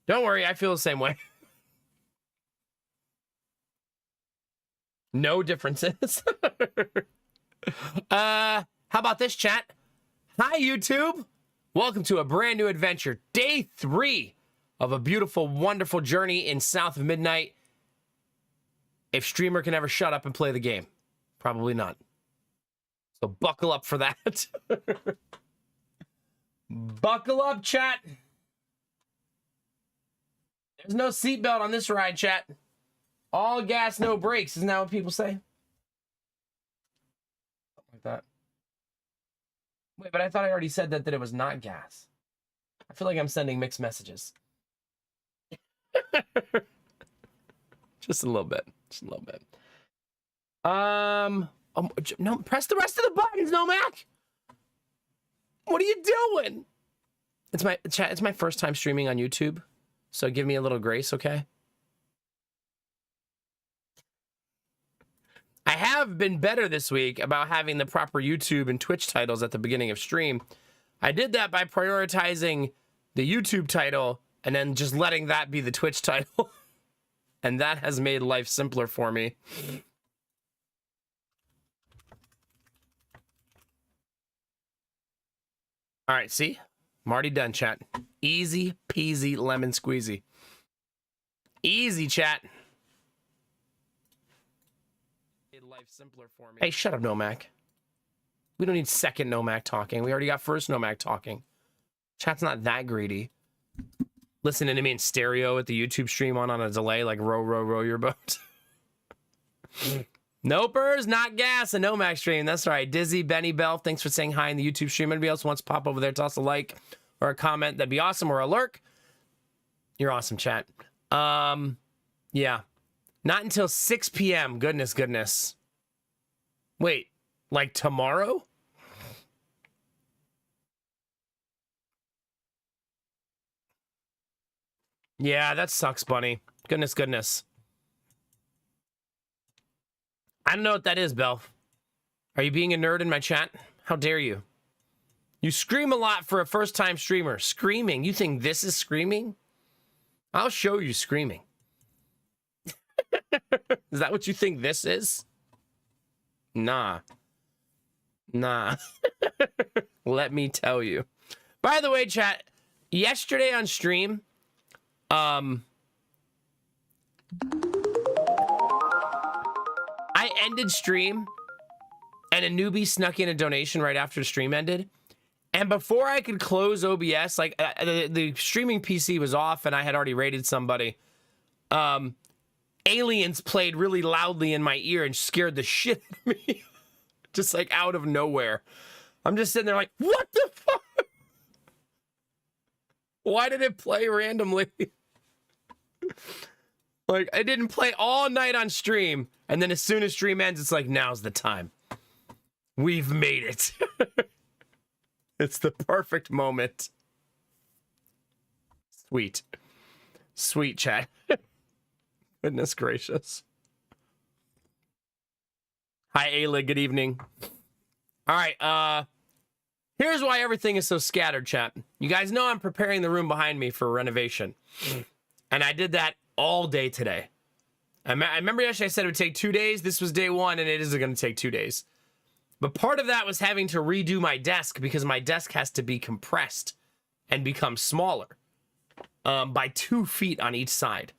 Don't worry, I feel the same way. No differences. How about this, chat? Hi, YouTube. Welcome to a brand new adventure. Day 3 of a beautiful, wonderful journey in South of Midnight. If Streamer can ever shut up and play the game. Probably not. So buckle up for that. Buckle up, chat. There's no seatbelt on this ride, chat. All gas, no brakes. Isn't that what people say? Something like that. Wait, but I thought I already said that it was not gas. I feel like I'm sending mixed messages. Just a little bit. Just a little bit. No, press the rest of the buttons, Nomac. What are you doing? It's my first time streaming on YouTube, so give me a little grace, okay? I have been better this week about having the proper YouTube and Twitch titles at the beginning of stream. I did that by prioritizing the YouTube title and then just letting that be the Twitch title. And that has made life simpler for me. All right, see? I'm already done, chat. Easy peasy lemon squeezy. Easy, chat. Made life simpler for me. Hey, shut up, Nomac. We don't need second Nomac talking. We already got first Nomac talking. Chat's not that greedy. Listening to me in stereo with the YouTube stream on a delay, like row, row, row your boat. Nopers, not gas, a Nomac stream. That's right. Dizzy, Benny Bell, thanks for saying hi in the YouTube stream. Anybody else wants to pop over there, toss a like or a comment, that'd be awesome, or a lurk. You're awesome, chat. Yeah. Not until 6 p.m. Goodness. Wait, like tomorrow? Yeah, that sucks, Bunny. Goodness. I don't know what that is, Belle. Are you being a nerd in my chat? How dare you? You scream a lot for a first-time streamer. Screaming? You think this is screaming? I'll show you screaming. Is that what you think this is? Nah. Let me tell you. By the way, chat, yesterday on stream, I ended stream and a newbie snuck in a donation right after the stream ended. And before I could close OBS, like the streaming PC was off and I had already raided somebody. Aliens played really loudly in my ear and scared the shit out of me. Just like out of nowhere. I'm just sitting there like, what the fuck? Why did it play randomly? Like, I didn't play all night on stream, and then as soon as stream ends, it's like, now's the time. We've made it. It's the perfect moment. Sweet chat. Goodness gracious. Hi, Ayla, good evening. All right, here's why everything is so scattered, chat. You guys know I'm preparing the room behind me for renovation. And I did that all day today. I remember yesterday I said it would take 2 days. This was day 1, and it is going to take 2 days. But part of that was having to redo my desk because my desk has to be compressed and become smaller by 2 feet on each side,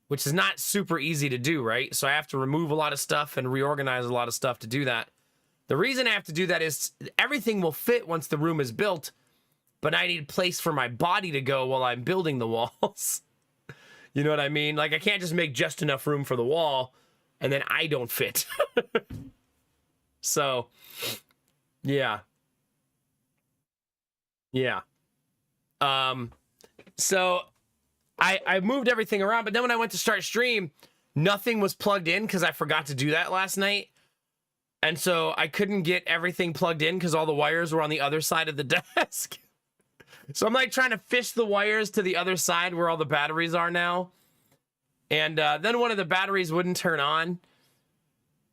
which is not super easy to do, right? So I have to remove a lot of stuff and reorganize a lot of stuff to do that. The reason I have to do that is everything will fit once the room is built, but I need a place for my body to go while I'm building the walls. You know what I mean? Like, I can't just make just enough room for the wall, and then I don't fit. So, yeah. So, I moved everything around, but then when I went to start stream, nothing was plugged in because I forgot to do that last night. And so I couldn't get everything plugged in because all the wires were on the other side of the desk. So I'm like trying to fish the wires to the other side where all the batteries are now. And then one of the batteries wouldn't turn on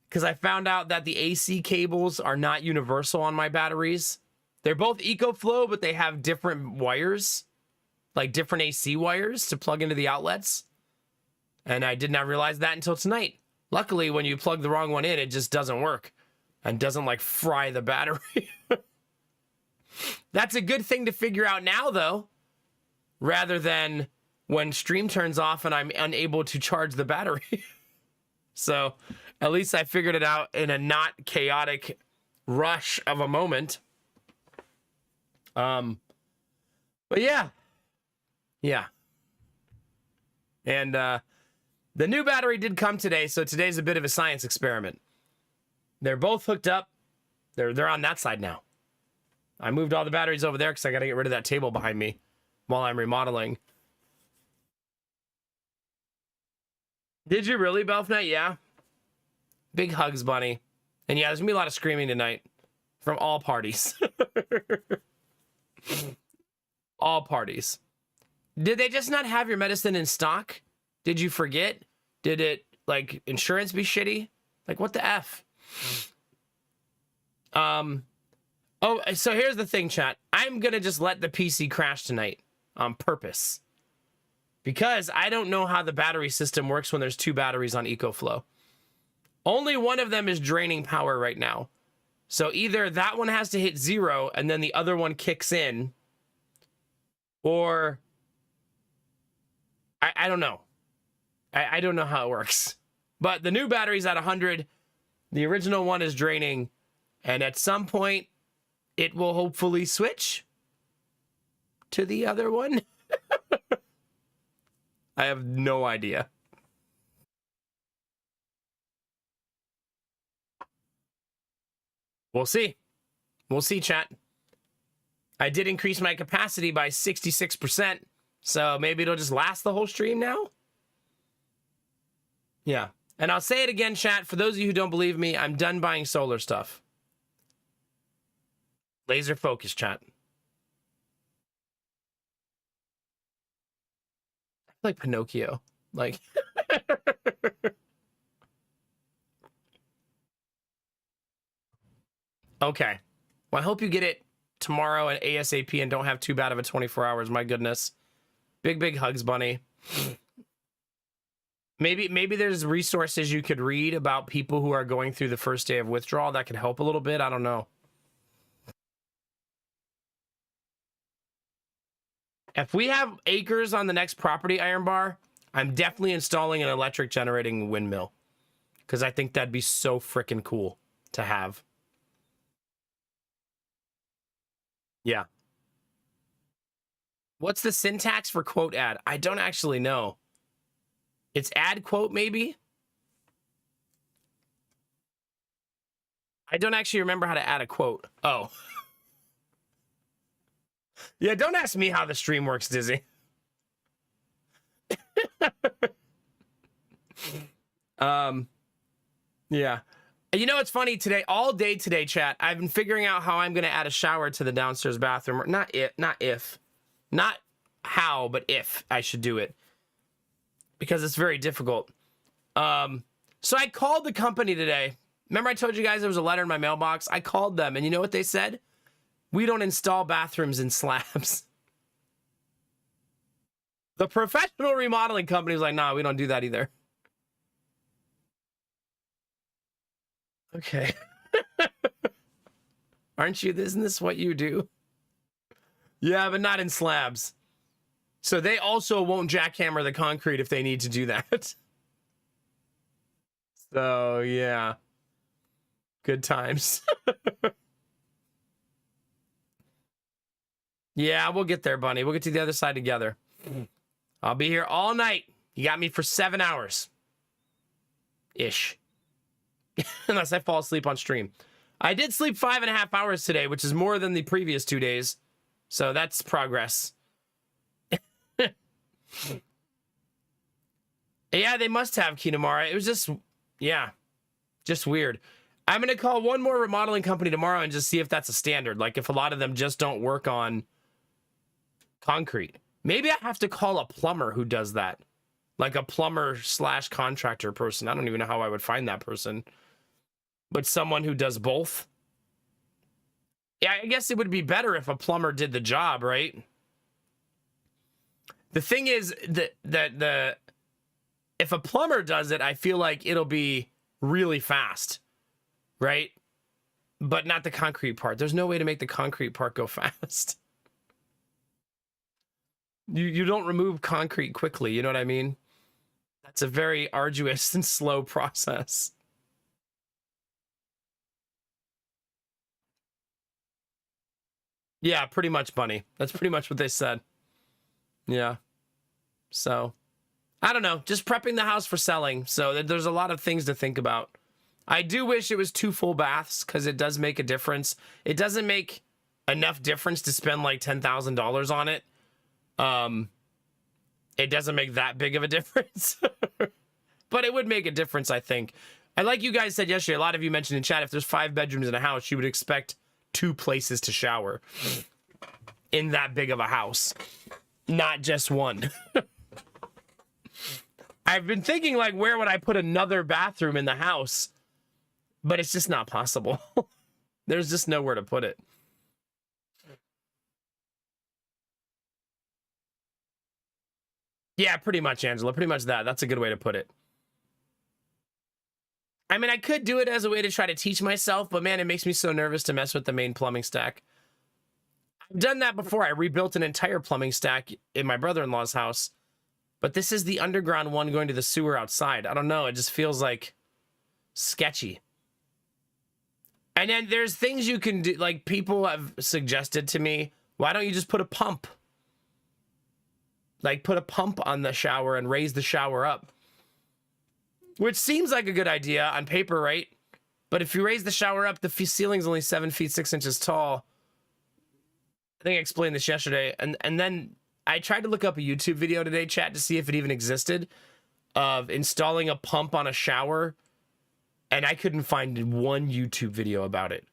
because I found out that the AC cables are not universal on my batteries. They're both EcoFlow, but they have different wires. like different AC wires to plug into the outlets. And I did not realize that until tonight. Luckily, when you plug the wrong one in, it just doesn't work and doesn't like fry the battery. That's a good thing to figure out now, though, rather than when stream turns off and I'm unable to charge the battery. So at least I figured it out in a not chaotic rush of a moment. But yeah. And the new battery did come today, so today's a bit of a science experiment. They're both hooked up. They're on that side now. I moved all the batteries over there because I got to get rid of that table behind me while I'm remodeling. Did you really, Belfnet? Yeah. Big hugs, Bunny. And yeah, there's going to be a lot of screaming tonight from all parties. All parties. Did they just not have your medicine in stock? Did you forget? Did it, like, insurance be shitty? Like, what the F? Oh, so here's the thing, chat. I'm going to just let the PC crash tonight on purpose. Because I don't know how the battery system works when there's two batteries on EcoFlow. Only one of them is draining power right now. So either that one has to hit 0 and then the other one kicks in. Or... I don't know. I don't know how it works. But the new battery's at 100. The original one is draining. And at some point, it will hopefully switch to the other one. I have no idea. We'll see. We'll see, chat. I did increase my capacity by 66%. So maybe it'll just last the whole stream now? Yeah. And I'll say it again, chat. For those of you who don't believe me, I'm done buying solar stuff. Laser focus, chat. I feel like Pinocchio. Like... Okay. Well, I hope you get it tomorrow at ASAP and don't have too bad of a 24 hours. My goodness. Big hugs, Bunny. Maybe there's resources you could read about people who are going through the first day of withdrawal that could help a little bit. I don't know. If we have acres on the next property, Iron Bar, I'm definitely installing an electric generating windmill. Because I think that'd be so freaking cool to have. Yeah. What's the syntax for quote ad? I don't actually know. It's add quote, maybe? I don't actually remember how to add a quote. Oh. Yeah, don't ask me how the stream works, Dizzy. Yeah. You know what's funny today? All day today, chat, I've been figuring out how I'm going to add a shower to the downstairs bathroom. Not how, but if I should do it. Because it's very difficult. So I called the company today. Remember I told you guys there was a letter in my mailbox? I called them, and you know what they said? We don't install bathrooms in slabs. The professional remodeling company was like, nah, we don't do that either. Okay. Aren't you? Isn't this what you do? Yeah, but not in slabs. So they also won't jackhammer the concrete if they need to do that. So, yeah. Good times. Yeah, we'll get there, Bunny. We'll get to the other side together. I'll be here all night. You got me for 7 hours. Ish. Unless I fall asleep on stream. I did sleep 5.5 hours today, which is more than the previous 2 days. So that's progress. Yeah, they must have Kinemara. It was just, yeah, just weird. I'm going to call one more remodeling company tomorrow and just see if that's a standard. Like if a lot of them just don't work on concrete. Maybe I have to call a plumber who does that. Like a plumber / contractor person. I don't even know how I would find that person. But someone who does both. Yeah, I guess it would be better if a plumber did the job, right? The thing is that if a plumber does it, I feel like it'll be really fast, right? But not the concrete part. There's no way to make the concrete part go fast. You don't remove concrete quickly, you know what I mean? That's a very arduous and slow process. Yeah, pretty much, Bunny. That's pretty much what they said. Yeah. So, I don't know. Just prepping the house for selling. So there's a lot of things to think about. I do wish it was 2 full baths because it does make a difference. It doesn't make enough difference to spend like $10,000 on it. It doesn't make that big of a difference. But it would make a difference, I think. And like you guys said yesterday, a lot of you mentioned in chat, if there's 5 bedrooms in a house, you would expect 2 places to shower in that big of a house, not just one. I've been thinking, like, where would I put another bathroom in the house? But it's just not possible. There's just nowhere to put it. Yeah, pretty much, Angela. Pretty much that. That's a good way to put it. I mean, I could do it as a way to try to teach myself, but man, it makes me so nervous to mess with the main plumbing stack. I've done that before. I rebuilt an entire plumbing stack in my brother-in-law's house, but this is the underground one going to the sewer outside. I don't know. It just feels like sketchy. And then there's things you can do. Like, people have suggested to me, why don't you just put a pump? Like, put a pump on the shower and raise the shower up. Which seems like a good idea on paper, right? But if you raise the shower up, the ceiling's only 7 feet 6 inches tall. I think I explained this yesterday. And then I tried to look up a YouTube video today, chat, to see if it even existed, of installing a pump on a shower. And I couldn't find one YouTube video about it.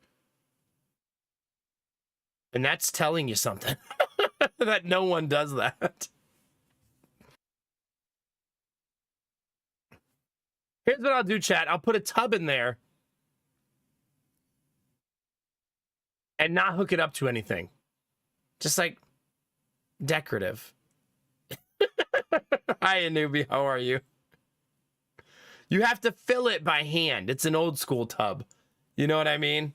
And that's telling you something. That no one does that. Here's what I'll do, chat. I'll put a tub in there and not hook it up to anything. Just like decorative. Hi, Anubi. How are you? You have to fill it by hand. It's an old school tub. You know what I mean?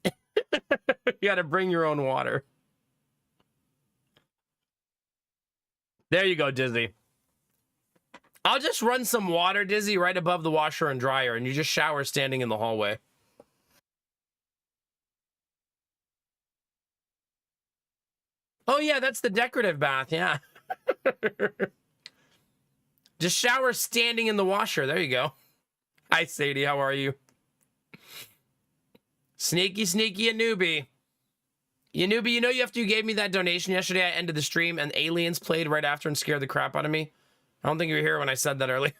You got to bring your own water. There you go, Dizzy. I'll just run some water, Dizzy, right above the washer and dryer, and you just shower standing in the hallway. Oh, yeah, that's the decorative bath, yeah. Just shower standing in the washer. There you go. Hi, Sadie. How are you? Sneaky, sneaky Anubi. Anubi, you know, after you gave me that donation yesterday, I ended the stream, and Aliens played right after and scared the crap out of me. I don't think you were here when I said that earlier.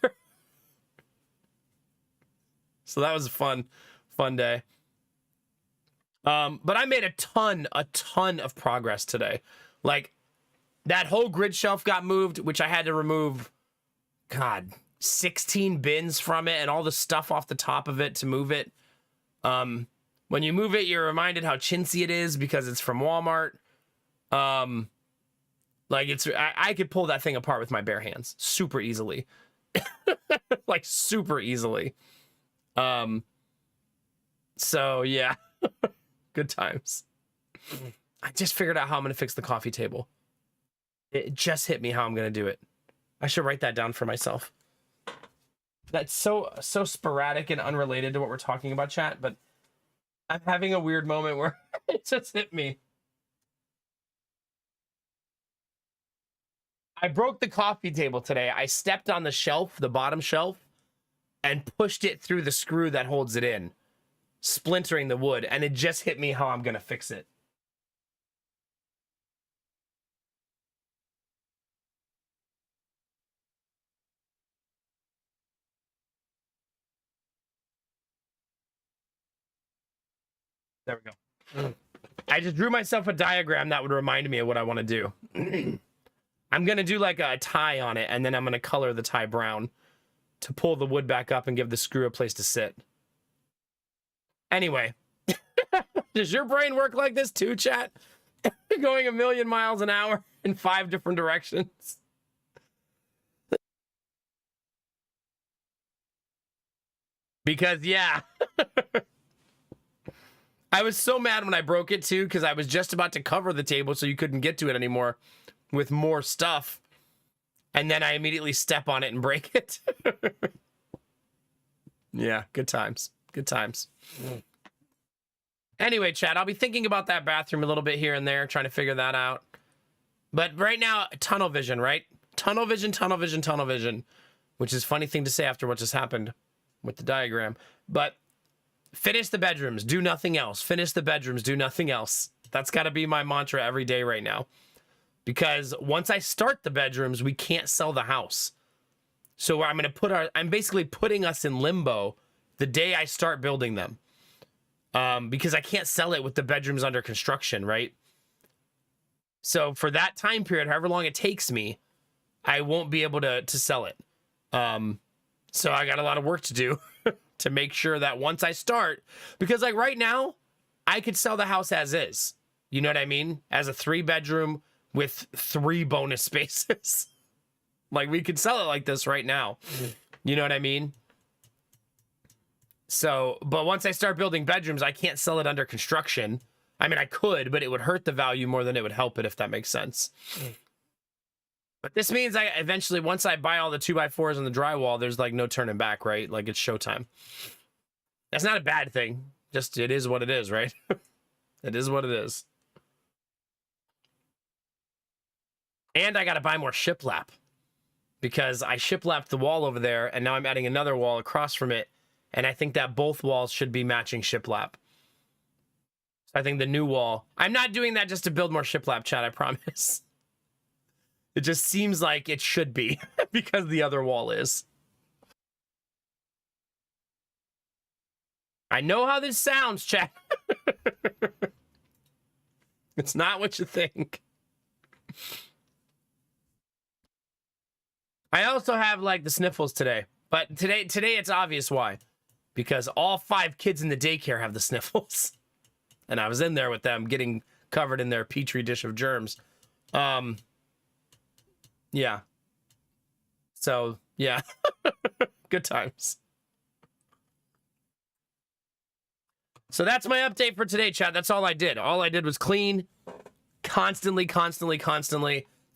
So that was a fun day. But I made a ton of progress today. Like, that whole grid shelf got moved, which I had to remove, God, 16 bins from it and all the stuff off the top of it to move it. When you move it, you're reminded how chintzy it is because it's from Walmart. Like, I could pull that thing apart with my bare hands super easily. Like, super easily. So, yeah. Good times. I just figured out how I'm going to fix the coffee table. It just hit me how I'm going to do it. I should write that down for myself. That's so sporadic and unrelated to what we're talking about, chat, but I'm having a weird moment where it just hit me. I broke the coffee table today. I stepped on the shelf, the bottom shelf, and pushed it through the screw that holds it in, splintering the wood, and it just hit me how I'm going to fix it. There we go. I just drew myself a diagram that would remind me of what I want to do. I'm going to do like a tie on it, and then I'm going to color the tie brown to pull the wood back up and give the screw a place to sit. Anyway, does your brain work like this too, chat? going a million miles an hour in 5 different directions. Because, yeah. I was so mad when I broke it, too, because I was just about to cover the table so you couldn't get to it anymore with more stuff. And then I immediately step on it and break it. Yeah, good times. Good times. Anyway, chat, I'll be thinking about that bathroom a little bit here and there, trying to figure that out. But right now, tunnel vision, right? Tunnel vision, tunnel vision, tunnel vision. Which is a funny thing to say after what just happened with the diagram. But finish the bedrooms, do nothing else. Finish the bedrooms, do nothing else. That's got to be my mantra every day right now. Because once I start the bedrooms, we can't sell the house. So I'm going to put I'm basically putting us in limbo the day I start building them. Because I can't sell it with the bedrooms under construction, right? So for that time period, however long it takes me, I won't be able to sell it. So I got a lot of work to do to make sure that once I start, because like right now, I could sell the house as is. You know what I mean? As a 3-bedroom with 3 bonus spaces. Like we could sell it like this right now. You know what I mean? So, but once I start building bedrooms, I can't sell it under construction. I mean, I could, but it would hurt the value more than it would help it, if that makes sense. But this means I eventually, once I buy all the 2x4s and the drywall, there's like no turning back, right? Like it's showtime. That's not a bad thing. Just, it is what it is, right? It is what it is. And I got to buy more shiplap because I shiplapped the wall over there and now I'm adding another wall across from it. And I think that both walls should be matching shiplap. I think the new wall, I'm not doing that just to build more shiplap, chat, I promise. It just seems like it should be because the other wall is. I know how this sounds, chat. It's not what you think. I also have like the sniffles today, but today it's obvious why. Because all 5 kids in the daycare have the sniffles. And I was in there with them getting covered in their petri dish of germs. Yeah. So, yeah. Good times. So that's my update for today, chat. That's all I did. All I did was clean constantly.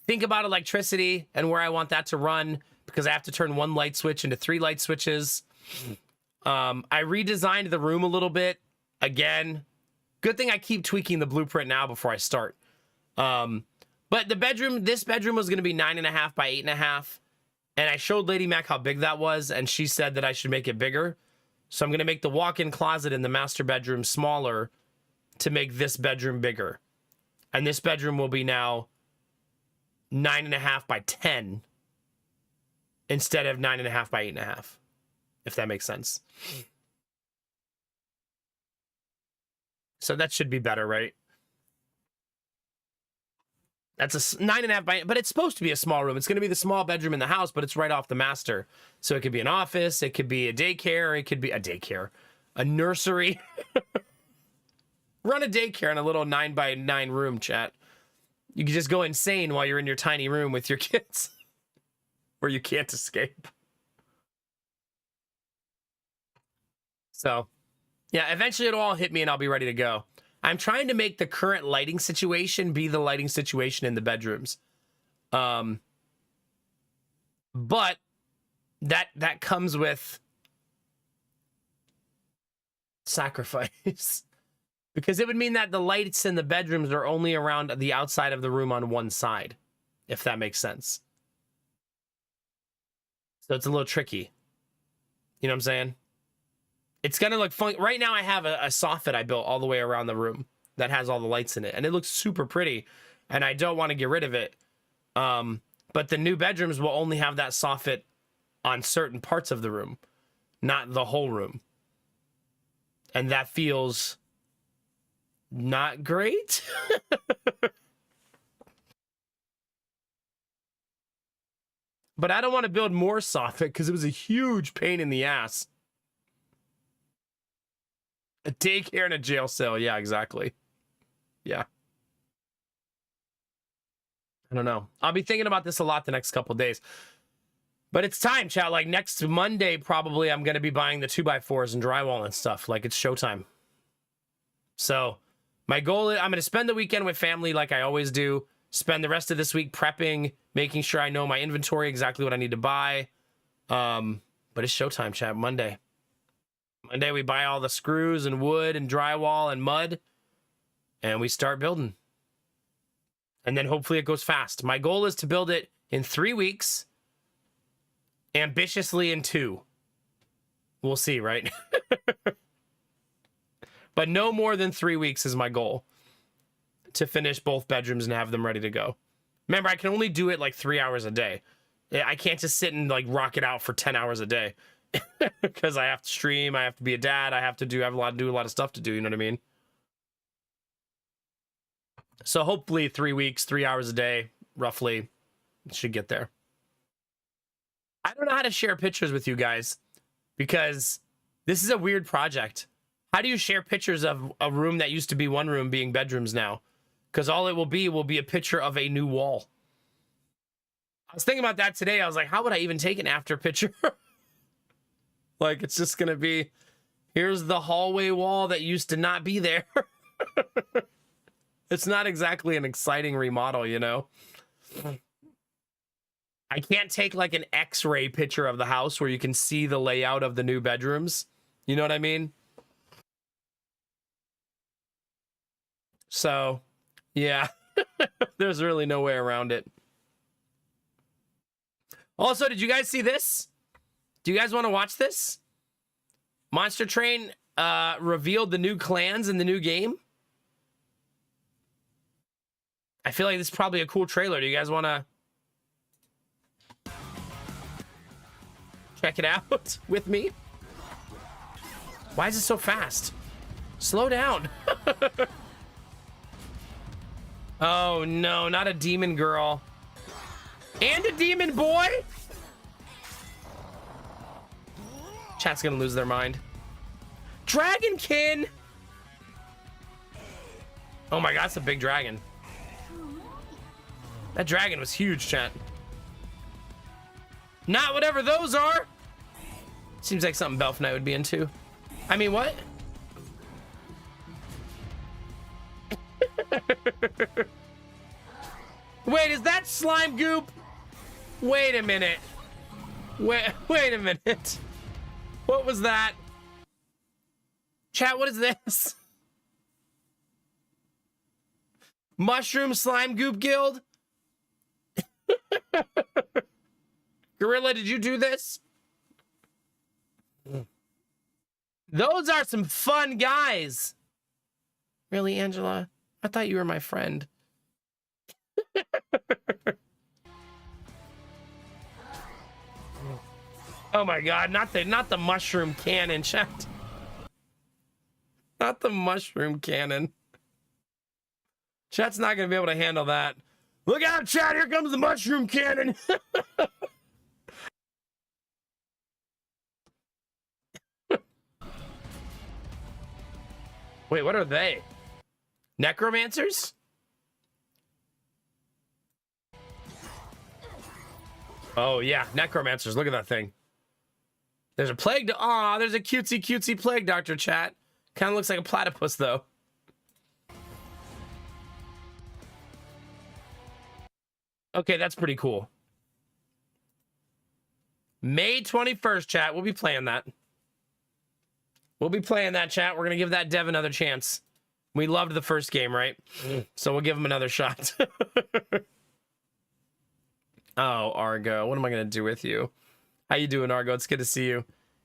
Think about electricity and where I want that to run because I have to turn 1 light switch into 3 light switches. I redesigned the room a little bit. Again, good thing I keep tweaking the blueprint now before I start. But the bedroom, this bedroom was going to be 9.5 by 8.5. And I showed Lady Mac how big that was. And she said that I should make it bigger. So I'm going to make the walk-in closet in the master bedroom smaller to make this bedroom bigger. And this bedroom will be now 9.5 by 10 instead of 9.5 by 8.5. If that makes sense. So that should be better, right? That's a 9.5 by, but it's supposed to be a small room. It's going to be the small bedroom in the house, but it's right off the master. So it could be an office, it could be a daycare, it could be a nursery. Run a daycare in a little 9 by 9 room, chat. You can just go insane while you're in your tiny room with your kids where you can't escape. So, yeah, eventually it'll all hit me and I'll be ready to go. I'm trying to make the current lighting situation be the lighting situation in the bedrooms. But that comes with sacrifice. Because it would mean that the lights in the bedrooms are only around the outside of the room on one side, if that makes sense. So it's a little tricky. You know what I'm saying? It's gonna look funky. Right now I have a soffit I built all the way around the room that has all the lights in it. And it looks super pretty. And I don't want to get rid of it. But the new bedrooms will only have that soffit on certain parts of the room, not the whole room. And that feels not great. But I don't want to build more soffit because it was a huge pain in the ass. A daycare and a jail cell. Yeah, exactly. Yeah. I don't know. I'll be thinking about this a lot the next couple days. But it's time, chat. Like next Monday, probably I'm going to be buying the 2x4s and drywall and stuff. Like it's showtime. So my goal is I'm going to spend the weekend with family like I always do. Spend the rest of this week prepping, making sure I know my inventory, exactly what I need to buy. But it's showtime, chat. Monday. Monday we buy all the screws and wood and drywall and mud. And we start building. And then hopefully it goes fast. My goal is to build it in 3 weeks. Ambitiously in 2. We'll see, right? But no more than 3 weeks is my goal. To finish both bedrooms and have them ready to go. Remember, I can only do it like 3 hours a day. I can't just sit and like rock it out for 10 hours a day. Because I have to stream, I have to be a dad, I have to do a lot of stuff to do, you know what I mean? So hopefully 3 weeks, 3 hours a day, roughly, should get there. I don't know how to share pictures with you guys because this is a weird project. How do you share pictures of a room that used to be one room being bedrooms now? Because all it will be a picture of a new wall. I was thinking about that today. I was like, how would I even take an after picture? Like, it's just going to be, here's the hallway wall that used to not be there. It's not exactly an exciting remodel, you know? I can't take like an X-ray picture of the house where you can see the layout of the new bedrooms. You know what I mean? So, yeah. There's really no way around it. Also, did you guys see this? Do you guys want to watch this? Monster Train revealed the new clans in the new game. I feel like this is probably a cool trailer. Do you guys want to check it out with me? Why is it so fast? Slow down. Oh no, not a demon girl. And a demon boy? Chat's gonna lose their mind. Dragonkin! Oh my god, that's a big dragon. That dragon was huge, chat. Not whatever those are! Seems like something Belf Knight would be into. I mean, what? Wait, is that slime goop? Wait a minute. Wait a minute. What was that? Chat, what is this? Mushroom Slime Goop Guild? Gorilla, did you do this? Those are some fun guys. Really, Angela? I thought you were my friend. Oh my god, not the mushroom cannon, chat. Not the mushroom cannon. Chat's not gonna be able to handle that. Look out, chat, here comes the mushroom cannon. Wait, what are they? Necromancers? Oh yeah, necromancers. Look at that thing. There's a plague. Aw, there's a cutesy plague doctor, chat. Kind of looks like a platypus though. Okay, that's pretty cool. May 21st, chat. We'll be playing that. We'll be playing that, chat. We're gonna give that dev another chance. We loved the first game, right? So we'll give him another shot. Oh, Argo, what am I gonna do with you? How you doing, Argo? It's good to see you.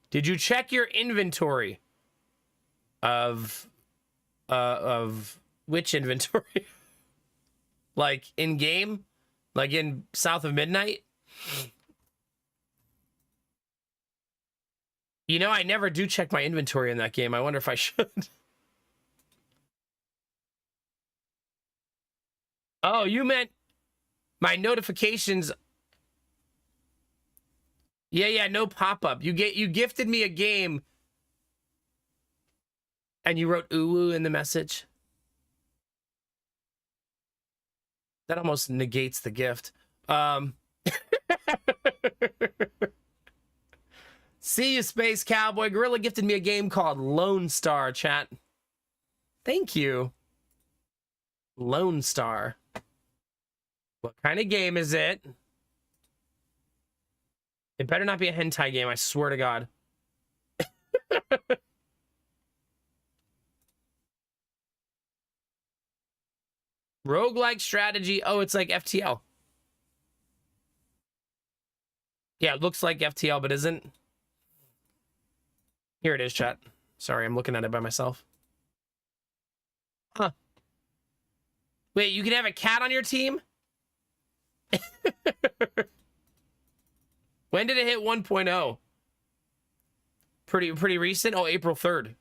Did you check your inventory? Of which inventory? Like in game? Like in South of Midnight? You know, I never do check my inventory in that game. I wonder if I should. Oh, you meant my notifications. Yeah, no pop-up. You gifted me a game and you wrote ooh in the message. That almost negates the gift. See you, Space Cowboy. Gorilla gifted me a game called Lone Star, chat. Thank you. Lone Star. What kind of game is it? It better not be a hentai game, I swear to God. Roguelike strategy. Oh, it's like FTL. Yeah, it looks like FTL, but isn't. Here it is, chat. Sorry, I'm looking at it by myself. Huh. Wait, you can have a cat on your team? When did it hit 1.0? Pretty recent? Oh, April 3rd.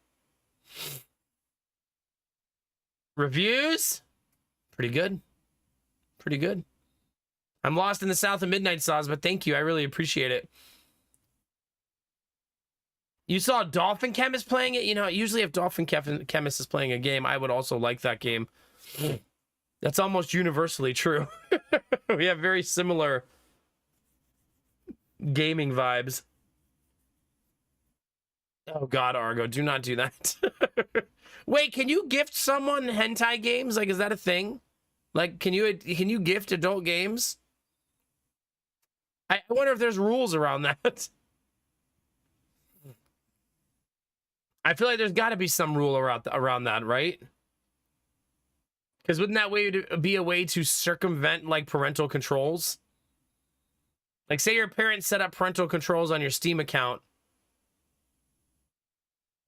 Reviews? Pretty good. Pretty good. I'm lost in the south of Midnight Saws, but thank you. I really appreciate it. You saw Dolphin Chemist playing it? You know, usually if Dolphin Chemist is playing a game, I would also like that game. That's almost universally true. We have very similar gaming vibes. Oh God, Argo, do not do that. Wait, can you gift someone hentai games? Like, is that a thing? Like, can you gift adult games? I wonder if there's rules around that. I feel like there's got to be some rule around that, right? Because wouldn't that be a way to circumvent like parental controls? Like, say your parents set up parental controls on your Steam account,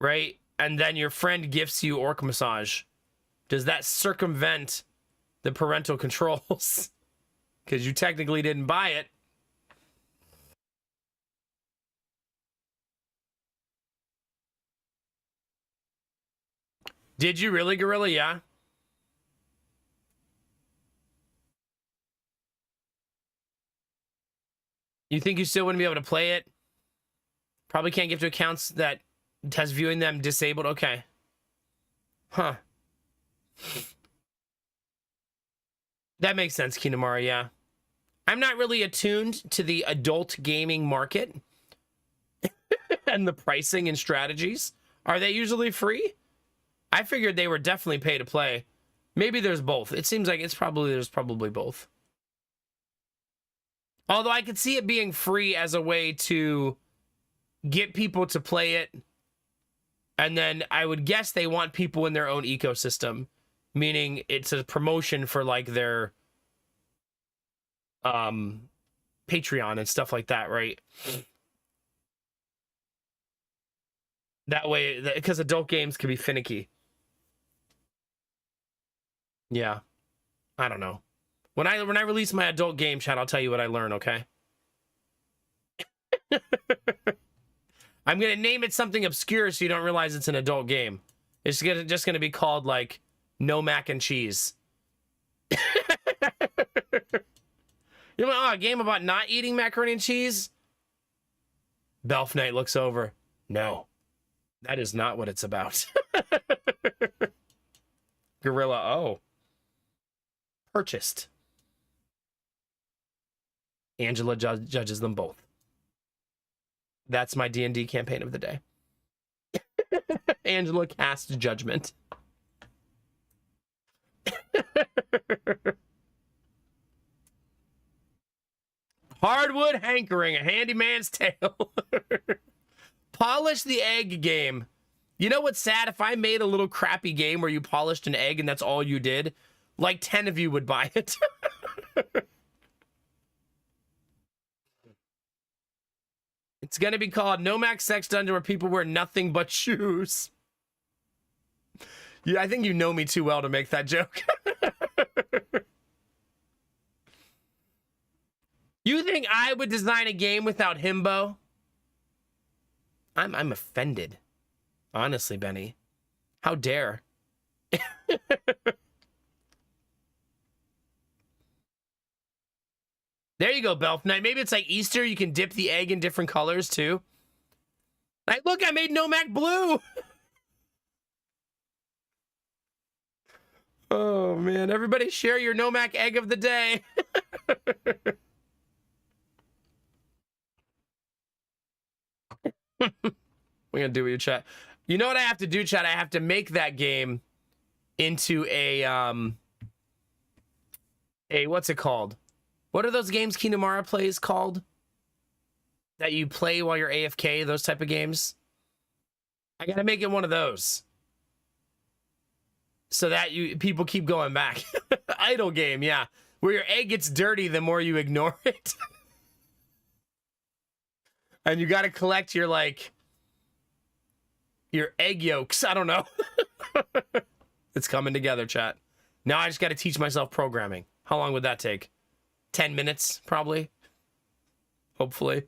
right? And then your friend gifts you Orc Massage. Does that circumvent the parental controls? Because you technically didn't buy it. Did you really, Gorilla? Yeah. You think you still wouldn't be able to play it? Probably can't give to accounts that has viewing them disabled. Okay. Huh. That makes sense, Kinamara, yeah. I'm not really attuned to the adult gaming market and the pricing and strategies. Are they usually free? I figured they were definitely pay to play. Maybe there's both. It seems like there's probably both. Although I could see it being free as a way to get people to play it. And then I would guess they want people in their own ecosystem, meaning it's a promotion for like their Patreon and stuff like that, right? That way, because adult games can be finicky. Yeah. I don't know. When I release my adult game chat, I'll tell you what I learn, okay? I'm gonna name it something obscure so you don't realize it's an adult game. It's just gonna be called like No Mac and Cheese. You're like, oh, a game about not eating macaroni and cheese? Belf Knight looks over. No, that is not what it's about. Gorilla, oh. Purchased. Angela judges them both. That's my D&D campaign of the day. Angela casts judgment. Hardwood hankering, a handyman's tale. Polish the egg game. You know what's sad? If I made a little crappy game where you polished an egg and that's all you did, like 10 of you would buy it. It's going to be called No Max Sex Dungeon, where people wear nothing but shoes. Yeah, I think you know me too well to make that joke. You think I would design a game without himbo? I'm offended. Honestly, Benny. How dare. There you go, Belf Knight. Maybe it's like Easter. You can dip the egg in different colors, too. Like, look, I made Nomak blue. Oh man, everybody share your Nomac egg of the day. We're gonna do with your chat. You know what I have to do, chat? I have to make that game into a what's it called? What are those games Kinamara plays called? That you play while you're AFK, those type of games? I gotta make it one of those. So that people keep going back. Idle game, yeah. Where your egg gets dirty the more you ignore it. And you gotta collect your, like, your egg yolks. I don't know. It's coming together, chat. Now I just gotta teach myself programming. How long would that take? 10 minutes, probably. Hopefully.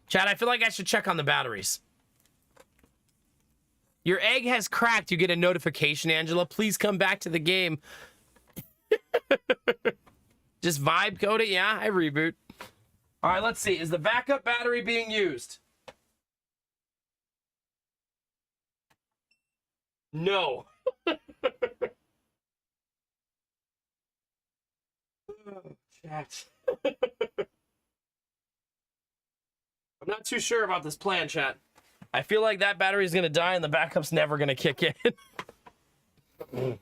Chad, I feel like I should check on the batteries. Your egg has cracked. You get a notification, Angela. Please come back to the game. Just vibe code it. Yeah, I reboot. All right, let's see. Is the backup battery being used? No. Oh, chat. I'm not too sure about this plan, chat. I feel like that battery is going to die and the backup's never going to kick in.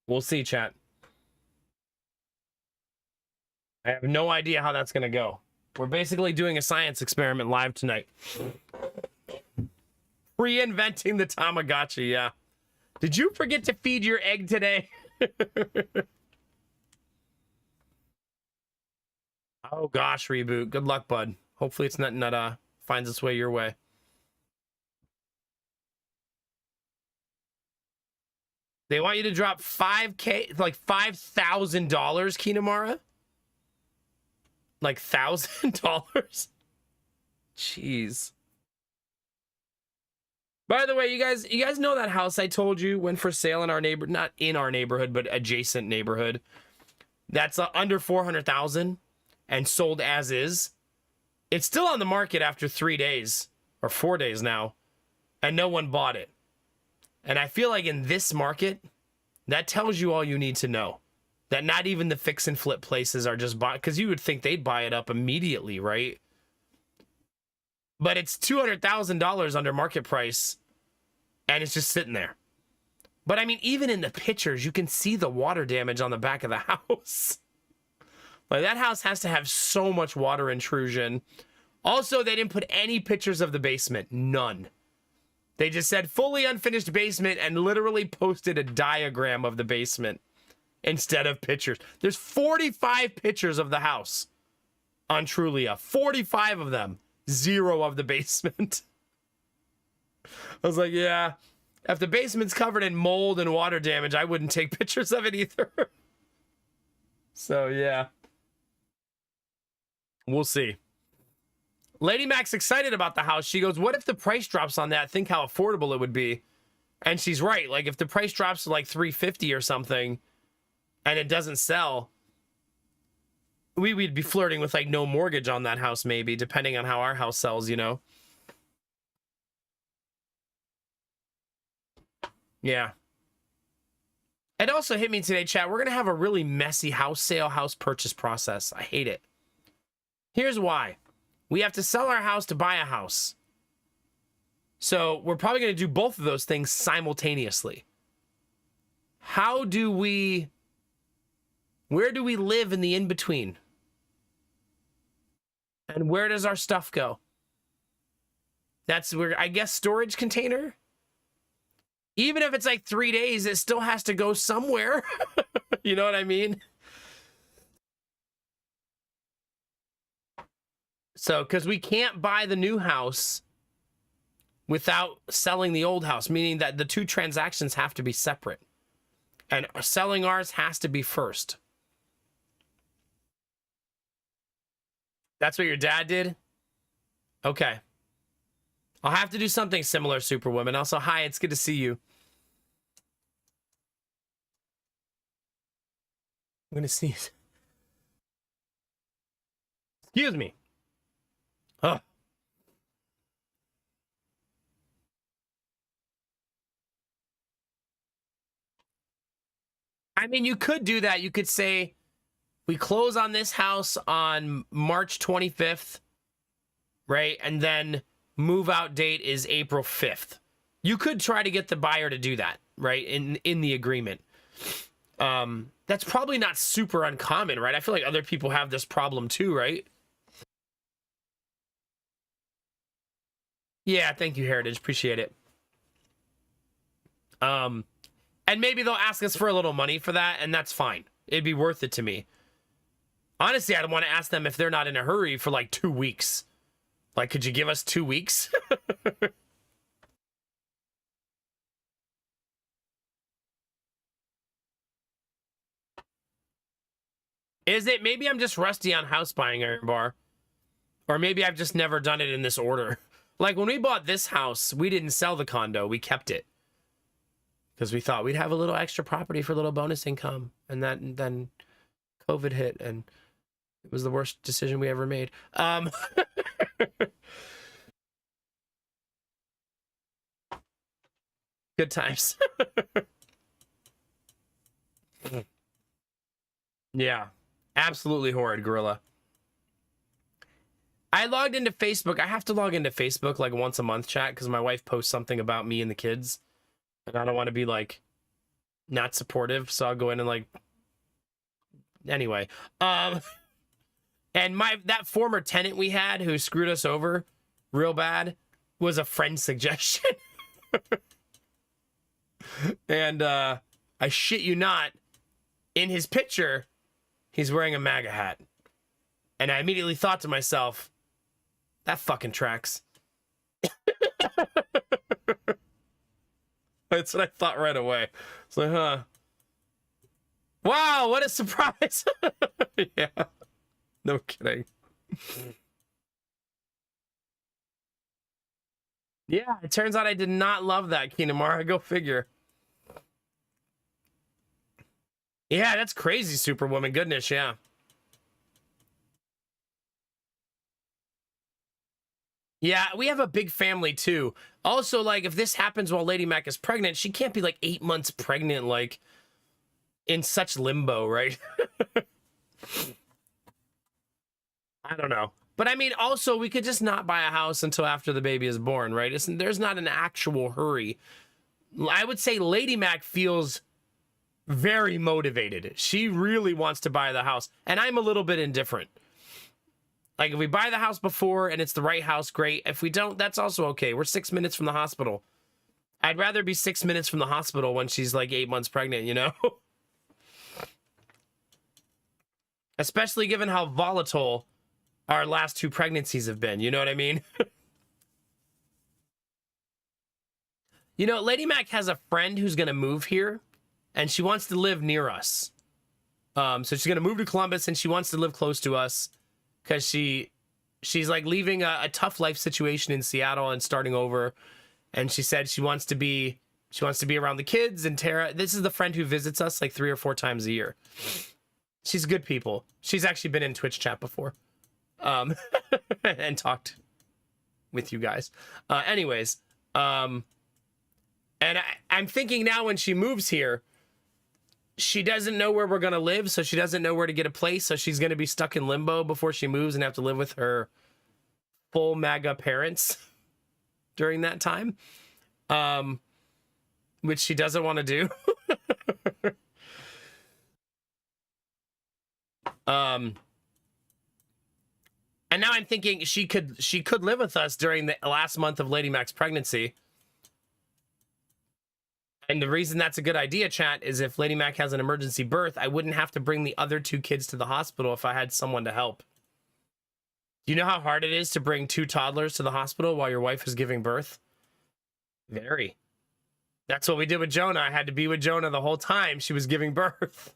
We'll see, chat. I have no idea how that's going to go. We're basically doing a science experiment live tonight. Reinventing the Tamagotchi, yeah. Did you forget to feed your egg today? Oh gosh, reboot. Good luck, bud. Hopefully it's not finds its way your way. They want you to drop $5K, like $5,000, Kinamara? Like $1,000? Jeez. By the way, you guys know that house I told you went for sale in our not in our neighborhood, but adjacent neighborhood. That's under 400,000 and sold as is. It's still on the market after 3 days or 4 days now, and no one bought it. And I feel like in this market, that tells you all you need to know. That not even the fix and flip places are just bought, because you would think they'd buy it up immediately, right? But it's $200,000 under market price, and it's just sitting there. But I mean, even in the pictures, you can see the water damage on the back of the house. Like, that house has to have so much water intrusion. Also, they didn't put any pictures of the basement. None. They just said fully unfinished basement and literally posted a diagram of the basement instead of pictures. There's 45 pictures of the house on Trulia. 45 of them. 0 of the basement. I was like, yeah, if the basement's covered in mold and water damage, I wouldn't take pictures of it either. So, yeah. We'll see. Lady Mac's excited about the house. She goes, what if the price drops on that? Think how affordable it would be. And she's right. Like, if the price drops to like $350 or something and it doesn't sell, we'd be flirting with like no mortgage on that house, maybe, depending on how our house sells, you know? Yeah. It also hit me today, chat. We're going to have a really messy house sale, house purchase process. I hate it. Here's why. We have to sell our house to buy a house. So we're probably going to do both of those things simultaneously. Where do we live in the in-between? And where does our stuff go? That's where, I guess, storage container? Even if it's like 3 days, it still has to go somewhere. You know what I mean? So, because we can't buy the new house without selling the old house, meaning that the two transactions have to be separate. And selling ours has to be first. That's what your dad did? Okay. I'll have to do something similar, Superwoman. Also, hi, it's good to see you. I'm going to sneeze. Excuse me. Huh. I mean, you could do that. You could say, we close on this house on March 25th, right? And then move out date is April 5th. You could try to get the buyer to do that, right? In the agreement. That's probably not super uncommon, right? I feel like other people have this problem too, right? Yeah, thank you, Heritage. Appreciate it. And maybe they'll ask us for a little money for that, and that's fine. It'd be worth it to me. Honestly, I'd want to ask them if they're not in a hurry for like 2 weeks. Like, could you give us 2 weeks? Is it? Maybe I'm just rusty on house buying, Iron Bar. Or maybe I've just never done it in this order. Like, when we bought this house, we didn't sell the condo. We kept it. Because we thought we'd have a little extra property for a little bonus income. And then COVID hit, and it was the worst decision we ever made. Good times. Yeah. Absolutely horrid, Gorilla. I logged into Facebook. I have to log into Facebook like once a month, chat, because my wife posts something about me and the kids. And I don't want to be like not supportive, so I'll go in and like anyway. And that former tenant we had who screwed us over real bad was a friend suggestion. And I shit you not, in his picture, he's wearing a MAGA hat. And I immediately thought to myself, that fucking tracks. That's what I thought right away. It's like, huh. Wow, what a surprise. Yeah. No kidding. Yeah, it turns out I did not love that, Kinamara. Go figure. Yeah, that's crazy, Superwoman. Goodness, yeah. Yeah, we have a big family too. Also, like, if this happens while Lady Mac is pregnant, she can't be like 8 months pregnant, like, in such limbo, right? I don't know. But I mean, also, we could just not buy a house until after the baby is born, right? There's not an actual hurry. I would say Lady Mac feels very motivated. She really wants to buy the house. And I'm a little bit indifferent. Like, if we buy the house before and it's the right house, great. If we don't, that's also okay. We're 6 minutes from the hospital. I'd rather be 6 minutes from the hospital when she's like 8 months pregnant, you know? Especially given how volatile our last 2 pregnancies have been. You know what I mean? You know, Lady Mac has a friend who's going to move here, and she wants to live near us. So she's going to move to Columbus, and she wants to live close to us. Because she's like leaving a tough life situation in Seattle and starting over, and she said she wants to be around the kids and Tara. This is the friend who visits us like 3 or 4 times a year. She's good people. She's actually been in Twitch chat before, and talked with you guys. Anyways, and I'm thinking now when she moves here, she doesn't know where we're going to live, so she doesn't know where to get a place, so she's going to be stuck in limbo before she moves and have to live with her full MAGA parents during that time, which she doesn't want to do. And now I'm thinking she could live with us during the last month of Lady Mac's pregnancy. And the reason that's a good idea, chat, is if Lady Mac has an emergency birth, I wouldn't have to bring the other 2 kids to the hospital if I had someone to help. Do you know how hard it is to bring 2 toddlers to the hospital while your wife is giving birth? Very. That's what we did with Jonah. I had to be with Jonah the whole time she was giving birth.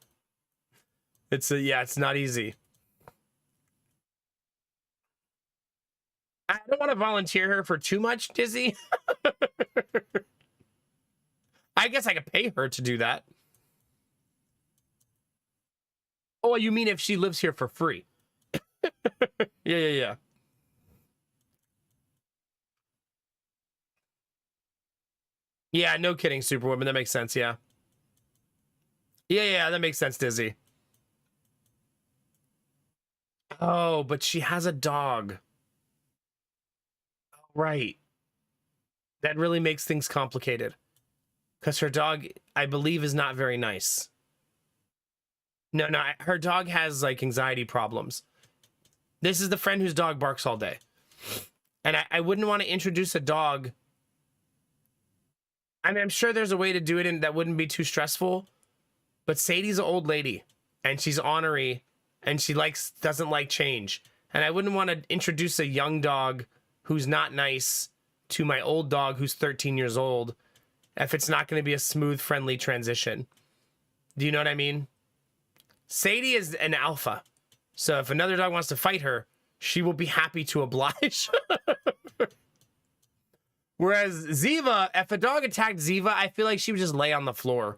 It's not easy. I don't want to volunteer her for too much, Dizzy. I guess I could pay her to do that. Oh, you mean if she lives here for free? Yeah. Yeah, no kidding, Superwoman. That makes sense, yeah. Yeah, that makes sense, Dizzy. Oh, but she has a dog. Right. That really makes things complicated. Because her dog, I believe, is not very nice. No, her dog has, like, anxiety problems. This is the friend whose dog barks all day. And I wouldn't want to introduce a dog. I mean, I'm sure there's a way to do it and that wouldn't be too stressful. But Sadie's an old lady. And she's ornery. And she doesn't like change. And I wouldn't want to introduce a young dog who's not nice to my old dog who's 13 years old if it's not going to be a smooth, friendly transition. Do you know what I mean? Sadie is an alpha. So if another dog wants to fight her, she will be happy to oblige. Whereas Ziva, if a dog attacked Ziva, I feel like she would just lay on the floor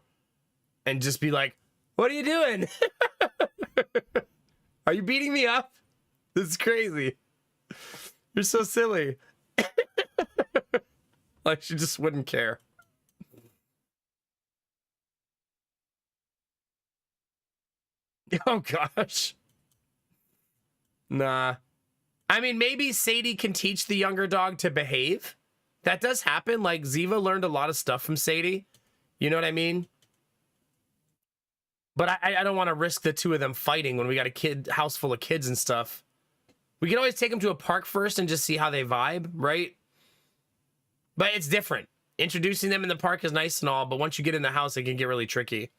and just be like, "What are you doing? Are you beating me up? This is crazy. You're so silly." Like, she just wouldn't care. Oh, gosh. Nah. I mean, maybe Sadie can teach the younger dog to behave. That does happen. Like, Ziva learned a lot of stuff from Sadie. You know what I mean? But I don't want to risk the two of them fighting when we got a house full of kids and stuff. We can always take them to a park first and just see how they vibe, right? But it's different. Introducing them in the park is nice and all, but once you get in the house, it can get really tricky.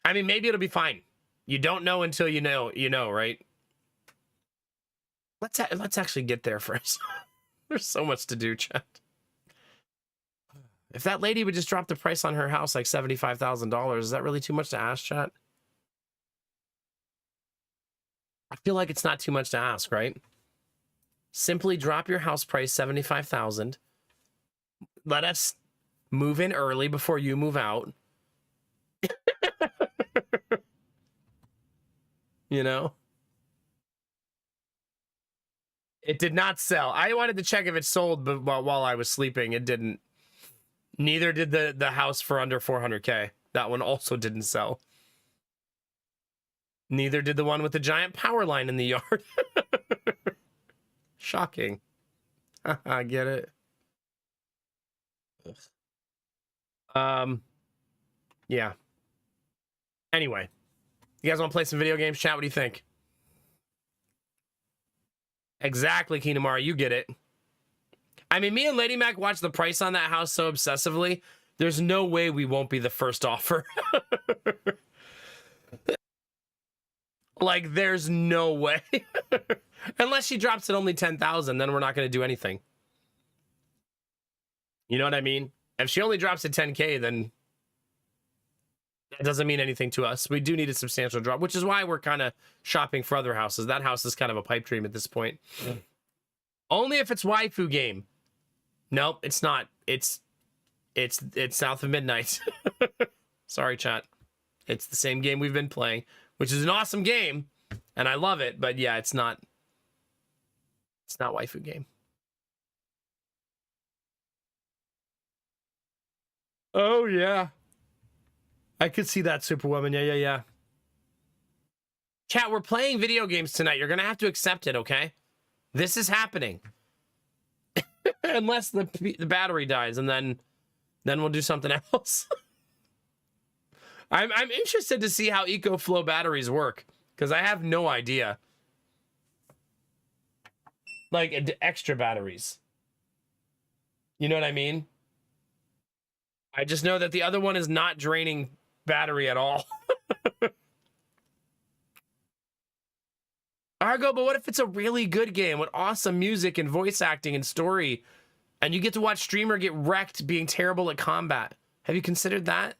I mean, maybe it'll be fine. You don't know until you know, right? Let's actually get there first. There's so much to do, chat. If that lady would just drop the price on her house like $75,000, is that really too much to ask, chat? I feel like it's not too much to ask, right? Simply drop your house price $75,000. Let us move in early before you move out. You know? It did not sell. I wanted to check if it sold, but while I was sleeping, it didn't. Neither did the house for under 400K. That one also didn't sell. Neither did the one with the giant power line in the yard. Shocking. I get it. Yeah. Anyway, you guys want to play some video games? Chat, what do you think? Exactly, Kinamara, you get it. I mean, me and Lady Mac watched the price on that house so obsessively. There's no way we won't be the first offer. Like, there's no way. Unless she drops it only 10,000, then we're not going to do anything. You know what I mean? If she only drops it 10K, then that doesn't mean anything to us. We do need a substantial drop, which is why we're kind of shopping for other houses. That house is kind of a pipe dream at this point. Only if it's waifu game. Nope, it's not. It's South of Midnight. Sorry, chat. It's the same game we've been playing, which is an awesome game, and I love it. But yeah, it's not. It's not waifu game. Oh yeah, I could see that, Superwoman. Yeah. Chat, we're playing video games tonight. You're gonna have to accept it, okay? This is happening. Unless the battery dies, and then we'll do something else. I'm interested to see how EcoFlow batteries work, because I have no idea. Like, extra batteries. You know what I mean? I just know that the other one is not draining battery at all. Argo, but what if it's a really good game with awesome music and voice acting and story, and you get to watch streamer get wrecked being terrible at combat? Have you considered that?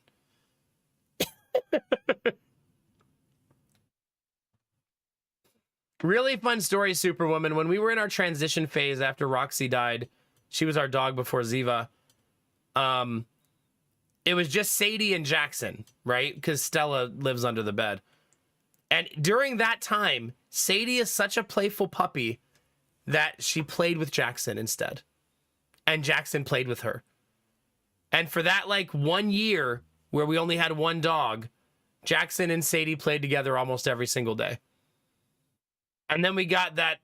Really fun story, Superwoman. When we were in our transition phase after Roxy died, she was our dog before Ziva. It was just Sadie and Jackson, right? Because Stella lives under the bed. And during that time, Sadie is such a playful puppy that she played with Jackson instead. and Jackson played with her. And for that, like, 1 year where we only had one dog, Jackson and Sadie played together almost every single day. And then we got that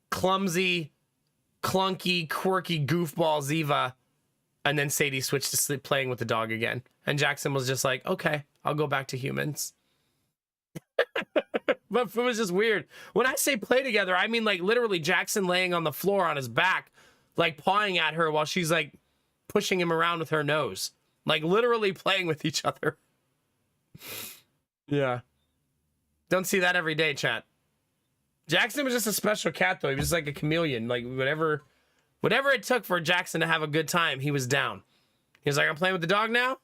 clumsy, clunky, quirky goofball Ziva, and then Sadie switched to sleep playing with the dog again. And Jackson was just like, okay, I'll go back to humans. But it was just weird. When I say play together, I mean like literally Jackson laying on the floor on his back, like pawing at her while she's like pushing him around with her nose. Like literally playing with each other. Yeah. Don't see that every day, chat. Jackson was just a special cat though. He was like a chameleon. Like whatever it took for Jackson to have a good time, he was down. He was like, I'm playing with the dog now?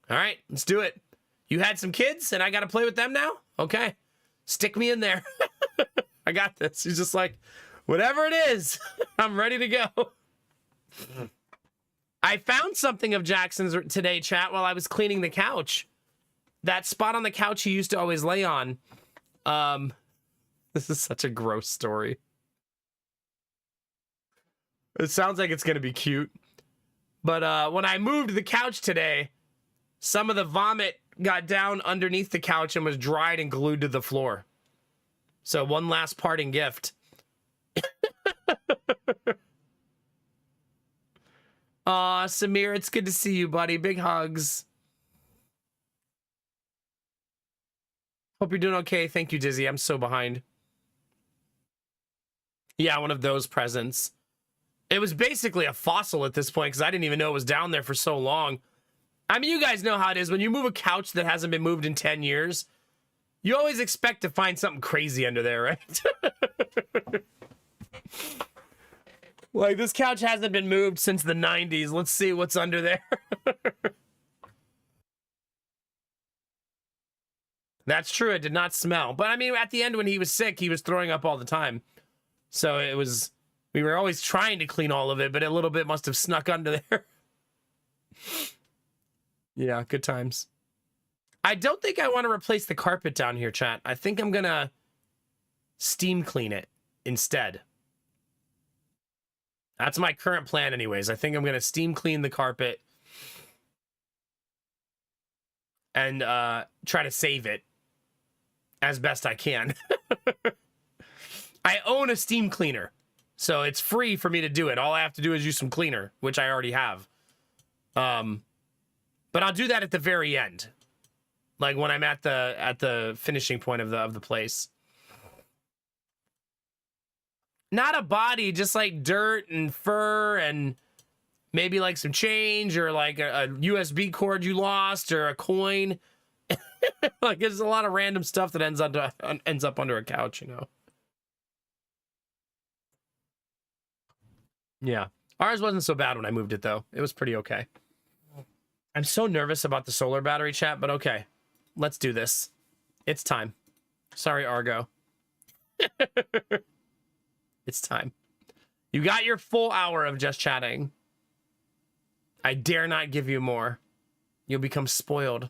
All right, let's do it. You had some kids and I got to play with them now? Okay. Stick me in there. I got this. He's just like, whatever it is, I'm ready to go. I found something of Jackson's today, chat, while I was cleaning the couch. That spot on the couch he used to always lay on. This is such a gross story. It sounds like it's going to be cute. But when I moved the couch today, some of the vomit got down underneath the couch and was dried and glued to the floor. So one last parting gift. Aw, Samir, it's good to see you, buddy. Big hugs. Hope you're doing okay. Thank you, Dizzy. I'm so behind. Yeah, one of those presents. It was basically a fossil at this point because I didn't even know it was down there for so long. I mean, you guys know how it is. When you move a couch that hasn't been moved in 10 years, you always expect to find something crazy under there, right? Like, this couch hasn't been moved since the 90s. Let's see what's under there. That's true. It did not smell. But, I mean, at the end when he was sick, he was throwing up all the time. So it was... We were always trying to clean all of it, but a little bit must have snuck under there. Yeah, good times. I don't think I want to replace the carpet down here, chat. I think I'm gonna steam clean it instead. That's my current plan anyways. I think I'm gonna steam clean the carpet and try to save it as best I can. I own a steam cleaner, so it's free for me to do it. All I have to do is use some cleaner, which I already have. But I'll do that at the very end, like when I'm at the finishing point of the place. Not a body, just like dirt and fur and maybe like some change or like a USB cord you lost or a coin. Like there's a lot of random stuff that ends up under a couch, you know. Yeah. Ours wasn't so bad when I moved it though. It was pretty okay. I'm so nervous about the solar battery, chat, but okay. Let's do this. It's time. Sorry, Argo. It's time. You got your full hour of just chatting. I dare not give you more. You'll become spoiled.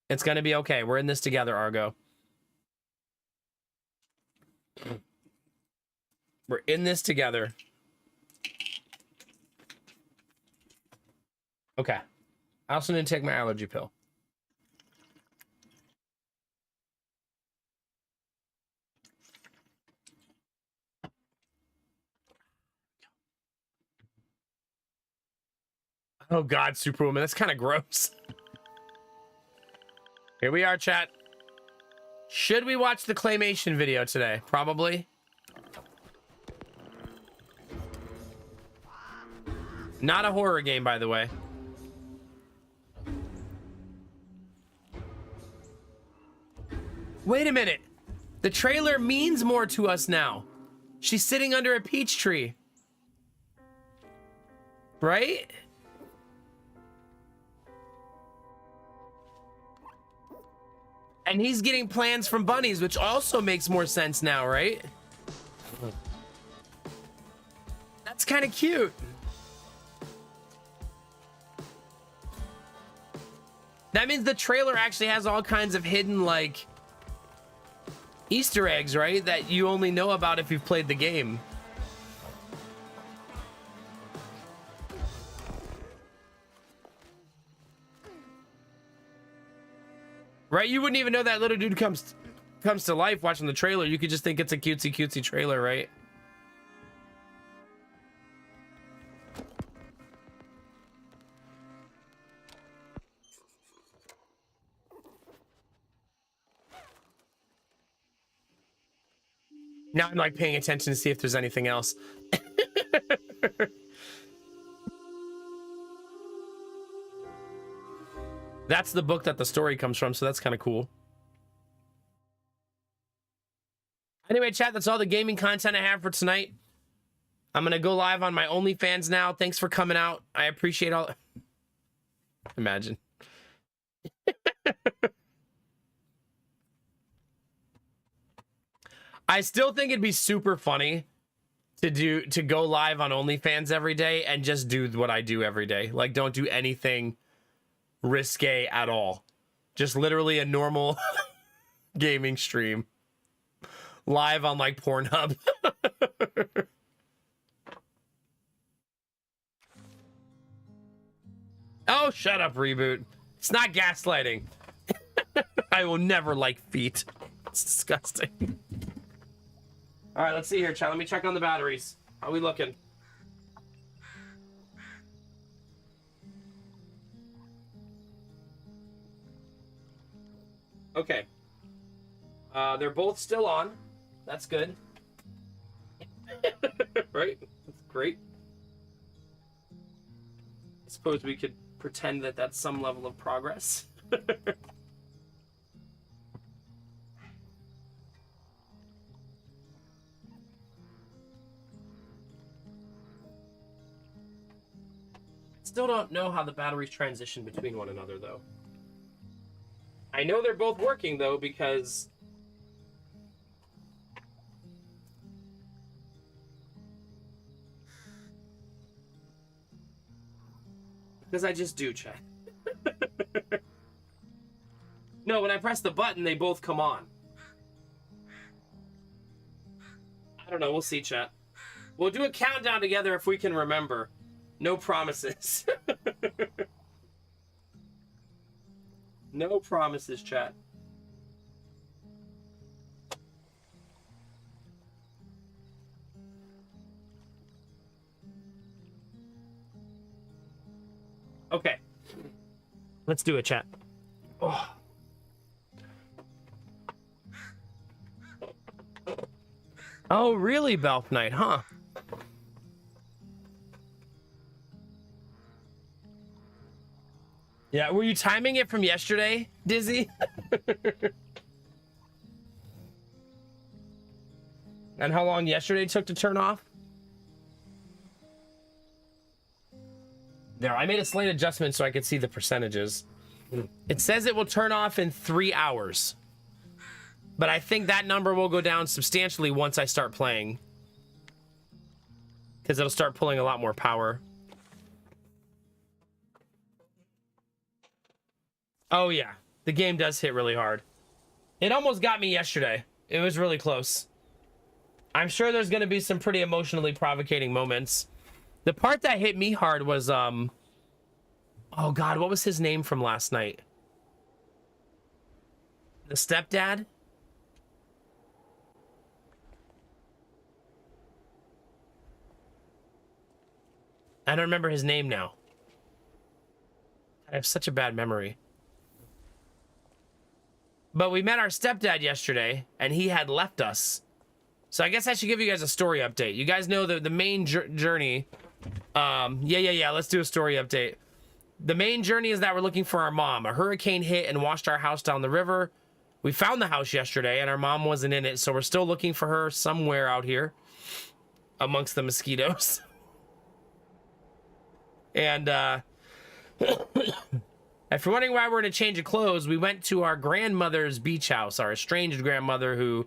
It's gonna be okay. We're in this together, Argo. We're in this together. Okay. I also need to take my allergy pill. Oh God, Superwoman, that's kind of gross. Here we are, chat. Should we watch the claymation video today? Probably. Not a horror game, by the way. Wait a minute. The trailer means more to us now. She's sitting under a peach tree. Right? And he's getting plans from bunnies, which also makes more sense now, right? That's kind of cute. That means the trailer actually has all kinds of hidden, like, Easter eggs, right? That you only know about if you've played the game. Right? You wouldn't even know that little dude comes to life watching the trailer. You could just think it's a cutesy trailer, right? Now I'm like paying attention to see if there's anything else. That's the book that the story comes from, so that's kind of cool. Anyway, chat, that's all the gaming content I have for tonight. I'm going to go live on my OnlyFans now. Thanks for coming out. I appreciate all... Imagine. I still think it'd be super funny to go live on OnlyFans every day and just do what I do every day. Like, don't do anything risque at all. Just literally a normal gaming stream live on like Pornhub. Oh, shut up, Reboot. It's not gaslighting. I will never like feet. It's disgusting. All right, let's see here, chat. Let me check on the batteries. How are we looking? Okay. They're both still on. That's good. Right? That's great. I suppose we could pretend that that's some level of progress. Still don't know how the batteries transition between one another, though. I know they're both working, though, because... I just do, chat. No, when I press the button, they both come on. I don't know, we'll see, chat. We'll do a countdown together if we can remember. No promises. No promises, chat. Okay. Let's do it, chat. Oh. Oh, really, Belf Knight, huh? Yeah, were you timing it from yesterday, Dizzy? And how long yesterday took to turn off? There, I made a slight adjustment so I could see the percentages. It says it will turn off in 3 hours. But I think that number will go down substantially once I start playing. Because it'll start pulling a lot more power. Oh yeah, the game does hit really hard. It almost got me yesterday. It was really close. I'm sure there's going to be some pretty emotionally provocating moments. The part that hit me hard was, oh God, what was his name from last night? The stepdad? I don't remember his name now. I have such a bad memory. But we met our stepdad yesterday, and he had left us. So I guess I should give you guys a story update. You guys know the main journey. Yeah, let's do a story update. The main journey is that we're looking for our mom. A hurricane hit and washed our house down the river. We found the house yesterday, and our mom wasn't in it, so we're still looking for her somewhere out here amongst the mosquitoes. And, if you're wondering why we're in a change of clothes, we went to our grandmother's beach house, our estranged grandmother, who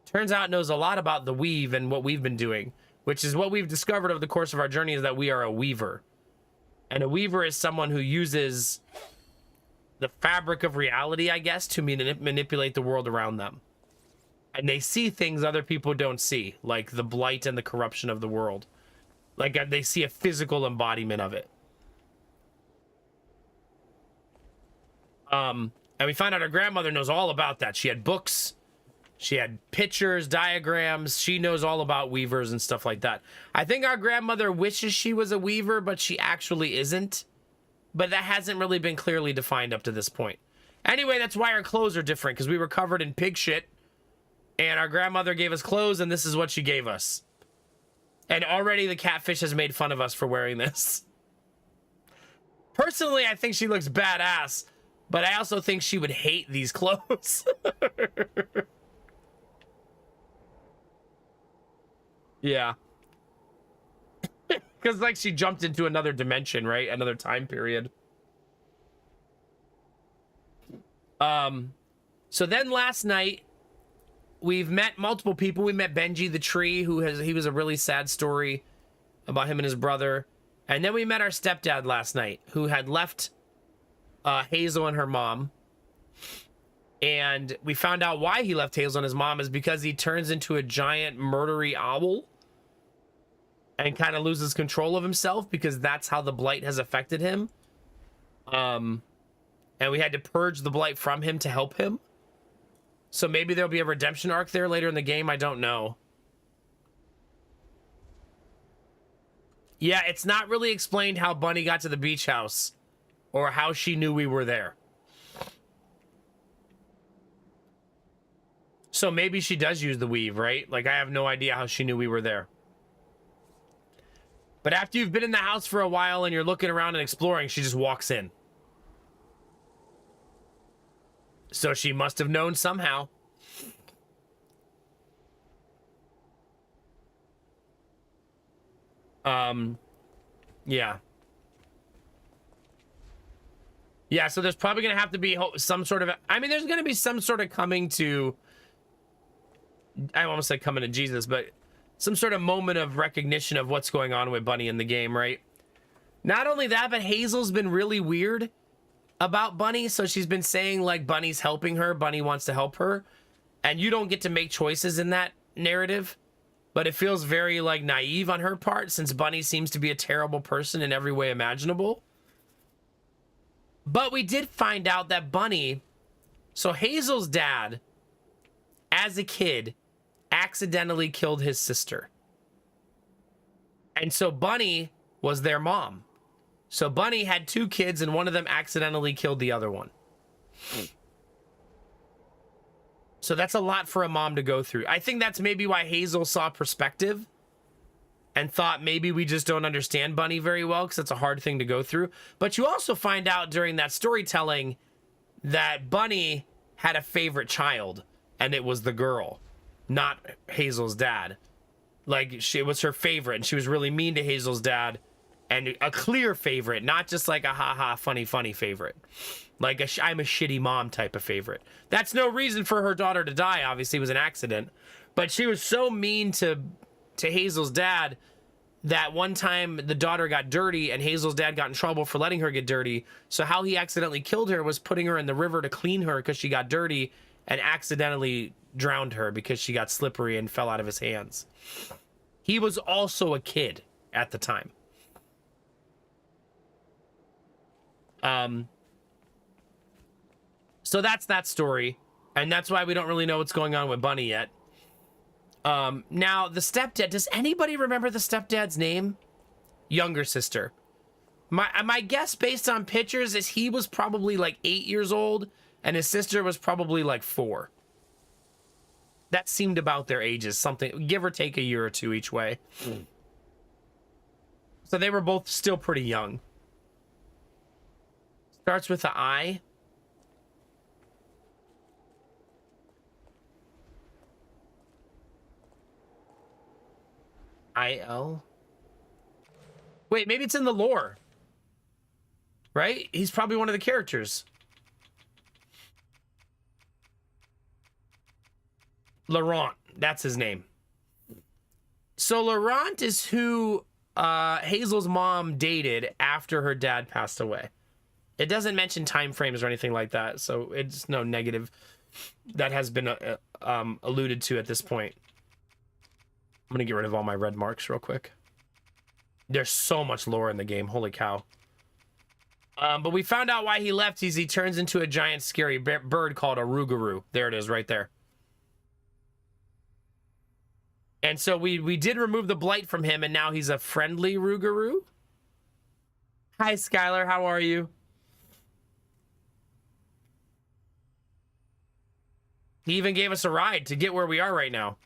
turns out knows a lot about the weave and what we've been doing, which is what we've discovered over the course of our journey, is that we are a weaver. And a weaver is someone who uses the fabric of reality, I guess, to manipulate the world around them. And they see things other people don't see, like the blight and the corruption of the world. Like they see a physical embodiment of it. And we find out her grandmother knows all about that. She had books, she had pictures, diagrams. She knows all about weavers and stuff like that. I think our grandmother wishes she was a weaver, but she actually isn't. But that hasn't really been clearly defined up to this point. Anyway, that's why our clothes are different, because we were covered in pig shit. And our grandmother gave us clothes, and this is what she gave us. And already the catfish has made fun of us for wearing this. Personally, I think she looks badass, but I also think she would hate these clothes. Yeah. Because, like, she jumped into another dimension, right? Another time period. So then last night, we've met multiple people. We met Benji the tree, he was a really sad story about him and his brother. And then we met our stepdad last night, who had left Hazel and her mom. And we found out why he left Hazel and his mom is because he turns into a giant murdery owl and kind of loses control of himself, because that's how the blight has affected him. And we had to purge the blight from him to help him. So maybe there'll be a redemption arc there later in the game. I don't know. Yeah, it's not really explained how Bunny got to the beach house or how she knew we were there. So maybe she does use the weave, right? Like, I have no idea how she knew we were there. But after you've been in the house for a while and you're looking around and exploring, she just walks in. So she must have known somehow. Yeah. Yeah, so there's probably going to have to be some sort of... I mean, there's going to be some sort of coming to... I almost said coming to Jesus, but some sort of moment of recognition of what's going on with Bunny in the game, right? Not only that, but Hazel's been really weird about Bunny. So she's been saying, like, Bunny's helping her. Bunny wants to help her. And you don't get to make choices in that narrative. But it feels very, like, naive on her part, since Bunny seems to be a terrible person in every way imaginable. But we did find out that Bunny... So Hazel's dad, as a kid, accidentally killed his sister. And so Bunny was their mom. So Bunny had two kids, and one of them accidentally killed the other one. So that's a lot for a mom to go through. I think that's maybe why Hazel saw perspective and thought maybe we just don't understand Bunny very well, because it's a hard thing to go through. But you also find out during that storytelling that Bunny had a favorite child, and it was the girl, not Hazel's dad. Like, it was her favorite, and she was really mean to Hazel's dad, and a clear favorite, not just like a haha funny favorite. Like I'm a shitty mom type of favorite. That's no reason for her daughter to die. Obviously, it was an accident. But she was so mean to Hazel's dad that one time the daughter got dirty and Hazel's dad got in trouble for letting her get dirty. So how he accidentally killed her was putting her in the river to clean her because she got dirty, and accidentally drowned her because she got slippery and fell out of his hands. He was also a kid at the time. So that's that story, and that's why we don't really know what's going on with Bunny yet. Now, the stepdad, does anybody remember the stepdad's name? Younger sister. My guess based on pictures is he was probably like 8 years old, and his sister was probably like 4. That seemed about their ages, something, give or take a year or two each way. So they were both still pretty young. Starts with an I. I-L? Wait, maybe it's in the lore. Right? He's probably one of the characters. Laurent, that's his name. So Laurent is who Hazel's mom dated after her dad passed away. It doesn't mention time frames or anything like that, so it's no negative. that has been alluded to at this point. I'm gonna get rid of all my red marks real quick. There's so much lore in the game. Holy cow. But we found out why he left. He turns into a giant scary bird called a Rougarou. There it is right there. And so we did remove the blight from him, and now he's a friendly Rougarou. Hi, Skylar. How are you? He even gave us a ride to get where we are right now.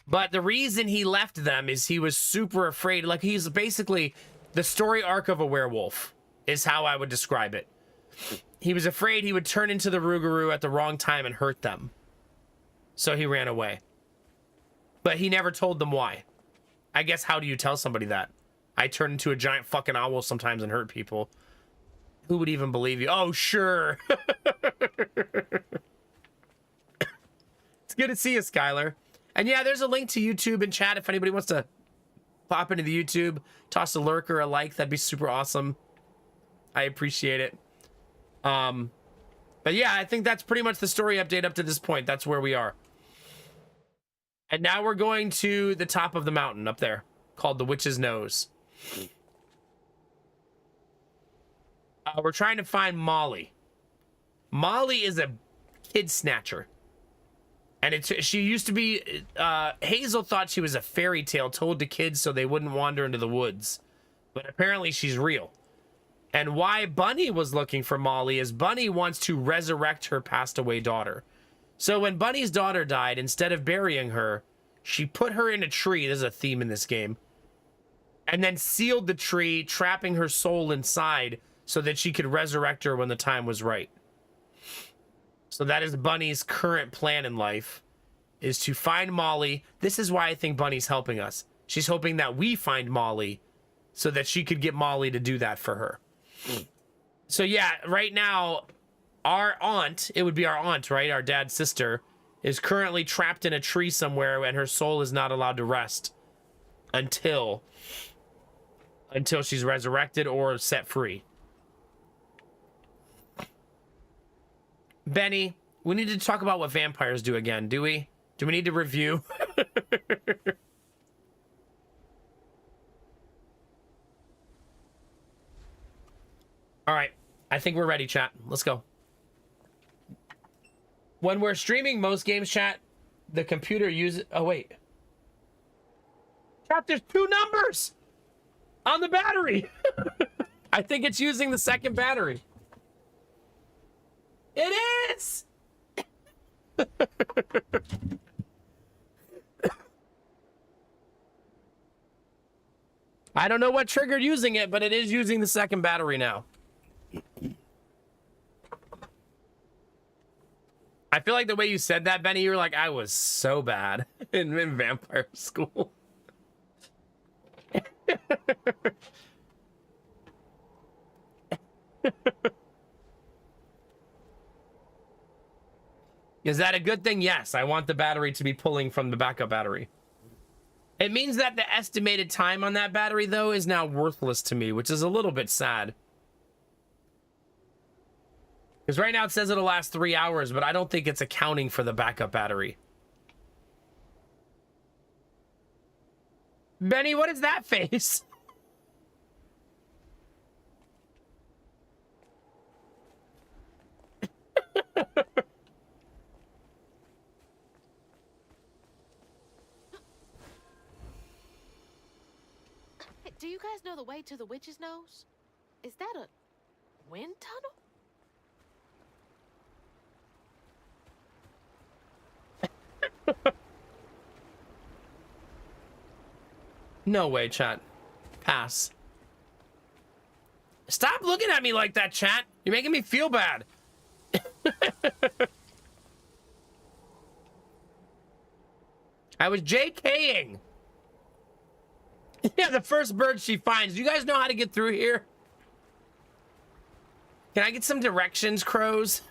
But the reason he left them is he was super afraid. Like, he's basically the story arc of a werewolf is how I would describe it. He was afraid he would turn into the Rougarou at the wrong time and hurt them. So he ran away. But he never told them why. I guess, how do you tell somebody that? I turn into a giant fucking owl sometimes and hurt people. Who would even believe you? Oh, sure. It's good to see you, Skylar. And yeah, there's a link to YouTube in chat if anybody wants to pop into the YouTube, toss a lurk or a like. That'd be super awesome. I appreciate it. But yeah, I think that's pretty much the story update up to this point. That's where we are. And now we're going to the top of the mountain up there, called the Witch's Nose. We're trying to find Molly. Molly is a kid snatcher. And she used to be, Hazel thought she was a fairy tale told to kids so they wouldn't wander into the woods. But apparently she's real. And why Bunny was looking for Molly is Bunny wants to resurrect her passed away daughter. So when Bunny's daughter died, instead of burying her, she put her in a tree. There's a theme in this game. And then sealed the tree, trapping her soul inside so that she could resurrect her when the time was right. So that is Bunny's current plan in life, is to find Molly. This is why I think Bunny's helping us. She's hoping that we find Molly so that she could get Molly to do that for her. So yeah, right now, our aunt, it would be our aunt, right? Our dad's sister, is currently trapped in a tree somewhere and her soul is not allowed to rest until she's resurrected or set free. Benny, we need to talk about what vampires do again, do we? Do we need to review? All right, I think we're ready, chat. Let's go. When we're streaming most games, chat, the computer uses... Oh, wait. Chat, there's 2 numbers on the battery. I think it's using the second battery. It is! I don't know what triggered using it, but it is using the second battery now. I feel like the way you said that, Benny, you were like, I was so bad in vampire school. Is that a good thing? Yes, I want the battery to be pulling from the backup battery. It means that the estimated time on that battery, though, is now worthless to me, which is a little bit sad. Because right now it says it'll last 3 hours, but I don't think it's accounting for the backup battery. Benny, what is that face? Do you guys know the way to the Witch's Nose? Is that a wind tunnel? No way, chat. Pass. Stop looking at me like that, chat. You're making me feel bad. I was JKing. Yeah, the first bird she finds. You guys know how to get through here? Can I get some directions, crows?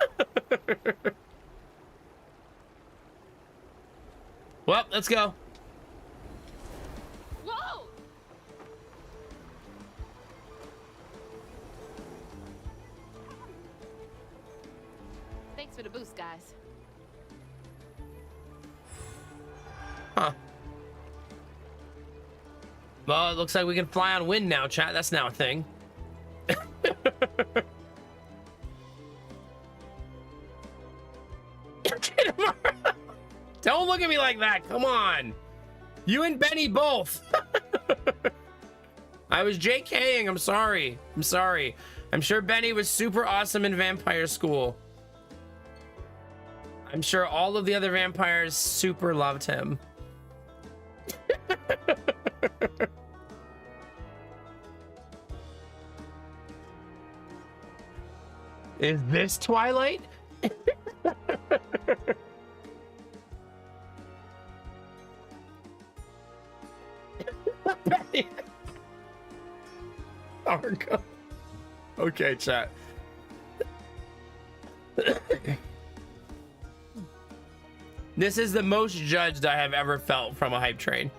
Well, let's go. Whoa! Well, it looks like we can fly on wind now, chat. That's now a thing. Don't look at me like that. Come on. You and Benny both. I was JKing. I'm sorry. I'm sorry. I'm sure Benny was super awesome in vampire school. I'm sure all of the other vampires super loved him. Is this Twilight? Argo. Okay, chat. This is the most judged I have ever felt from a hype train.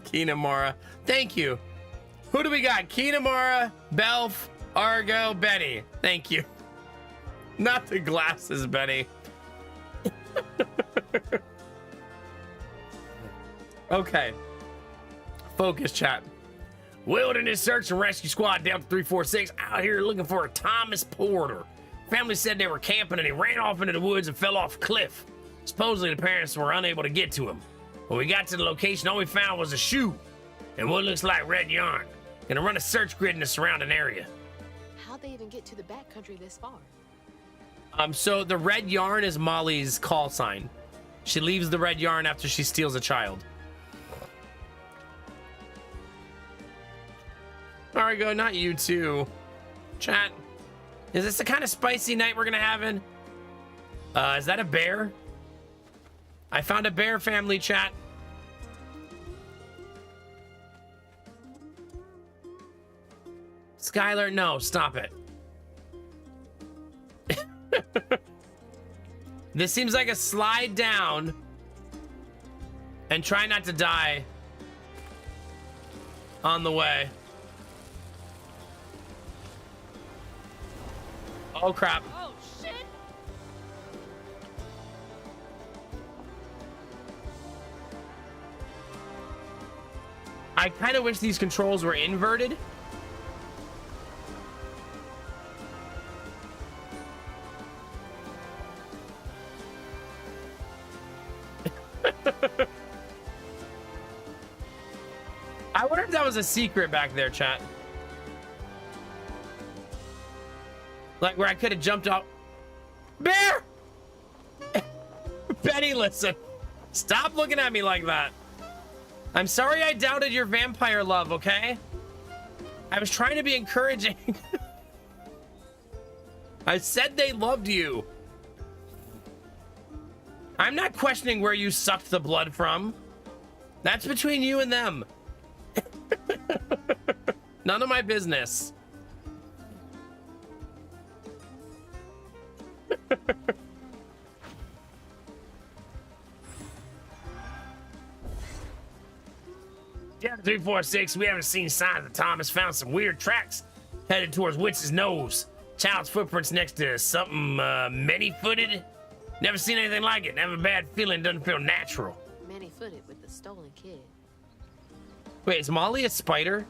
Kinamara. Thank you. Who do we got? Kinamara, Belf, Argo, Benny. Thank you. Not the glasses, Benny. Okay. Focus, chat. Wilderness Search and Rescue Squad Delta 346 out here looking for a Thomas Porter. Family said they were camping and he ran off into the woods and fell off a cliff. Supposedly the parents were unable to get to him. When we got to the location, all we found was a shoe and what looks like red yarn. Gonna run a search grid in the surrounding area. How'd they even get to the backcountry this far? So the red yarn is Molly's call sign. She leaves the red yarn after she steals a child. Argo, not you too. Chat, is this the kind of spicy night we're gonna have in? Is that a bear? I found a bear family, chat. Skylar, no, stop it. This seems like a slide down and try not to die on the way. Oh crap. Oh shit! I kind of wish these controls were inverted. I wonder if that was a secret back there, chat. Like where I could have jumped off. Bear! Benny, listen. Stop looking at me like that. I'm sorry I doubted your vampire love, okay? I was trying to be encouraging. I said they loved you. I'm not questioning where you sucked the blood from. That's between you and them. None of my business. Yeah, 346, we haven't seen signs of Thomas. Found some weird tracks headed towards Witch's Nose. Child's footprints next to something many-footed. Never seen anything like it. Have a bad feeling, doesn't feel natural. Many-footed with the stolen kid. Wait, is Molly a spider?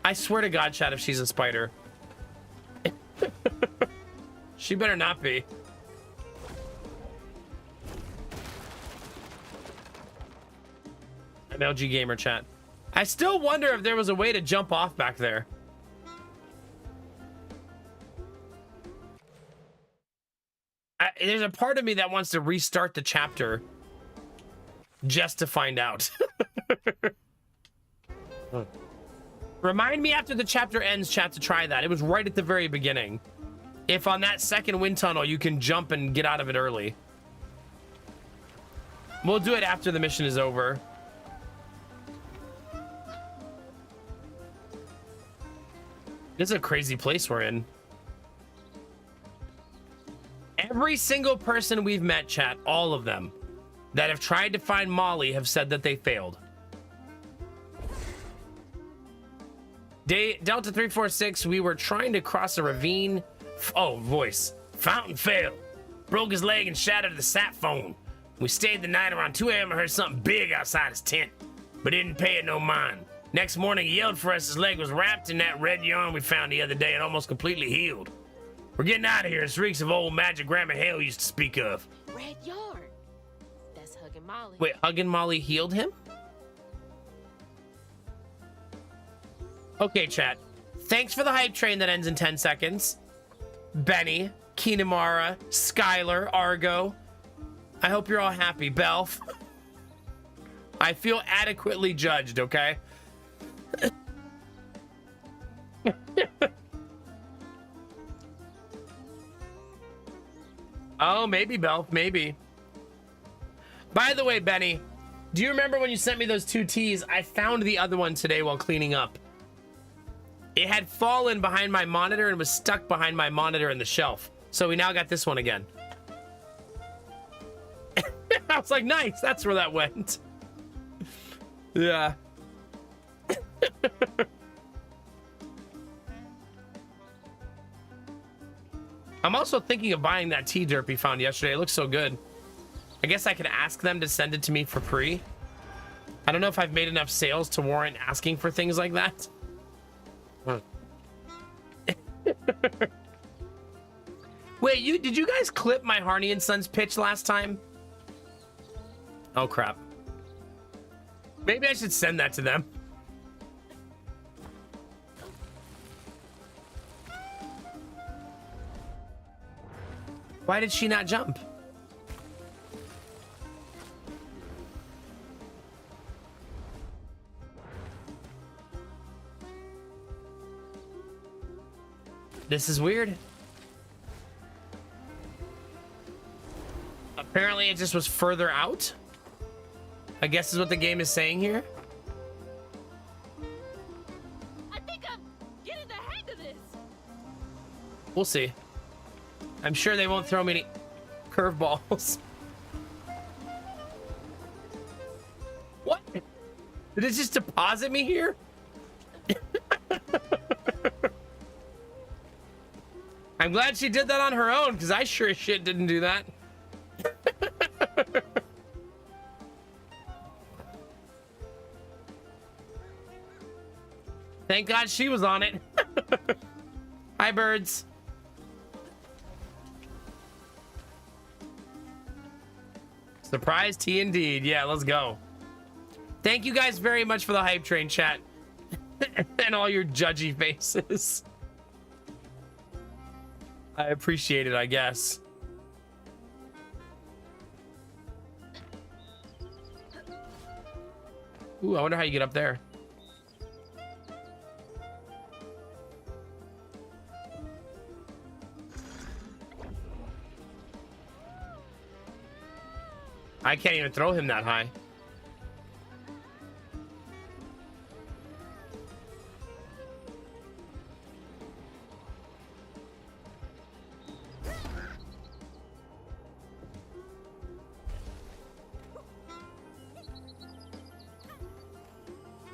I swear to God, chat, if she's a spider. She better not be. MLG Gamer chat. I still wonder if there was a way to jump off back there. There's a part of me that wants to restart the chapter just to find out. Remind me after the chapter ends, chat, to try that. It was right at the very beginning. If on that second wind tunnel, you can jump and get out of it early. We'll do it after the mission is over. This is a crazy place we're in. Every single person we've met, chat, all of them, that have tried to find Molly have said that they failed. Delta 346, we were trying to cross a ravine. Oh, voice. Fountain failed. Broke his leg and shattered the sat phone. We stayed the night. Around 2 a.m. I heard something big outside his tent, but didn't pay it no mind. Next morning, he yelled for us. His leg was wrapped in that red yarn we found the other day and almost completely healed. We're getting out of here. It reeks of old magic Grandma Hale used to speak of. Red yarn. That's Huggin' Molly. Wait, Huggin' Molly healed him? Okay, chat. Thanks for the hype train that ends in 10 seconds. Benny, Kinamara, Skylar, Argo. I hope you're all happy. Belf. I feel adequately judged, okay? Oh, maybe, Belf, maybe. By the way, Benny, do you remember when you sent me those 2 teas? I found the other one today while cleaning up. It had fallen behind my monitor and was stuck behind my monitor in the shelf. So we now got this one again. I was like, nice, that's where that went. Yeah. I'm also thinking of buying that tea derp we found yesterday. It looks so good. I guess I could ask them to send it to me for free. I don't know if I've made enough sales to warrant asking for things like that. Wait, did you guys clip my Harney and Sons pitch last time? Oh crap. Maybe I should send that to them. Why did she not jump? This is weird. Apparently it just was further out. I guess is what the game is saying here. I think I'm getting the hang of this. We'll see. I'm sure they won't throw me any curveballs. What? Did it just deposit me here? I'm glad she did that on her own, because I sure as shit didn't do that. Thank God she was on it. Hi, birds. Surprise tea indeed. Yeah, let's go. Thank you guys very much for the hype train, chat. And all your judgy faces. I appreciate it, I guess. Ooh, I wonder how you get up there. I can't even throw him that high.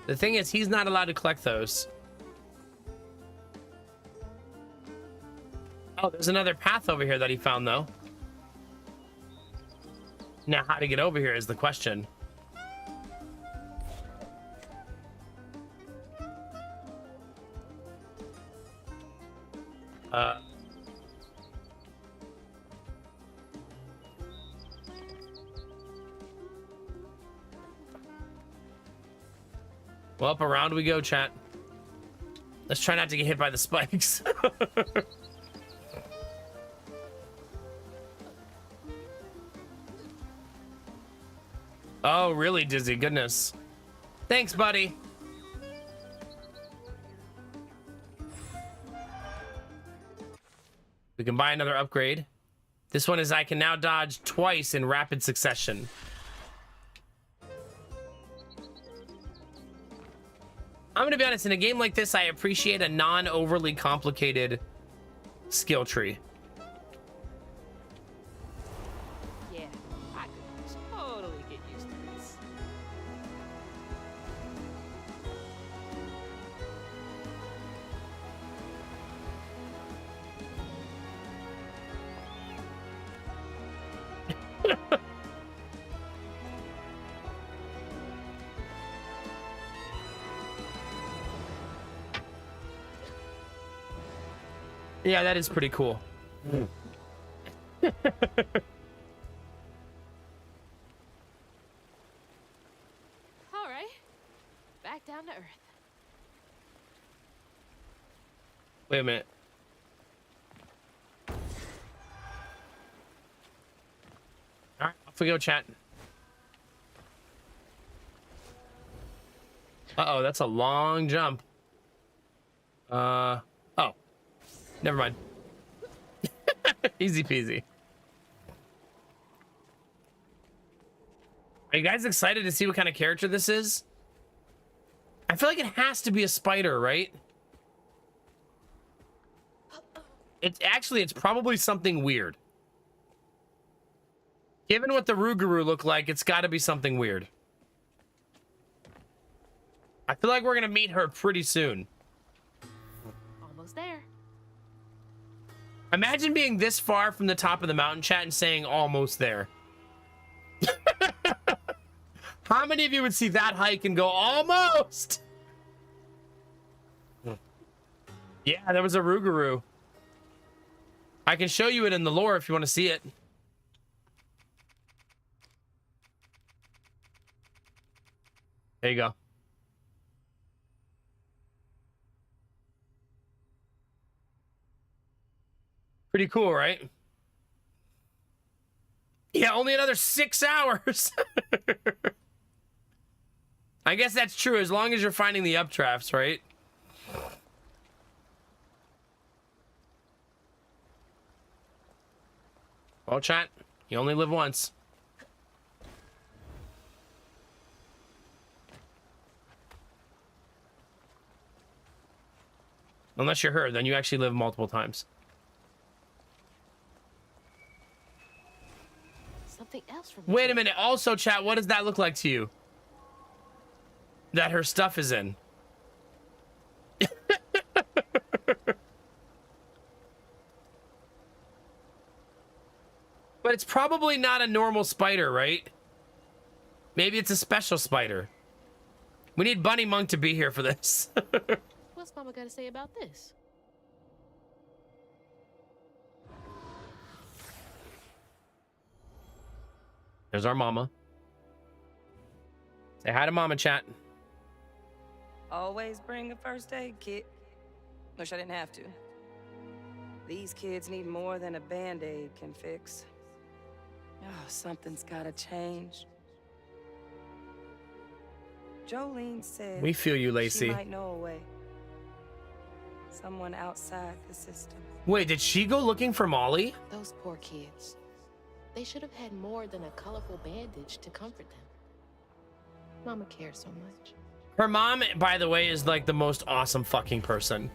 The thing is, he's not allowed to collect those. Oh, there's another path over here that he found, though. Now, how to get over here is the question. Well, up around we go, chat. Let's try not to get hit by the spikes. Oh, really, Dizzy? Goodness. Thanks, buddy. We can buy another upgrade. This one is I can now dodge twice in rapid succession. I'm gonna be honest, in a game like this, I appreciate a non-overly complicated skill tree. Yeah, I could totally get used to this. Yeah, that is pretty cool. All right. Back down to earth. Wait a minute. All right, off we go, chat. Uh-oh, that's a long jump. Oh, never mind. Easy peasy. Are you guys excited to see what kind of character this is? I feel like it has to be a spider, right? It's probably something weird. Given what the Rougarou look like, it's got to be something weird. I feel like we're gonna meet her pretty soon. Almost there. Imagine being this far from the top of the mountain, chat, and saying almost there. How many of you would see that hike and go almost? Yeah, there was a Rougarou. I can show you it in the lore if you want to see it. There you go. Pretty cool, right? Yeah, only another 6 hours. I guess that's true as long as you're finding the updrafts, right? Well, chat, you only live once. Unless you're her, then you actually live multiple times. Something else from Wait a minute. Also, chat, what does that look like to you? That her stuff is in. But it's probably not a normal spider, right? Maybe it's a special spider. We need Bunny Monk to be here for this. What's Mama got to say about this? There's our mama. Say hi to Mama, chat. Always bring a first aid kit. Wish I didn't have to. These kids need more than a Band-Aid can fix. Oh, something's gotta change. Jolene said We feel you, she Lacey. might know a way. Someone outside the system. Wait, did she go looking for Molly? Those poor kids. They should have had more than a colorful bandage to comfort them. Mama cares so much. Her mom, by the way, is like the most awesome fucking person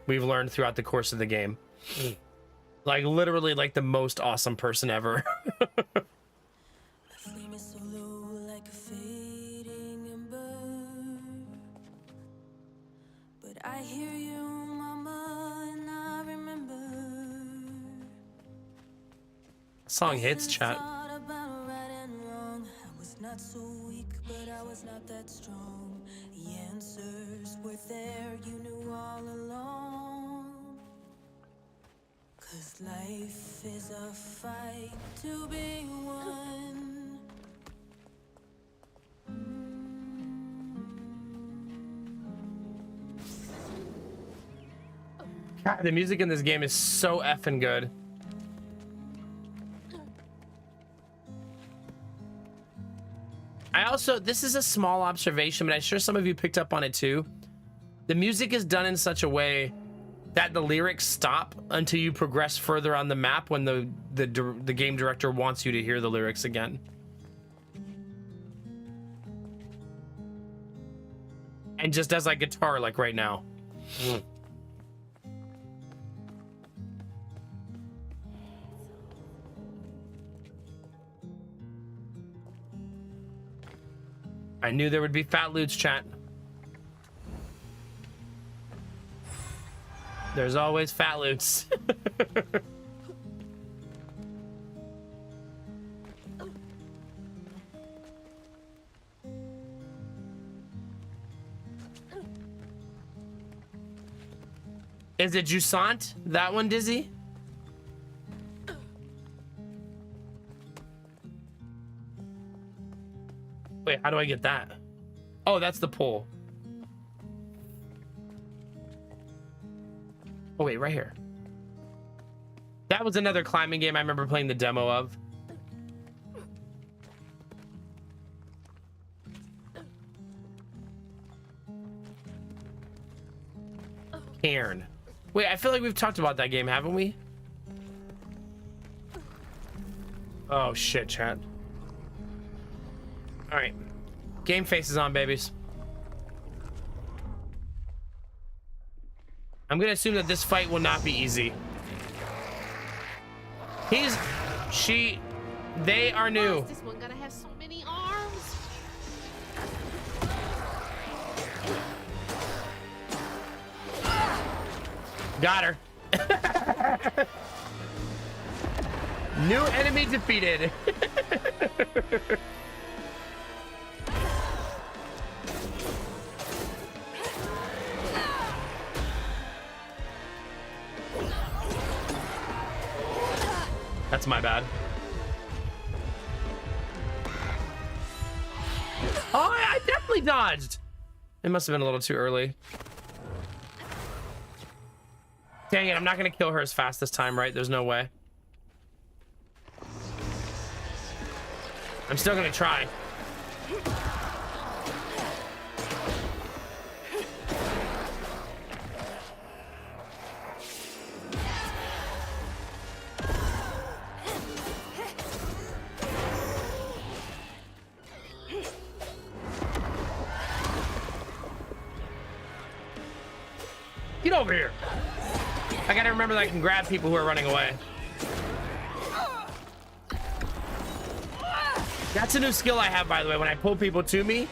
we've learned throughout the course of the game. Like literally like the most awesome person ever. Flame is so low like a fading ember. But I hear you, mama, and I remember. Song hits, chat. Thought about right and wrong. I was not so weak, but I was not that strong. The answers were there, you knew all along. 'Cause life is a fight to be won. God, the music in this game is so effing good. This is a small observation, but I'm sure some of you picked up on it too. The music is done in such a way that the lyrics stop until you progress further on the map when the game director wants you to hear the lyrics again. And just as like guitar, like right now. I knew there would be fat loots, chat. There's always fat loots. Is it Jusant? That one, Dizzy? Wait, how do I get that? Oh, that's the pull. Oh, wait, right here. That was another climbing game I remember playing the demo of. Cairn. Wait, I feel like we've talked about that game, haven't we? Oh, shit, chat. All right. Game face is on, babies. I'm gonna assume that this fight will not be easy. They are new. This one gonna have so many arms. Got her. New enemy defeated. That's my bad. Oh, I definitely dodged. It must have been a little too early. Dang it, I'm not gonna kill her as fast this time, right? There's no way. I'm still gonna try. Get over here. I gotta remember that I can grab people who are running away. That's a new skill I have, by the way. When I pull people to me,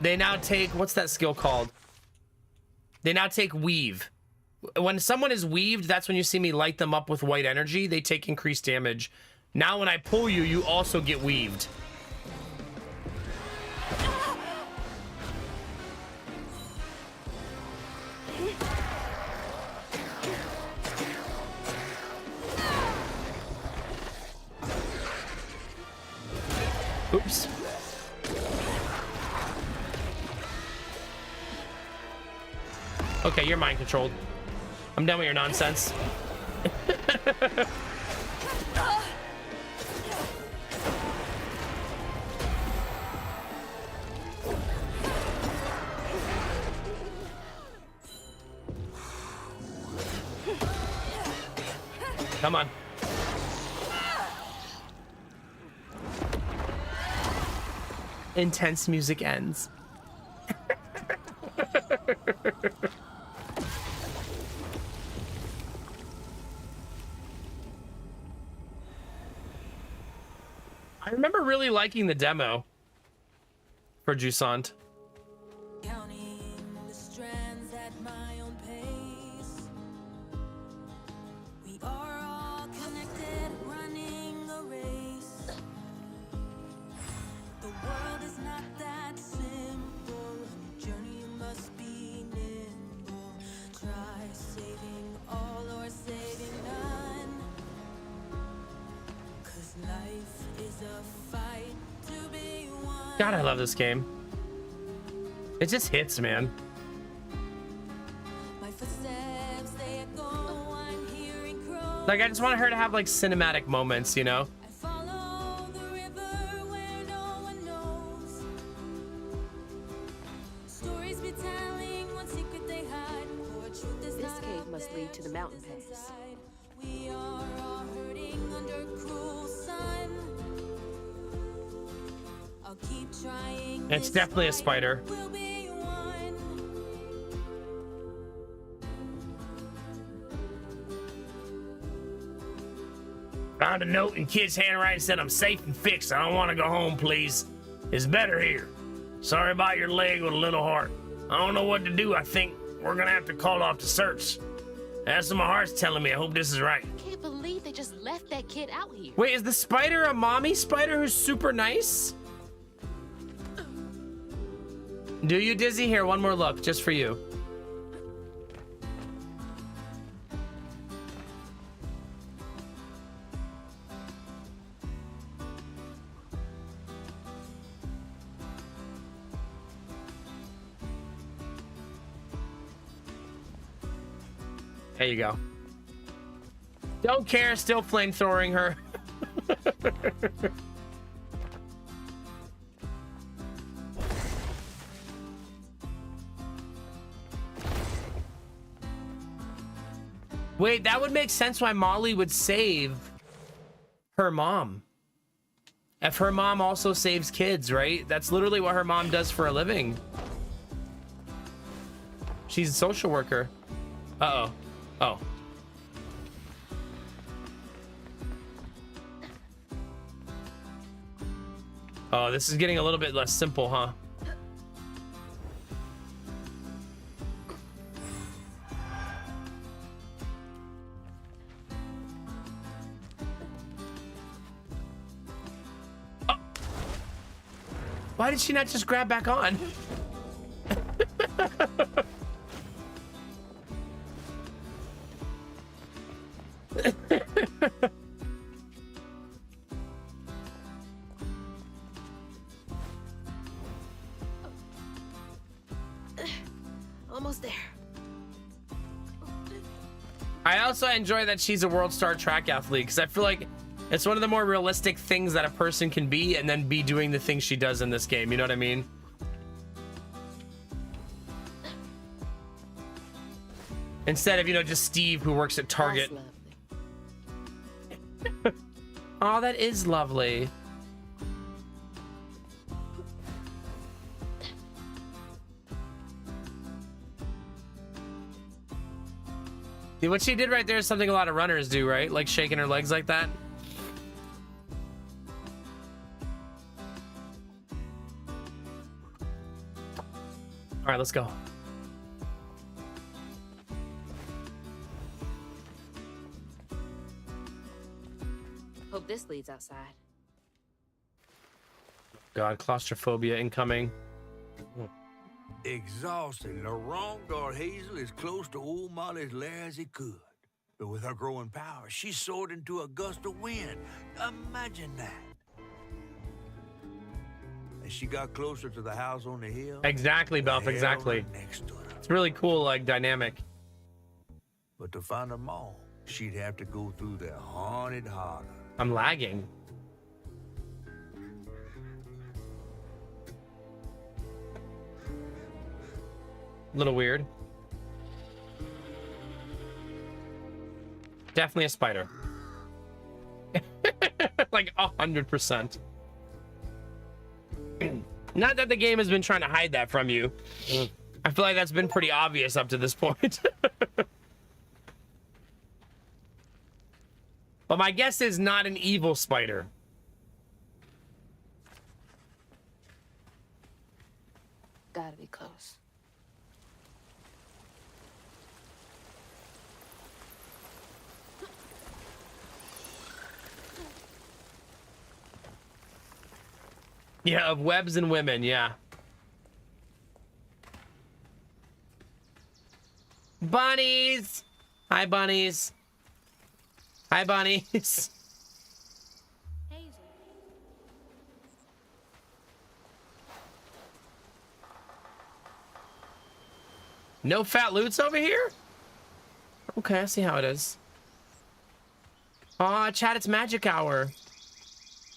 they now take, what's that skill called? They now take weave. When someone is weaved, that's when you see me light them up with white energy. They take increased damage. Now when I pull you, you also get weaved. Oops. Okay, you're mind controlled. I'm done with your nonsense. Come on. Intense music ends. I remember really liking the demo for Jusant. Counting the strands at my own pace. We are all connected, running a race. The world is not that simple. On your journey you must be nimble. Try saving all or saving none. 'Cause life is a fight to be won. God, I love this game. It just hits, man. My footsteps, they echo, I'm hearing crows. Like, I just want her to have like cinematic moments, you know? I follow the river where no one knows. Stories be telling, one secret they hide. For truth is This not cave out must there, lead to the mountain truth is pass. inside. We are all hurting under cruel sun. I'll keep trying. It's this definitely a fight spider. will be won. Found a note in kid's handwriting said I'm safe and fixed. I don't want to go home, please. It's better here. Sorry about your leg with a little heart. I don't know what to do. I think we're gonna have to call off the search. That's what my heart's telling me. I hope this is right. I can't believe they just left that kid out here. Wait, is the spider a mommy spider who's super nice? Do you, Dizzy? Here, one more look, just for you. There you go. Don't care, still flamethrowing her. Wait, that would make sense why Molly would save her mom. If her mom also saves kids, right? That's literally what her mom does for a living. She's a social worker. Uh-oh. Oh. Oh, this is getting a little bit less simple, huh? Oh. Why did she not just grab back on? Almost there. I also enjoy that she's a world star track athlete because I feel like it's one of the more realistic things that a person can be and then be doing the things she does in this game. You know what I mean? Instead of, you know, just Steve who works at Target. That's lovely. Oh, that is lovely. Yeah, what she did right there is something a lot of runners do, right? Like shaking her legs like that. All right, let's go. Hope this leads outside. God, claustrophobia incoming. Exhausted, Laurent guard Hazel as close to old Molly's lair as he could. But with her growing power, she soared into a gust of wind. Imagine that. As she got closer to the house on the hill... Exactly, Belf, exactly. Next to her. It's really cool, like, dynamic. But to find them all, she'd have to go through their haunted harbor. I'm lagging. A little weird. Definitely a spider. Like 100%. Not that the game has been trying to hide that from you. I feel like that's been pretty obvious up to this point. But my guess is not an evil spider. Gotta be close. Yeah, of webs and women, yeah. Bunnies! Hi, bunnies. Hi, bunnies. No fat loots over here? Okay, I see how it is. Aw, chat, it's magic hour.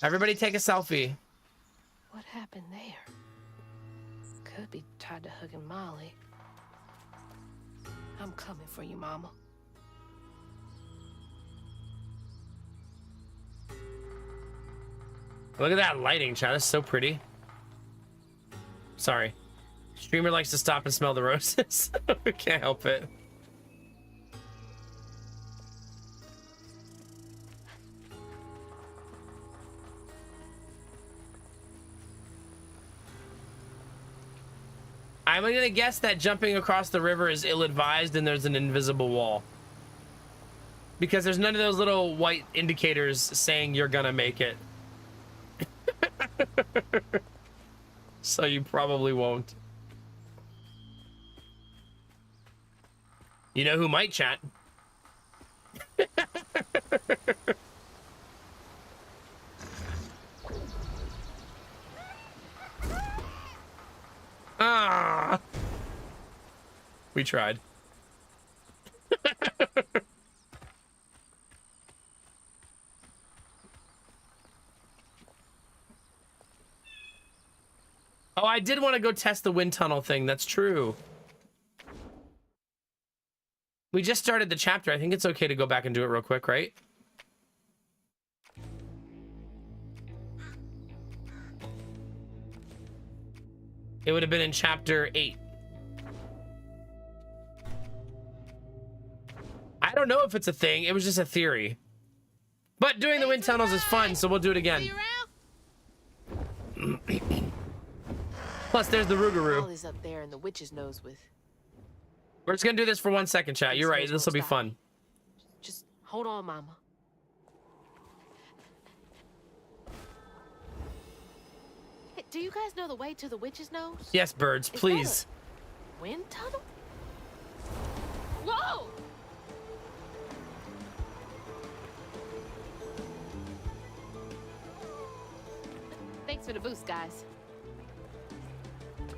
Everybody take a selfie. What happened there? Could be tied to hugging Molly. I'm coming for you, Mama. Look at that lighting, chat. It's so pretty. Sorry. Streamer likes to stop and smell the roses. Can't help it. I'm gonna guess that jumping across the river is ill-advised and there's an invisible wall. Because there's none of those little white indicators saying you're gonna make it. So you probably won't. You know who might, chat? Ah, we tried. Oh, I did want to go test the wind tunnel thing. That's true. We just started the chapter. I think it's okay to go back and do it real quick, right? It would have been in chapter 8. I don't know if it's a thing. It was just a theory. But doing the wind tunnels is fun, so we'll do it again. Plus, there's the Rougarou. Molly's up there in the witch's nose with. We're just gonna do this for 1 second, chat. You're right. This will be fun. Just hold on, Mama. Hey, do you guys know the way to the witch's nose? Yes, birds, that please. Wind tunnel? Whoa! Thanks for the boost, guys.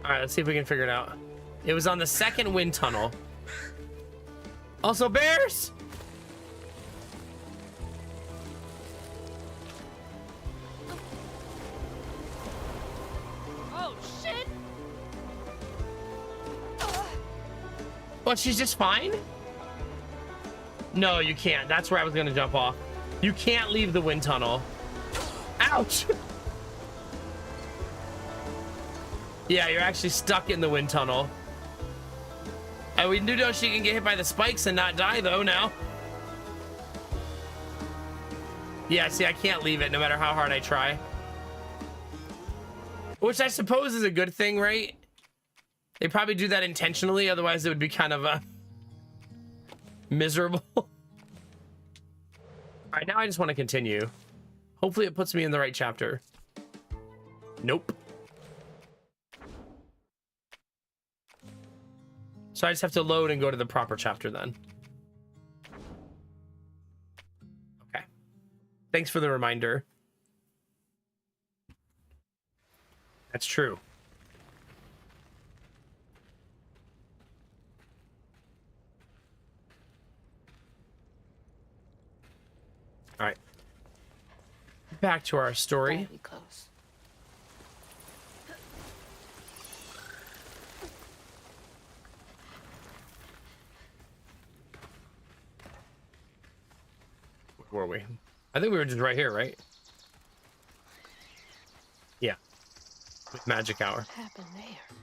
All right, let's see if we can figure it out. It was on the second wind tunnel. Also, bears! Oh, shit! What, she's just fine? No, you can't. That's where I was gonna jump off. You can't leave the wind tunnel. Ouch! Yeah, you're actually stuck in the wind tunnel. And we do know she can get hit by the spikes and not die, though, now. Yeah, see, I can't leave it no matter how hard I try. Which I suppose is a good thing, right? They probably do that intentionally, otherwise it would be kind of miserable. All right, now I just want to continue. Hopefully it puts me in the right chapter. Nope. So I just have to load and go to the proper chapter then. Okay. Thanks for the reminder. That's true. All right. Back to our story. Gotta be close. Where were we? I think we were just right here, right? Yeah. With magic hour. What happened there?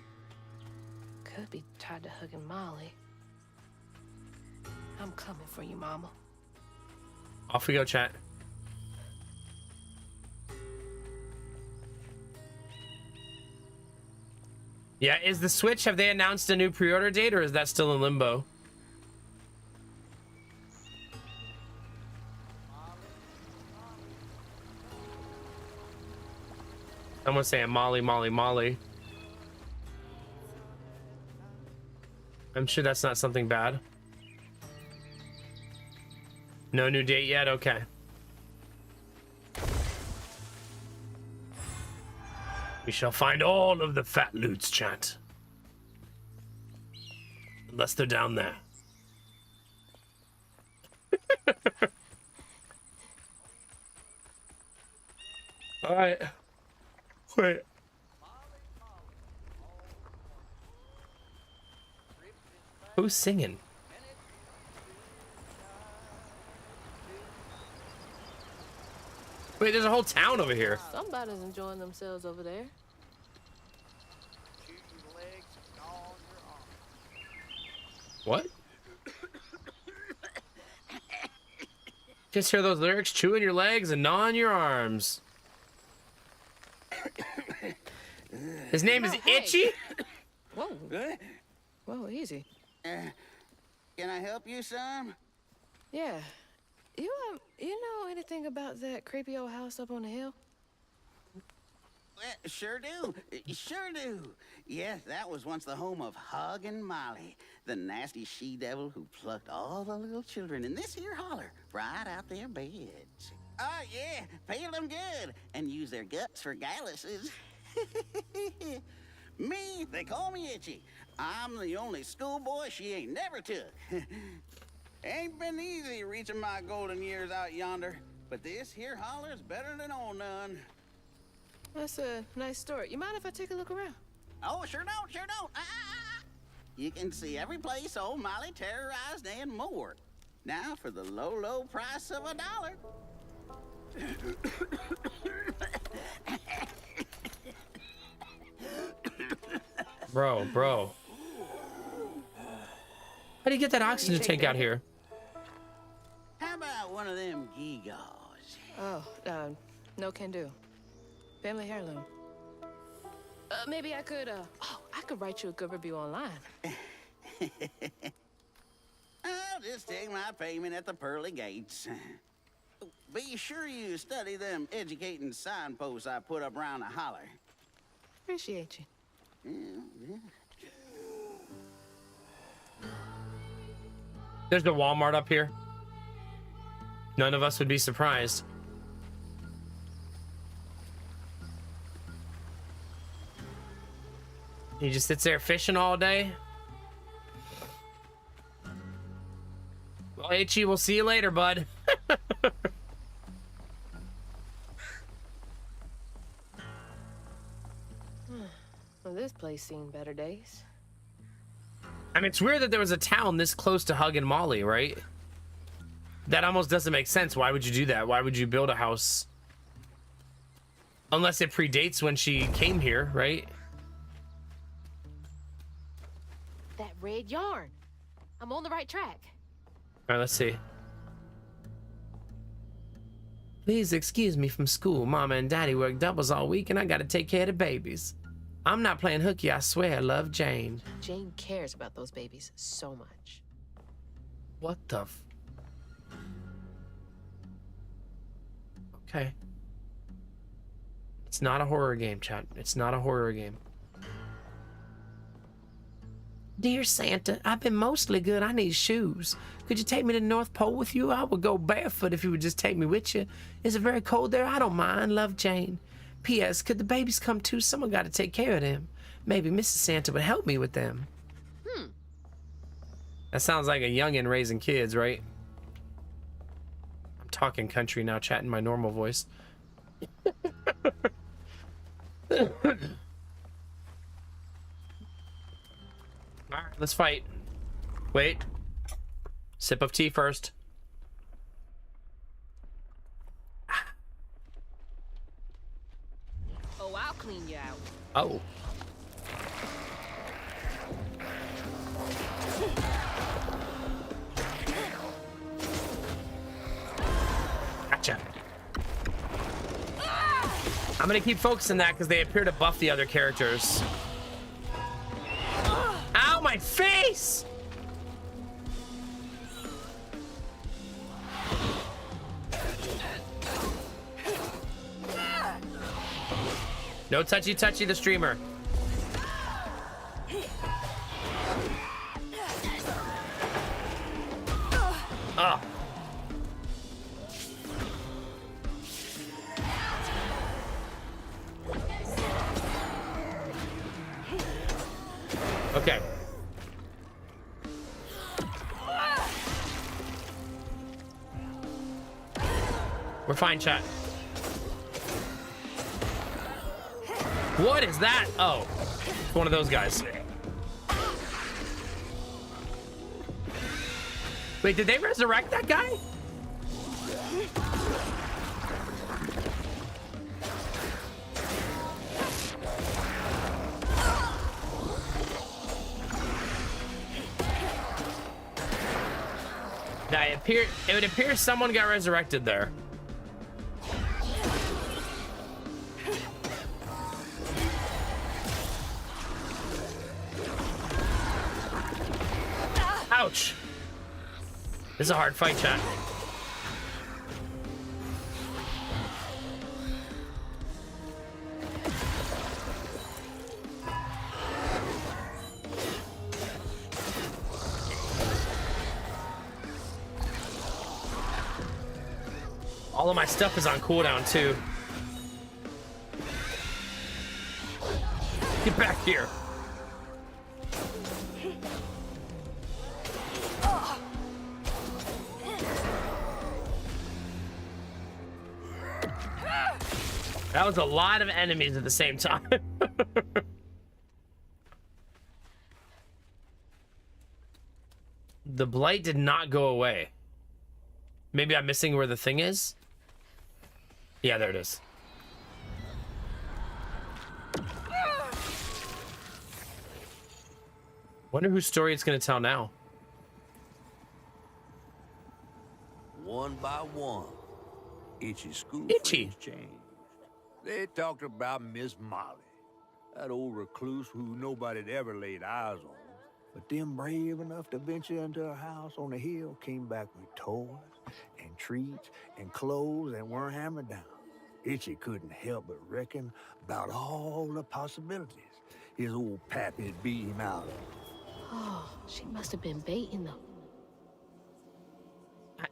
Could be tied to hugging Molly. I'm coming for you, Mama. Off we go, chat. Yeah, is the Switch, have they announced a new pre-order date or is that still in limbo? Someone's saying Molly, Molly, Molly. I'm sure that's not something bad. No new date yet? Okay. We shall find all of the fat loots, chat. Unless they're down there. All right. Wait. Who's singing? Wait, there's a whole town over here. Somebody's enjoying themselves over there. What? Just hear those lyrics, chewing your legs and gnawing your arms. His name is hey. Itchy? Whoa, Good. whoa, easy. Can I help you, son? Yeah. You know anything about that creepy old house up on the hill? Sure do. Sure do. Yes, that was once the home of Hug and Molly, the nasty she-devil who plucked all the little children in this here holler right out their beds. Oh, yeah, pay them good and use their guts for galluses. Me, they call me Itchy. I'm the only schoolboy she ain't never took. Ain't been easy reaching my golden years out yonder, but this here holler's better than old none. That's a nice story. You mind if I take a look around? Oh, sure don't, sure don't. You can see every place old Molly terrorized and more. Now for the low, low price of $1. Bro. How do you get that oxygen tank out here? How about one of them gewgaws? Oh, no can do. Family heirloom. Maybe I could, I could write you a good review online. I'll just take my payment at the pearly gates. Be sure you study them educating signposts I put up around the holler. Appreciate you. There's the Walmart up here. None of us would be surprised. He just sits there fishing all day. Well, H.E., we'll see you later, bud. Well, this place seen better days. I mean, it's weird that there was a town this close to Hug and Molly, right? That almost doesn't make sense. Why would you do that? Why would you build a house? Unless it predates when she came here, right? That red yarn. I'm on the right track. All right, let's see. Please excuse me from school. Mama and Daddy work doubles all week, and I gotta take care of the babies. I'm not playing hooky, I swear. Love, Jane. Jane cares about those babies so much. What the f... Okay. It's not a horror game, chat. It's not a horror game. Dear Santa, I've been mostly good. I need shoes. Could you take me to the North Pole with you? I would go barefoot if you would just take me with you. Is it very cold there? I don't mind. Love, Jane. P.S. Could the babies come too? Someone got to take care of them. Maybe Mrs. Santa would help me with them. That sounds like a youngin' raising kids, right? I'm talking country now, chatting my normal voice. All right, let's fight. Wait. Sip of tea first. Oh, I'll clean you out. Oh. Gotcha. I'm gonna keep focusing that because they appear to buff the other characters. Ow, my face! No touchy the streamer. Oh. Okay. We're fine, chat. What is that? Oh, it's one of those guys. Wait, did they resurrect that guy? It would appear someone got resurrected there. Ouch. This is a hard fight, chat. All of my stuff is on cooldown too. Get back here. That was a lot of enemies at the same time. The blight did not go away. Maybe I'm missing where the thing is. Yeah, there it is. Wonder whose story it's gonna tell now. One by one, Itchy's school Itchy. friends changed. They talked about Miss Molly, that old recluse who nobody'd ever laid eyes on. But them brave enough to venture into her house on the hill came back with toys and treats and clothes that weren't hammered down. Itchy couldn't help but reckon about all the possibilities his old pappy had beat him out of. Oh, she must have been baiting them.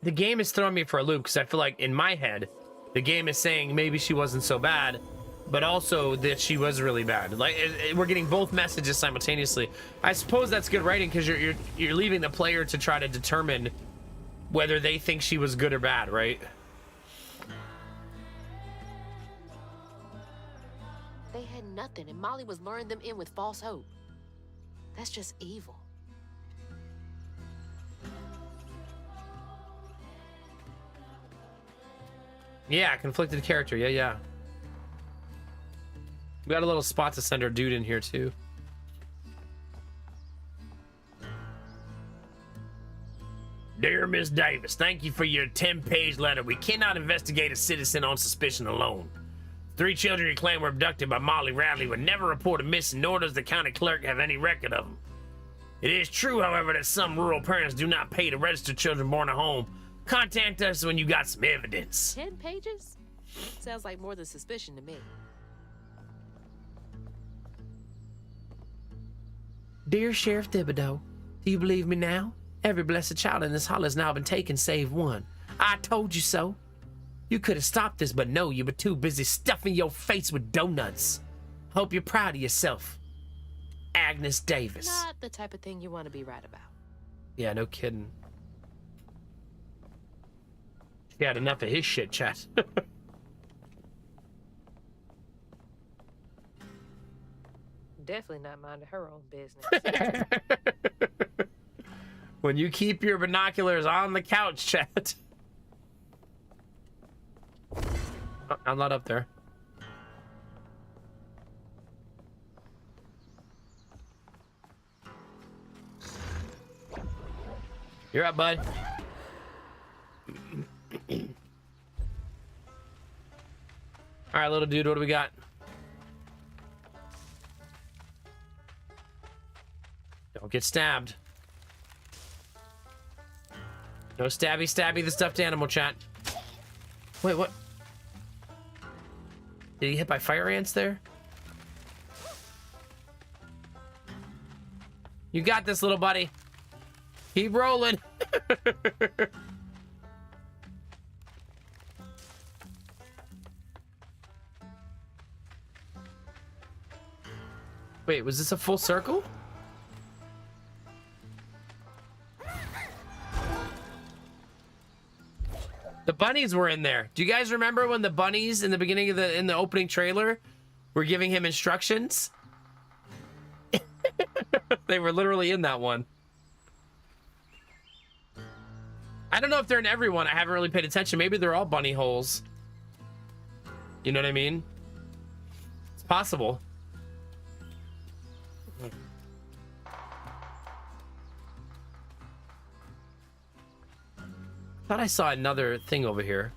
The game is throwing me for a loop because I feel like in my head, the game is saying maybe she wasn't so bad, but also that she was really bad. Like we're getting both messages simultaneously. I suppose that's good writing because you're leaving the player to try to determine whether they think she was good or bad, right? They had nothing, and Molly was luring them in with false hope. That's just evil. Yeah, conflicted character. Yeah. We got a little spot to send our dude in here too. Dear Miss Davis, thank you for your 10-page letter. We cannot investigate a citizen on suspicion alone. 3 children you claim were abducted by Molly Radley were never reported missing, nor does the county clerk have any record of them. It is true, however, that some rural parents do not pay to register children born at home. Contact us when you got some evidence. 10 pages? Sounds like more than suspicion to me. Dear Sheriff Thibodeau, do you believe me now? Every blessed child in this holler has now been taken save one. I told you so. You could have stopped this, but no, you were too busy stuffing your face with donuts. Hope you're proud of yourself. Agnes Davis. Not the type of thing you want to be right about. Yeah, no kidding. She had enough of his shit, chat. Definitely not minding her own business. When you keep your binoculars on the couch, chat. Oh, I'm not up there. You're up, bud. All right, little dude, what do we got? Don't get stabbed. No stabby the stuffed animal, chat. Wait, what? Did he hit by fire ants there? You got this, little buddy. Keep rolling. Wait, was this a full circle? The bunnies were in there. Do you guys remember when the bunnies in the beginning of the opening trailer were giving him instructions? They were literally in that one. I don't know if they're in every one. I haven't really paid attention. Maybe they're all bunny holes. You know what I mean? It's possible. Thought I saw another thing over here.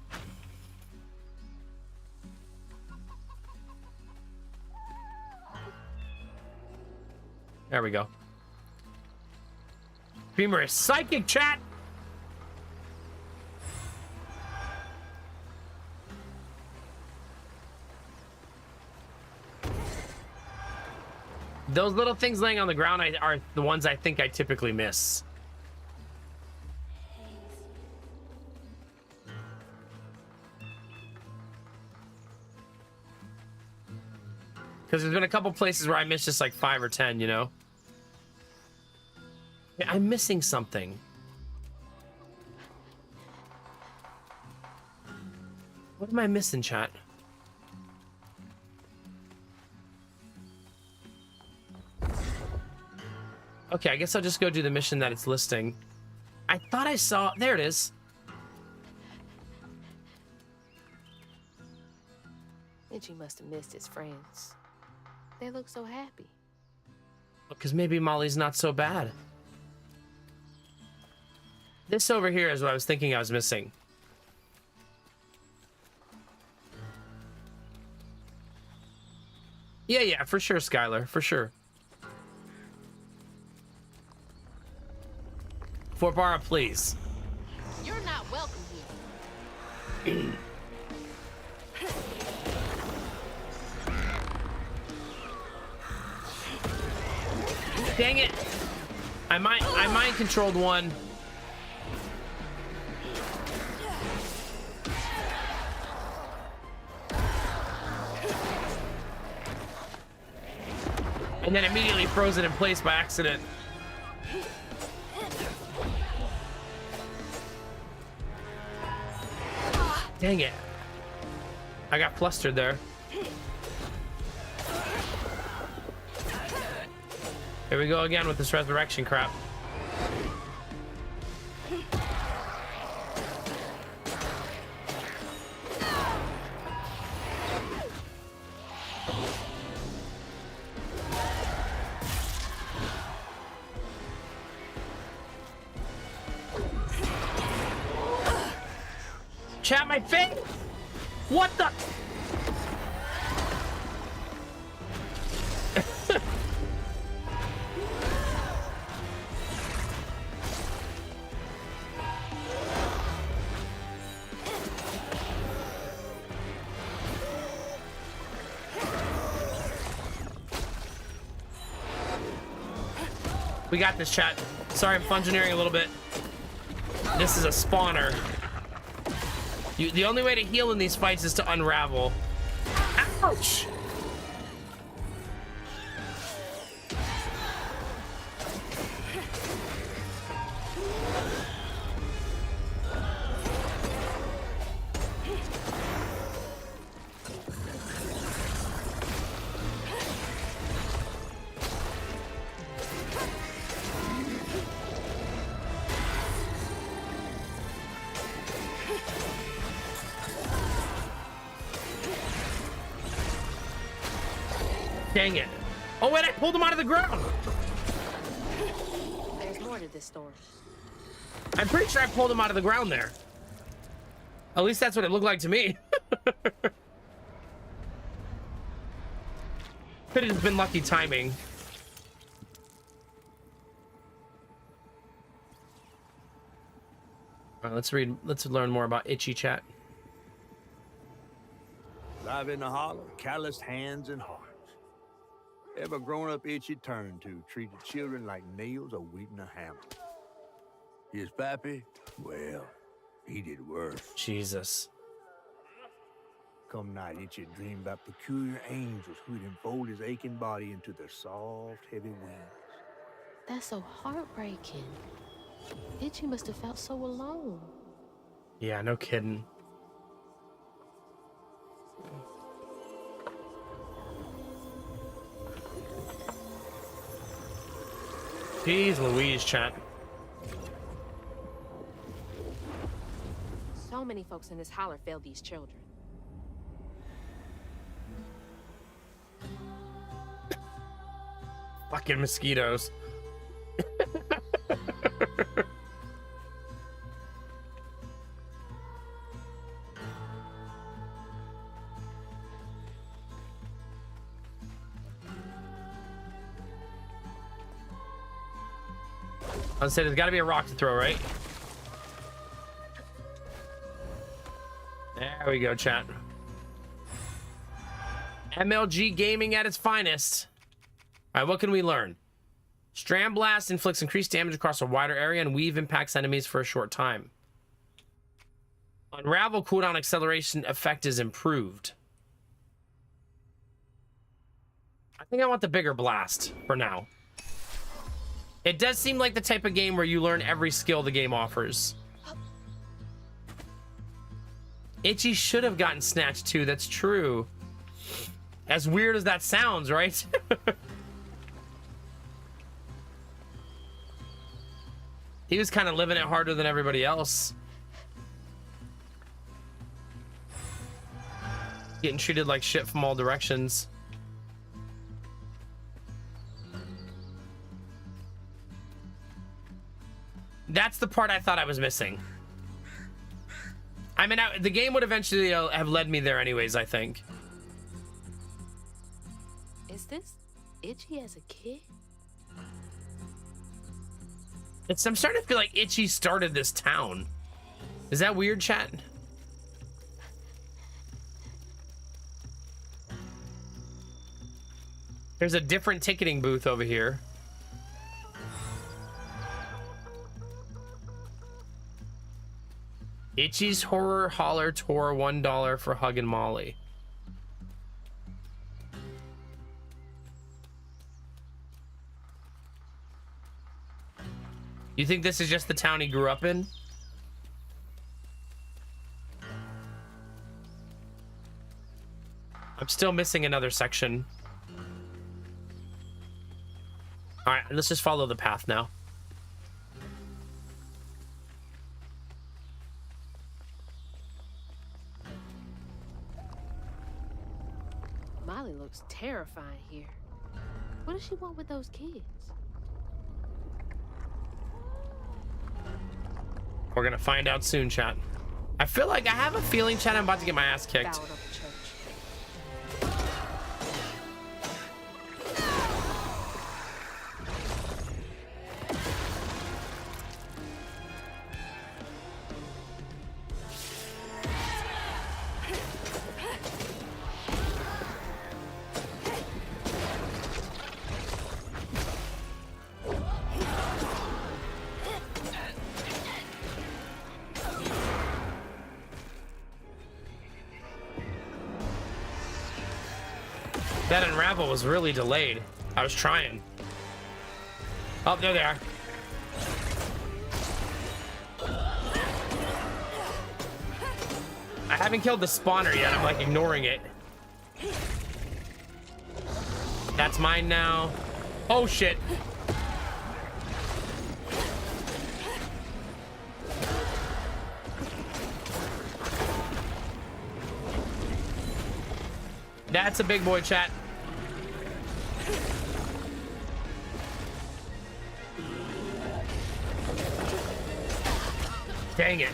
There we go. Beamer is psychic, chat. Those little things laying on the ground are the ones I think I typically miss. Because there's been a couple places where I missed just like 5 or 10, you know? Yeah, I'm missing something. What am I missing, chat? Okay, I guess I'll just go do the mission that it's listing. thought I saw... There it is. Itchy must have missed his friends. They look so happy. Because maybe Molly's not so bad. This over here is what I was thinking I was missing. Yeah, for sure, Skylar. For sure. Fort Barra, please. You're not welcome here. Dang it! I mind controlled one. And then immediately froze it in place by accident. Dang it. I got flustered there. Here we go again with this resurrection crap. Chat my face! What the? We got this, chat. Sorry, I'm fungineering a little bit. This is a spawner. The only way to heal in these fights is to unravel. Ouch! Dang it. Oh, wait, I pulled him out of the ground. There's more to this story. I'm pretty sure I pulled him out of the ground there. At least that's what it looked like to me. Could have just been lucky timing. All right, let's learn more about Itchy, chat. Live in the holler, calloused hands and hearts. Ever grown-up Itchy turned to treated children like nails awaiting a hammer. His pappy, well, he did worse. Jesus. Come night, Itchy dreamed about peculiar angels who'd enfold his aching body into their soft, heavy wings. That's so heartbreaking. Itchy must have felt so alone. Yeah, no kidding. Jeez Louise, chat. So many folks in this holler failed these children. Fucking mosquitoes. I said there's got to be a rock to throw, right? There we go, chat. MLG gaming at its finest. All right, what can we learn? Strand Blast inflicts increased damage across a wider area, and Weave impacts enemies for a short time. Unravel cooldown acceleration effect is improved. I think I want the bigger blast for now. It does seem like the type of game where you learn every skill the game offers. Itchy should have gotten snatched too, that's true. As weird as that sounds, right? He was kind of living it harder than everybody else. Getting treated like shit from all directions. That's the part I thought I was missing. I mean, the game would eventually have led me there anyways, I think. Is this Itchy as a kid? I'm starting to feel like Itchy started this town. Is that weird, chat? There's a different ticketing booth over here. Itchy's Horror Holler Tour, $1 for Hug and Molly. You think this is just the town he grew up in? I'm still missing another section. All right, let's just follow the path now. Molly looks terrifying here. What does she want with those kids? We're gonna find out soon, chat. I feel like I have a feeling, chat, I'm about to get my ass kicked. Ballad of the church. That unravel was really delayed. I was trying. Oh, there they are. I haven't killed the spawner yet. I'm like ignoring it. That's mine now. Oh shit. That's a big boy, chat. Dang it.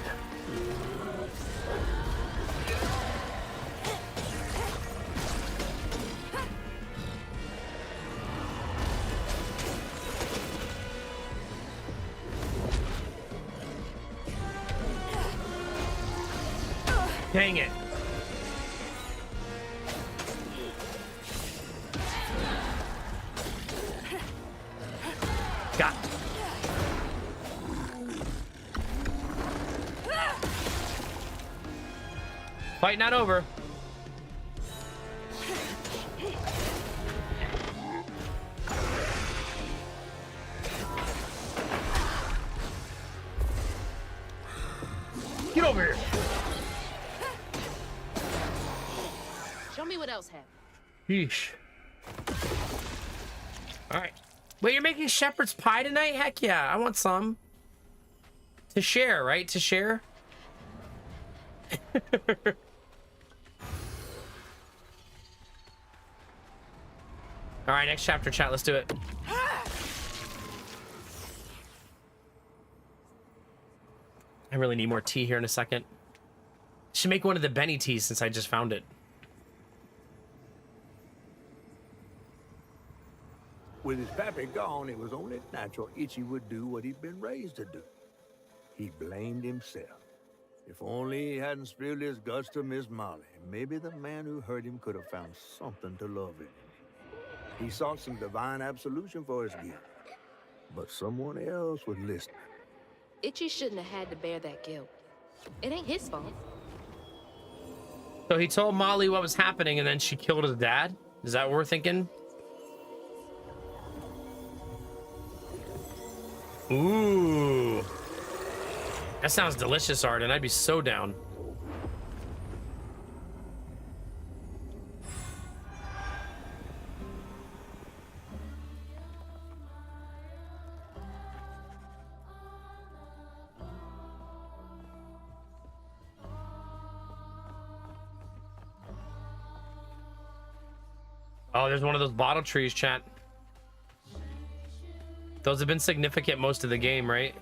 Dang it. Got. Fight not over. Get over here. Show me what else happened. Yeesh. All right. Wait, you're making shepherd's pie tonight? Heck yeah, I want some. To share, right? To share? All right, next chapter, chat. Let's do it. I really need more tea here in a second. Should make one of the Benny teas since I just found it. With his pappy gone, it was only natural Itchy would do what he'd been raised to do. He blamed himself. If only he hadn't spilled his guts to Miss Molly, maybe the man who hurt him could have found something to love in him. He sought some divine absolution for his guilt, but someone else was listening. Itchy shouldn't have had to bear that guilt. It ain't his fault. So he told Molly what was happening and then she killed his dad? Is that what we're thinking? Ooh. That sounds delicious, Arden. I'd be so down. Oh, there's one of those bottle trees, chat. Those have been significant most of the game, right?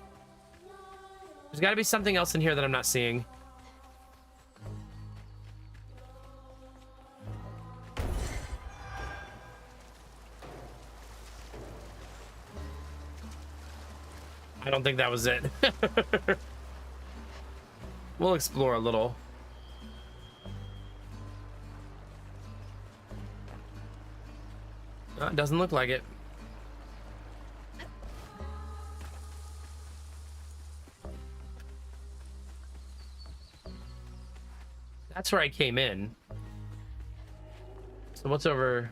There's got to be something else in here that I'm not seeing. I don't think that was it. We'll explore a little. It doesn't look like it. That's where I came in. So what's over?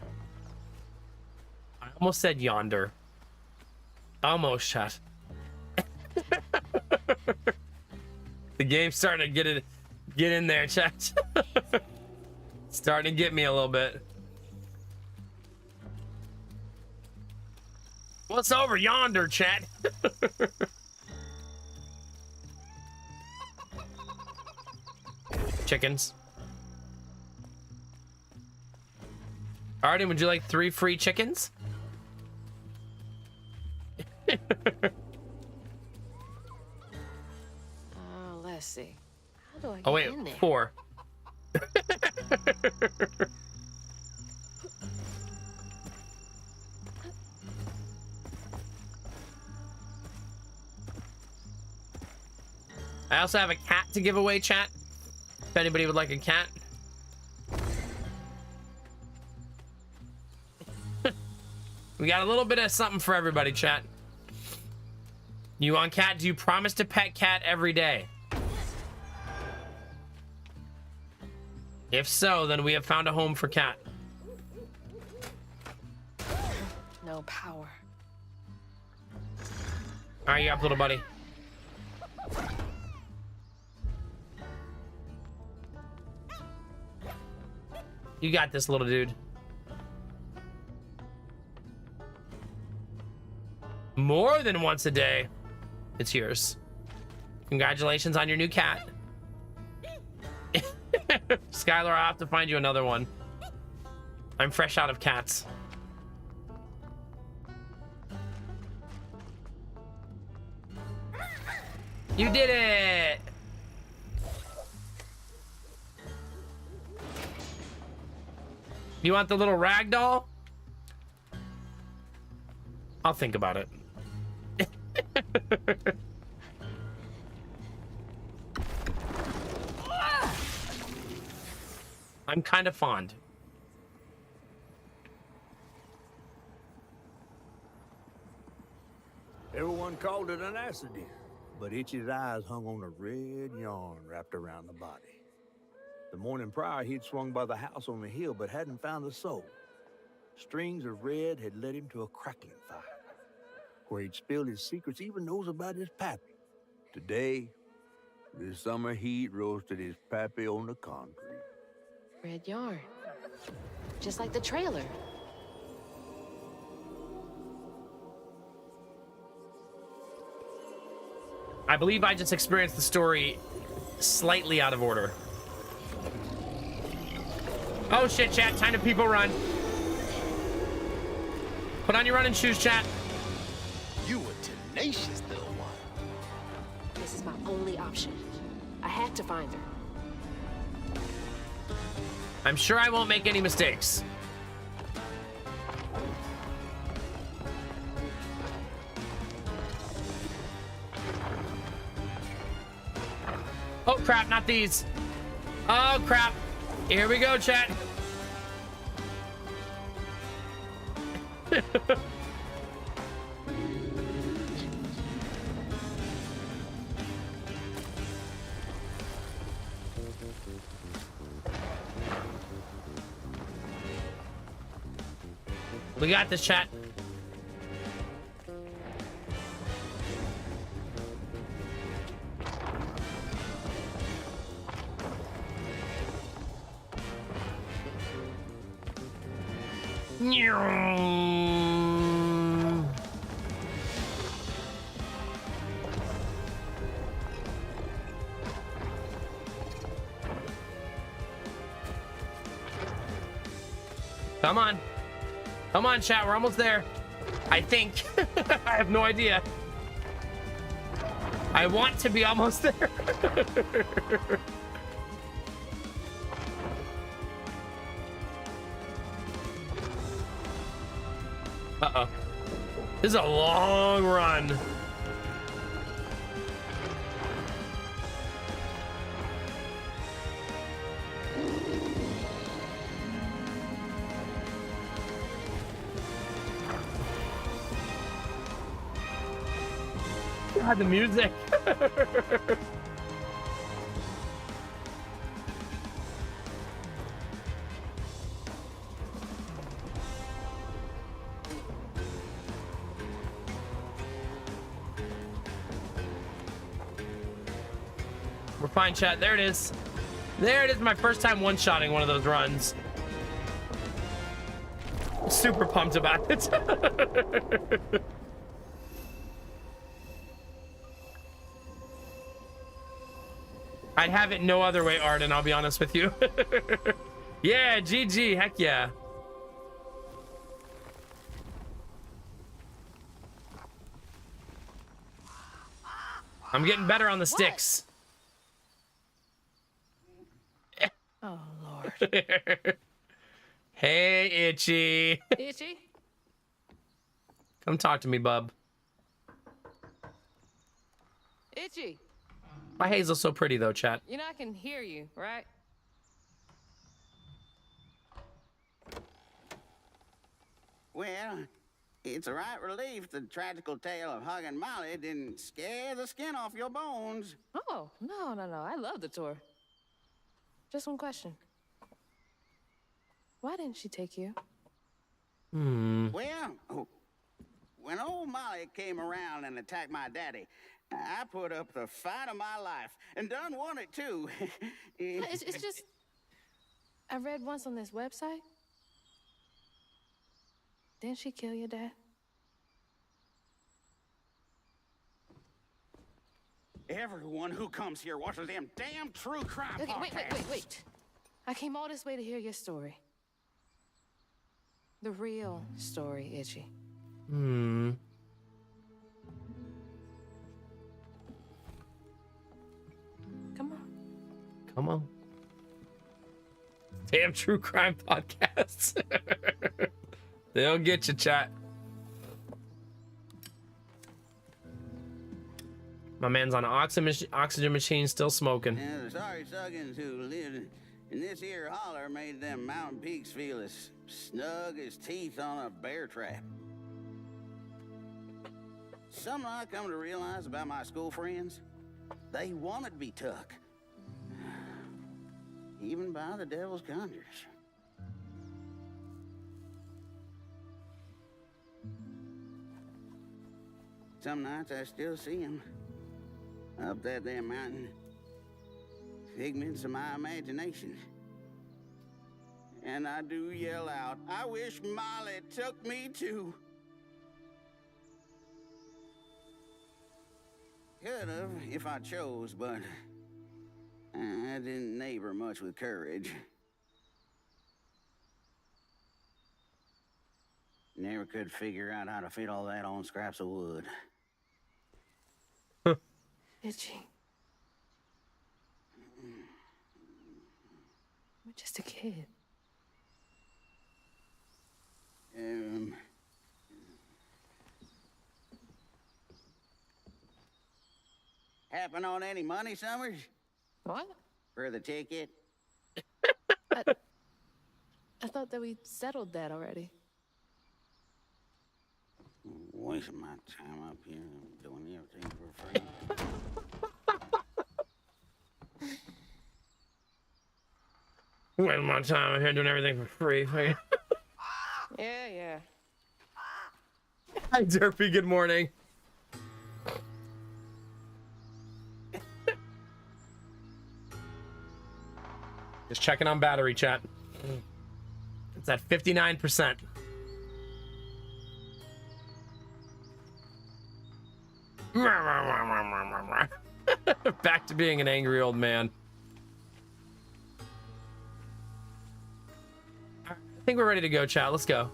I almost said yonder. Almost, chat. The game's starting to get in there, chat. Starting to get me a little bit. What's over yonder, chat? Chickens. Arden, would you like 3 free chickens? Let's see. How do I get Oh wait, in there? 4. I also have a cat to give away, chat. If anybody would like a cat. We got a little bit of something for everybody, chat. You want cat? Do you promise to pet cat every day? If so, then we have found a home for cat. No power. All right, you up, little buddy. You got this, little dude. More than once a day. It's yours. Congratulations on your new cat. Skylar, I'll have to find you another one. I'm fresh out of cats. You did it! You want the little rag doll? I'll think about it. I'm kind of fond. Everyone called it an accident, but Itchy's eyes hung on a red yarn wrapped around the body. The morning prior, he'd swung by the house on the hill, but hadn't found the soul. Strings of red had led him to a crackling fire, where he'd spilled his secrets, even those about his pappy. Today, the summer heat roasted his pappy on the concrete. Red yarn. Just like the trailer. I believe I just experienced the story slightly out of order. Oh shit, chat. Time to people run. Put on your running shoes, chat. You a tenacious little one. This is my only option. I had to find her. I'm sure I won't make any mistakes. Oh crap, not these. Oh crap. Here we go, chat. We got this, chat. Come on. Come on, chat. We're almost there. I think. I have no idea. I want to be almost there. Uh-oh. This is a long run. God, the music. We're fine, chat. There it is. There it is. My first time one-shotting one of those runs. Super pumped about it. I'd have it no other way, Arden, I'll be honest with you. Yeah, GG, heck yeah. I'm getting better on the sticks. Oh, Lord. Hey, Itchy. Itchy? Come talk to me, bub. Itchy. Why Hazel's so pretty, though, chat? You know I can hear you, right? Well, it's a right relief the tragical tale of Hug and Molly didn't scare the skin off your bones. Oh, no. I love the tour. Just one question. Why didn't she take you? Well, when old Molly came around and attacked my daddy, I put up the fight of my life and done won it too. It's just... I read once on this website. Didn't she kill your dad? Everyone who comes here watches them damn true crime Okay, podcasts. wait. I came all this way to hear your story. The real story, Itchy. Come on. Come on. Damn true crime podcasts. They'll get you, chat. My man's on an oxygen machine, still smoking. And the sorry Suggins who lived in this here holler made them mountain peaks feel as snug as teeth on a bear trap. Something I come to realize about my school friends, they wanted to be took. Even by the devil's conjures. Some nights I still see them up that there mountain. Figments of my imagination. And I do yell out, I wish Molly took me too. Could have if I chose, but I didn't neighbor much with courage. Never could figure out how to fit all that on scraps of wood. Itchy. You're just a kid. Happen on any money, Summers? What? For the ticket? I thought that we settled that already. Wasting my time up here doing everything for free. Wasting my time out here doing everything for free. Yeah. Hi, Derpy. Good morning. Just checking on battery, chat. It's at 59%. Back to being an angry old man. I think we're ready to go, chat. Let's go.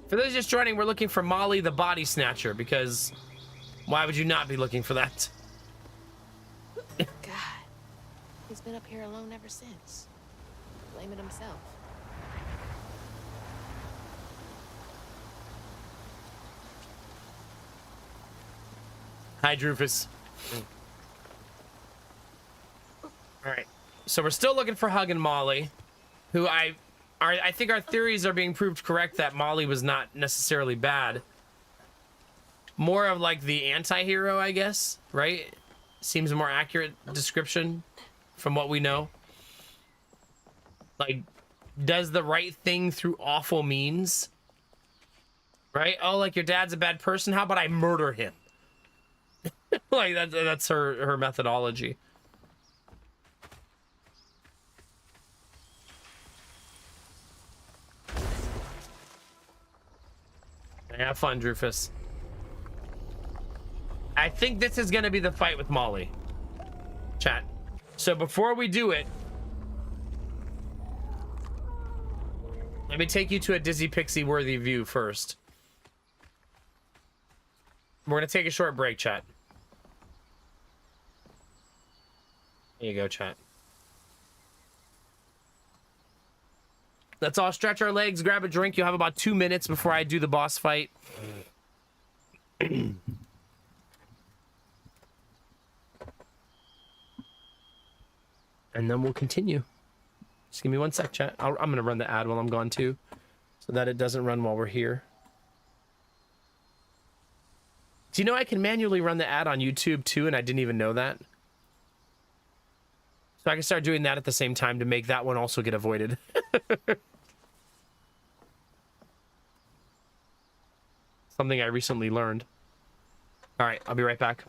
For those just joining, we're looking for Molly the Body Snatcher, because why would you not be looking for that? God, he's been up here alone ever since. Blaming himself. Hi, Drufus. All right, so we're still looking for Hug and Molly, who I think our theories are being proved correct that Molly was not necessarily bad. More of like the anti-hero, I guess, right? Seems a more accurate description from what we know. Like, does the right thing through awful means, right? Oh, like your dad's a bad person. How about I murder him? Like that's her methodology. Have fun, Drufus. I think this is gonna be the fight with Molly. Chat. So before we do it, let me take you to a Dizzy Pixie worthy view first. We're gonna take a short break, chat. There you go, chat. Let's all stretch our legs, grab a drink. You'll have about 2 minutes before I do the boss fight. And then we'll continue. Just give me 1 sec, chat. I'm going to run the ad while I'm gone, too, so that it doesn't run while we're here. Do you know I can manually run the ad on YouTube, too, and I didn't even know that? So I can start doing that at the same time to make that one also get avoided. Something I recently learned. All right, I'll be right back.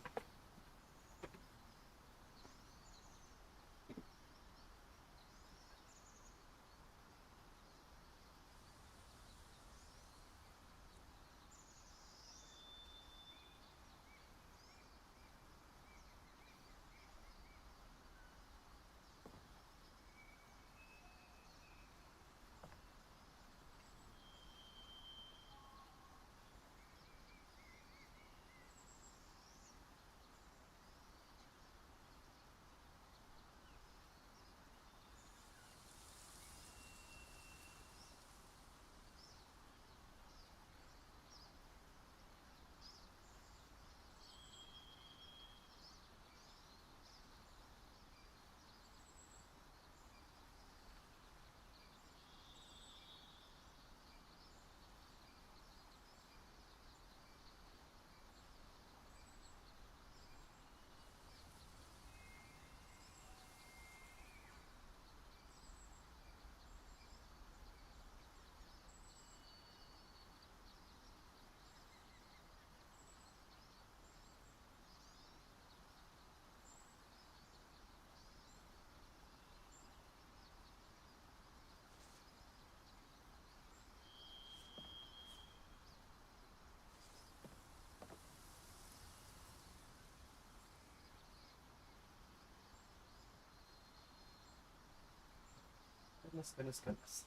Goodness.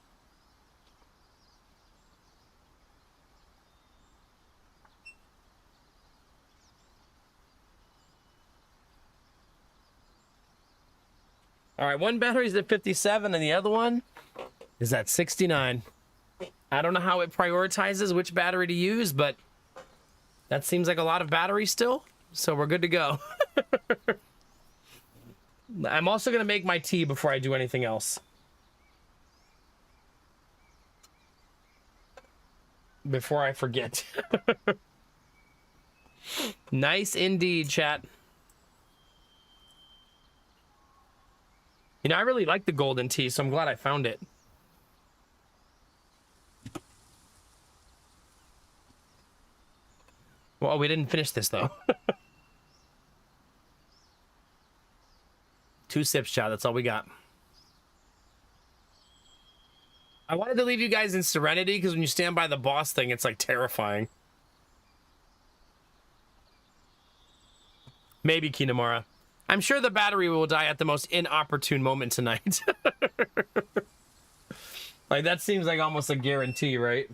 All right, one battery's at 57 and the other one is at 69. I don't know how it prioritizes which battery to use, but that seems like a lot of battery still, so we're good to go. I'm also going to make my tea before I do anything else. Before I forget. Nice indeed, chat. You know, I really like the golden tea, so I'm glad I found it. Well, we didn't finish this, though. 2 sips, chat. That's all we got. I wanted to leave you guys in serenity, because when you stand by the boss thing, it's, like, terrifying. Maybe, Kinamara. I'm sure the battery will die at the most inopportune moment tonight. Like, that seems like almost a guarantee, right?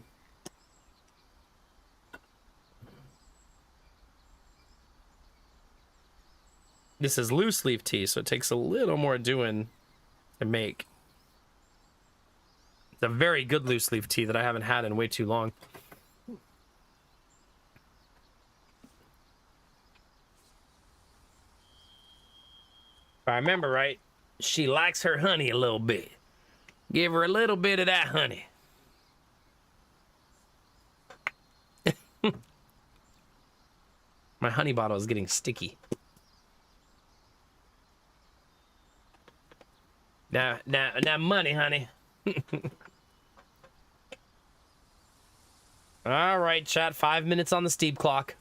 This is loose leaf tea, so it takes a little more doing to make. It's a very good loose leaf tea that I haven't had in way too long. If I remember right, she likes her honey a little bit. Give her a little bit of that honey. My honey bottle is getting sticky. Now money, honey. All right, chat. 5 minutes on the steep clock.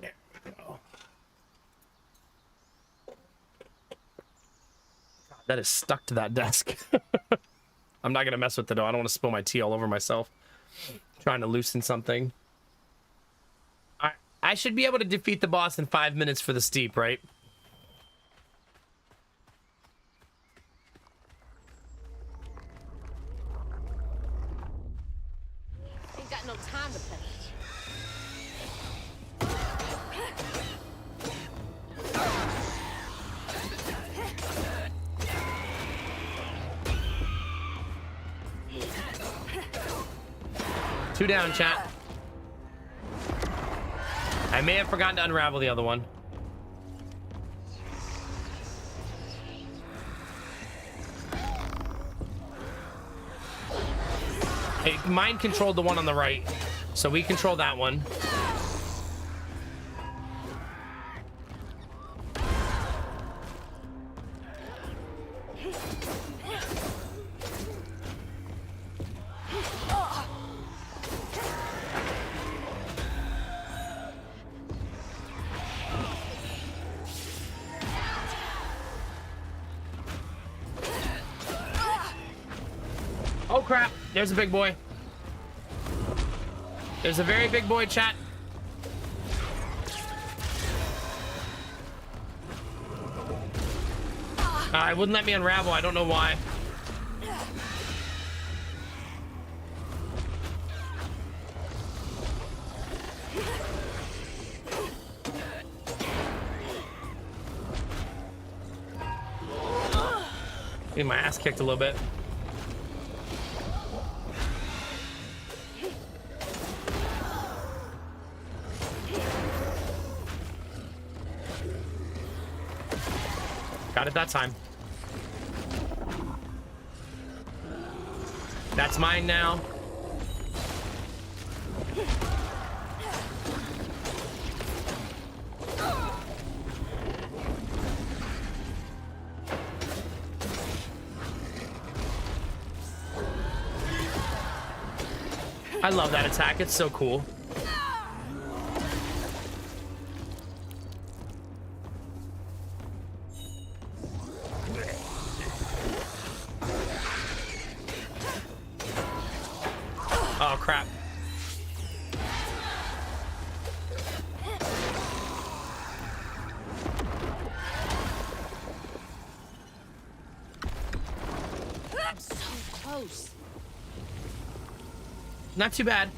There we go. God, that is stuck to that desk. I'm not gonna mess with it though. I don't want to spill my tea all over myself. Trying to loosen something. I should be able to defeat the boss in 5 minutes for the steep, right? Ain't got no time to play. Two down, chat. I may have forgotten to unravel the other one. Hey, mine controlled the one on the right, so we control that one. Oh crap, there's a big boy. There's a very big boy, chat. It wouldn't let me unravel, I don't know why. Getting my ass kicked a little bit. Got it that time. That's mine now. I love that attack. It's so cool. Oh, crap. I'm so close. Not too bad.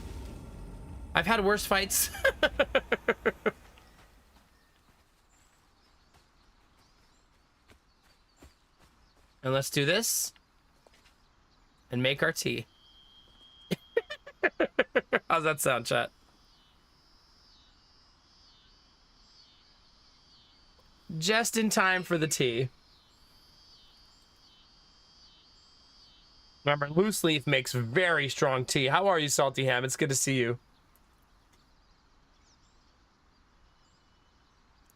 I've had worse fights. And let's do this. And make our tea. How's that sound, chat? Just in time for the tea. Remember, loose leaf makes very strong tea. How are you, Salty Ham? It's good to see you.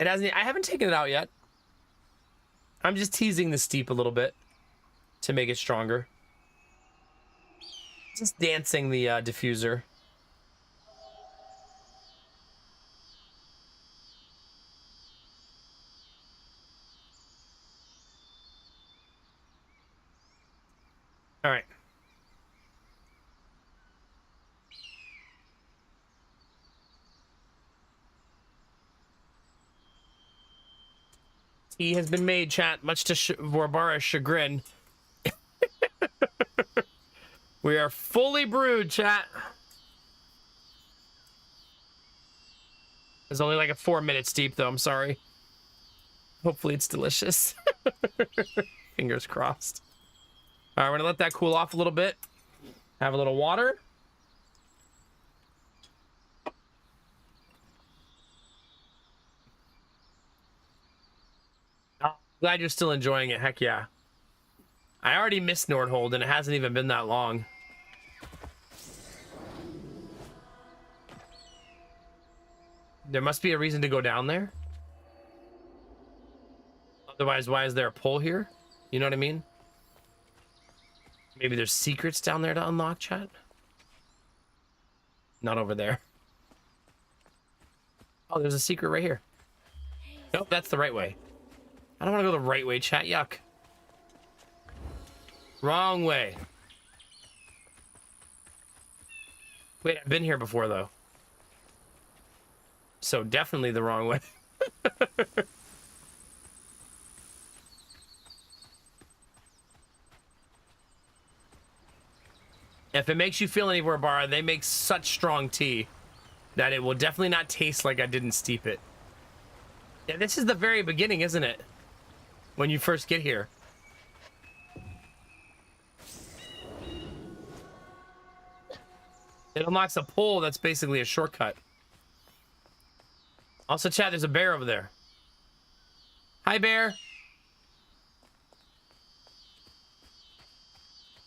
It hasn't. I haven't taken it out yet. I'm just teasing the steep a little bit to make it stronger. Just dancing the diffuser. All right. Tea has been made, chat, much to Warbara's chagrin. We are fully brewed, chat. It's only like a 4 minutes deep, though. I'm sorry. Hopefully it's delicious. Fingers crossed. All right, we're gonna let that cool off a little bit. Have a little water. Oh, glad you're still enjoying it. Heck yeah. I already missed Nordhold, and it hasn't even been that long. There must be a reason to go down there. Otherwise, why is there a pole here? You know what I mean? Maybe there's secrets down there to unlock, chat? Not over there. Oh, there's a secret right here. Nope, that's the right way. I don't want to go the right way, chat. Yuck. Wrong way. Wait, I've been here before, though. So definitely the wrong way. If it makes you feel any Barbara, they make such strong tea that it will definitely not taste like I didn't steep it. Yeah, this is the very beginning, isn't it? When you first get here. It unlocks a pole that's basically a shortcut. Also, chat, there's a bear over there. Hi, bear.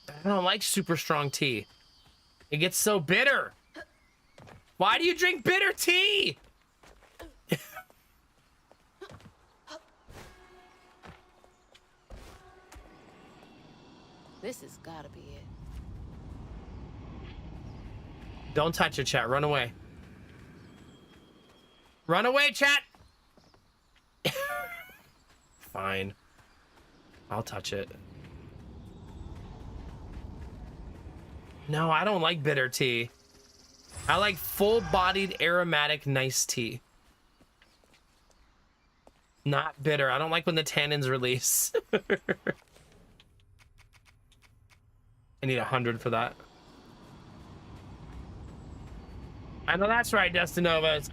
I don't like super strong tea. It gets so bitter. Why do you drink bitter tea? This has gotta be it. Don't touch it, chat. Run away. Run away, chat. Fine. I'll touch it. No, I don't like bitter tea. I like full-bodied, aromatic, nice tea. Not bitter. I don't like when the tannins release. I need 100 for that. I know that's right, Destinovas.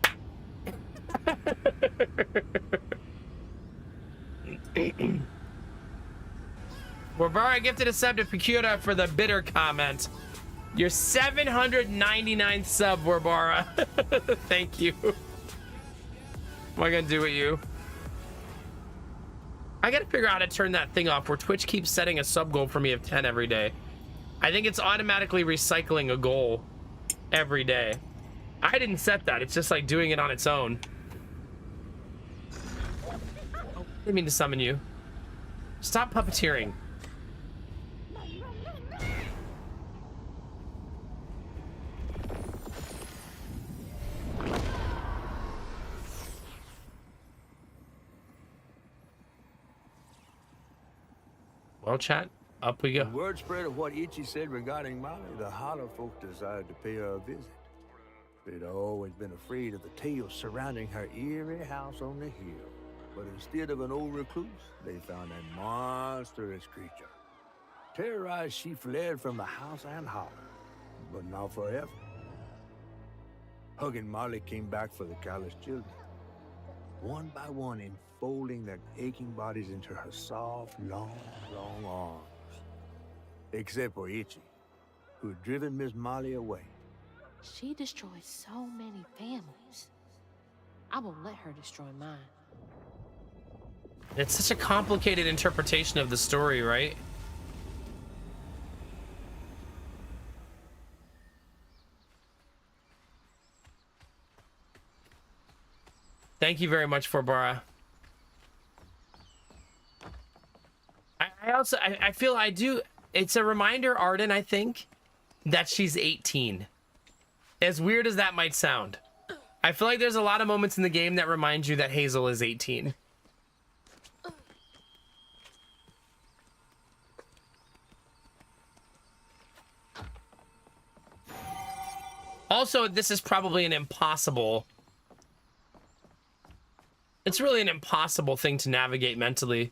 Barbara gifted a sub to Pecura for the bitter comment. Your 799th sub, Barbara. Thank you. What am I gonna do with you? I gotta figure out how to turn that thing off where Twitch keeps setting a sub goal for me of 10 every day. I think it's automatically recycling a goal every day. I didn't set that. It's just like doing it on its own. Oh, I didn't mean to summon you. Stop puppeteering. Well, chat, up we go. The word spread of what Ichi said regarding Molly, the Holler folk decided to pay her a visit. They'd always been afraid of the tales surrounding her eerie house on the hill. But instead of an old recluse, they found a monstrous creature. Terrorized, she fled from the house and Holler, but not forever. Hug and Molly came back for the callous children, one by one enfolding their aching bodies into her soft, long arms. Except for Ichi, who had driven Miss Molly away. She destroyed so many families. I won't let her destroy mine. It's such a complicated interpretation of the story, right? Thank you very much, Barbara. I feel I do. It's a reminder, Arden, I think, that she's 18. As weird as that might sound. I feel like there's a lot of moments in the game that remind you that Hazel is 18. Also, this is probably an impossible... It's really an impossible thing to navigate mentally.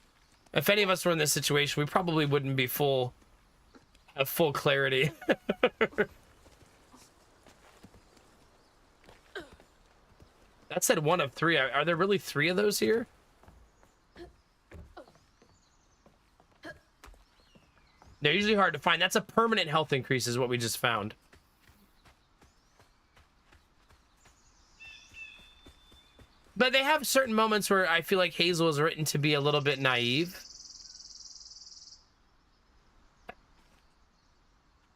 If any of us were in this situation, we probably wouldn't be full have full clarity. That said one of three. Are there really three of those here? They're usually hard to find. That's a permanent health increase is what we just found. But they have certain moments where I feel like Hazel is written to be a little bit naive.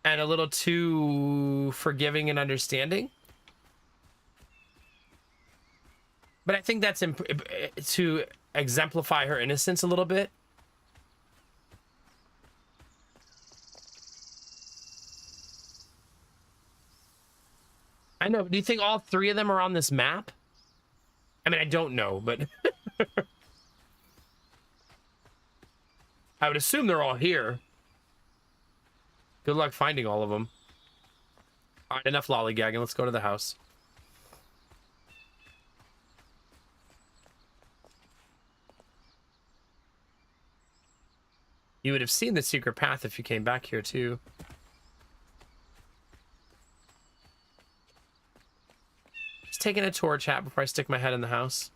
And a little too forgiving and understanding. But I think that's to exemplify her innocence a little bit. I know. Do you think all three of them are on this map? I mean, I don't know, but I would assume they're all here. Good luck finding all of them. All right, enough lollygagging. Let's go to the house. You would have seen the secret path if you came back here, too. Just taking a tour, chat, before I stick my head in the house.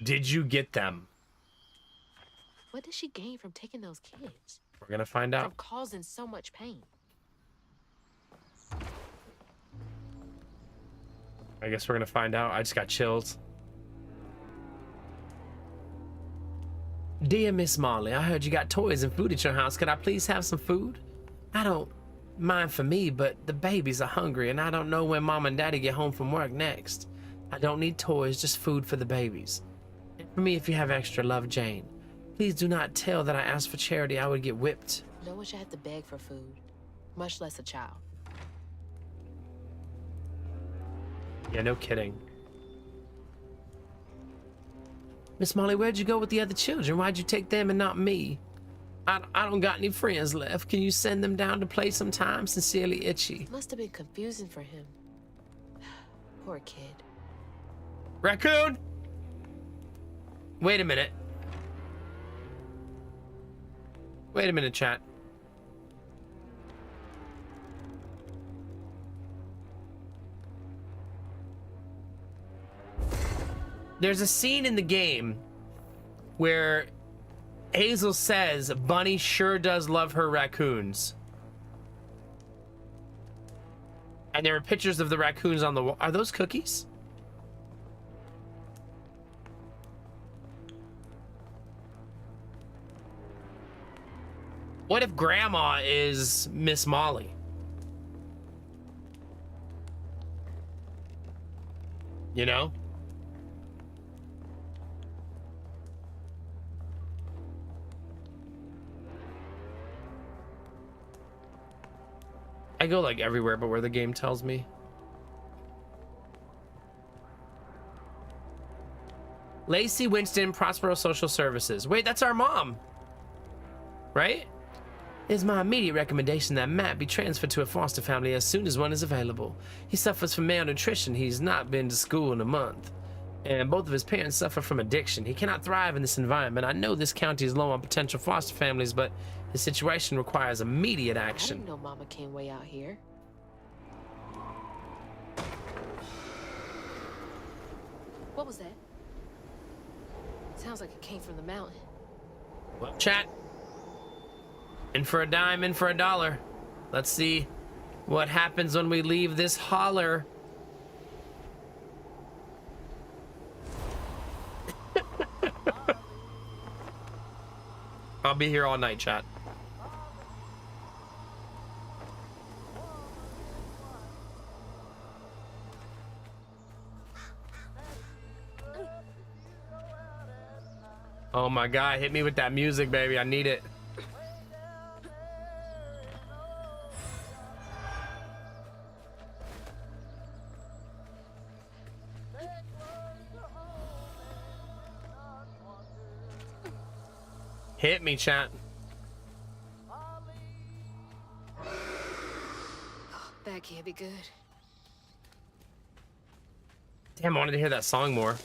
Did you get them? What did she gain from taking those kids? We're gonna find out. From causing so much pain. I guess we're gonna find out. I just got chills. Dear Miss Marley, I heard you got toys and food at your house. Could I please have some food? I don't mind for me, but the babies are hungry and I don't know when mom and daddy get home from work next. I don't need toys, just food for the babies. And for me, if you have extra, love, Jane. Please do not tell that I asked for charity. I would get whipped. No one should have to beg for food, much less a child. Yeah, no kidding. Miss Molly, where'd you go with the other children? Why'd you take them and not me? I don't got any friends left. Can you send them down to play sometime? Sincerely, Itchy. Must have been confusing for him. Poor kid. Raccoon! Wait a minute. Wait a minute, chat. There's a scene in the game where Hazel says Bunny sure does love her raccoons. And there are pictures of the raccoons on the wall. Are those cookies? What if Grandma is Miss Molly? You know? I go like everywhere but where the game tells me. Lacey Winston, Prospero Social Services. Wait, that's our mom. Right? It is my immediate recommendation that Matt be transferred to a foster family as soon as one is available. He suffers from malnutrition. He's not been to school in a month. And both of his parents suffer from addiction. He cannot thrive in this environment. I know this county is low on potential foster families, but his situation requires immediate I action. didn't know Mama came way out here. What was that? Sounds like it came from the mountain. Well, chat. In for a dime, in for a dollar. Let's see what happens when we leave this holler. I'll be here all night, chat. Oh my God, hit me with that music, baby. I need it. Hit me, chat. That can't be good. Damn, I wanted to hear that song more.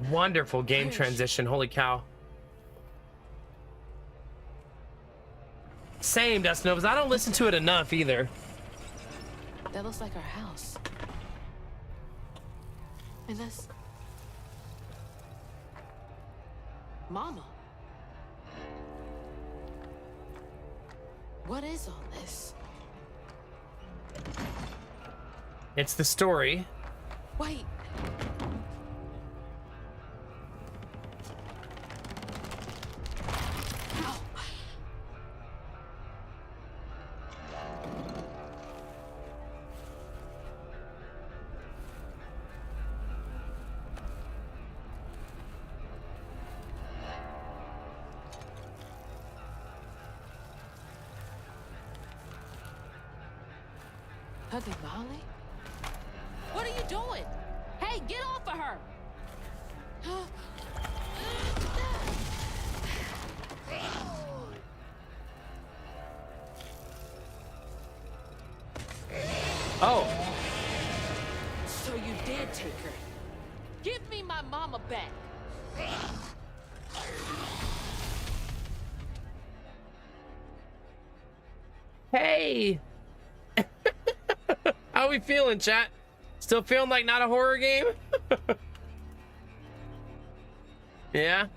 Wonderful game Where is she? transition. Holy cow. Same, Dust Novas. I don't listen to it enough either. That looks like our house. And that's... Mama. What is all this? It's the story. Wait. Hugging Molly? What are you doing? Hey, get off of her! Oh, So you did take her. Give me my mama back. hey. How we feeling, chat? Still feeling like not a horror game? Yeah?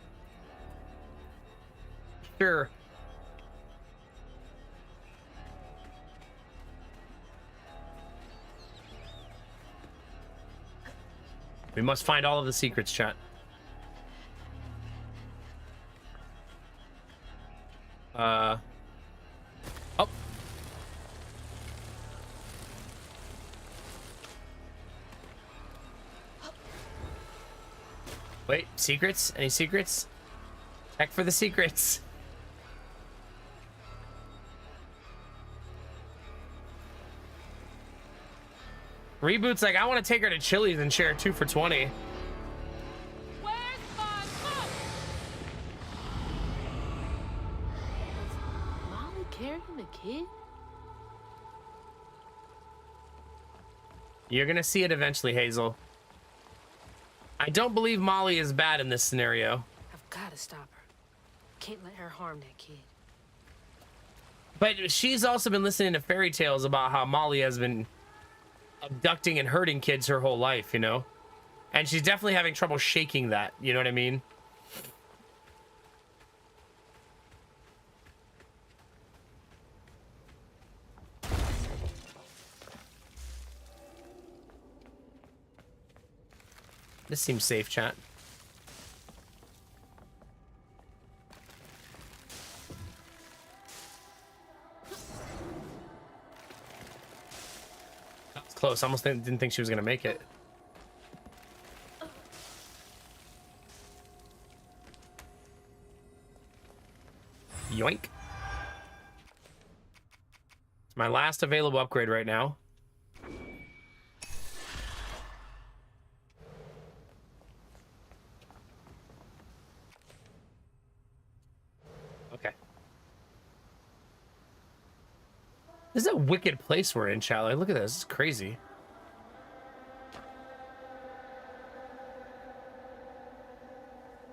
Sure. We must find all of the secrets, chat. Oh. Wait, secrets? Any secrets? Check for the secrets. Reboot's like, I want to take her to Chili's and share 2 for $20. Where's my phone? Was Molly carrying a kid? You're gonna see it eventually, Hazel. I don't believe Molly is bad in this scenario. I've got to stop her. Can't let her harm that kid. But she's also been listening to fairy tales about how Molly has been abducting and hurting kids her whole life, you know? And she's definitely having trouble shaking that, you know what I mean? This seems safe, chat. That was close. Almost didn't think she was gonna make it. Yoink. It's my last available upgrade right now. Okay. This is a wicked place we're in, Charlie. Look at this. It's crazy.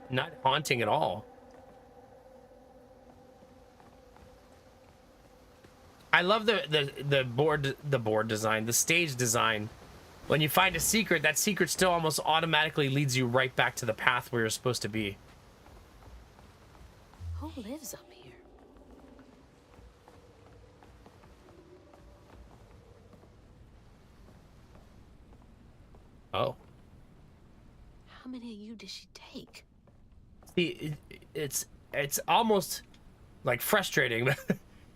Not haunting at all. I love the board design, the stage design. When you find a secret, that secret still almost automatically leads you right back to the path where you're supposed to be. Who lives up here? Oh. How many of you did she take? See, it's almost like frustrating.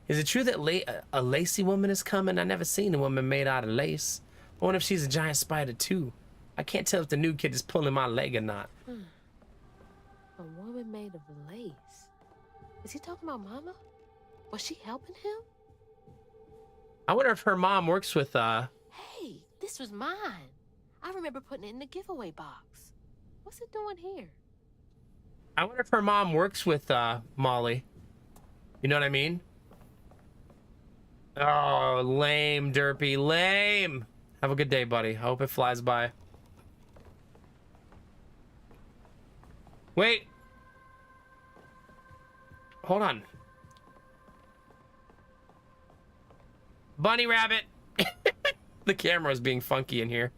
Is it true that a lacy woman is coming? I never seen a woman made out of lace. I wonder if she's a giant spider too. I can't tell if the new kid is pulling my leg or not. A woman made of lace. Is he talking about Mama? Was she helping him? I wonder if her mom works with Hey, this was mine. I remember putting it in the giveaway box. What's it doing here? I wonder if her mom works with Molly. You know what I mean? Oh, lame, Derpy, lame. Have a good day, buddy. I hope it flies by. Wait. Hold on. Bunny rabbit. The camera is being funky in here.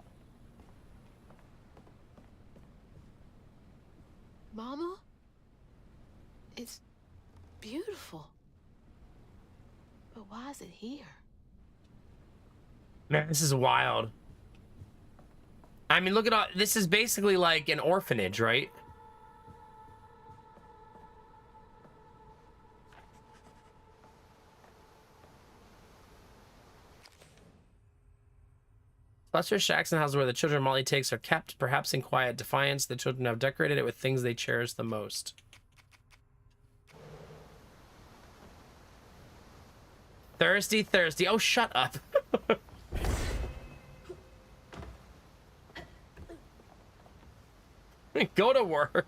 Mama? It's beautiful. But why is it here? Man, this is wild. I mean, look at all this is basically like an orphanage, right? Cluster shacks and houses where the children Molly takes are kept, perhaps in quiet defiance. The children have decorated it with things they cherish the most. Thirsty, thirsty. Oh, shut up. Go to work.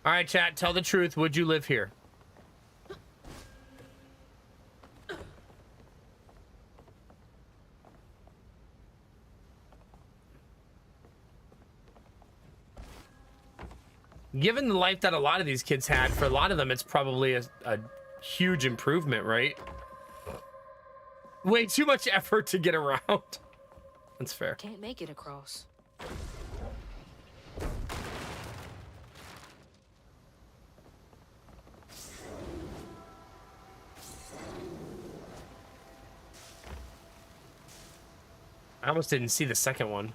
All right, chat, tell the truth. Would you live here? Given the life that a lot of these kids had, for a lot of them, it's probably a huge improvement, right? Way too much effort to get around. That's fair. Can't make it across. I almost didn't see the second one.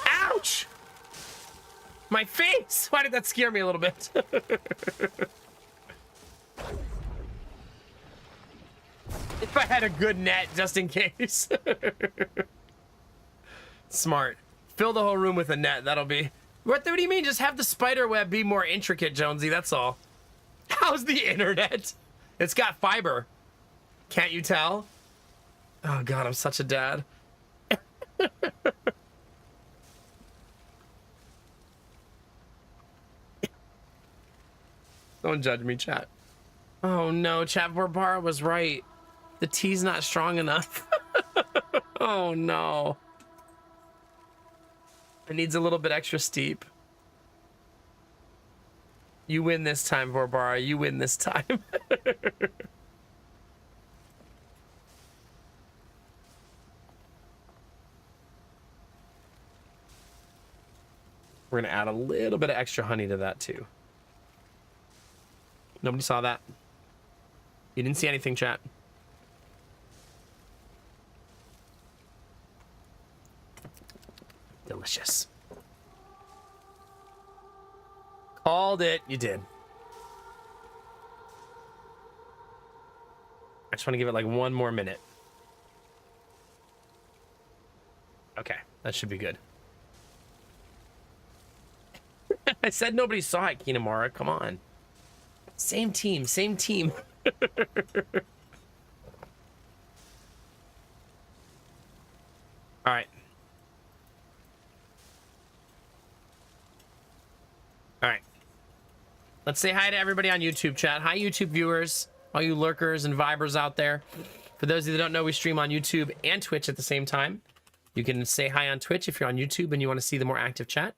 Ouch! My face! Why did that scare me a little bit? If I had a good net, just in case. Smart. Fill the whole room with a net. That'll be... What do you mean? Just have the spider web be more intricate, Jonesy. That's all. How's the internet? It's got fiber. Can't you tell? Oh, God, I'm such a dad. Don't judge me, chat. Oh, no. Chat Barbara was right. The tea's not strong enough. Oh, no. It needs a little bit extra steep. You win this time, Barbara. You win this time. We're going to add a little bit of extra honey to that, too. Nobody saw that. You didn't see anything, chat. Delicious. Called it. You did. I just want to give it like one more minute. Okay, that should be good. I said nobody saw it, Kinamara. Come on. Same team, same team. All right. All right. Let's say hi to everybody on YouTube chat. Hi, YouTube viewers, all you lurkers and vibers out there. For those of you that don't know, we stream on YouTube and Twitch at the same time. You can say hi on Twitch if you're on YouTube and you want to see the more active chat.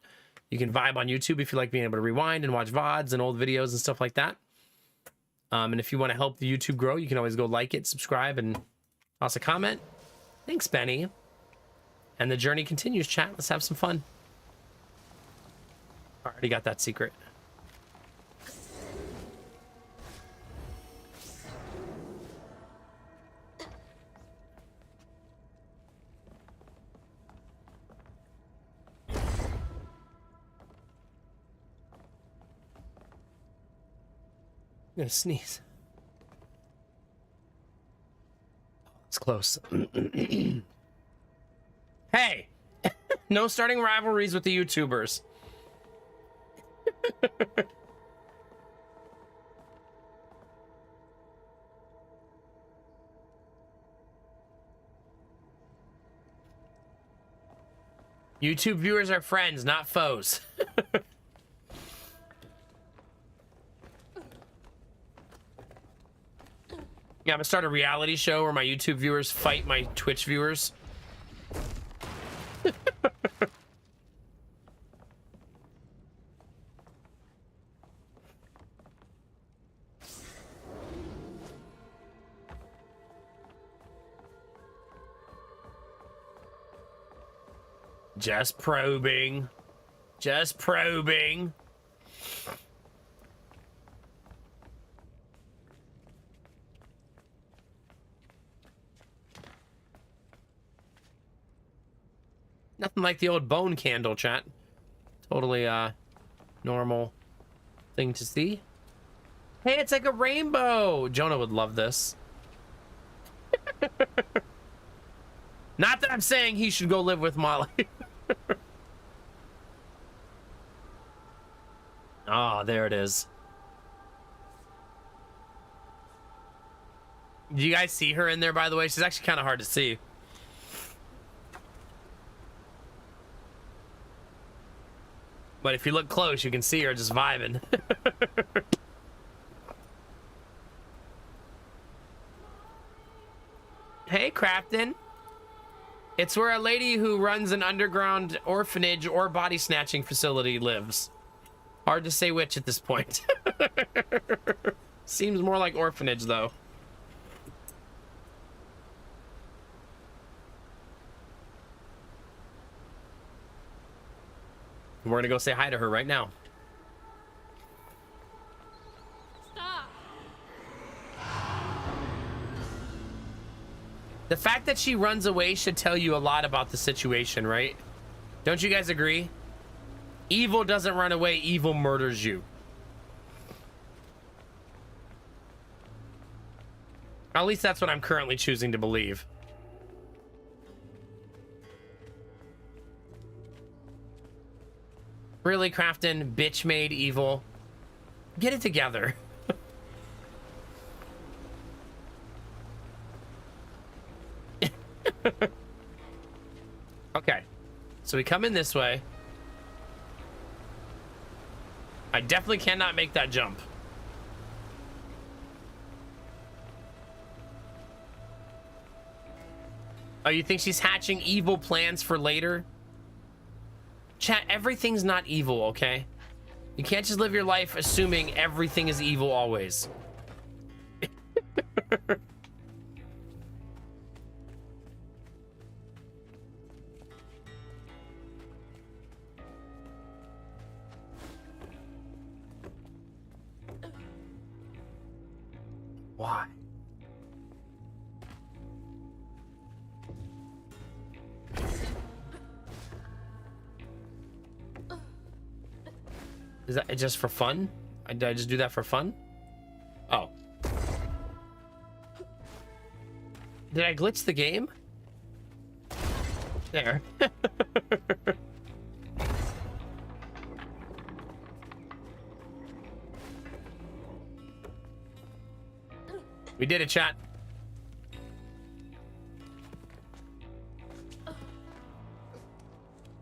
You can vibe on YouTube if you like being able to rewind and watch VODs and old videos and stuff like that. And if you want to help the YouTube grow, you can always go like it, subscribe, and also comment. Thanks, Benny. And the journey continues, chat. Let's have some fun. Already got that secret. I'm gonna sneeze. close. Hey, no starting rivalries with the YouTubers. YouTube viewers are friends, not foes. Yeah, I'm gonna start a reality show where my YouTube viewers fight my Twitch viewers. Just probing. Just probing. Nothing like the old bone candle, chat. Totally normal thing to see. Hey, it's like a rainbow. Jonah would love this. Not that I'm saying he should go live with Molly. Oh, there it is. Do you guys see her in there, by the way? She's actually kind of hard to see. But if you look close, you can see her just vibing. Hey, Crafton. It's where a lady who runs an underground orphanage or body snatching facility lives. Hard to say which at this point. Seems more like orphanage, though. We're gonna go say hi to her right now. Stop. The fact that she runs away should tell you a lot about the situation, right? Don't you guys agree? Evil doesn't run away, evil murders you. At least that's what I'm currently choosing to believe. Really, Crafton? Bitch made evil. Get it together. Okay. So we come in this way. I definitely cannot make that jump. Oh, you think she's hatching evil plans for later? Chat, everything's not evil, okay? You can't just live your life assuming everything is evil always. Why? Is that just for fun? Did I just do that for fun? Oh. Did I glitch the game? There. We did it, chat.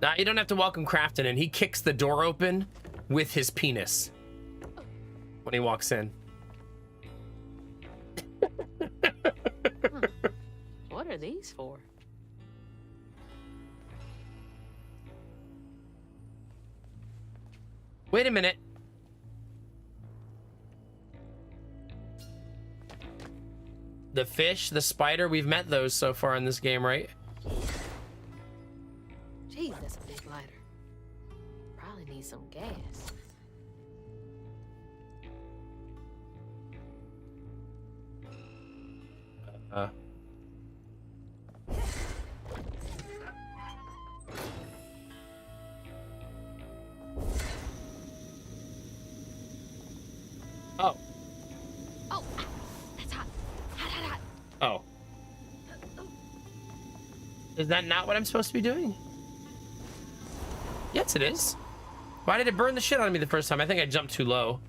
Now, you don't have to welcome Crafton in. He kicks the door open with his penis when he walks in. What are these for? Wait a minute. The fish, the spider, we've met those so far in this game, right? Geez, that's a big lighter. Probably need some gas. Oh. Oh, that's hot. Hot, hot, hot. Oh. Is that not what I'm supposed to be doing? Yes, it is. Why did it burn the shit out of me the first time? I think I jumped too low.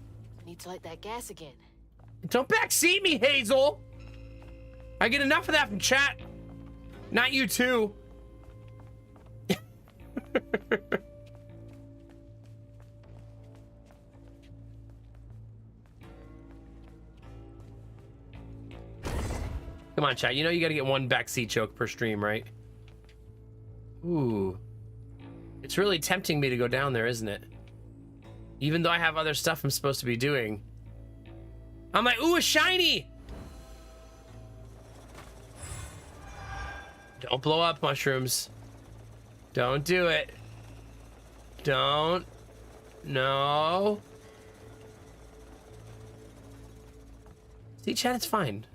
Need to light that gas again. Don't backseat me, Hazel! I get enough of that from chat. Not you too. Come on, chat. You know you gotta get one backseat joke per stream, right? Ooh. It's really tempting me to go down there, isn't it? Even though I have other stuff I'm supposed to be doing. I'm like, ooh, a shiny! Don't blow up, mushrooms. Don't do it. Don't. No. See, chat, it's fine.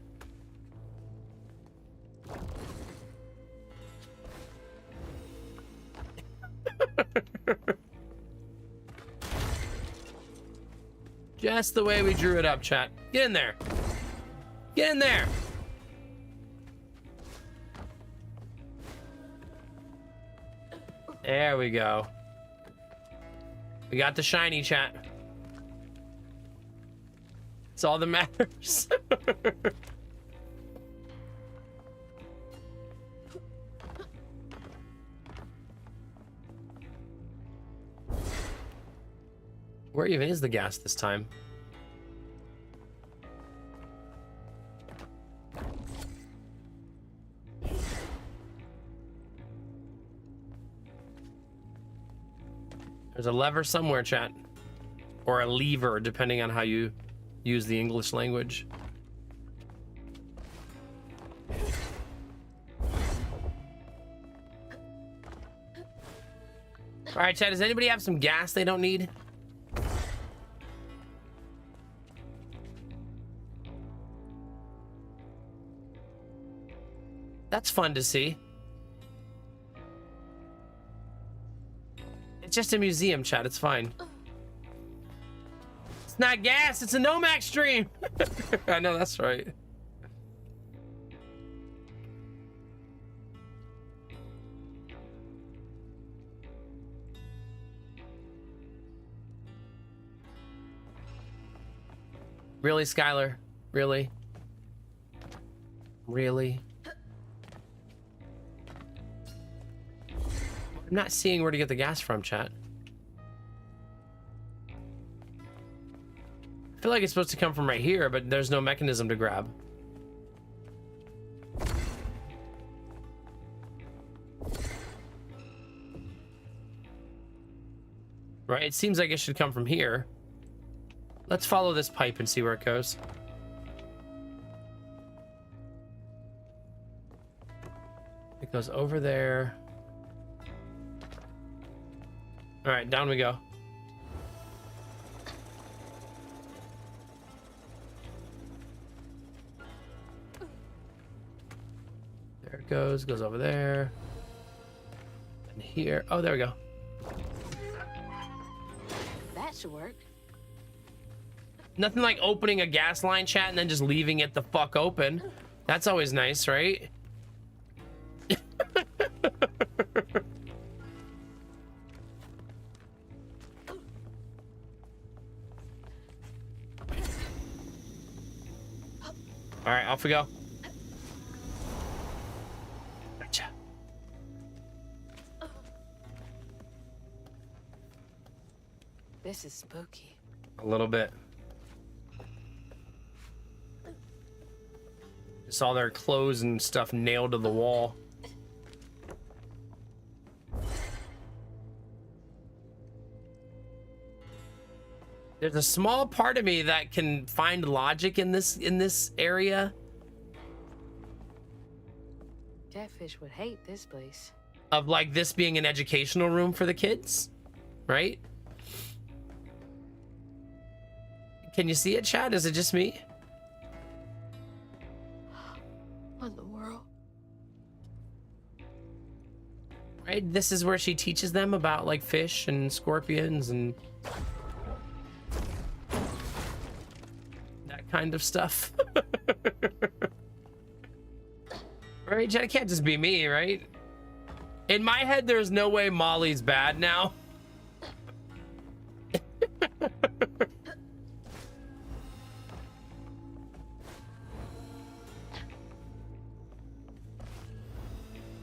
Just the way we drew it up, chat. Get in there. Get in there. There we go. We got the shiny, chat. It's all that matters. Where even is the gas this time? There's a lever somewhere, chat. Or a lever, depending on how you use the English language. All right, chat, does anybody have some gas they don't need? That's fun to see. It's just a museum, chat. It's fine. It's not gas. It's a Nomax stream. I know, that's right. Really, Skylar? Really? Really? I'm not seeing where to get the gas from, chat. I feel like it's supposed to come from right here, but there's no mechanism to grab. Right, it seems like it should come from here. Let's follow this pipe and see where it goes. It goes over there. All right, down we go. There it goes over there. And here, oh, there we go. That should work. Nothing like opening a gas line, chat, and then just leaving it the fuck open. That's always nice, right? All right, off we go. Gotcha. This is spooky. A little bit. Just all their clothes and stuff nailed to the wall. There's a small part of me that can find logic in this area. Catfish would hate this place. Of like this being an educational room for the kids, right? Can you see it, Chad? Is it just me? What in the world? Right? This is where she teaches them about like fish and scorpions and that kind of stuff. Right, Chad? It can't just be me, right? In my head, there's no way Molly's bad now.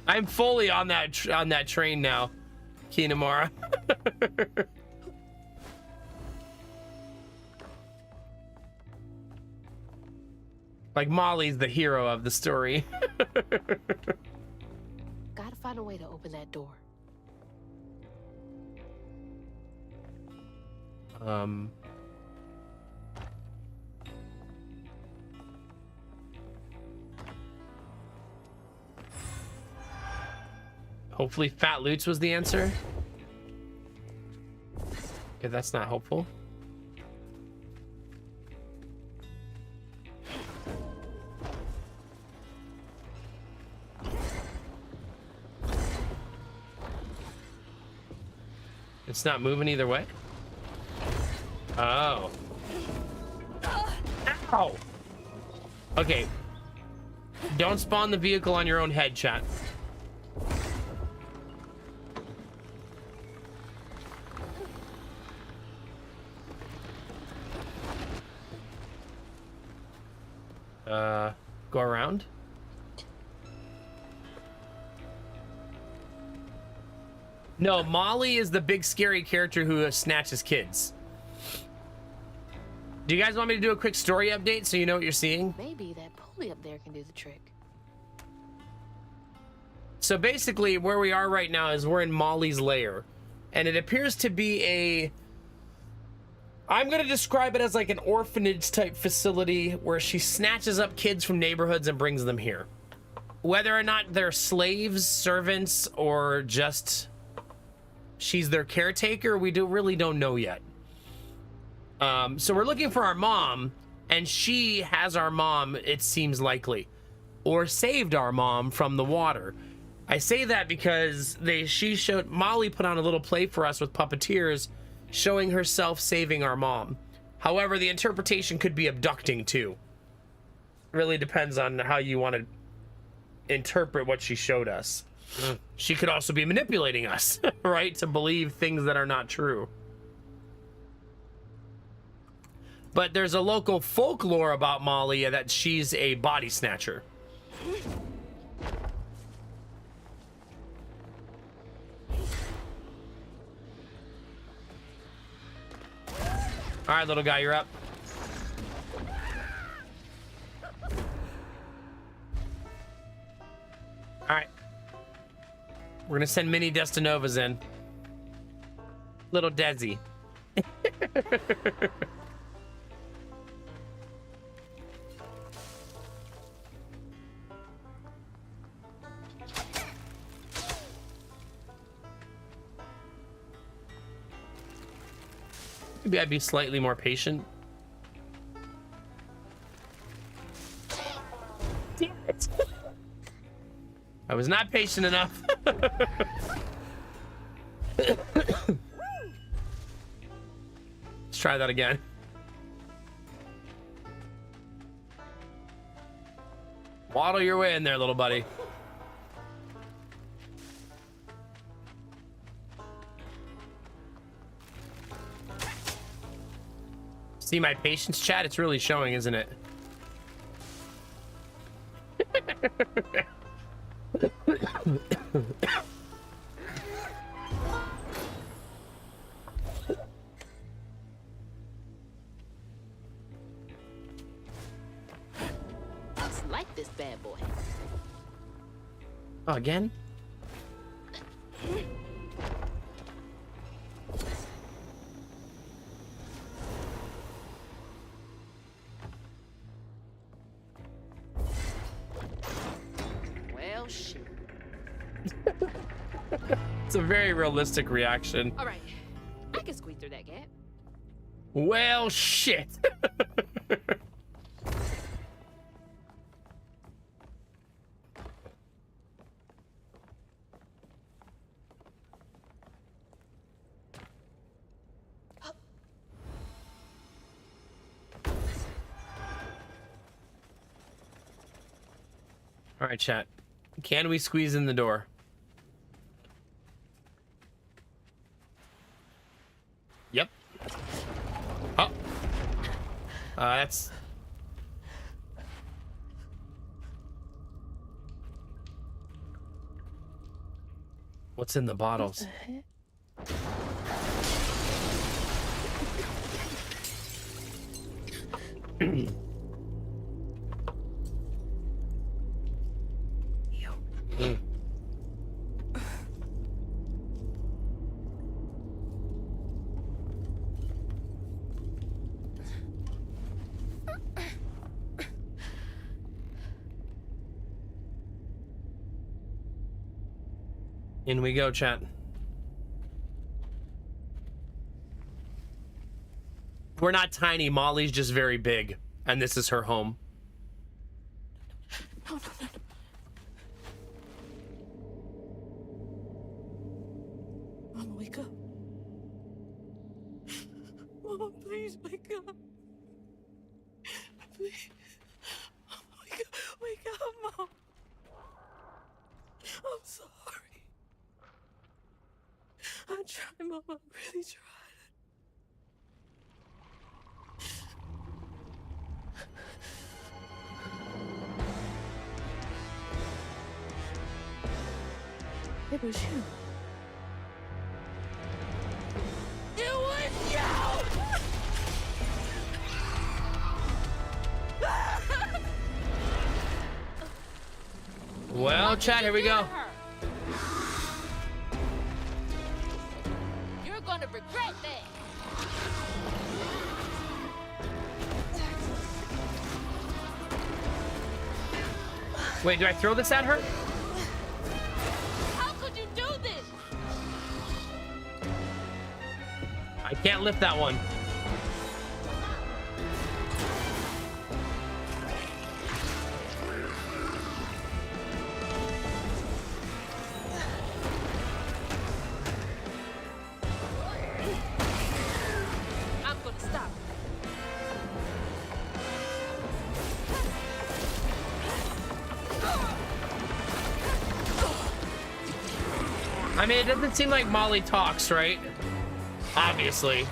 I'm fully on that train now, Kinamara. Like Molly's the hero of the story. Gotta find a way to open that door. Hopefully Fat Loots was the answer. Okay, that's not hopeful. It's not moving either way. Oh. Ow. Okay. Don't spawn the vehicle on your own head, chat. Go around. No, Molly is the big scary character who snatches kids. Do you guys want me to do a quick story update so you know what you're seeing? Maybe that pulley up there can do the trick. So basically where we are right now is we're in Molly's lair, and it appears to be a, I'm going to describe it as like an orphanage type facility where she snatches up kids from neighborhoods and brings them here. Whether or not they're slaves, servants, or just she's their caretaker, we really don't know yet. So we're looking for our mom, and she has our mom, it seems likely, or saved our mom from the water. I say that because Molly put on a little play for us with puppeteers showing herself saving our mom. However, the interpretation could be abducting too. Really depends on how you want to interpret what she showed us. She could also be manipulating us, right? To believe things that are not true. But there's a local folklore about Molly that she's a body snatcher. All right, little guy, you're up. All right. We're gonna send mini Destinovas in. Little Desi. Maybe I'd be slightly more patient. Damn it. I was not patient enough. Let's try that again. Waddle your way in there, little buddy. See my patience, chat? It's really showing, isn't it? Looks like this bad boy. Oh, again? Well, shit. It's a very realistic reaction. All right, I can squeeze through that gap. Well, shit. All right, chat. Can we squeeze in the door? Yep. Oh. That's... What's in the bottles? In we go, chat. We're not tiny. Molly's just very big. And this is her home. No. Mama, wake up. Mama, please wake up. Please. Wake up, Mom. I'm sorry. I tried, Mama. I really tried. It was you. It was you! Well, chat, here we go. You're gonna regret that. Wait, do I throw this at her? How could you do this? I can't lift that one. I'm gonna stop. I mean, it doesn't seem like Molly talks, right? Obviously.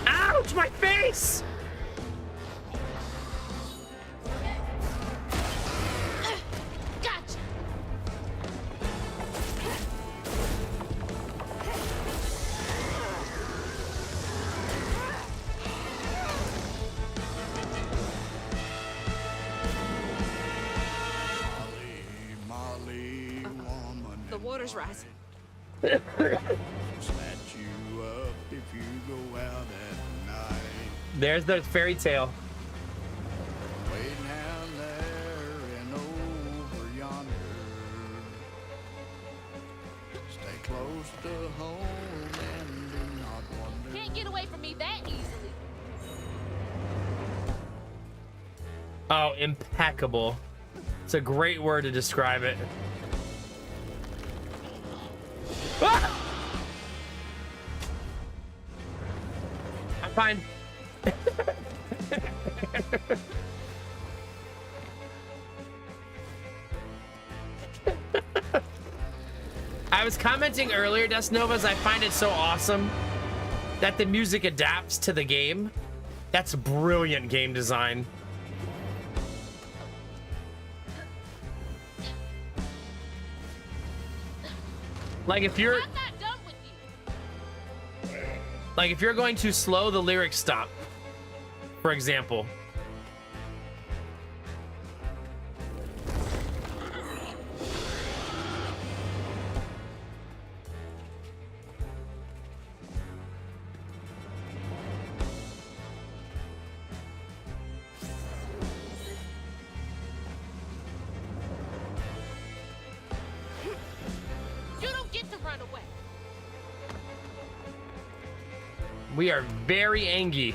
Ouch, my face! Gotcha. Molly, woman. The water's rising. Snatch you up if you go out at night. There's the fairy tale. Way down there and over yonder. Stay close to home and do not wonder. Can't get away from me that easily. Oh, impeccable. It's a great word to describe it. Ah! I'm fine. I was commenting earlier, Dust Novas, I find it so awesome that the music adapts to the game. That's brilliant game design. Like if you're I'm not done with you. like if you're going to slow the lyric stop, for example. You don't get to run away. We are very angry.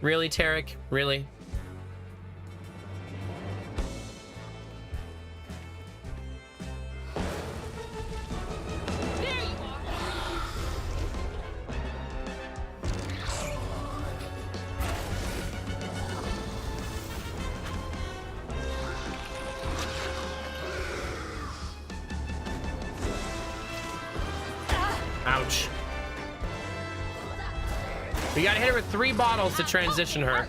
Really, Tarek? Really? There you are. Ouch. We gotta hit her with 3 bottles to transition her.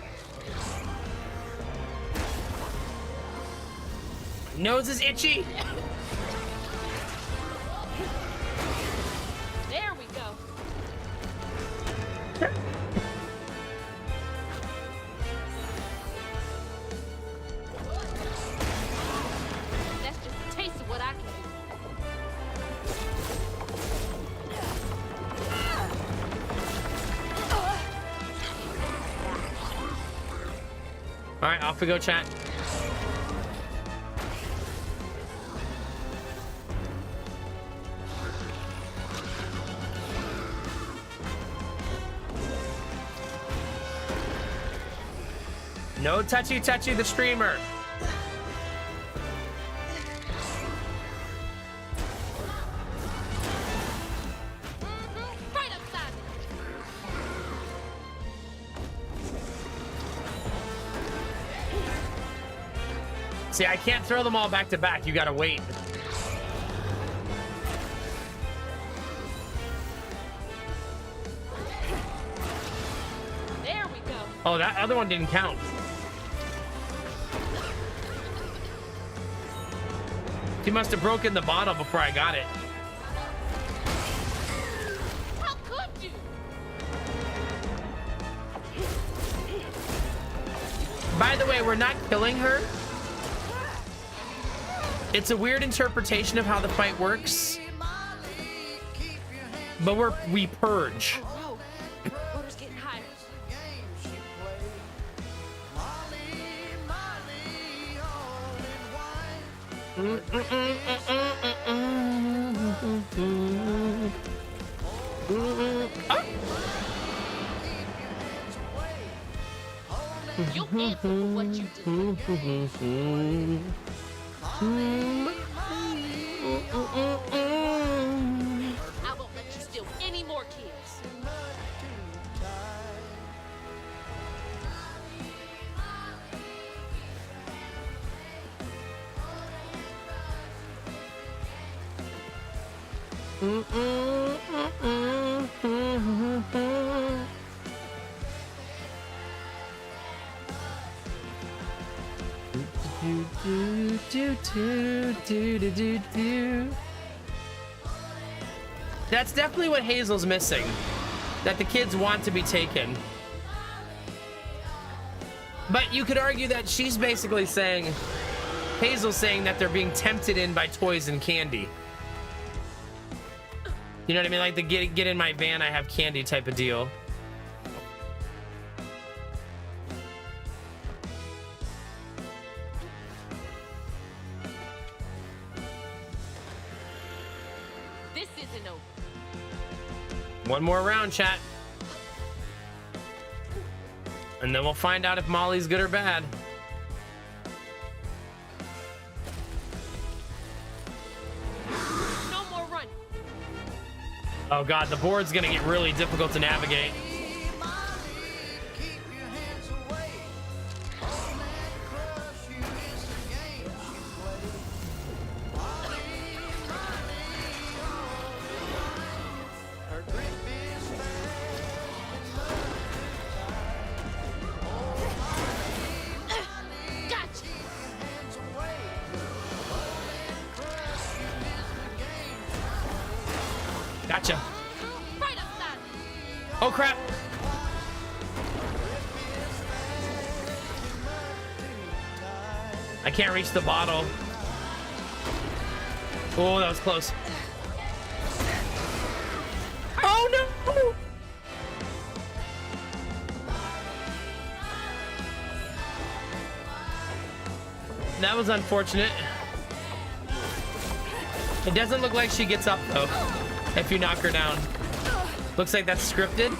Nose is itchy. There we go. That's just a taste of what I can do. All right, off we go, chat. No touchy the streamer. Right upside down. See, I can't throw them all back to back. You gotta wait. There we go. Oh, that other one didn't count. He must have broken the bottle before I got it. How could you? By the way, we're not killing her. It's a weird interpretation of how the fight works. But we purge. Oh, no. Water's getting higher. You answer for what you did. I won't let you steal any more kids. That's definitely what Hazel's missing. That the kids want to be taken. But you could argue that she's basically saying, Hazel's saying that they're being tempted in by toys and candy. You know what I mean? Like the get in my van, I have candy type of deal. This isn't over. One more round, chat. And then we'll find out if Molly's good or bad. No more running. Oh god, the board's gonna get really difficult to navigate. Gotcha. Gotcha. Right upside. Oh crap. I can't reach the bottle. Oh, that was close. Oh no! That was unfortunate. It doesn't look like she gets up though, if you knock her down. Looks like that's scripted.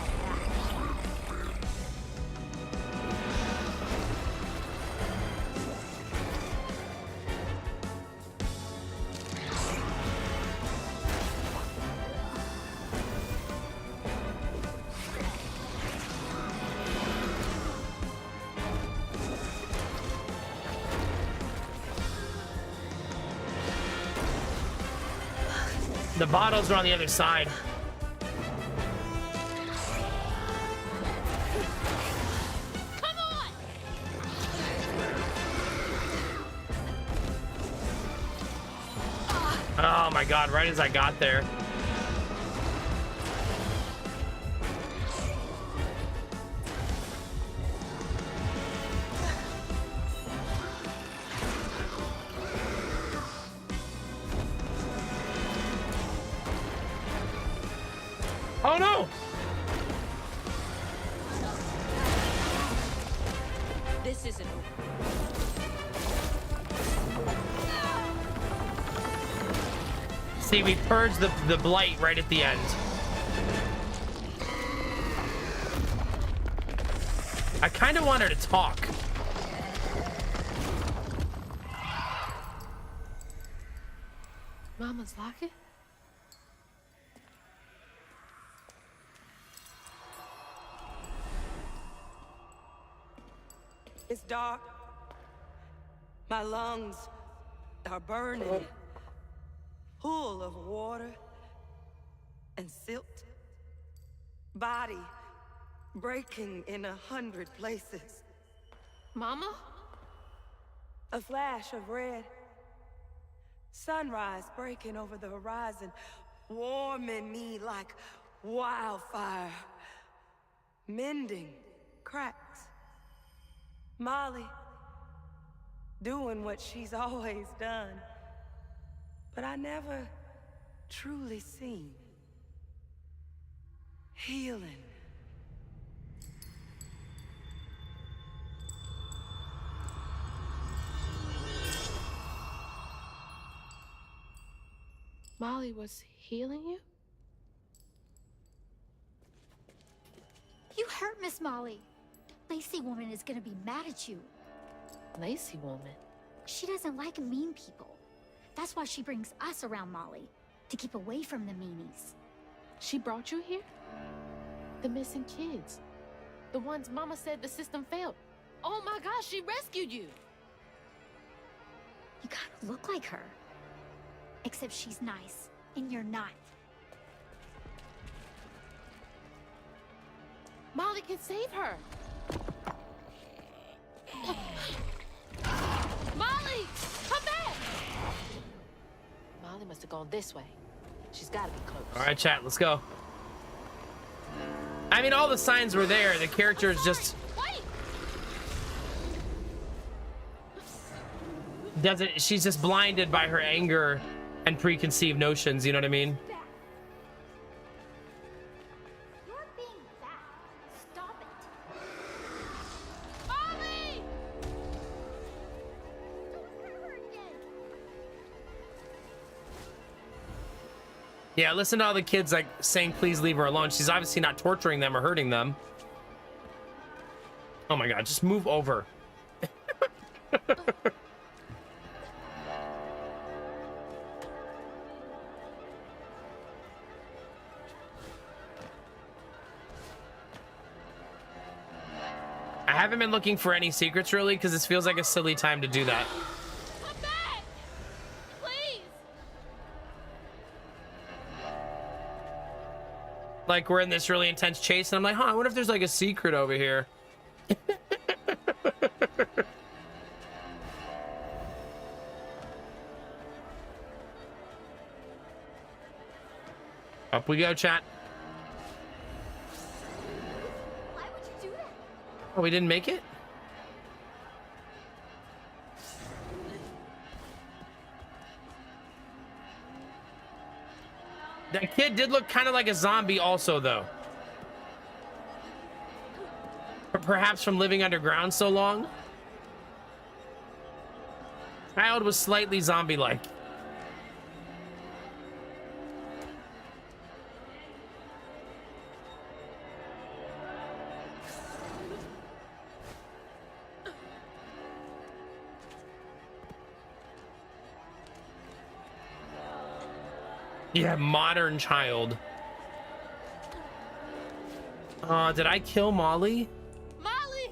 The bottles are on the other side. Come on! Oh my god, right as I got there. Oh no! This isn't over. See, we purged the blight right at the end. I kind of want her to talk. Mama's locket? It's dark. My lungs are burning, full of water and silt. Body breaking in 100 places. Mama? A flash of red. Sunrise breaking over the horizon, warming me like wildfire. Mending cracks. Molly, doing what she's always done, but I never truly seen. Healing. Molly was healing you? You hurt Miss Molly. Lacey woman is gonna be mad at you. Lacey woman? She doesn't like mean people. That's why she brings us around Molly, to keep away from the meanies. She brought you here? The missing kids. The ones Mama said the system failed. Oh my gosh, she rescued you! You kind of look like her. Except she's nice, and you're not. Molly can save her! Molly! Come back! Molly must have gone this way. She's gotta be close. All right, chat, let's go. I mean, all the signs were there. The character is just Wait! doesn't. She's just blinded by her anger and preconceived notions. You know what I mean? You're being bad. Stop it. Molly! Don't hurt her again. Yeah, listen to all the kids like saying, "Please leave her alone." She's obviously not torturing them or hurting them. Oh my god, just move over. I haven't been looking for any secrets really because this feels like a silly time to do that. Come back! Please! Like we're in this really intense chase and I'm like, huh, I wonder if there's like a secret over here. Up we go, chat. Why would you do that? Oh, we didn't make it? That kid did look kind of like a zombie also, though. Perhaps from living underground so long. Child was slightly zombie-like. Yeah, modern child. Did I kill Molly? Molly!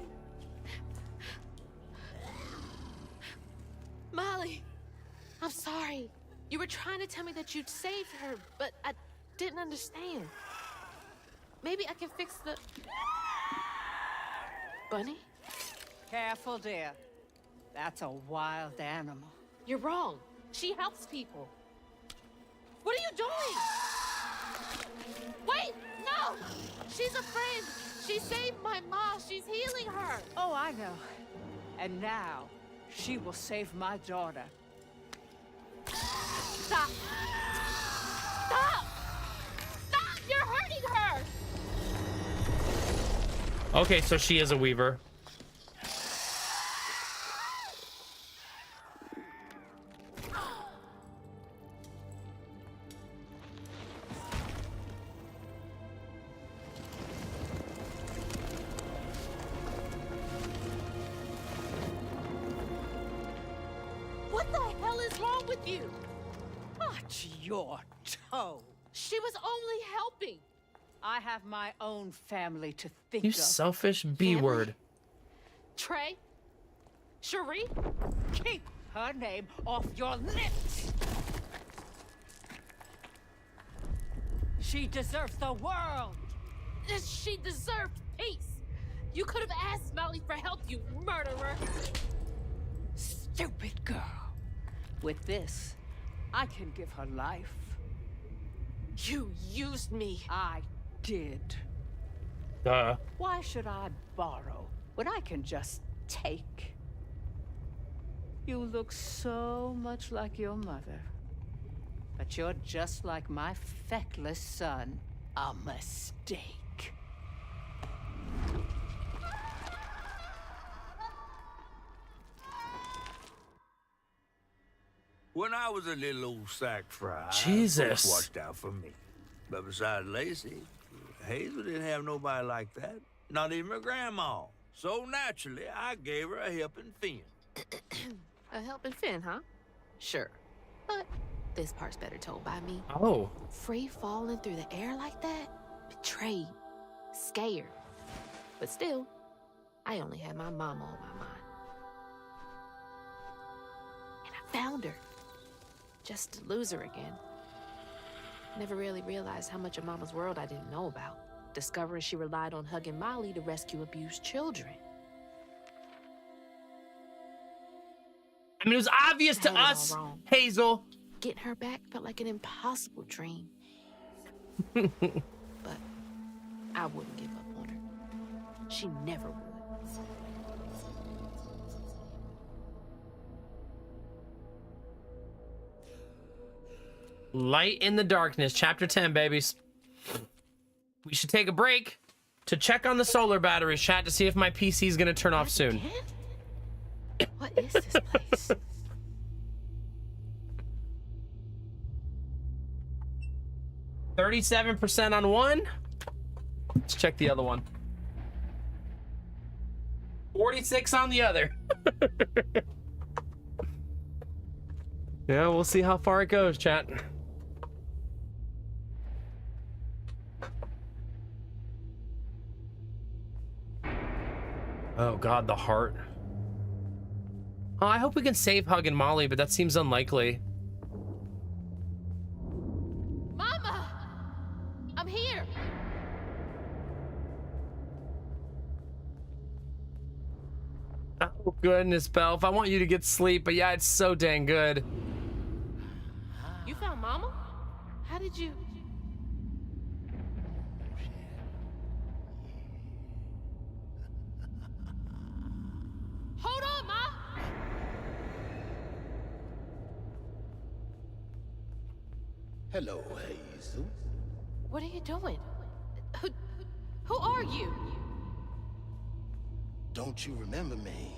Molly! I'm sorry. You were trying to tell me that you'd saved her, but I didn't understand. Maybe I can fix the... Bunny? Careful, dear. That's a wild animal. You're wrong. She helps people. What are you doing? Wait, no! She's a friend. She saved my mom. She's healing her. Oh, I know. And now, she will save my daughter. Stop! Stop! Stop! You're hurting her! Okay, so she is a weaver. What the hell is wrong with you? Watch your toe. She was only helping. I have my own family to think You of. selfish B word. Trey? Cherie? Keep her name off your lips. She deserves the world. She deserved peace. You could have asked Molly for help, you murderer. Stupid girl. With this, I can give her life. You used me. I did. Duh. Why should I borrow when I can just take? You look so much like your mother. But you're just like my feckless son. A mistake. When I was a little old sack fry, Jesus. folks watched out for me. But besides Lacey, Hazel didn't have nobody like that. Not even her grandma. So naturally, I gave her a helping fin. A helping fin, huh? Sure. But this part's better told by me. Oh. Free falling through the air like that? Betrayed. Scared. But still, I only had my mama on my mind. And I found her. Just to lose her again. Never really realized how much of Mama's world I didn't know about. Discovering she relied on hugging Molly to rescue abused children. I mean, it was obvious to I had it all us, wrong. Hazel. Getting her back felt like an impossible dream. But I wouldn't give up on her. She never would. Light in the Darkness, Chapter 10, babies. We should take a break to check on the solar batteries, chat, to see if my PC is going to turn off soon. Again? What is this place? 37% on one. Let's check the other one. 46 on the other. Yeah, we'll see how far it goes, chat. Oh God, the heart. Oh, I hope we can save Hug and Molly, but that seems unlikely. Mama! I'm here! Oh goodness, Belf. I want you to get sleep, but yeah, it's so dang good. You found Mama? How did you... Hold on, Ma! Hello, Hazel. What are you doing? Who are you? Don't you remember me?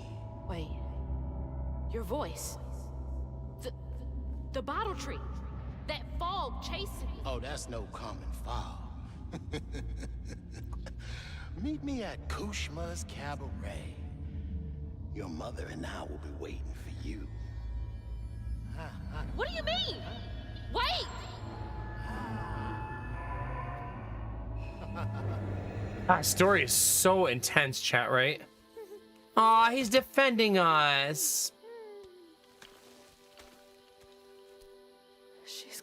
Wait. Your voice. The bottle tree. That fog chasing me. Oh, that's no common fog. Meet me at Kushma's Cabaret. Your mother and I will be waiting for you. What do you mean? Wait! That story is so intense, chat, right? Aw, he's defending us.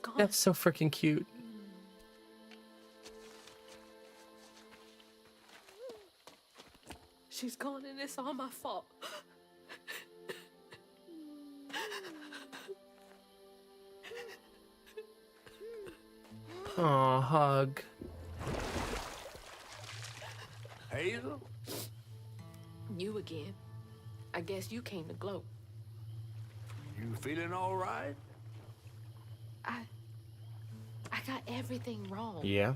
gone. That's so freaking cute. She's gone, and it's all my fault. Aw, hug. Hazel? You again. I guess you came to gloat. You feeling all right? I got everything wrong. Yeah.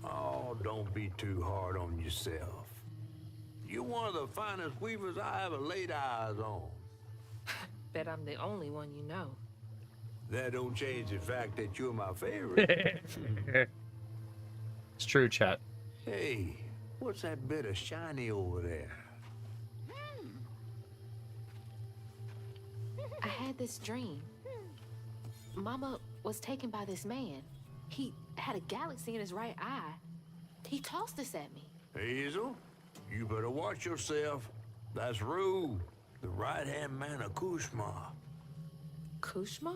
Oh, don't be too hard on yourself. You're one of the finest weavers I ever laid eyes on. Bet I'm the only one you know. That don't change the fact that you're my favorite. It's true, chat. Hey, what's that bit of shiny over there? I had this dream. Mama was taken by this man. He had a galaxy in his right eye. He tossed this at me. Hazel, you better watch yourself. That's Rue, the right-hand man of Kushma. Kushma?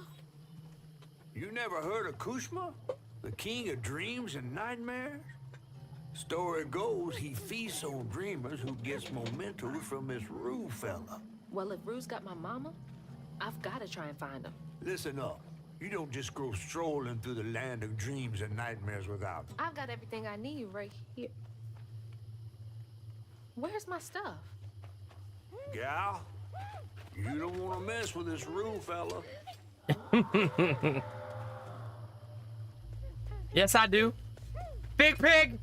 You never heard of Kushma? The king of dreams and nightmares? Story goes he feasts on dreamers who gets mementos from this Rue fella. Well, if Rue's got my mama, I've got to try and find him. Listen up. You don't just go strolling through the land of dreams and nightmares without him. I've got everything I need right here. Where's my stuff? Gal, you don't want to mess with this Rue fella. Yes, I do. Big pig.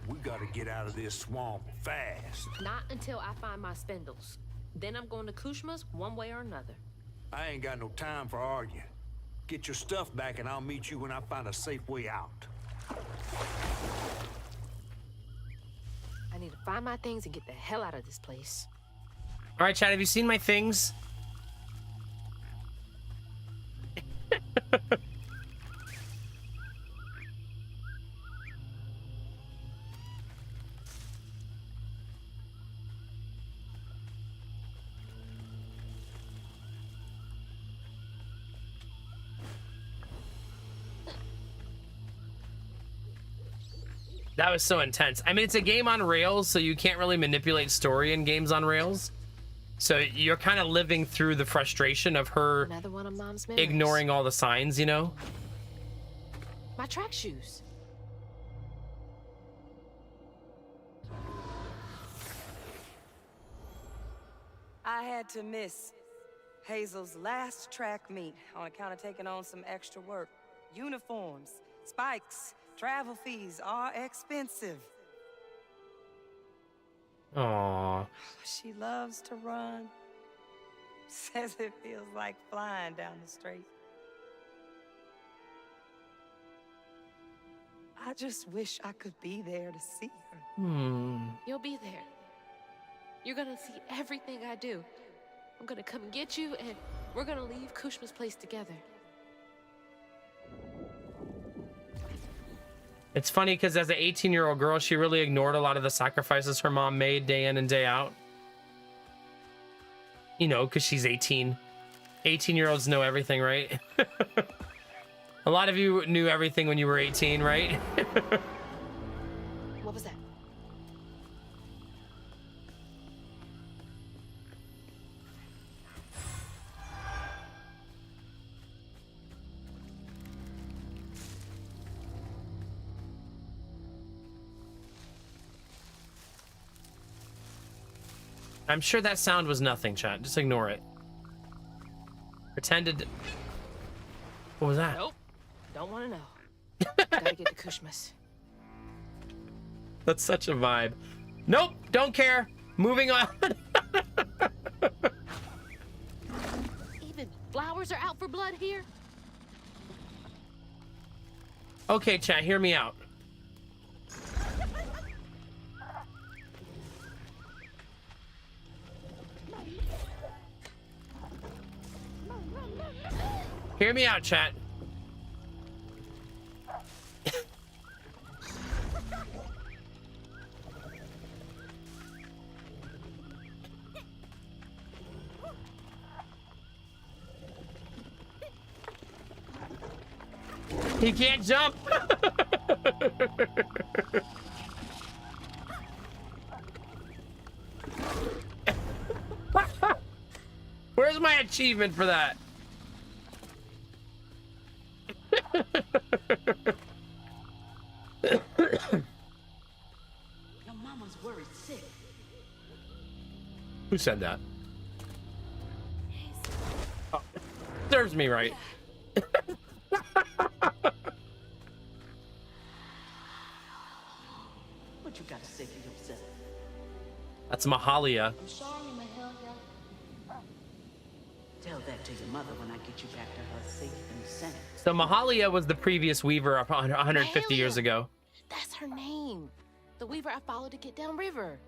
We gotta get out of this swamp fast. Not until I find my spindles. Then I'm going to Kushma's one way or another. I ain't got no time for arguing. Get your stuff back and I'll meet you when I find a safe way out. I need to find my things and get the hell out of this place. All right, Chad, have you seen my things? That was so intense. I mean, it's a game on rails, so you can't really manipulate story in games on rails. So you're kind of living through the frustration of her Another one of Mom's memories. ignoring all the signs, you know? My track shoes. I had to miss Hazel's last track meet on account of taking on some extra work. Uniforms, spikes, travel fees are expensive. Aww. She loves to run. Says it feels like flying down the street. I just wish I could be there to see her. You'll be there. You're gonna see everything I do. I'm gonna come and get you, and we're gonna leave Kushma's place together. It's funny because as an 18-year-old girl, she really ignored a lot of the sacrifices her mom made day in and day out. You know, because she's 18. 18-year-olds know everything, right? A lot of you knew everything when you were 18, right? What was that? I'm sure that sound was nothing, chat. Just ignore it. Pretended. What was that? Nope. Don't want to know. Gotta get to Kushma's. That's such a vibe. Nope, don't care. Moving on. Even flowers are out for blood here? Okay, chat, hear me out. Hear me out, chat. He can't jump. Where's my achievement for that? Your mama's worried sick. Who said that? Oh, serves me right. What you got to say for yourself? That's Mahalia. I'm sorry, Mahalia. Tell that to your mother when I get you back to her safe and sound. So Mahalia was the previous Weaver 150 years Mahalia. ago. That's her name. The weaver I followed to get downriver.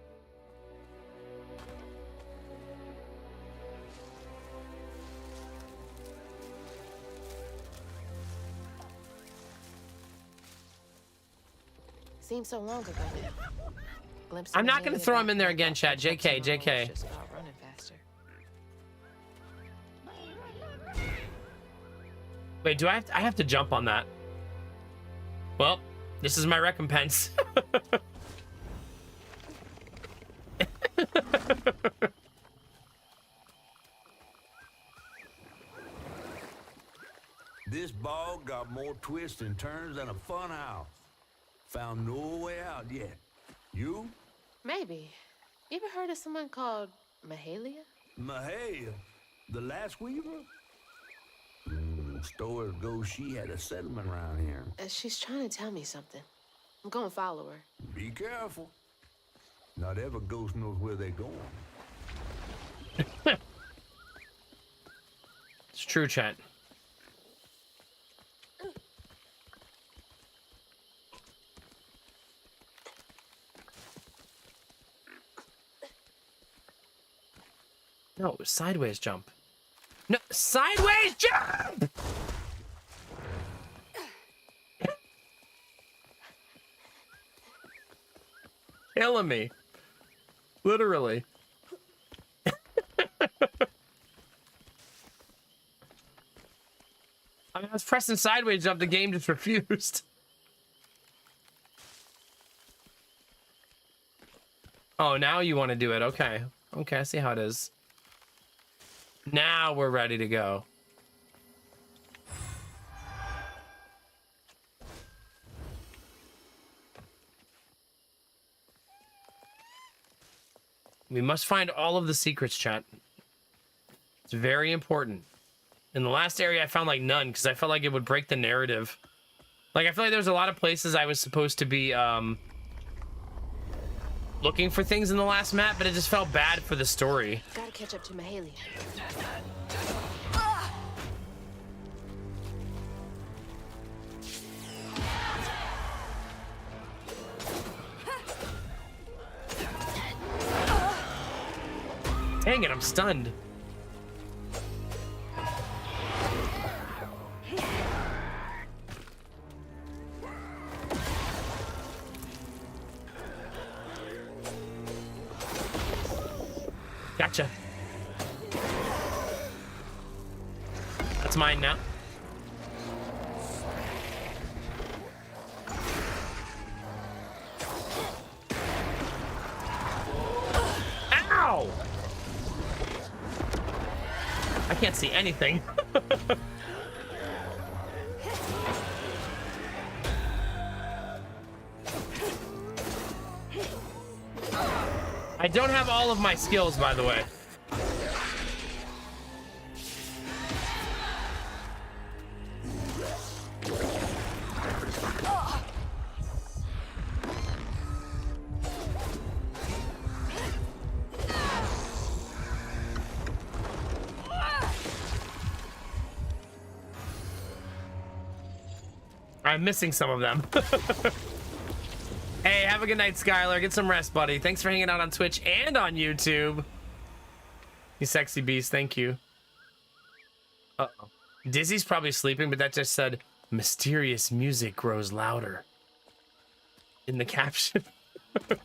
Seems so long ago now. Glimpse of I'm not going to Mahalia throw him back in there then, again, chat. glimpse JK, of her JK. just start running faster. Wait, do I have to jump on that? Well, this is my recompense. This bog got more twists and turns than a fun house. Found no way out yet. You? Maybe. You ever heard of someone called Mahalia? Mahalia, the last Weaver? Stories go she had a settlement around here. She's trying to tell me something. I'm gonna follow her. Be careful. Not every ghost knows where they're going. It's true, chat. No, sideways jump. No, sideways jump! Killing me. Literally. I was pressing sideways jump, the game just refused. Oh, now you want to do it. Okay. Okay, I see how it is. Now we're ready to go. We must find all of the secrets, chat. It's very important. In the last area, I found like none because I felt like it would break the narrative. Like, I feel like there's a lot of places I was supposed to be looking for things in the last map, but it just felt bad for the story. Gotta catch up to Mahalia. Dang it, I'm stunned. Gotcha. That's mine now. Ow! I can't see anything. I don't have all of my skills, by the way. I'm missing some of them. Hey, have a good night, Skylar. Get some rest, buddy. Thanks for hanging out on Twitch and on YouTube. You sexy beast, thank you. Uh-oh. Dizzy's probably sleeping, but that just said, mysterious music grows louder in the caption. She's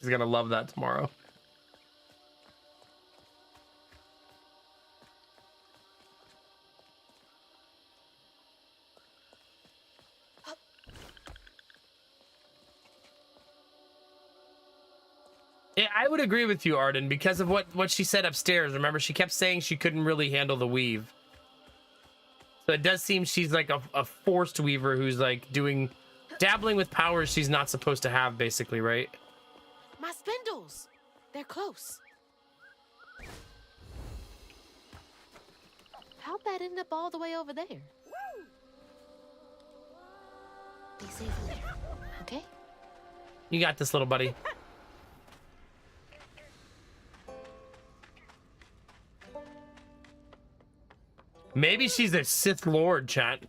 gonna love that tomorrow. Yeah, I would agree with you, Arden, because of what she said upstairs. Remember, she kept saying she couldn't really handle the weave. So it does seem she's like a forced weaver who's like dabbling with powers she's not supposed to have, basically, right? My spindles! They're close. How'd that end up all the way over there? Be safe in there, okay? You got this, little buddy. Maybe she's a Sith Lord, chat.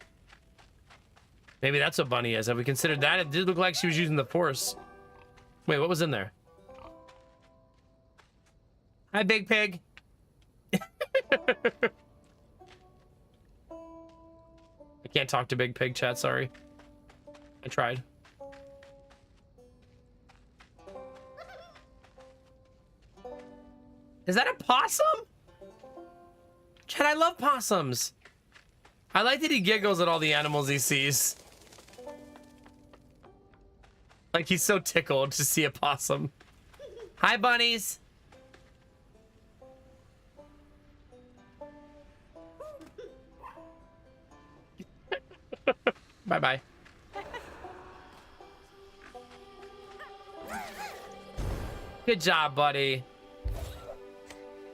Maybe that's what Bunny is. Have we considered that? It did look like she was using the Force. Wait, what was in there? Hi, Big Pig. I can't talk to Big Pig, chat, sorry. I tried. Is that a possum? Chad, I love possums. I like that he giggles at all the animals he sees. Like he's so tickled to see a possum. Hi, bunnies. Bye-bye. Good job, buddy.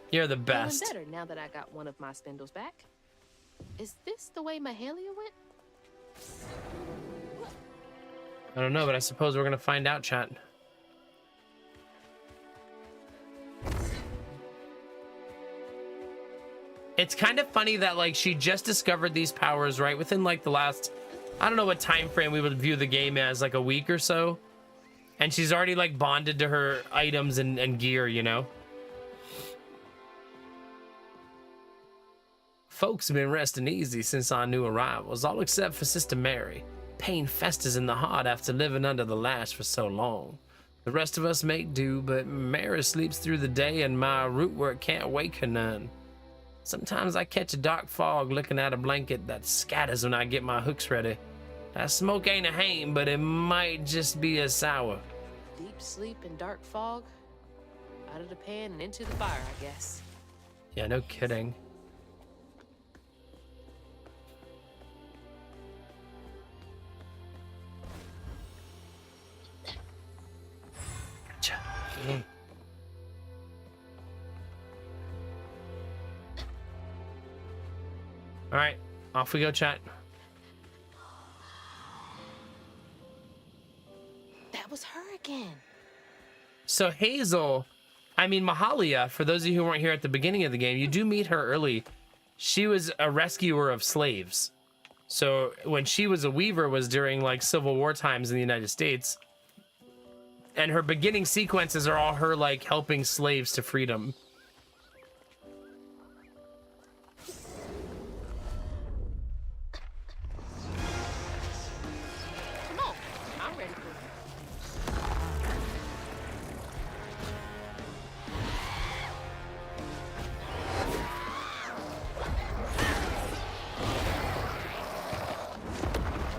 You're the best. Feeling better now that I got one of my spindles back. Is this the way Mahalia went? I don't know, but I suppose we're gonna find out, chat. It's kind of funny that like she just discovered these powers right within like the last, I don't know what time frame we would view the game as, like a week or so, and she's already like bonded to her items and gear, you know. Folks have been resting easy since our new arrivals, all except for Sister Mary. Pain festers in the heart after living under the lash for so long. The rest of us make do, but Mary sleeps through the day and my root work can't wake her none. Sometimes I catch a dark fog looking at a blanket that scatters when I get my hooks ready. That smoke ain't a haim, but it might just be a sour. Deep sleep and dark fog. Out of the pan and into the fire, I guess. Yeah, no kidding. Gotcha. All right, off we go, chat. That was her again. So Hazel, I mean Mahalia, for those of you who weren't here at the beginning of the game, you do meet her early. She was a rescuer of slaves. So when she was a weaver was during like Civil War times in the United States. And her beginning sequences are all her like helping slaves to freedom. Come on, I'm ready for it.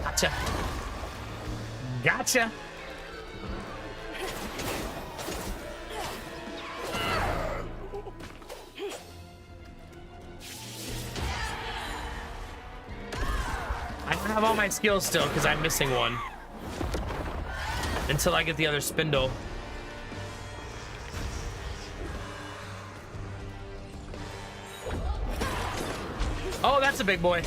Gotcha. Gotcha. I don't have all my skills still because I'm missing one. Until I get the other spindle. Oh, that's a big boy.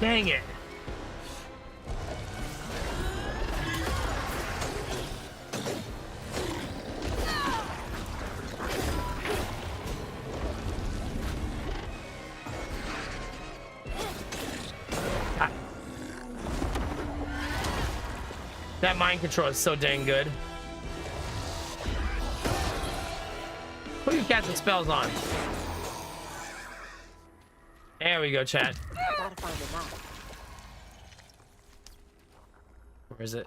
Dang it. That mind control is so dang good. Who are you casting spells on? There we go, chat. Gotta find the knife. Where is it?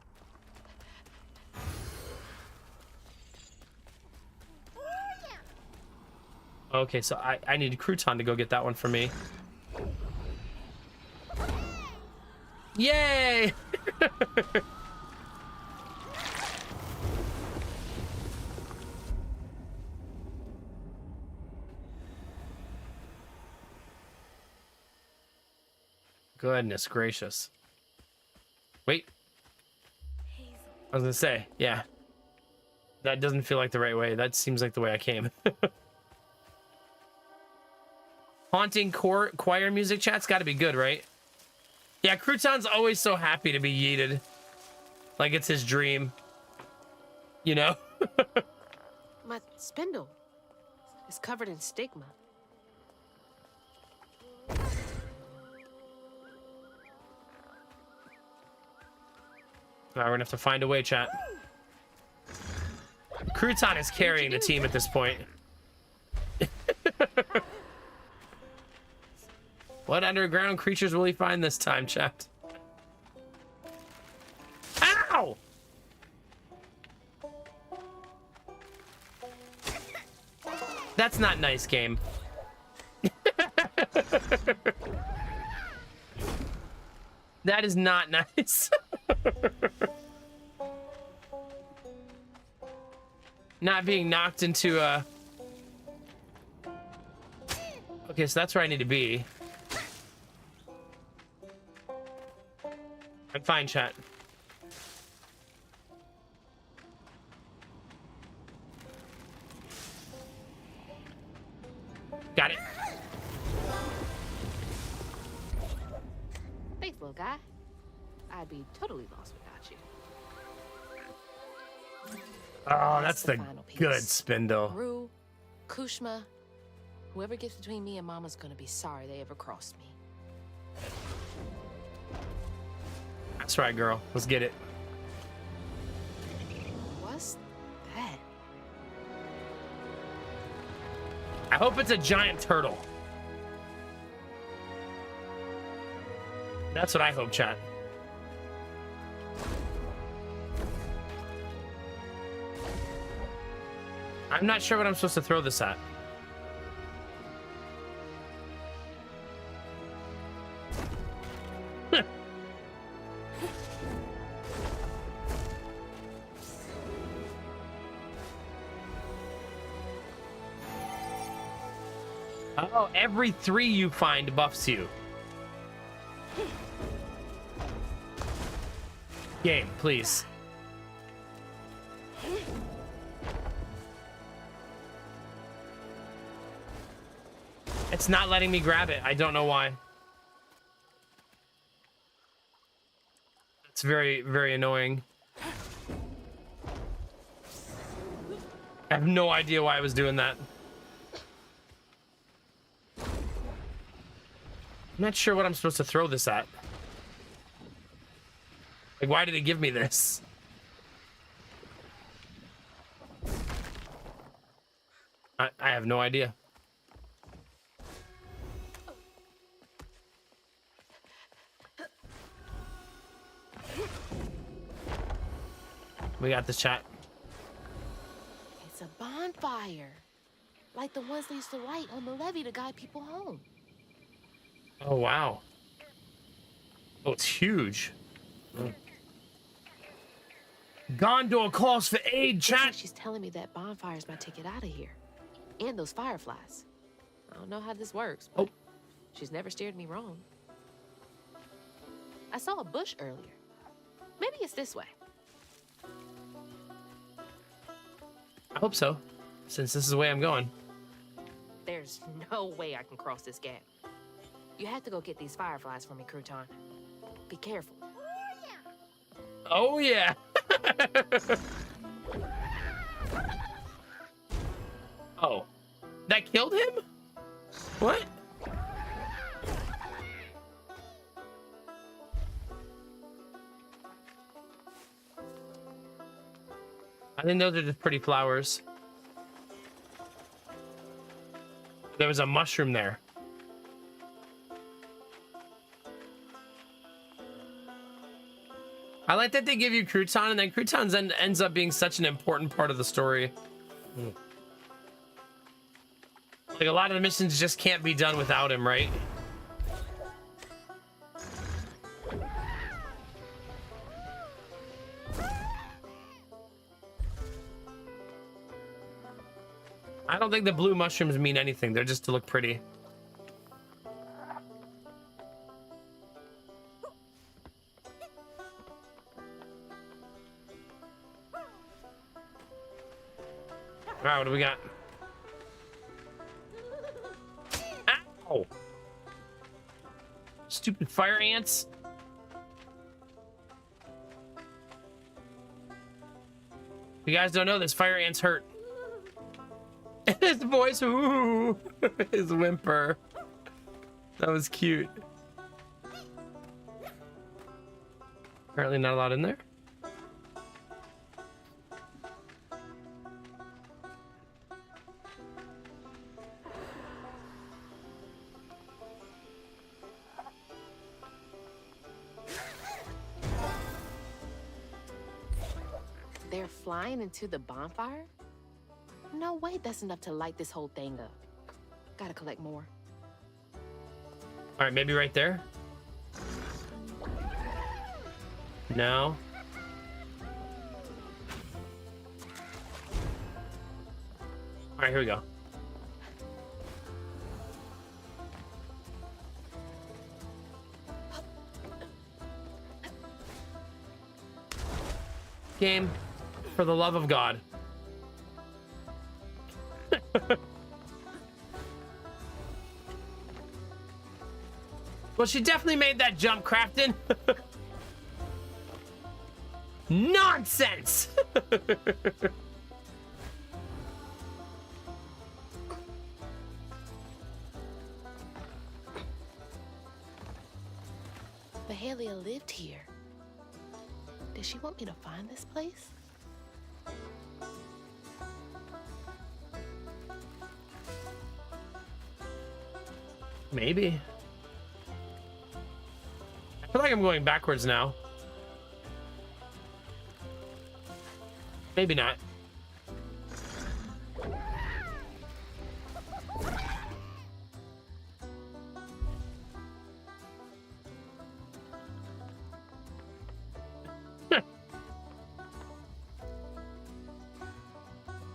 Okay, so I need Crouton to go get that one for me. Yay! Goodness gracious. Wait. I was gonna say, yeah. That doesn't feel like the right way. That seems like the way I came. Haunting choir music chat's gotta be good, right? Yeah, Crouton's always so happy to be yeeted. Like it's his dream. You know? My spindle is covered in stigma. Now we're gonna have to find a way, chat. Crouton is carrying the team at this point. What underground creatures will he find this time, chat? Ow! That's not nice, game. That is not nice. Not being knocked into a... Okay, so that's where I need to be. I'm fine, chat. Got it. Thanks, little guy. I'd be totally lost without you. Oh, that's the final piece. good spindle. Rue, Kushma, whoever gets between me and Mama's gonna be sorry they ever crossed me. That's right, girl. Let's get it. What's that? I hope it's a giant turtle. That's what I hope, chat. I'm not sure what I'm supposed to throw this at. Oh, every 3 you find buffs you. Game, please. It's not letting me grab it. I don't know why. It's very, very annoying. I have no idea why I was doing that. I'm not sure what I'm supposed to throw this at. Like, why did it give me this? I have no idea. We got this, chat. It's a bonfire. Like the ones they used to light on the levee to guide people home. Oh, wow. Oh, it's huge. Gondor calls for aid, Looks like chat. she's telling me that bonfire's my ticket out of here. And those fireflies. I don't know how this works, but she's never steered me wrong. I saw a bush earlier. Maybe it's this way. I hope so, since this is the way I'm going. There's no way I can cross this gap. You have to go get these fireflies for me, Crouton. Be careful. Oh, yeah. Oh, that killed him? What? I think those are just pretty flowers. There was a mushroom there. I like that they give you Crouton, and then Croutons ends up being such an important part of the story. Like, a lot of the missions just can't be done without him, right? I don't think the blue mushrooms mean anything. They're just to look pretty. All right, what do we got? Ow! Stupid fire ants. If you guys don't know this, fire ants hurt. His voice, ooh, his whimper. That was cute. Apparently not a lot in there. They're flying into the bonfire? No way that's enough to light this whole thing up. Gotta collect more. All right, maybe right there. No. All right, here we go. Game, for the love of God. Well, she definitely made that jump, Crafton. Nonsense. Mahalia lived here. Does she want me to find this place? Maybe. I feel like I'm going backwards now. Maybe not. I'm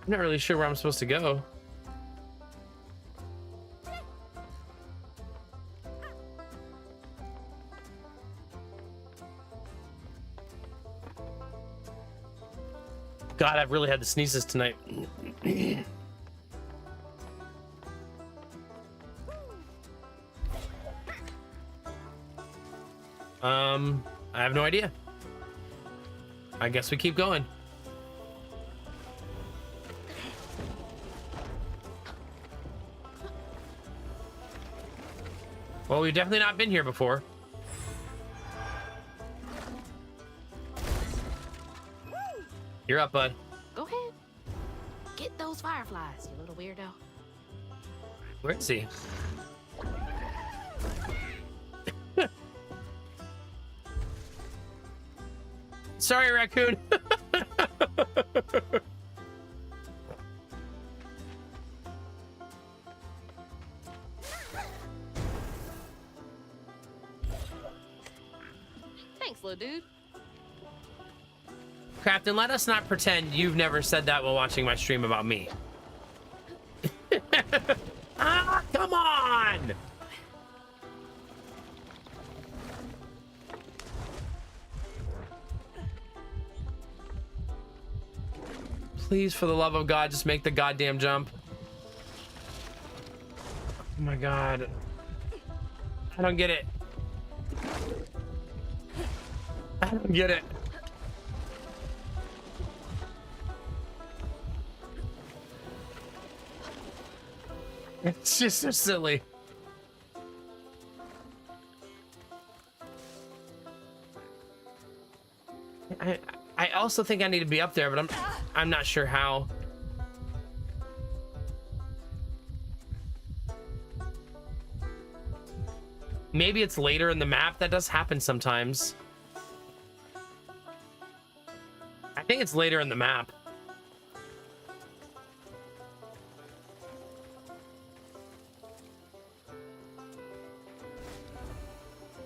not really sure where I'm supposed to go. God, I've really had the sneezes tonight. I have no idea. I guess we keep going. Well, we've definitely not been here before. You're up, bud. Go ahead. Get those fireflies, you little weirdo. Where is he? Sorry, raccoon. Thanks, little dude. Captain, let us not pretend you've never said that while watching my stream about me. Ah, come on! Please, for the love of God, just make the goddamn jump. Oh my God. I don't get it. I don't get it. It's just so silly. I also think I need to be up there, but I'm not sure how. Maybe it's later in the map. That does happen sometimes. think it's later in the map.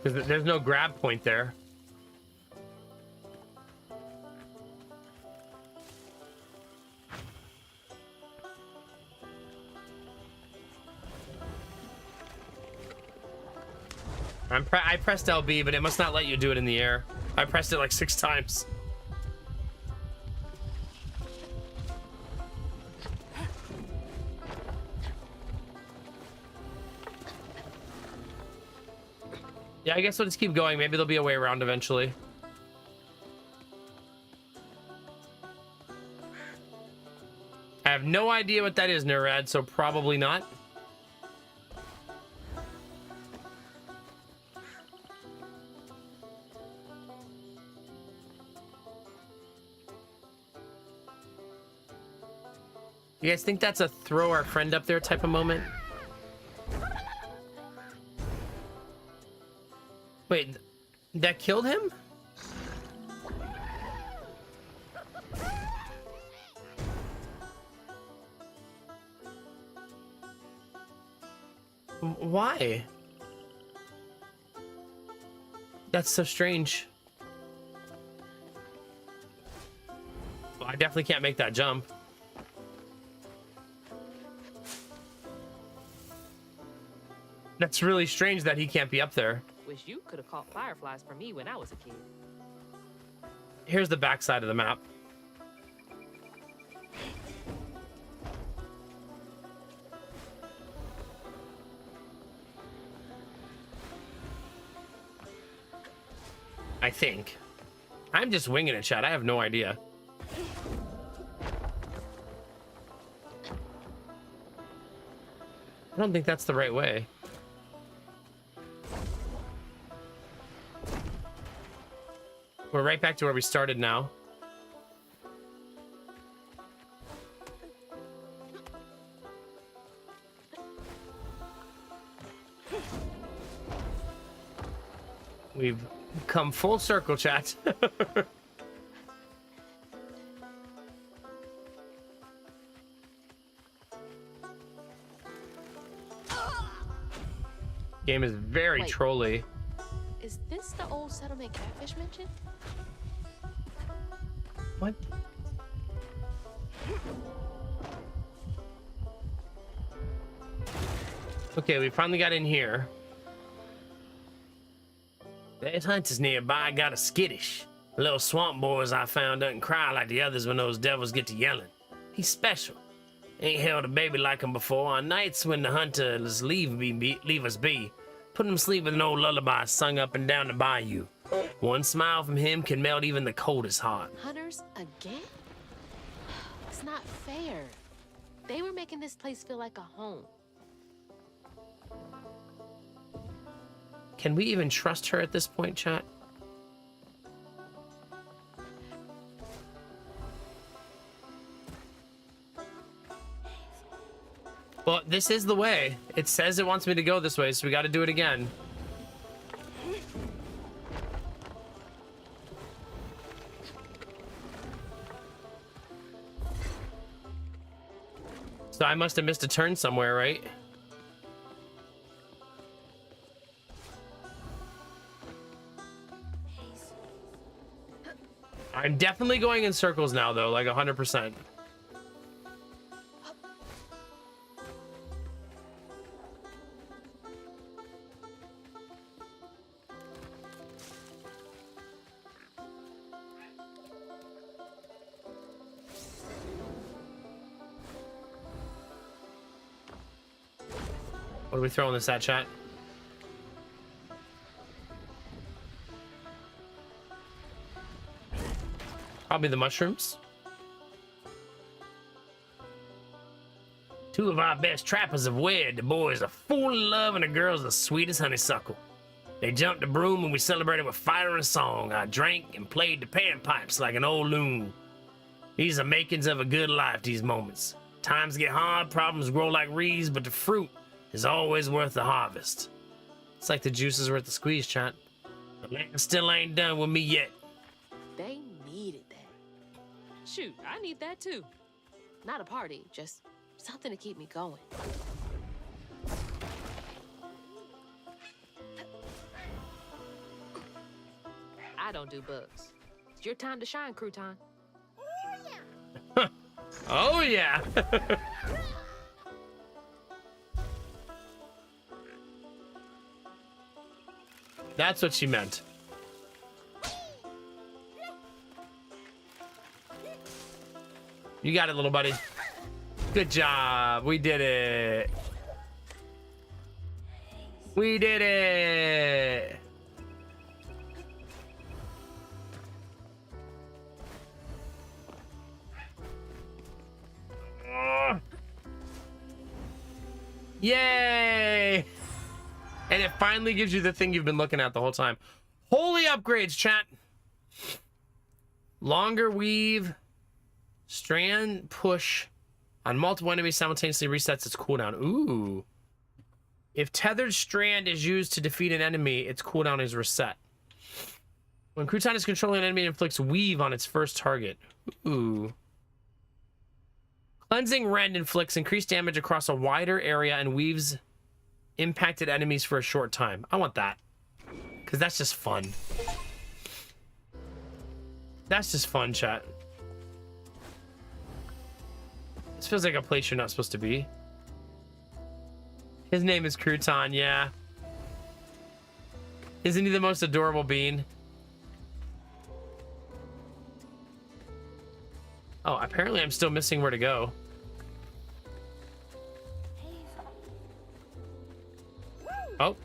There's no grab point there. I pressed LB, but it must not let you do it in the air. I pressed it like 6 times. Yeah, I guess we'll just keep going. Maybe there'll be a way around eventually. I have no idea what that is, Nerad, so probably not. You guys think that's a throw our friend up there type of moment? Wait, that killed him? Why? That's so strange. Well, I definitely can't make that jump. That's really strange that he can't be up there. Wish you could have caught fireflies for me when I was a kid. Here's the backside of the map. I think. I'm just winging it, chat. I have no idea. I don't think that's the right way. We're right back to where we started now. We've come full circle, chat. Game is very Wait. trolly. Is this the old settlement catfish mentioned? What? Okay, we finally got in here. That hunters nearby got a skittish. The little swamp boys I found doesn't cry like the others when those devils get to yelling. He's special. Ain't held a baby like him before. On nights when the hunters leave us be, put him to sleep with an old lullaby sung up and down the bayou. One smile from him can melt even the coldest heart. Hunters again? It's not fair. They were making this place feel like a home. Can we even trust her at this point, chat? Well, this is the way. It says it wants me to go this way, so we got to do it again. So I must have missed a turn somewhere, right? I'm definitely going in circles now, though, like 100%. What are we throwing this at, chat? Probably the mushrooms. Two of our best trappers have wed. The boys are full of love and the girl's the sweetest honeysuckle. They jumped the broom and we celebrated with fire and song. I drank and played the panpipes like an old loon. These are makings of a good life, these moments. Times get hard, problems grow like reeds, but the fruit is always worth the harvest. It's like the juice is worth the squeeze, chat. The land still ain't done with me yet. They needed that. Shoot, I need that too. Not a party, just something to keep me going. I don't do bugs. It's your time to shine, Crouton. Oh, yeah. That's what she meant. You got it, little buddy. Good job. We did it. We did it. Yay! And it finally gives you the thing you've been looking at the whole time. Holy upgrades, chat. Longer weave. Strand push on multiple enemies simultaneously resets its cooldown. Ooh. If tethered strand is used to defeat an enemy, its cooldown is reset. When Crouton is controlling an enemy, it inflicts weave on its first target. Ooh. Cleansing Rend inflicts increased damage across a wider area and weaves impacted enemies for a short time. I want that. Because that's just fun. That's just fun, chat. This feels like a place you're not supposed to be. His name is Crouton, yeah. Isn't he the most adorable bean? Oh, apparently I'm still missing where to go. Oh,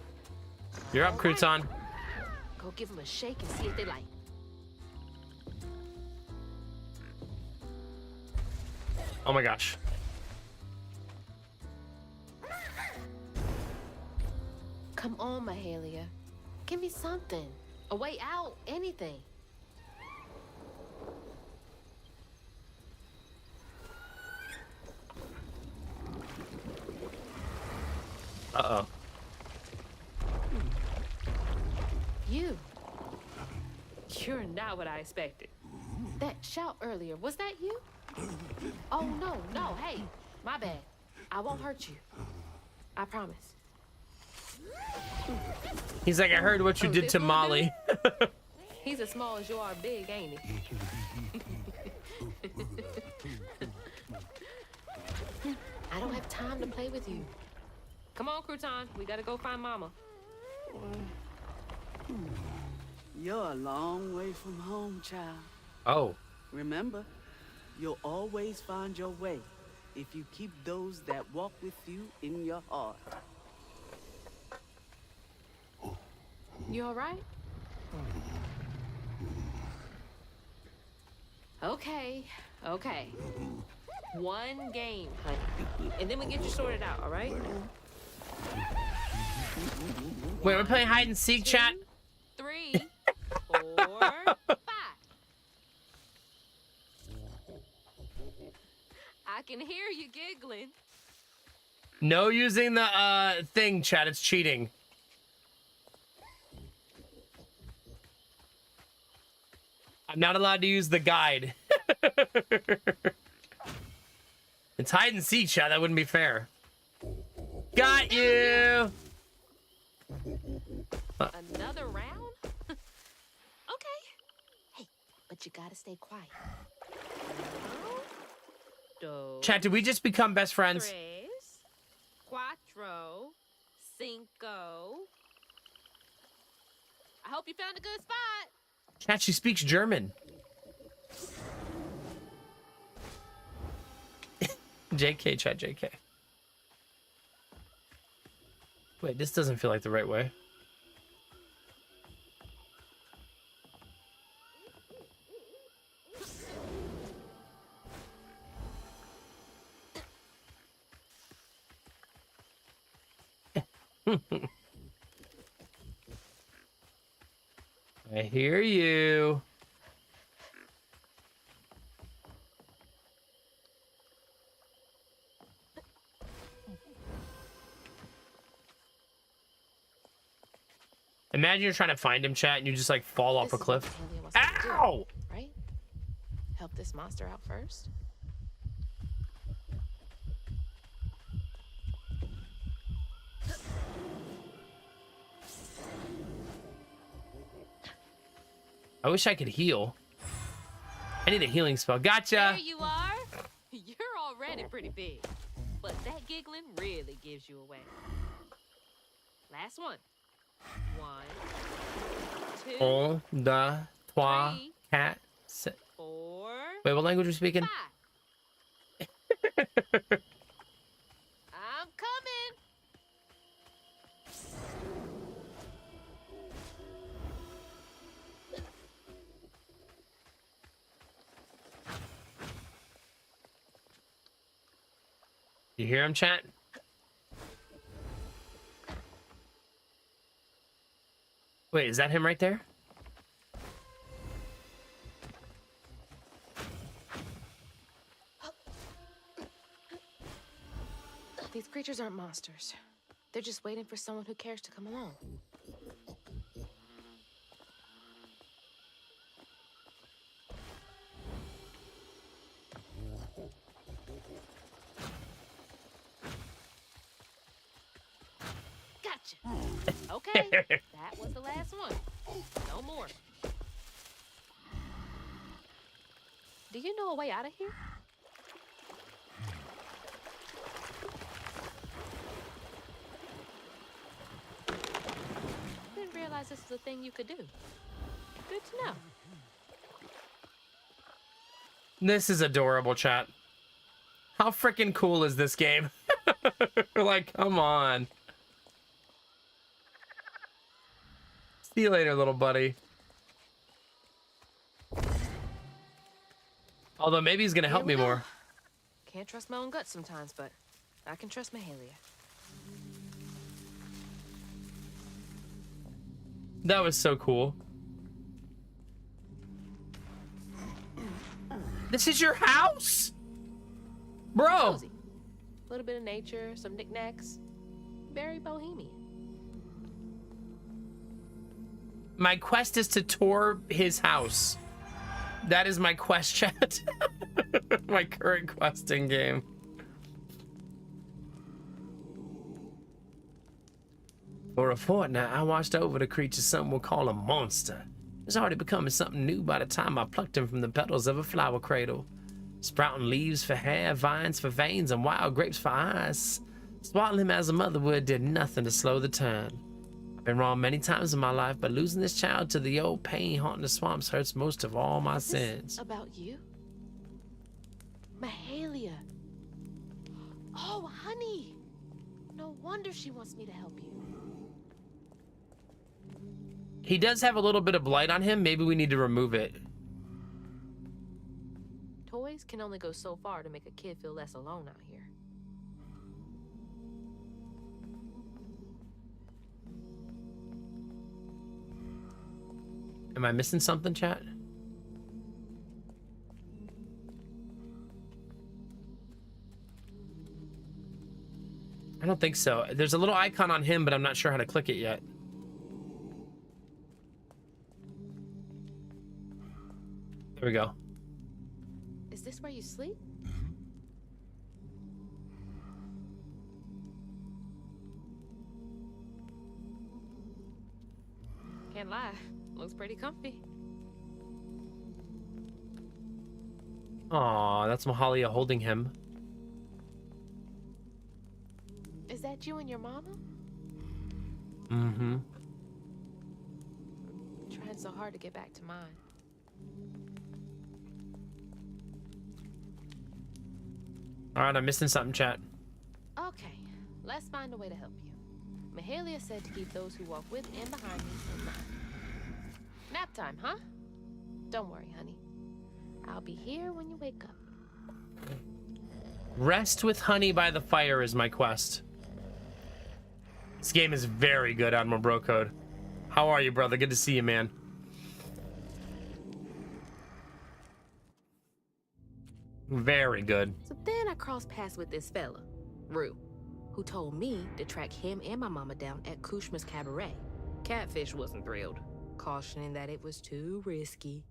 you're up, Crouton. Go give them a shake and see if they like. Oh my gosh. Come on, Mahalia. Give me something. A way out, anything. Uh-oh. You're not what I expected. That shout earlier, was that you? Oh, no, hey, my bad. I won't hurt you. I promise. He's like, I heard what you did to Molly. He's as small as you are big, ain't he? I don't have time to play with you. Come on, Crouton. We gotta go find Mama. You're a long way from home, child. Oh. Remember, you'll always find your way if you keep those that walk with you in your heart. You all right? Okay. One game, honey. And then we get you sorted out, all right? Wait, we're playing hide and seek, chat? 3, 4, 5. I can hear you giggling. No using the thing, chat. It's cheating. I'm not allowed to use the guide. It's hide and seek, chat. That wouldn't be fair. Got you. Another round? Okay. Hey, but you gotta stay quiet. Chat, did we just become best friends? 3, 4, 5. I hope you found a good spot. Chat, she speaks German. JK, chat, JK. Wait, this doesn't feel like the right way. I hear you. Imagine you're trying to find him, chat, and you just like fall off a cliff. Ow! Right? Help this monster out first? I wish I could heal. I need a healing spell. Gotcha. There you are. You're already pretty big, but that giggling really gives you away. Last one. 1, 2, On, deux, trois, 3, quatre, sept. 4, Wait, what language are we speaking? 5. I'm coming. You hear him, chat? Wait, is that him right there? These creatures aren't monsters. They're just waiting for someone who cares to come along. Gotcha. Okay, that was the last one. No more. Do you know a way out of here? Didn't realize this was a thing you could do. Good to know. This is adorable, chat. How freaking cool is this game? Like, come on. See you later, little buddy. Although maybe he's gonna help me more. Can't trust my own gut sometimes, but I can trust Mahalia. That was so cool. This is your house? Bro. Cozy. A little bit of nature, some knickknacks. Very bohemian. My quest is to tour his house. That is my quest, chat. My current quest in game. For a fortnight, I watched over the creature some will call a monster. It's already becoming something new by the time I plucked him from the petals of a flower cradle. Sprouting leaves for hair, vines for veins, and wild grapes for eyes. Swaddling him as a mother would did nothing to slow the turn. I've been wrong many times in my life, but losing this child to the old pain haunting the swamps hurts most of all my sins. About you? Mahalia. Oh, honey. No wonder she wants me to help you. He does have a little bit of blight on him. Maybe we need to remove it. Toys can only go so far to make a kid feel less alone out here. Am I missing something, chat? I don't think so. There's a little icon on him, but I'm not sure how to click it yet. There we go. Is this where you sleep? Can't lie. Looks pretty comfy. Aw, that's Mahalia holding him. Is that you and your mama? Mm-hmm. Trying so hard to get back to mine. All right, I'm missing something, chat. Okay, let's find a way to help you. Mahalia said to keep those who walk with and behind me in mind. Nap time, huh? Don't worry, honey. I'll be here when you wake up. Rest with honey by the fire is my quest. This game is very good, Admiral Brocode. How are you, brother? Good to see you, man. Very good. So then I crossed paths with this fella, Rue, who told me to track him and my mama down at Kushma's Cabaret. Catfish wasn't thrilled, cautioning that it was too risky.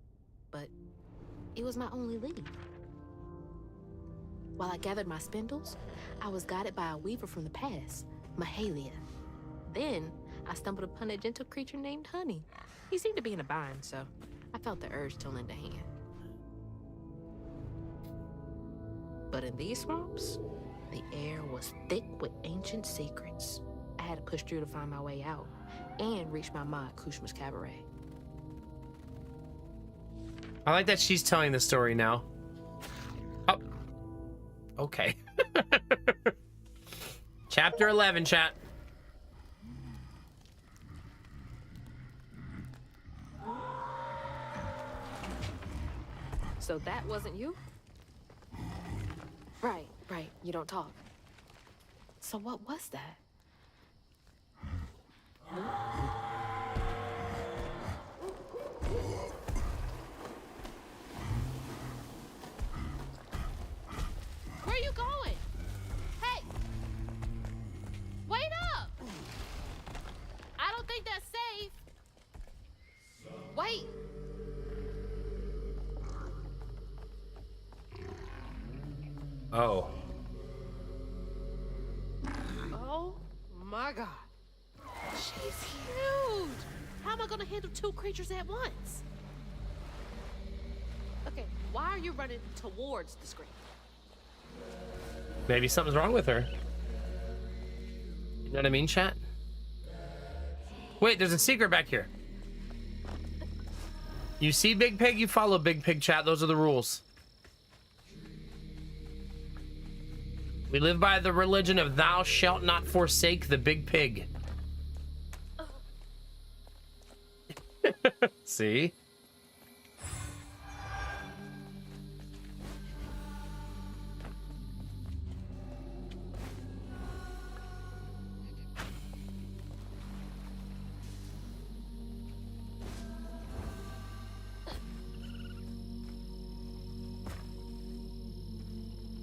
But It was my only lead. While I gathered my spindles, I was guided by a weaver from the past, Mahalia. Then, I stumbled upon a gentle creature named Honey. He seemed to be in a bind, so I felt the urge to lend a hand. But in these swamps, the air was thick with ancient secrets. I had to push through to find my way out and reach my ma at Kushma's Cabaret. I like that she's telling the story now. Oh. Okay. Chapter 11, chat. So that wasn't you? Right. You don't talk. So what was that? Where are you going? Hey! Wait up! I don't think that's safe. Wait! Oh. Oh my god. She's huge! How am I gonna handle two creatures at once? Okay, why are you running towards the screen? Maybe something's wrong with her. You know what I mean, chat? Wait, there's a secret back here. You see Big Pig, you follow Big Pig, chat. Those are the rules. We live by the religion of thou shalt not forsake the big pig. See?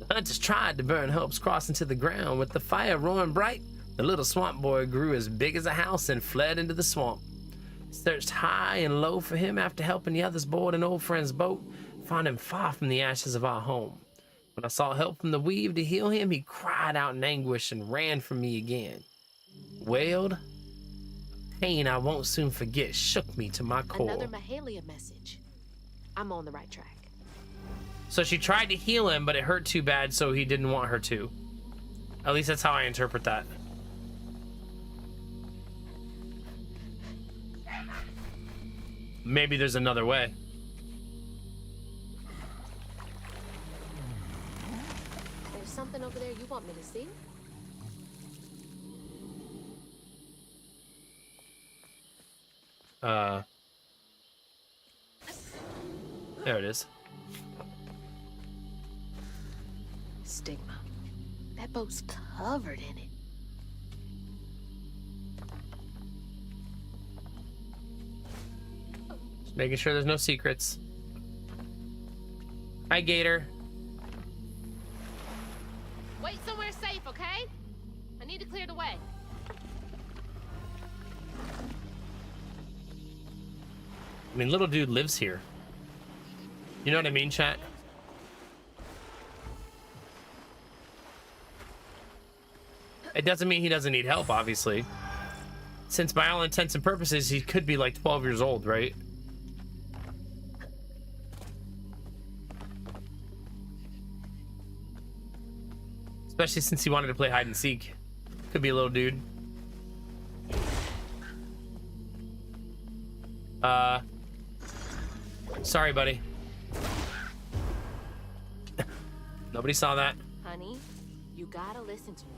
The hunters tried to burn Hope's cross into the ground. With the fire roaring bright, the little swamp boy grew as big as a house and fled into the swamp. Searched high and low for him after helping the others board an old friend's boat, found him far from the ashes of our home. When I saw help from the weave to heal him, he cried out in anguish and ran from me again. Wailed, pain I won't soon forget shook me to my core. Another Mahalia message. I'm on the right track. So she tried to heal him, but it hurt too bad, so he didn't want her to. At least that's how I interpret that. Maybe there's another way. There's something over there you want me to see? There it is. Stigma. That boat's covered in it. Just making sure there's no secrets. Hi, Gator. Wait somewhere safe, okay? I need to clear the way. I mean, little dude lives here. You know what I mean, chat? It doesn't mean he doesn't need help, obviously. Since by all intents and purposes, he could be like 12 years old, right? Especially since he wanted to play hide and seek. Could be a little dude. Sorry, buddy. Nobody saw that. Honey, you gotta listen to me.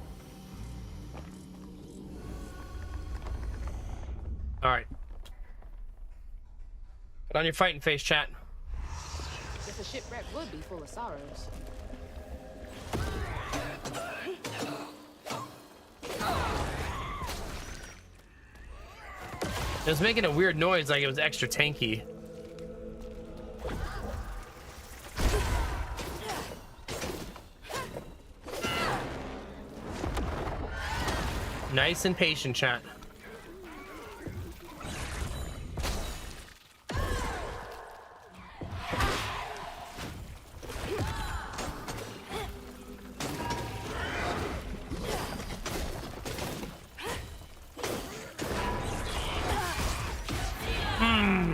All right. Put on your fighting face, chat. Guess a shipwreck would be full of sorrows. It was making a weird noise, like it was extra tanky. Nice and patient, chat.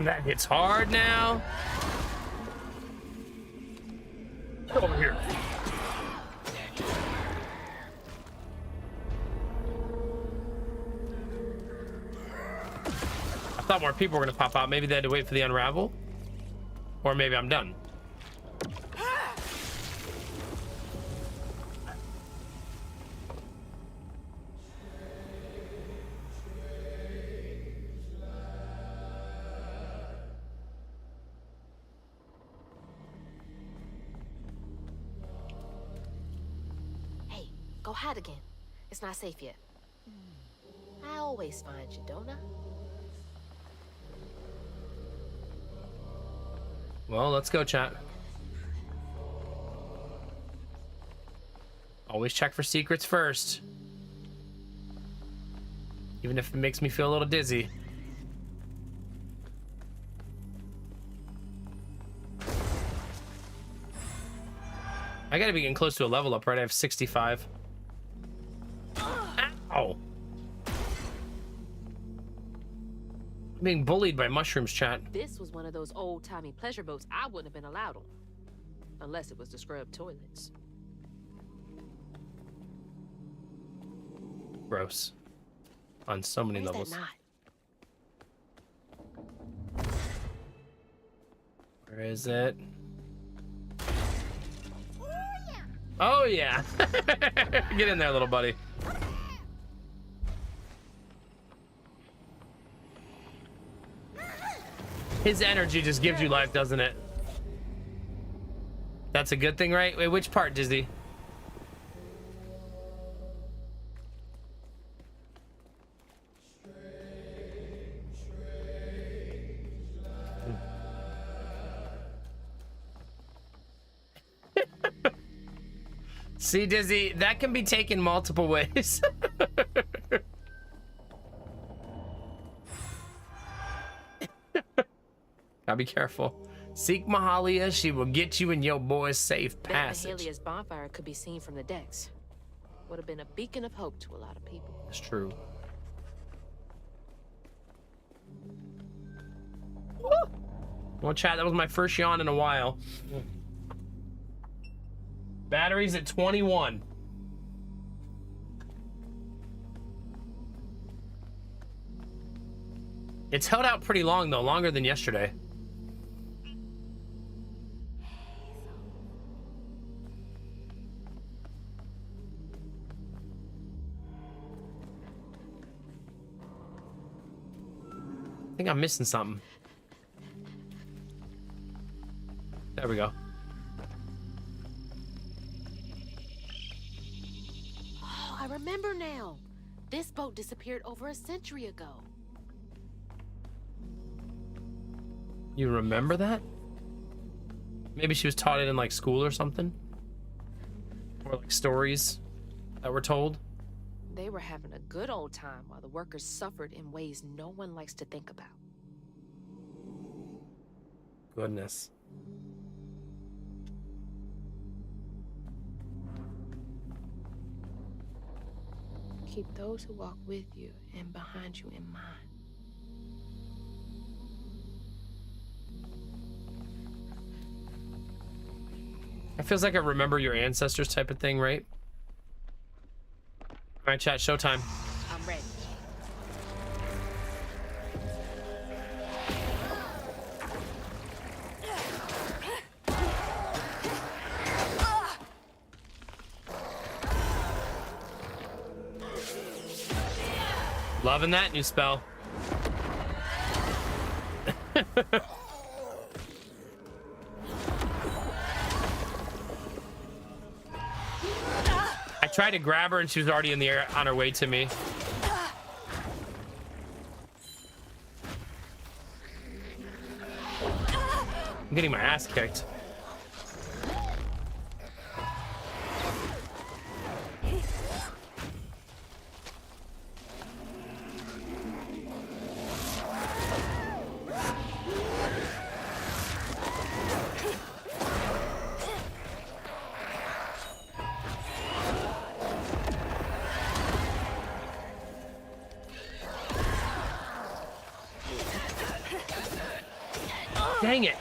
That hits hard now. Get over here. I thought more people were gonna pop out. Maybe they had to wait for the unravel. Or maybe I'm done. Hey, go hide again. It's not safe yet. I always find you, don't I? Well, let's go, chat. Always check for secrets first. Even if it makes me feel a little dizzy. I gotta be getting close to a level up, right? I have 65. Ow! I'm being bullied by mushrooms, chat. This was one of those old-timey pleasure boats I wouldn't have been allowed on. Unless it was to scrub toilets. Gross. On so many Where's levels. that knot? Where is it? Oh yeah! Get in there, little buddy. His energy just gives you life, doesn't it? That's a good thing, right? Wait, which part, Dizzy? See, Dizzy, that can be taken multiple ways. Gotta be careful. Seek Mahalia, she will get you in your boy's safe passage. That Mahalia's bonfire could be seen from the decks. Would have been a beacon of hope to a lot of people. That's true. Woo! Well, chat, that was my first yawn in a while. Batteries at 21. It's held out pretty long, though, longer than yesterday. I think I'm missing something. There we go. Oh, I remember now. This boat disappeared over a century ago. You remember that? Maybe she was taught it in like school or something? Or like stories that were told? They were having a good old time while the workers suffered in ways no one likes to think about. Goodness. Keep those who walk with you and behind you in mind. It feels like a remember your ancestors type of thing, right? All right, chat, showtime. I'm ready. Loving that new spell. I tried to grab her and she was already in the air on her way to me. I'm getting my ass kicked. Dang it.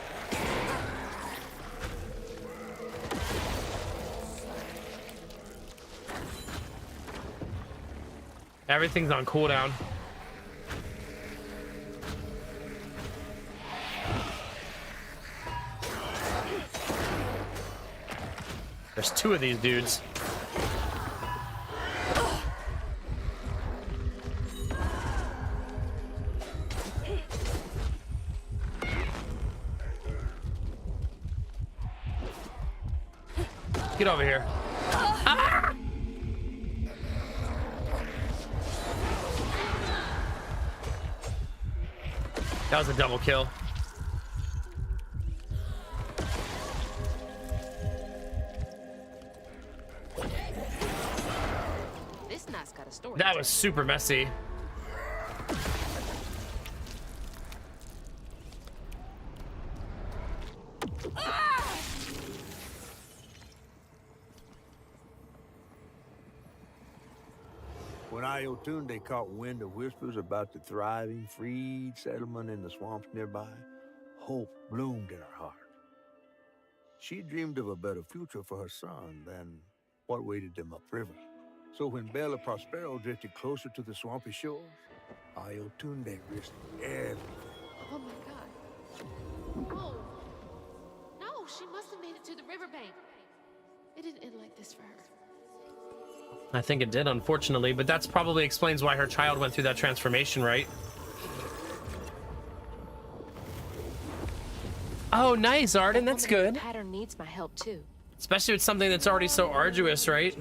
Everything's on cooldown. There's two of these dudes. Get over here. Ah! That was a double kill. This knot's got a story. That was super messy. When Iotunde caught wind of whispers about the thriving, freed settlement in the swamps nearby, hope bloomed in her heart. She dreamed of a better future for her son than what awaited them upriver. So when Bella Prospero drifted closer to the swampy shores, Iotunde risked everything. Oh my god. Oh. No, she must have made it to the riverbank. It didn't end like this for her. I think it did, unfortunately, but that's probably explains why her child went through that transformation, right? Oh, nice, Arden. That's good. Pattern needs my help too. Especially with something that's already so arduous, right?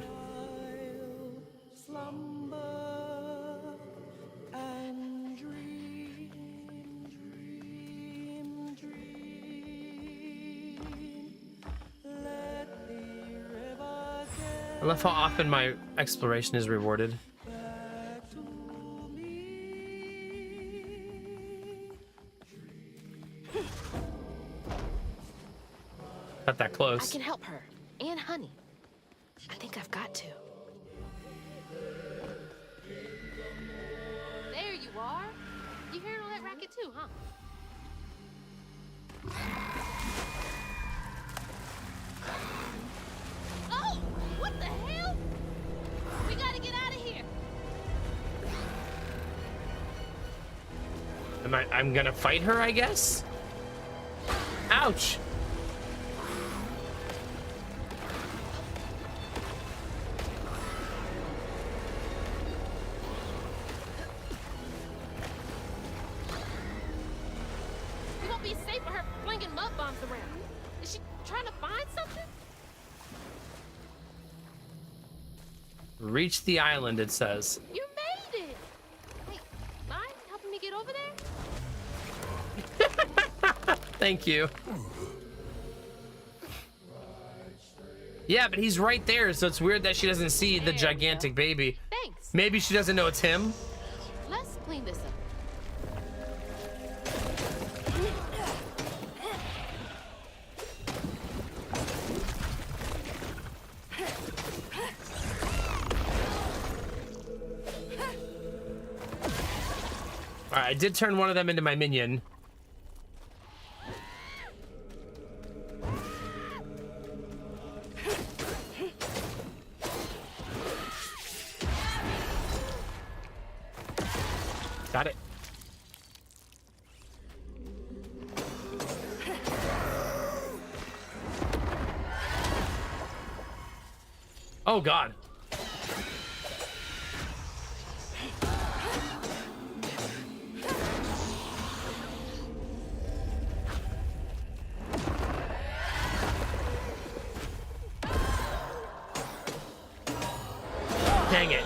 I love how often my exploration is rewarded. Not that close. I can help her. And Honey. I think I've got to. There you are. You hearing all that racket too, huh? Oh! What the hell? We gotta get out of here. I'm gonna fight her, I guess? Ouch! We won't be safe for her flinging mud bombs around. Is she trying to find something? Reach the island, it says. You made it! Hey, mind helping me get over there? Thank you. Yeah, but he's right there, so it's weird that she doesn't see the gigantic baby. Thanks. Maybe she doesn't know it's him. Let's clean this up. All right, I did turn one of them into my minion. Got it. Oh, God. Dang it.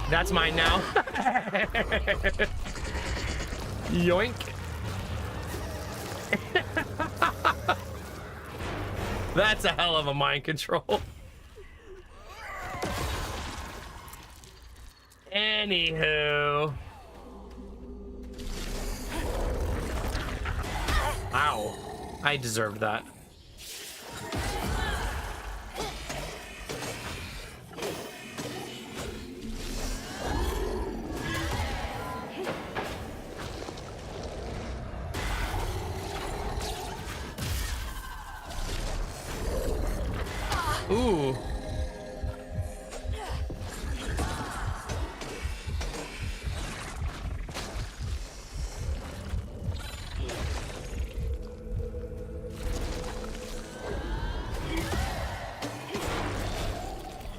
That's mine now. Yoink. That's a hell of a mind control. Anywho. Ow. I deserved that. Ooh.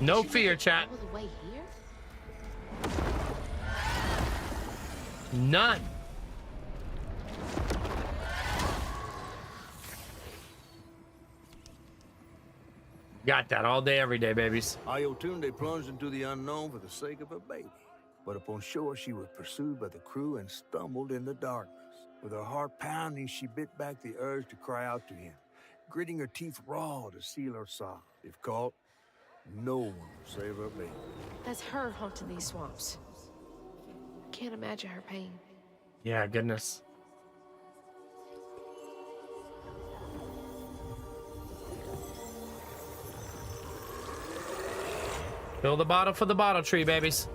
No fear, chat. All the way here? None. Got that all day, every day, babies. Ayotunde plunged into the unknown for the sake of her baby. But upon shore, she was pursued by the crew and stumbled in the darkness. With her heart pounding, she bit back the urge to cry out to him, gritting her teeth raw to seal her sob. If caught, no one will save her baby. That's her haunting these swamps. Can't imagine her pain. Yeah, goodness. Fill the bottle for the bottle tree, babies.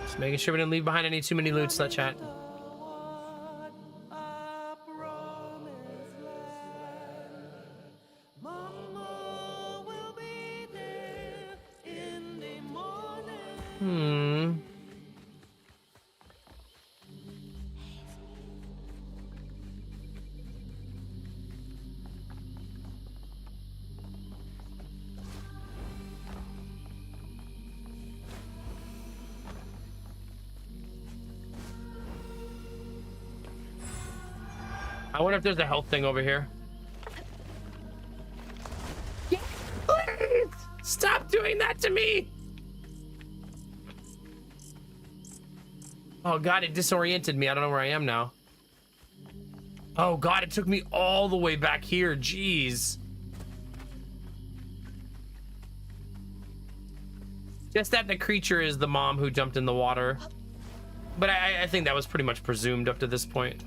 Just making sure we didn't leave behind any too many loots, that chat. I wonder if there's a health thing over here. Yeah, please! Stop doing that to me! Oh god, it disoriented me. I don't know where I am now. Oh god, it took me all the way back here. Jeez. Just that the creature is the mom who jumped in the water. But I think that was pretty much presumed up to this point.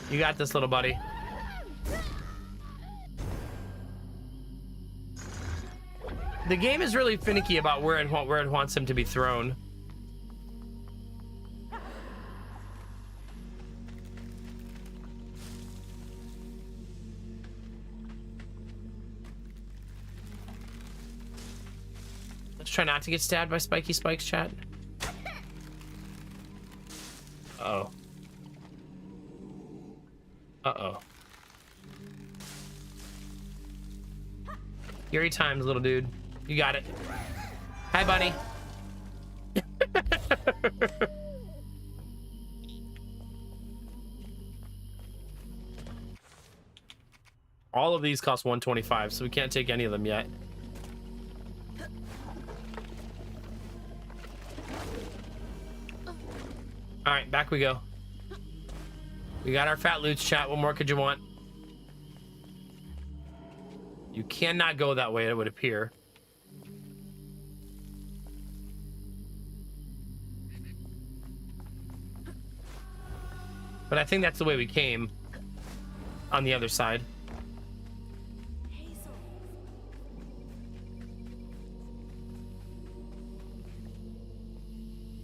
You got this, little buddy. The game is really finicky about where it wants him to be thrown. Let's try not to get stabbed by spiky spikes, chat. Uh-oh. Uh-oh. Scary times, little dude. You got it. Hi, bunny. All of these cost 125, so we can't take any of them yet. All right, back we go. We got our fat loots, chat. What more could you want? You cannot go that way, it would appear. But I think that's the way we came on the other side.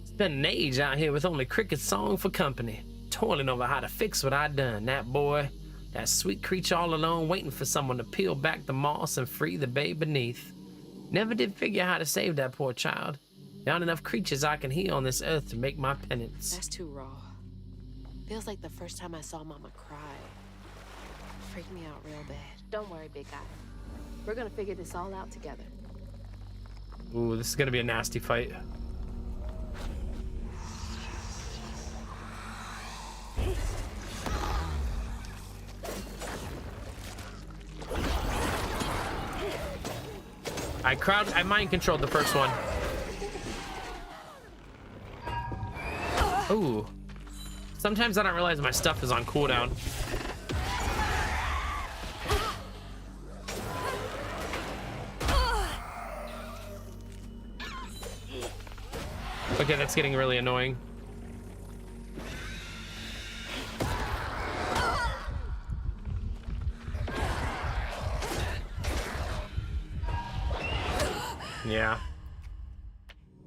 Spent an age out here with only cricket song for company, toiling over how to fix what I'd done. That boy, that sweet creature all alone, waiting for someone to peel back the moss and free the babe beneath. Never did figure how to save that poor child. There aren't enough creatures I can heal on this earth to make my penance. That's too raw. Feels like the first time I saw Mama cry. Freaked me out real bad. Don't worry, big guy. We're gonna figure this all out together. Ooh, this is gonna be a nasty fight. I mind controlled the first one. Ooh. Sometimes I don't realize my stuff is on cooldown. Okay, that's getting really annoying. Yeah.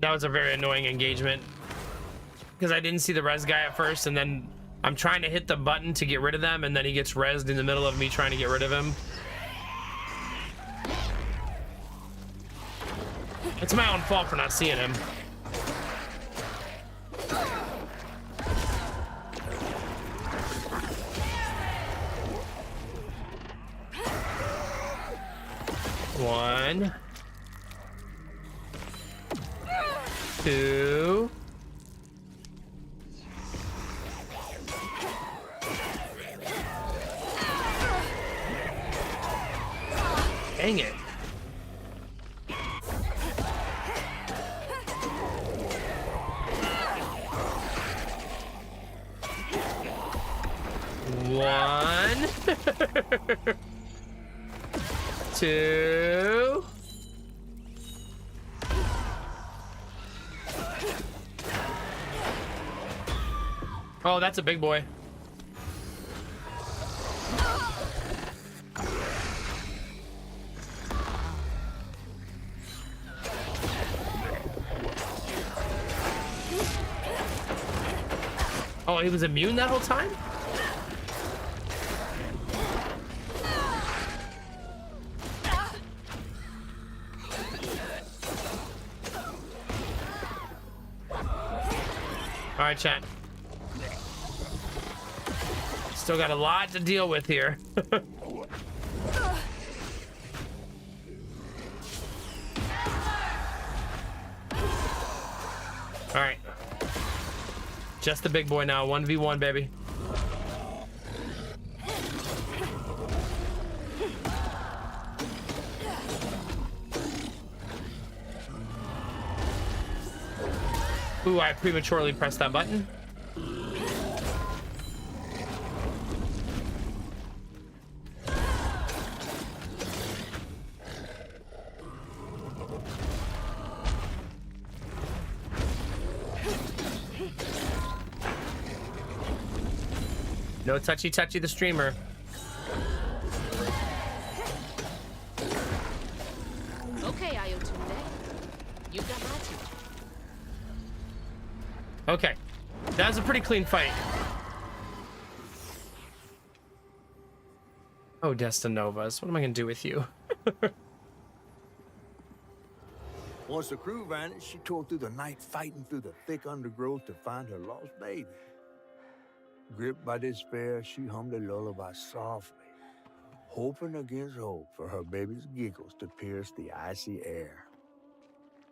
That was a very annoying engagement. Because I didn't see the res guy at first, and then I'm trying to hit the button to get rid of them, and then he gets rezzed in the middle of me trying to get rid of him. It's my own fault for not seeing him. One. Two. Dang it. One. Two. Oh, that's a big boy. Oh, he was immune that whole time? All right, chat. Still got a lot to deal with here. All right. Just the big boy now. 1v1, baby. Ooh, I prematurely pressed that button. No touchy the streamer. Okay, Ayotunde. You got my attention. Okay. That was a pretty clean fight. Oh, Destinovas. What am I gonna do with you? Once the crew vanished, she tore through the night fighting through the thick undergrowth to find her lost baby. Gripped by despair, she hummed a lullaby softly, hoping against hope for her baby's giggles to pierce the icy air.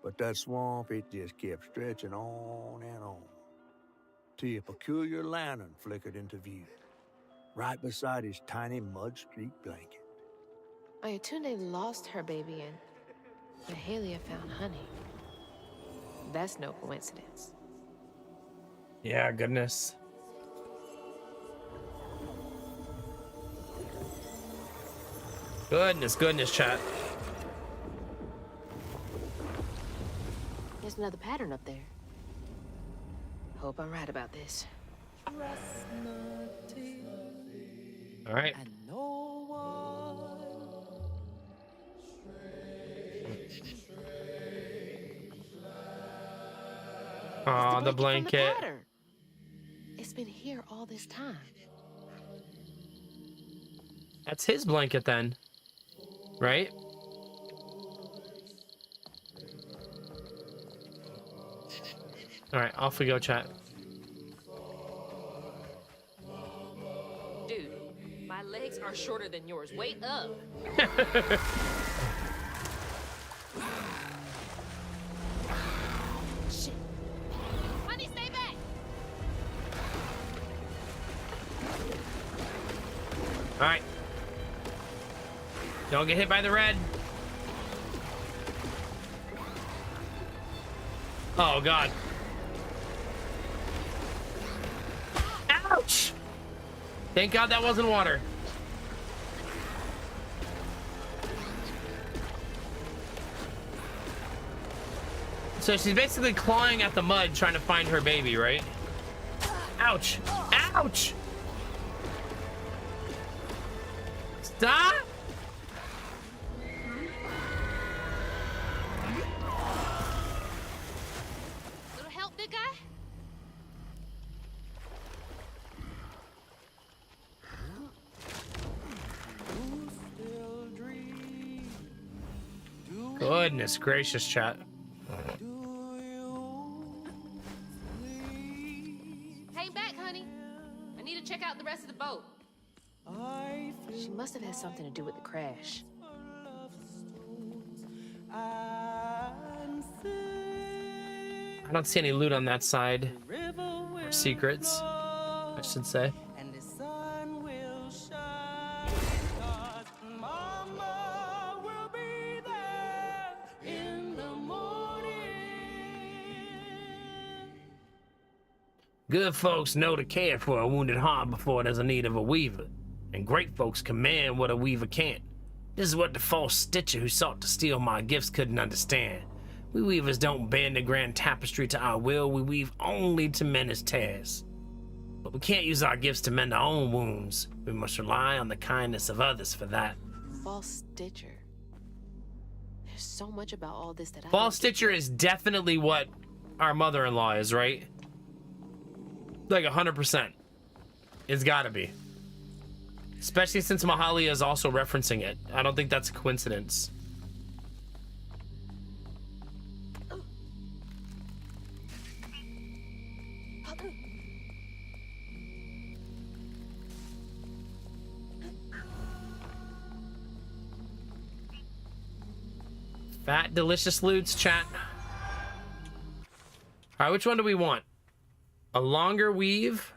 But that swamp, it just kept stretching on and on, till a peculiar lantern flickered into view, right beside his tiny mud-streaked blanket. Ayotunde lost her baby and Mahalia found honey. That's no coincidence. Yeah, goodness. Goodness, chat. There's another pattern up there. Hope I'm right about this. All right. Oh, the blanket. It's been here all this time. That's his blanket then, right? All right, off we go, chat. Dude, my legs are shorter than yours. Wait up. Shit. Honey, stay back. All right. Don't get hit by the red. Oh, God. Ouch! Thank God that wasn't water. So she's basically clawing at the mud trying to find her baby, right? Ouch! Ouch! Stop! Little help, big guy? Goodness gracious, chat. Hang back, honey. I need to check out the rest of the boat. She must have had something to do with the crash. I don't see any loot on that side. Or secrets, I should say. And the sun will shine, 'cause Mama will be there in the morning. Good folks know to care for a wounded heart before there's a need of a weaver. And great folks command what a weaver can't. This is what the false stitcher who sought to steal my gifts couldn't understand. We weavers don't bend the grand tapestry to our will, we weave only to mend its tears. But we can't use our gifts to mend our own wounds. We must rely on the kindness of others for that. False Stitcher. There's so much about all this that I False don't get. Stitcher is definitely what our mother-in-law is, right? Like 100%. It's gotta be. Especially since Mahalia is also referencing it. I don't think that's a coincidence. Fat, delicious loots, chat. All right, which one do we want? A longer weave?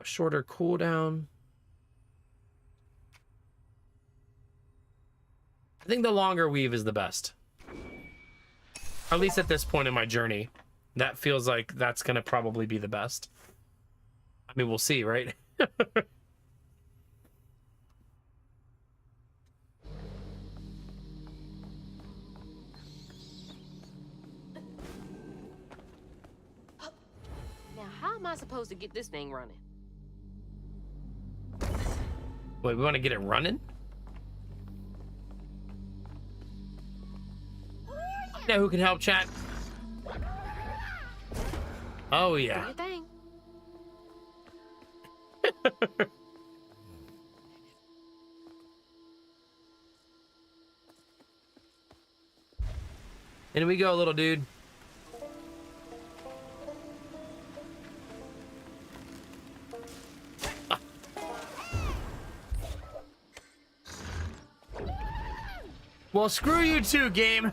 Shorter cooldown. I think the longer weave is the best. Or at least at this point in my journey. That feels like that's gonna probably be the best. I mean, we'll see, right? Now, how am I supposed to get this thing running? Wait, we want to get it running? You know who can help, chat? Oh, Do yeah. your thing. In we go, little dude. Well, screw you too, game.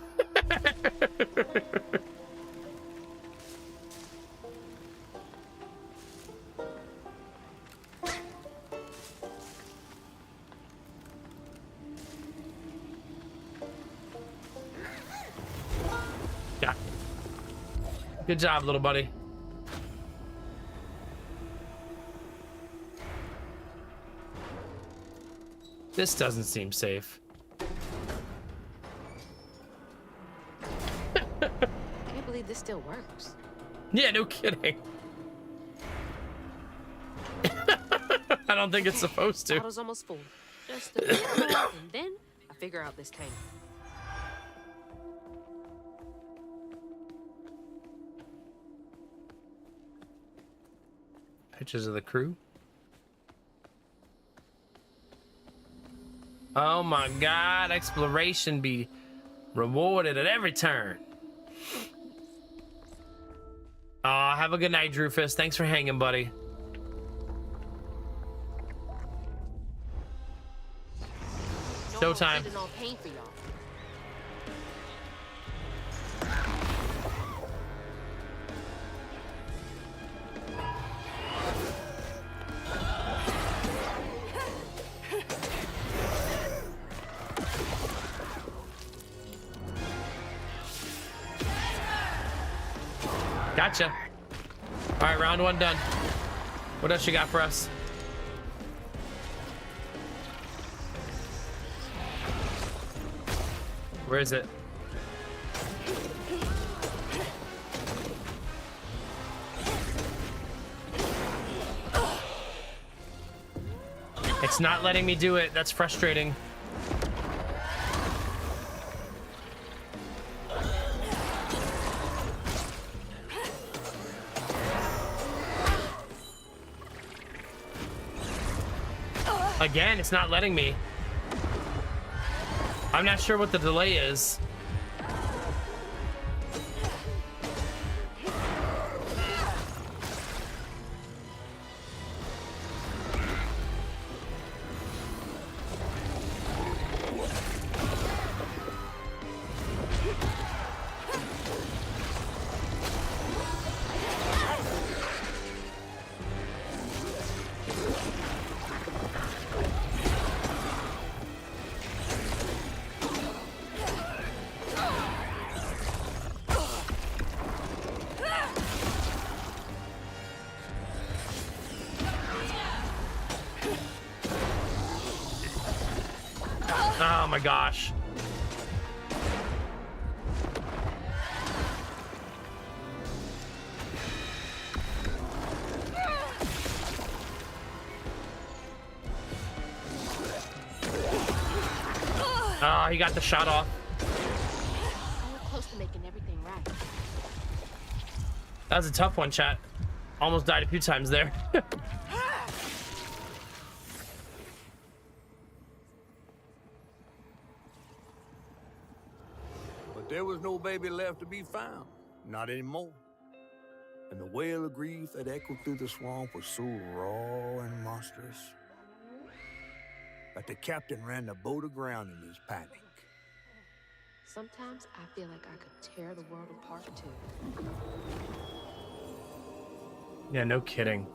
Yeah. Good job, little buddy. This doesn't seem safe. I can't believe this still works. Yeah, no kidding. I don't think it's supposed to. Bottle's almost full. Just a bit more, and then I figure out this tank. Pictures of the crew. Oh my God, exploration be rewarded at every turn. Have a good night, Drufus. Thanks for hanging, buddy. Showtime. No pain for y'all. Gotcha. All right, round one done. What else you got for us? Where is it? It's not letting me do it. That's frustrating. Again, it's not letting me. I'm not sure what the delay is. Oh my gosh. Oh, he got the shot off. We're close to making everything right. That was a tough one, chat. Almost died a few times there. But there was no baby left to be found. Not anymore. And the wail of grief that echoed through the swamp was so raw and monstrous that the captain ran the boat aground in his panic. Sometimes I feel like I could tear the world apart too. Yeah, no kidding.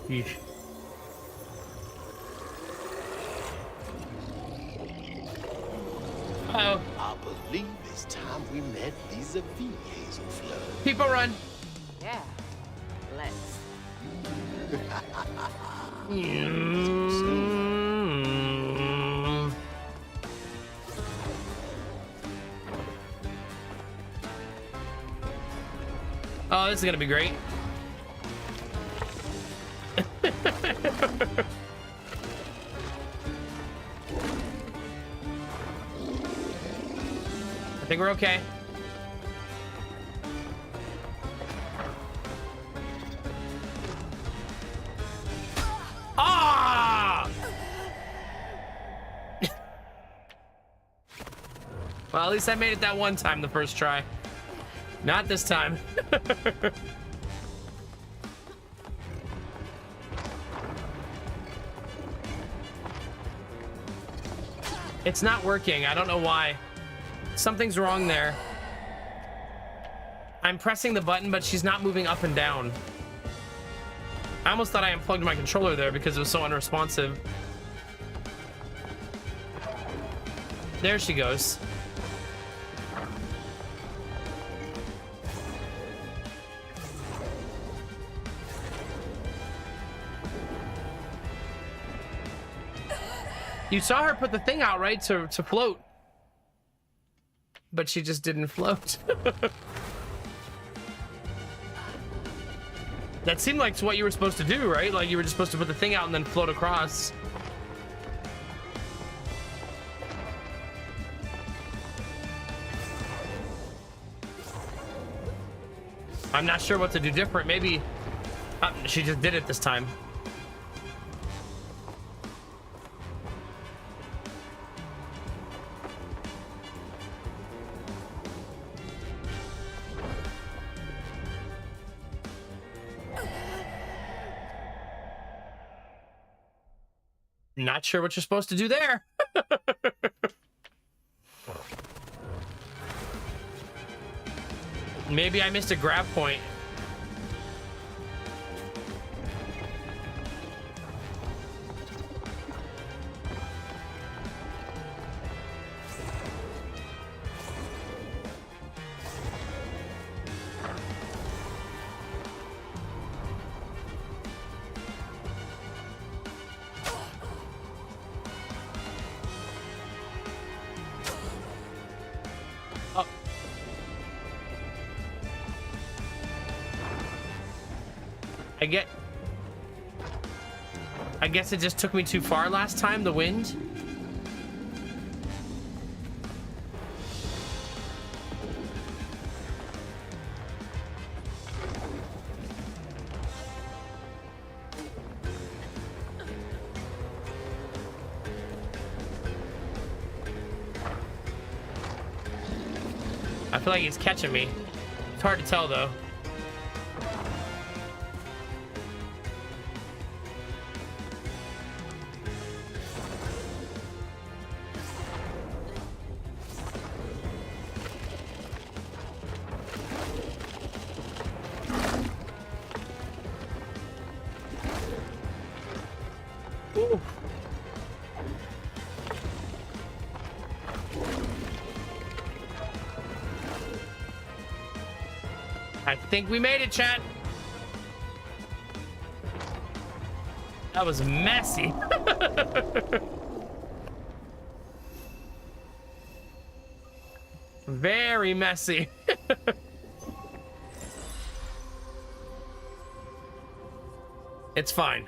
Yeesh. Uh-oh. I believe it's time we met vis-a-vis Hazel Flood. People run. Yeah, let's. Oh, this is gonna be great. I think we're okay. Ah! Well, at least I made it that one time the first try. Not this time. It's not working. I don't know why. Something's wrong there. I'm pressing the button, but she's not moving up and down. I almost thought I unplugged my controller there because it was so unresponsive. There she goes. You saw her put the thing out, right, to float. But she just didn't float. That seemed like what you were supposed to do, right? Like you were just supposed to put the thing out and then float across. I'm not sure what to do different. Maybe she just did it this time. Not sure what you're supposed to do there. Maybe I missed a grab point. I guess it just took me too far last time, the wind. I feel like he's catching me. It's hard to tell though. Ooh. I think we made it, chat. That was messy. Very messy. It's fine.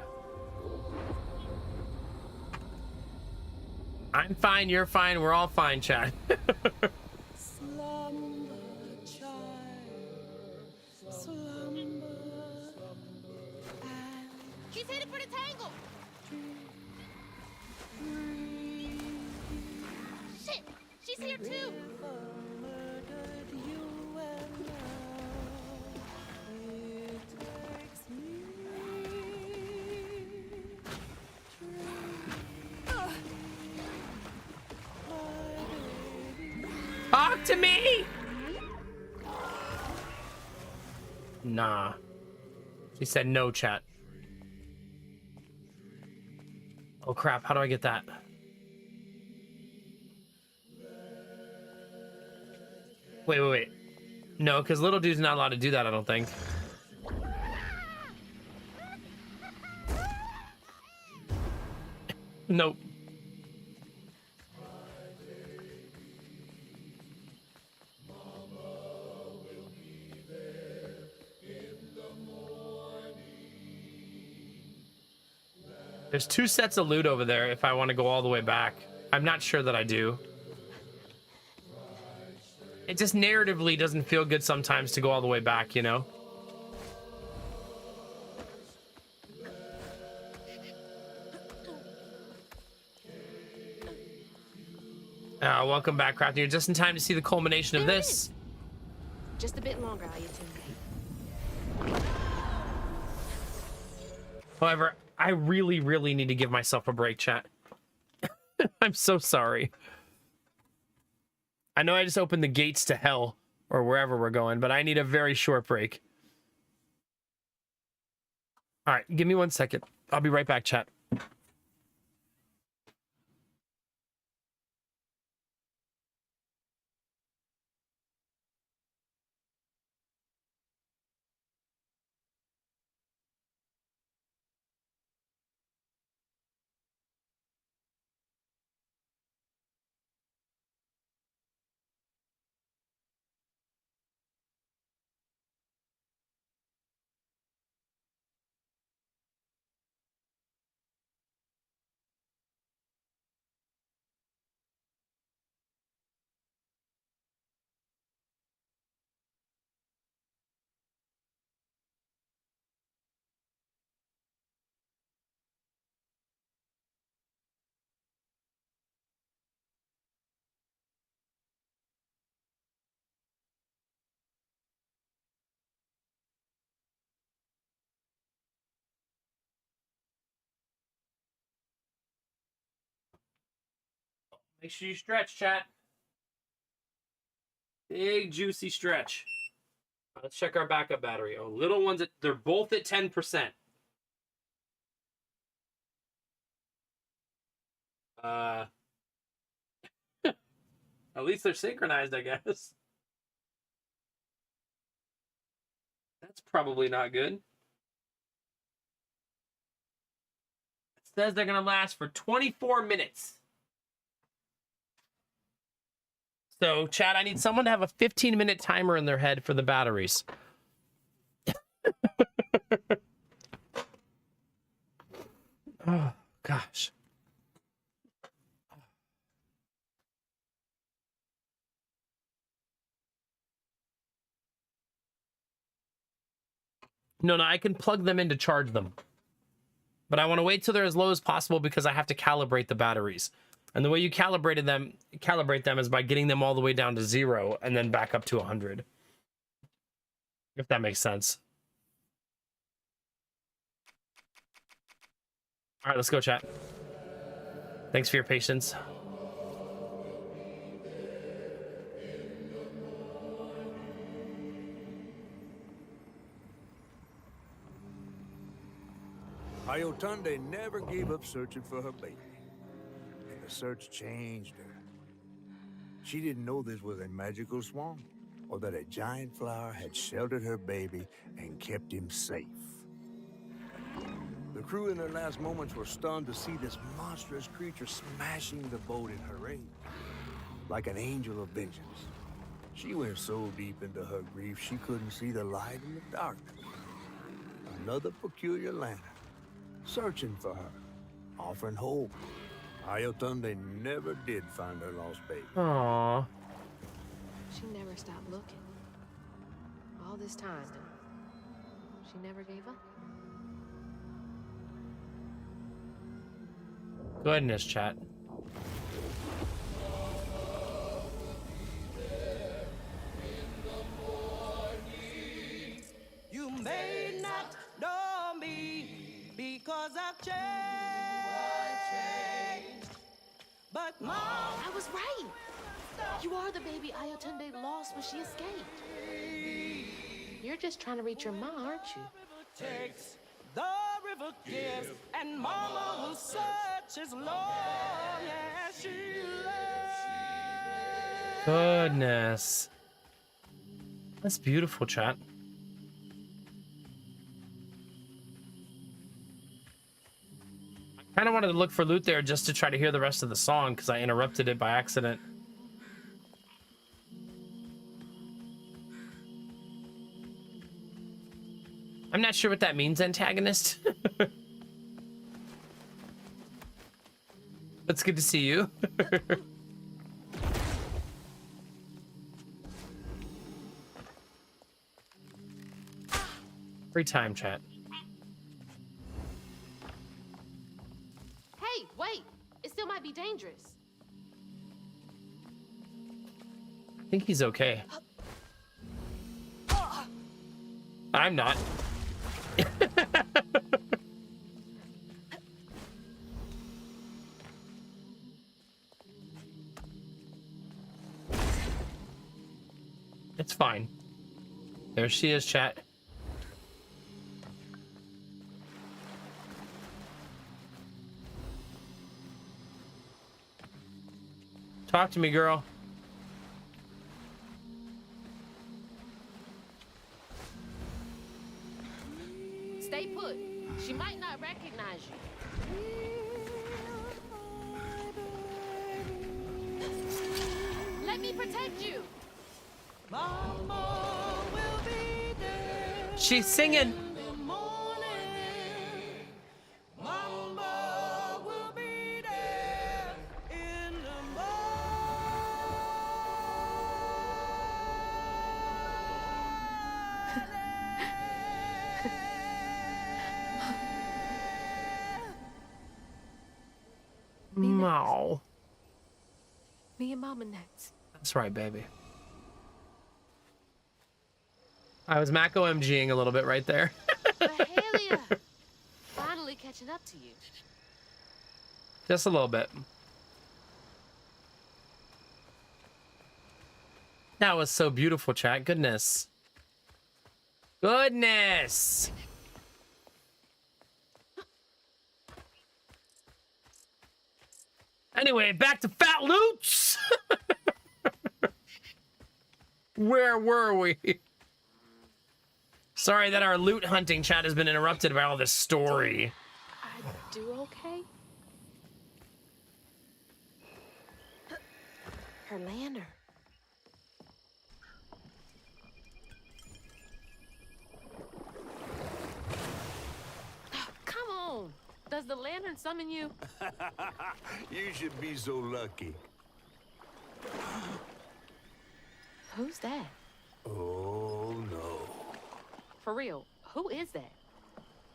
I'm fine, you're fine, we're all fine, chat. He's headed for the tangle. Shit, she's here too. Talk to me! Nah. She said no, chat. Oh crap, how do I get that? Wait. No, because little dude's not allowed to do that, I don't think. Nope. There's 2 sets of loot over there if I want to go all the way back. I'm not sure that I do. It just narratively doesn't feel good sometimes to go all the way back, you know? Welcome back, Crafton. You're just in time to see the culmination of this. Just a bit longer, Ayatune. However, I really need to give myself a break, chat. I'm so sorry. I know I just opened the gates to hell or wherever we're going, but I need a very short break. All right, give me 1 second. I'll be right back, chat. Make sure you stretch, chat. Big, juicy stretch. Let's check our backup battery. Oh, little ones, they're both at 10%. At least they're synchronized, I guess. That's probably not good. It says they're going to last for 24 minutes. So, chat, I need someone to have a 15-minute timer in their head for the batteries. Oh, gosh. No, I can plug them in to charge them. But I want to wait till they're as low as possible because I have to calibrate the batteries. And the way you calibrate them is by getting them all the way down to 0 and then back up to 100. If that makes sense. All right, let's go, chat. Thanks for your patience. Ayotunde never gave up searching for her baby. And the search changed her. She didn't know this was a magical swamp, or that a giant flower had sheltered her baby and kept him safe. The crew in their last moments were stunned to see this monstrous creature smashing the boat in her aid, like an angel of vengeance. She went so deep into her grief she couldn't see the light in the darkness. Another peculiar lantern, searching for her, offering hope. Ayotunde never did find her lost baby. Aww. She never stopped looking. All this time, she never gave up. Goodness, chat. You may not know me because I've changed. But Mom, I was right. You are the baby Ayotunde lost when she escaped. You're just trying to reach your mom, aren't you? takes, the river gives, and Mama will search as long as she loves. Goodness. That's beautiful, chat. I kind of wanted to look for loot there just to try to hear the rest of the song because I interrupted it by accident. I'm not sure what that means, antagonist. It's good to see you. Free time, chat. Hey, wait! It still might be dangerous. I think he's okay. I'm not. It's fine. There she is, chat. Talk to me, girl. Stay put. She might not recognize you. Let me protect you. Mama will be there. She's singing. Mama will be there in the No. Me and Mama next. That's right, baby. I was Mac OMGing a little bit right there. Mahalia! Finally catching up to you. Just a little bit. That was so beautiful, chat. Goodness. Goodness. Anyway, back to Fat Loots. Where were we? Sorry that our loot hunting chat has been interrupted by all this story. I do okay? Her lantern. Oh, come on. Does the lantern someone summon you? You should be so lucky. Who's that? Oh, no. For real, who is that?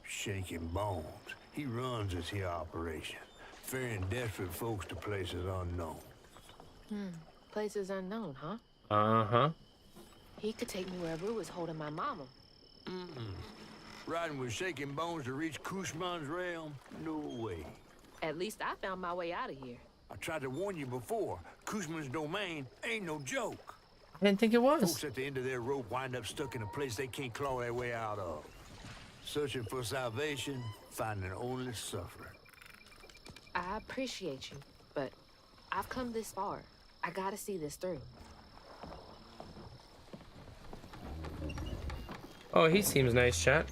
Shaking Bones. He runs this here operation, ferrying desperate folks to places unknown. Places unknown, huh? Uh-huh. He could take me where Rue was holding my mama. Riding with Shaking Bones to reach Kushman's realm? No way. At least I found my way out of here. I tried to warn you before. Kushman's domain ain't no joke. I didn't think it was. Folks at the end of their rope wind up stuck in a place they can't claw their way out of. Searching for salvation, finding only suffering. I appreciate you, but I've come this far. I gotta see this through. Oh, he seems nice, chat.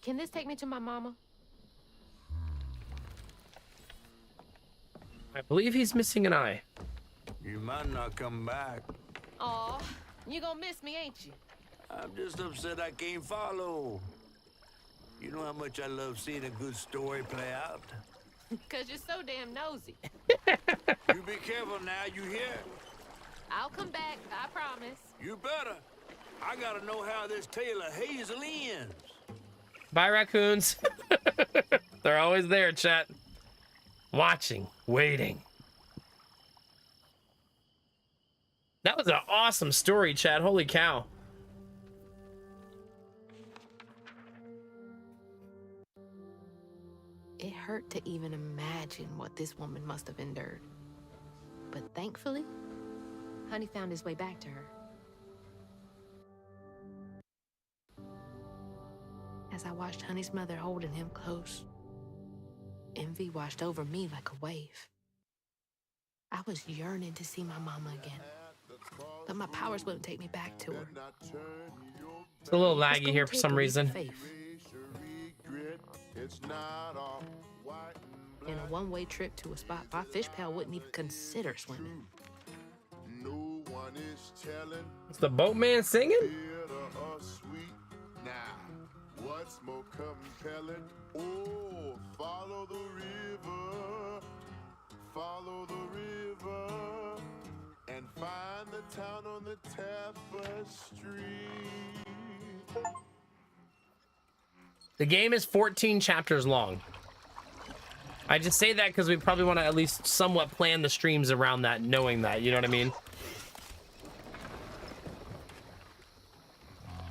Can this take me to my mama? I believe he's missing an eye. You might not come back. Aw, you gonna miss me, ain't you? I'm just upset I can't follow. You know how much I love seeing a good story play out? Cause you're so damn nosy. You be careful now, you hear? I'll come back, I promise. You better. I gotta know how this tale of Hazel ends. Bye, raccoons. They're always there, chat. Watching, waiting. That was an awesome story, chat. Holy cow. It hurt to even imagine what this woman must have endured. But thankfully, Honey found his way back to her. As I watched Honey's mother holding him close, envy washed over me like a wave. I was yearning to see my mama again, but my powers wouldn't take me back to her. It's a little laggy here for some reason. In a one-way trip to a spot my fish pal wouldn't even consider swimming. Is the boatman singing? What's more compelling? Oh, follow the river, and find the town on the tapestry. The game is 14 chapters long. I just say that because we probably want to at least somewhat plan the streams around that, knowing that, you know what I mean?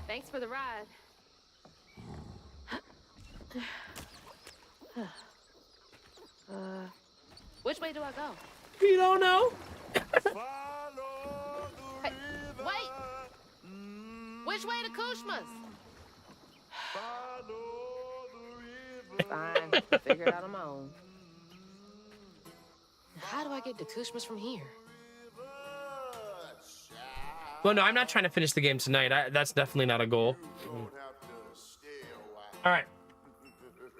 Thanks for the ride. Which way do I go? You don't know? Hey, wait! Which way to Kushma's? Fine, I'll figure it out on my own. How do I get to Kushma's from here? Well, no, I'm not trying to finish the game tonight. That's definitely not a goal. All right.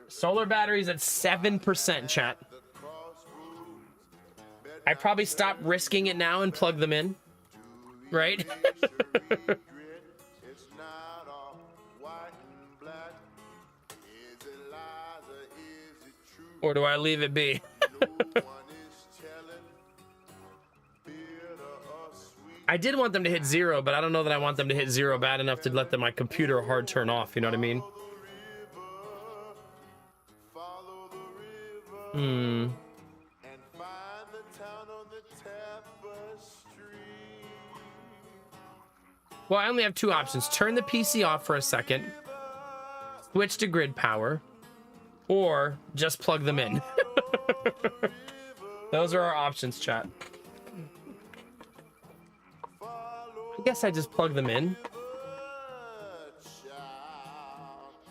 Solar batteries at 7%, chat. I probably stop risking it now and plug them in. Right? Or do I leave it be? I did want them to hit 0, but I don't know that I want them to hit 0 bad enough to let my computer hard turn off, you know what I mean? Well, I only have two options. Turn the PC off for a second, switch to grid power, or just plug them in. Those are our options, chat. I guess I just plug them in.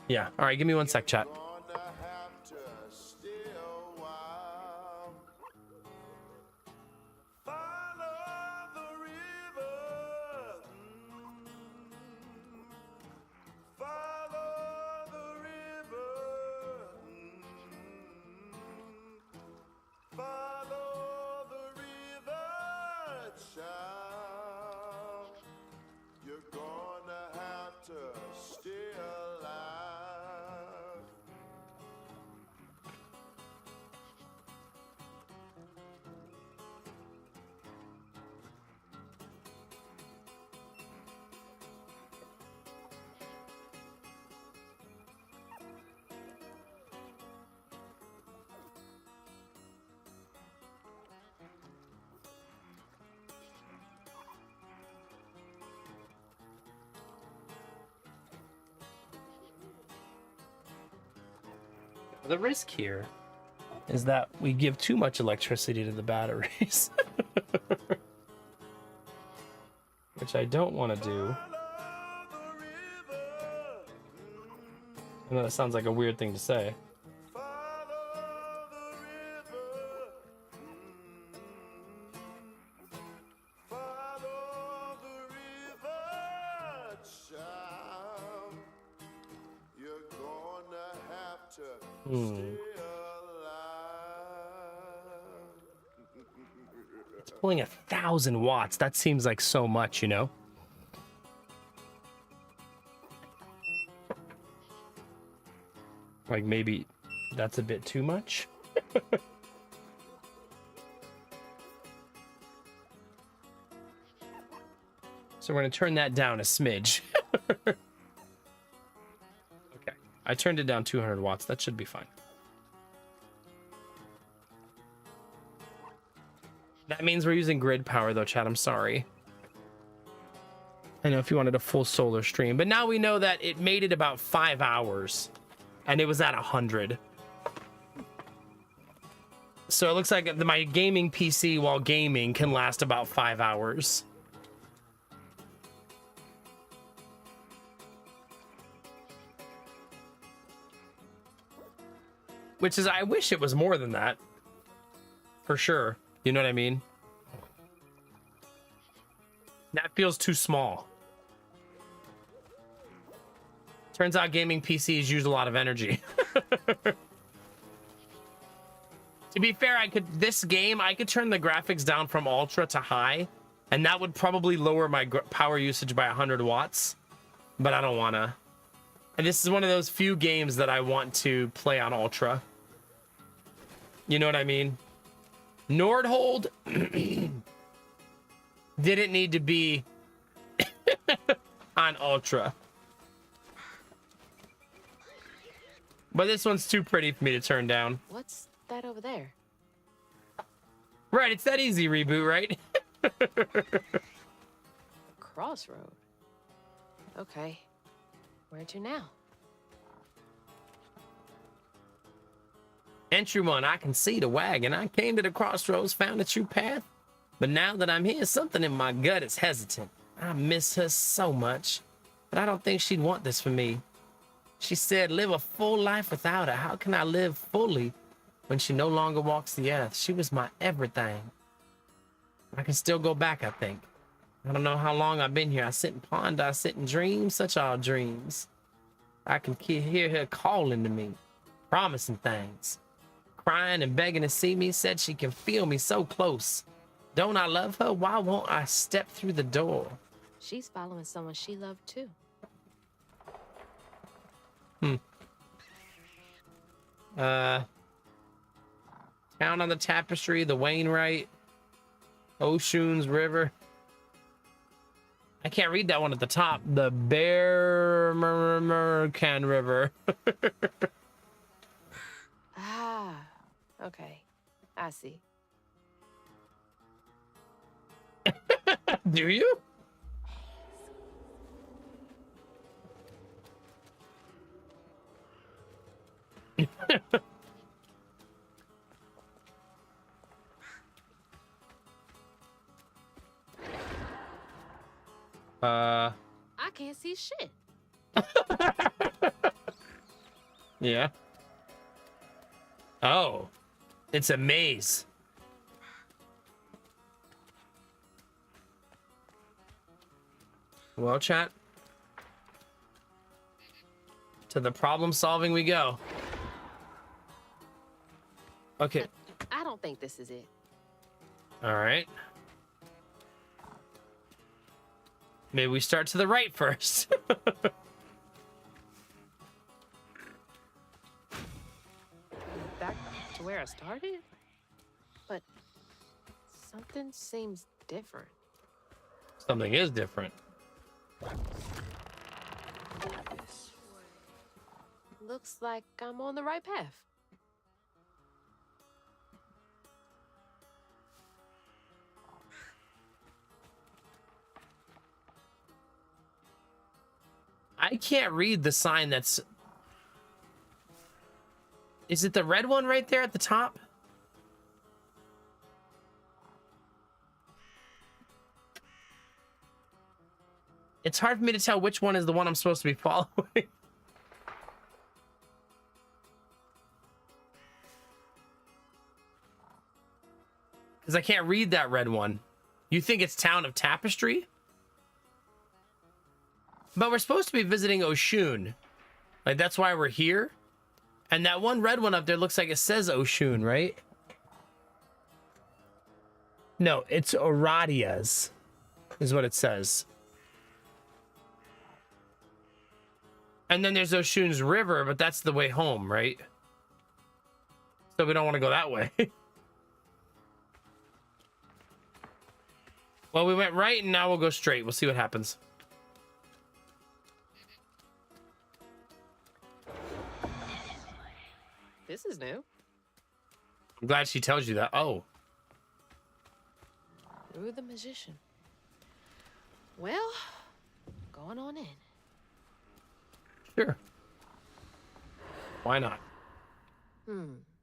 Yeah. All right, give me one sec, chat. The risk here is that we give too much electricity to the batteries. Which I don't want to do. I know that sounds like a weird thing to say. It's pulling 1,000 watts. That seems like so much, you know? Like maybe that's a bit too much. So we're going to turn that down a smidge. Okay. I turned it down 200 watts. That should be fine. That means we're using grid power though, chat. I'm sorry. I know if you wanted a full solar stream, but now we know that it made it about 5 hours and it was at 100. So it looks like my gaming PC while gaming can last about 5 hours. Which is, I wish it was more than that. For sure. You know what I mean? That feels too small. Turns out gaming PCs use a lot of energy. To be fair, this game, I could turn the graphics down from ultra to high, and that would probably lower my power usage by 100 watts. But I don't wanna. And this is one of those few games that I want to play on ultra. You know what I mean? Nordhold didn't need to be on ultra. But this one's too pretty for me to turn down. What's that over there? Right, it's that easy reboot, right? Crossroad. Okay. Where to now? Entry 1, I can see the wagon. I came to the crossroads, found a true path. But now that I'm here, something in my gut is hesitant. I miss her so much. But I don't think she'd want this for me. She said, live a full life without her. How can I live fully when she no longer walks the earth? She was my everything. I can still go back, I think. I don't know how long I've been here. I sit and ponder, I sit and dream, such are dreams. I can hear her calling to me, promising things. Crying and begging to see me, said she can feel me so close. Don't I love her? Why won't I step through the door? She's following someone she loved too. Town on the Tapestry, the Wainwright, Oshun's River. I can't read that one at the top. The Bearmercan River. Ah, okay. I see. Do you? I can't see shit. Yeah. Oh, it's a maze. Well, chat. To the problem solving we go. Okay. I don't think this is it. All right. Maybe we start to the right first. Back to where I started? But something seems different. Something is different. Looks like I'm on the right path. I can't read the sign that's... Is it the red one right there at the top? It's hard for me to tell which one is the one I'm supposed to be following. Because I can't read that red one. You think it's Town of Tapestry? But we're supposed to be visiting Oshun. Like, that's why we're here. And that one red one up there looks like it says Oshun, right? No, it's Oradias, is what it says. And then there's Oshun's River, but that's the way home, right? So we don't want to go that way. Well, we went right, and now we'll go straight. We'll see what happens. This is new. I'm glad she tells you that. Oh. Rue the Magician. Well, going on in. Sure. Why not?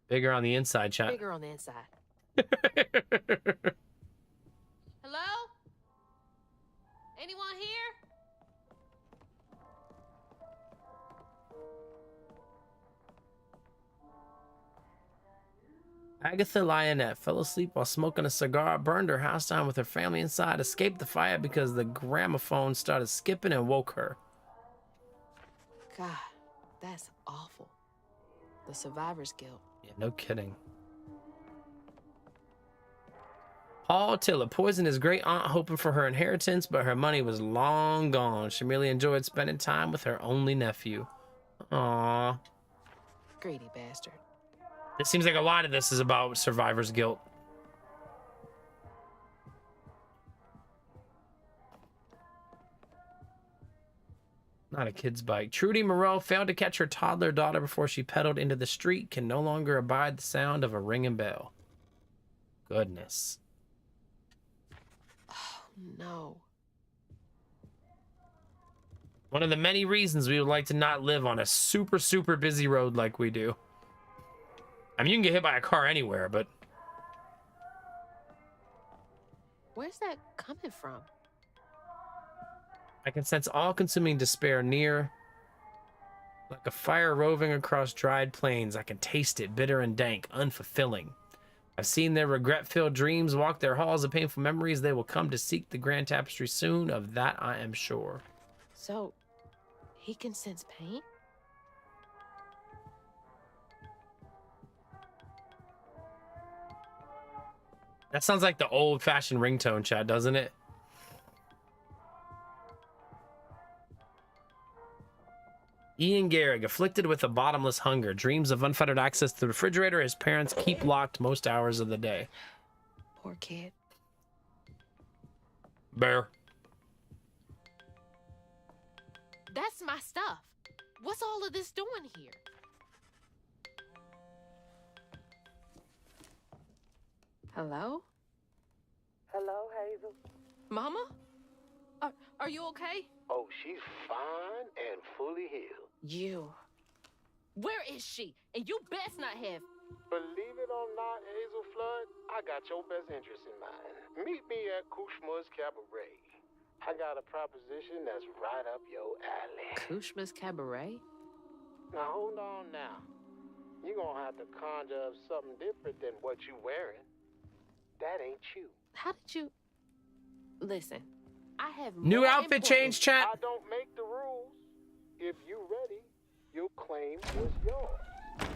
Bigger on the inside, chat. Bigger on the inside. Hello? Anyone here? Agatha Lionette fell asleep while smoking a cigar, burned her house down with her family inside, escaped the fire because the gramophone started skipping and woke her. God, that's awful. The survivor's guilt. Yeah, no kidding. Paul Tiller poisoned his great aunt hoping for her inheritance, but her money was long gone. She merely enjoyed spending time with her only nephew. Aww. Greedy bastard. It seems like a lot of this is about survivor's guilt. Not a kid's bike. Trudy Moreau failed to catch her toddler daughter before she pedaled into the street, can no longer abide the sound of a ringing bell. Goodness. Oh, no. One of the many reasons we would like to not live on a super, super busy road like we do. I mean, you can get hit by a car anywhere, but... Where's that coming from? I can sense all-consuming despair near. Like a fire roving across dried plains, I can taste it, bitter and dank, unfulfilling. I've seen their regret-filled dreams walk their halls of painful memories. They will come to seek the Grand Tapestry soon, of that I am sure. So, he can sense pain? That sounds like the old-fashioned ringtone, Chad, doesn't it? Ian Garrick, afflicted with a bottomless hunger, dreams of unfettered access to the refrigerator his parents keep locked most hours of the day. Poor kid. Bear. That's my stuff. What's all of this doing here? Hello? Hello, Hazel. Mama? Are you okay? Oh, she's fine and fully healed. You. Where is she? And you best not have. Believe it or not, Hazel Flood, I got your best interest in mind. Meet me at Kushma's Cabaret. I got a proposition that's right up your alley. Kushma's Cabaret? Now, hold on now. You're gonna have to conjure up something different than what you wearing. That ain't you. How did you... Listen, I have New more outfit important- change, chat. I don't make the rules. If you ready, your claim was yours.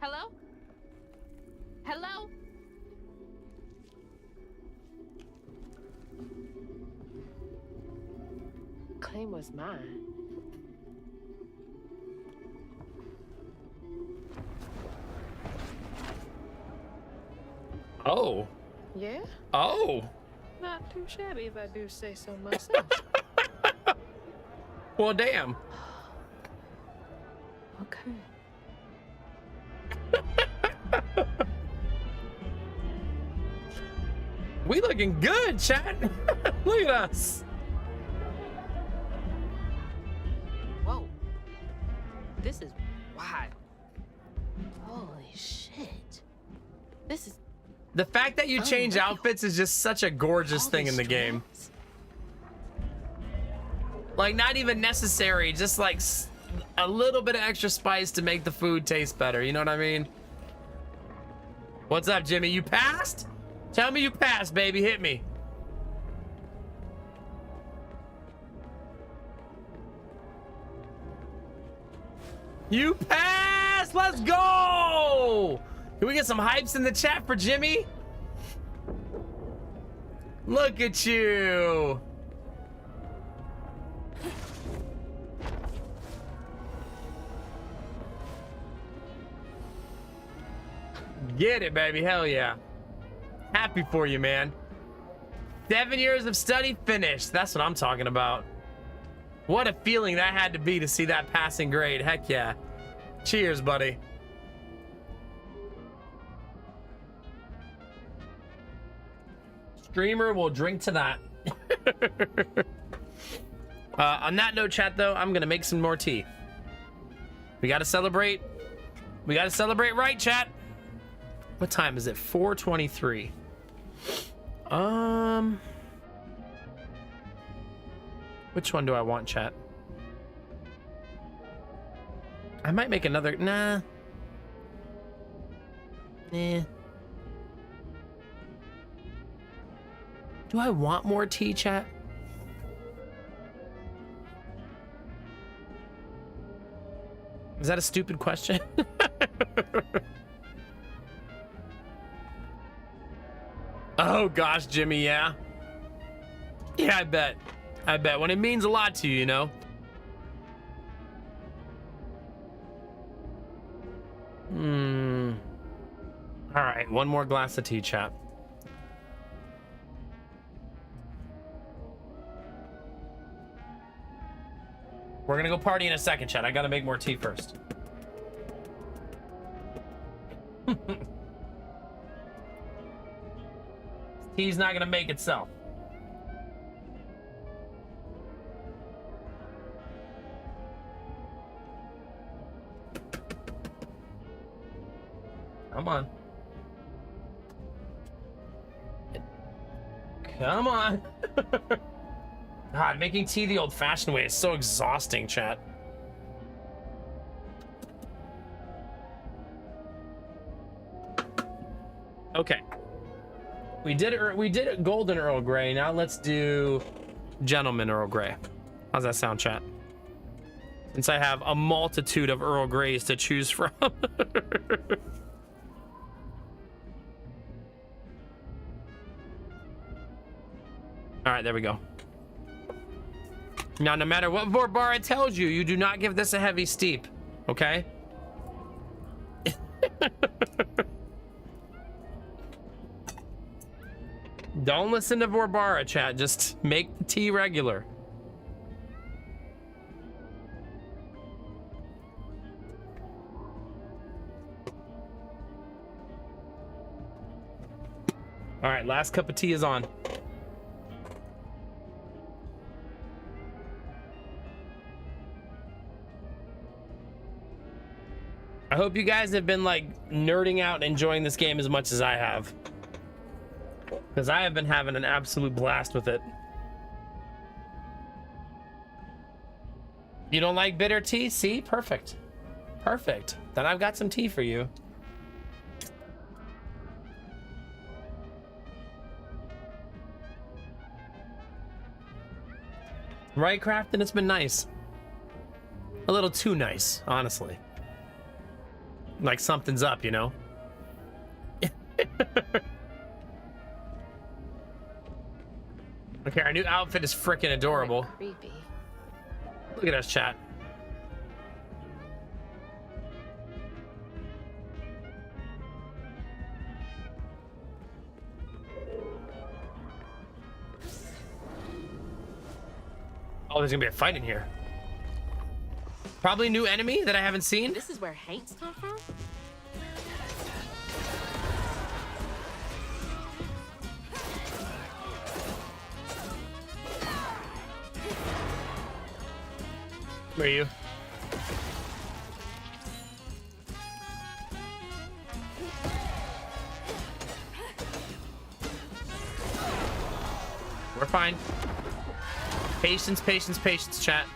Hello? Hello? Claim was mine. Oh. Yeah? Oh. Not too shabby if I do say so myself. Well, damn. Okay. We looking good, chat. Look at us. Whoa. This is wild. Holy shit. This is The fact that you change outfits is just such a gorgeous thing in the game. Like, not even necessary, just like a little bit of extra spice to make the food taste better. You know what I mean? What's up, Jimmy? You passed? Tell me you passed, baby. Hit me. You passed! Let's go! Can we get some hypes in the chat for Jimmy? Look at you. Get it, baby. Hell yeah. Happy for you, man. 7 years of study finished. That's what I'm talking about. What a feeling that had to be to see that passing grade. Heck yeah. Cheers, buddy. Streamer will drink to that. On that note, chat, though, I'm going to make some more tea. We got to celebrate. We got to celebrate, right, chat? What time is it? 4:23. Which one do I want, chat? I might make another. Nah. Do I want more tea, chat? Is that a stupid question? Oh gosh, Jimmy, yeah. Yeah, I bet. I bet. When it means a lot to you, you know? All right, one more glass of tea, chat. We're gonna go party in a second, chat. I gotta make more tea first. Tea's not gonna make itself. Come on. Come on. God, making tea the old-fashioned way is so exhausting, chat. Okay. We did golden Earl Grey. Now let's do gentleman Earl Grey. How's that sound, chat? Since I have a multitude of Earl Greys to choose from. All right, there we go. Now, no matter what Vorbara tells you, you do not give this a heavy steep, okay? Don't listen to Vorbara, chat. Just make the tea regular. All right, last cup of tea is on. I hope you guys have been like nerding out and enjoying this game as much as I have. Because I have been having an absolute blast with it. You don't like bitter tea? See? Perfect. Perfect. Then I've got some tea for you. Right, Crafton? It's been nice. A little too nice, honestly. Like something's up, you know? Okay, our new outfit is freaking adorable. Creepy. Look at us, chat. Oh, there's gonna be a fight in here. Probably new enemy that I haven't seen. This is where Hanks come from? Where are you? We're fine. Patience, patience, patience, chat.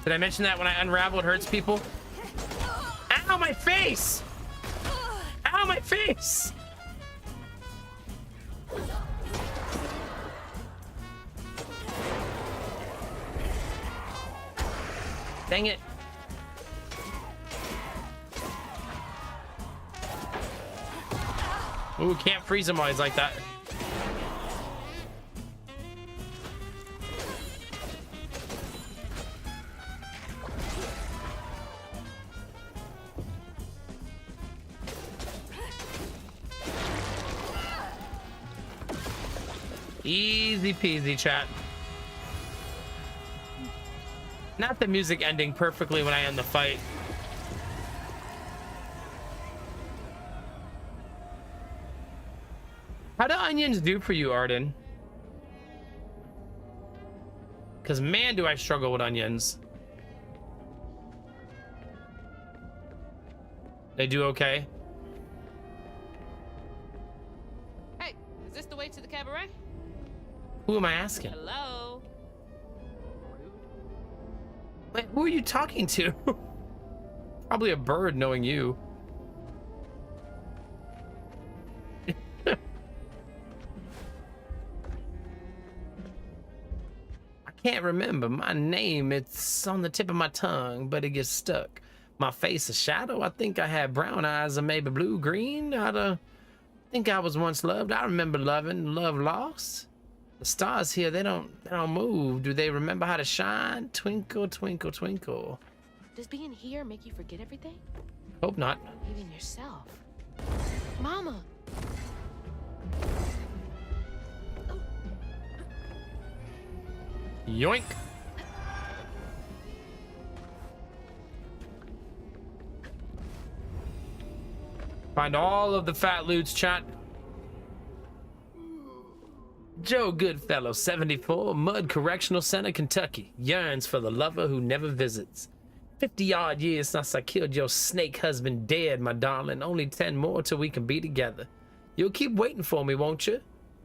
Did I mention that when I unravel, it hurts people? Ow, my face! Ow, my face! Dang it. Ooh, can't freeze him while he's like that. Easy peasy, chat. Not the music ending perfectly when I end the fight. How do onions do for you, Arden? Because man, do I struggle with onions. They do okay. Hey, is this the way to the cabaret? Who am I asking? Hello? Wait, who are you talking to? Probably a bird knowing you. I can't remember my name. It's on the tip of my tongue, but it gets stuck. My face a shadow. I think I had brown eyes or maybe blue, green. I think I was once loved. I remember loving, love lost. The stars here, they don't move. Do they remember how to shine? Twinkle, twinkle, twinkle. Does being here make you forget everything? Hope not. Even yourself. Mama! Yoink. Find all of the fat loots, chat. Joe Goodfellow, 74, Mud Correctional Center, Kentucky, yearns for the lover who never visits. 50-odd years since I killed your snake husband dead, my darling. Only 10 more till we can be together. You'll keep waiting for me, won't you?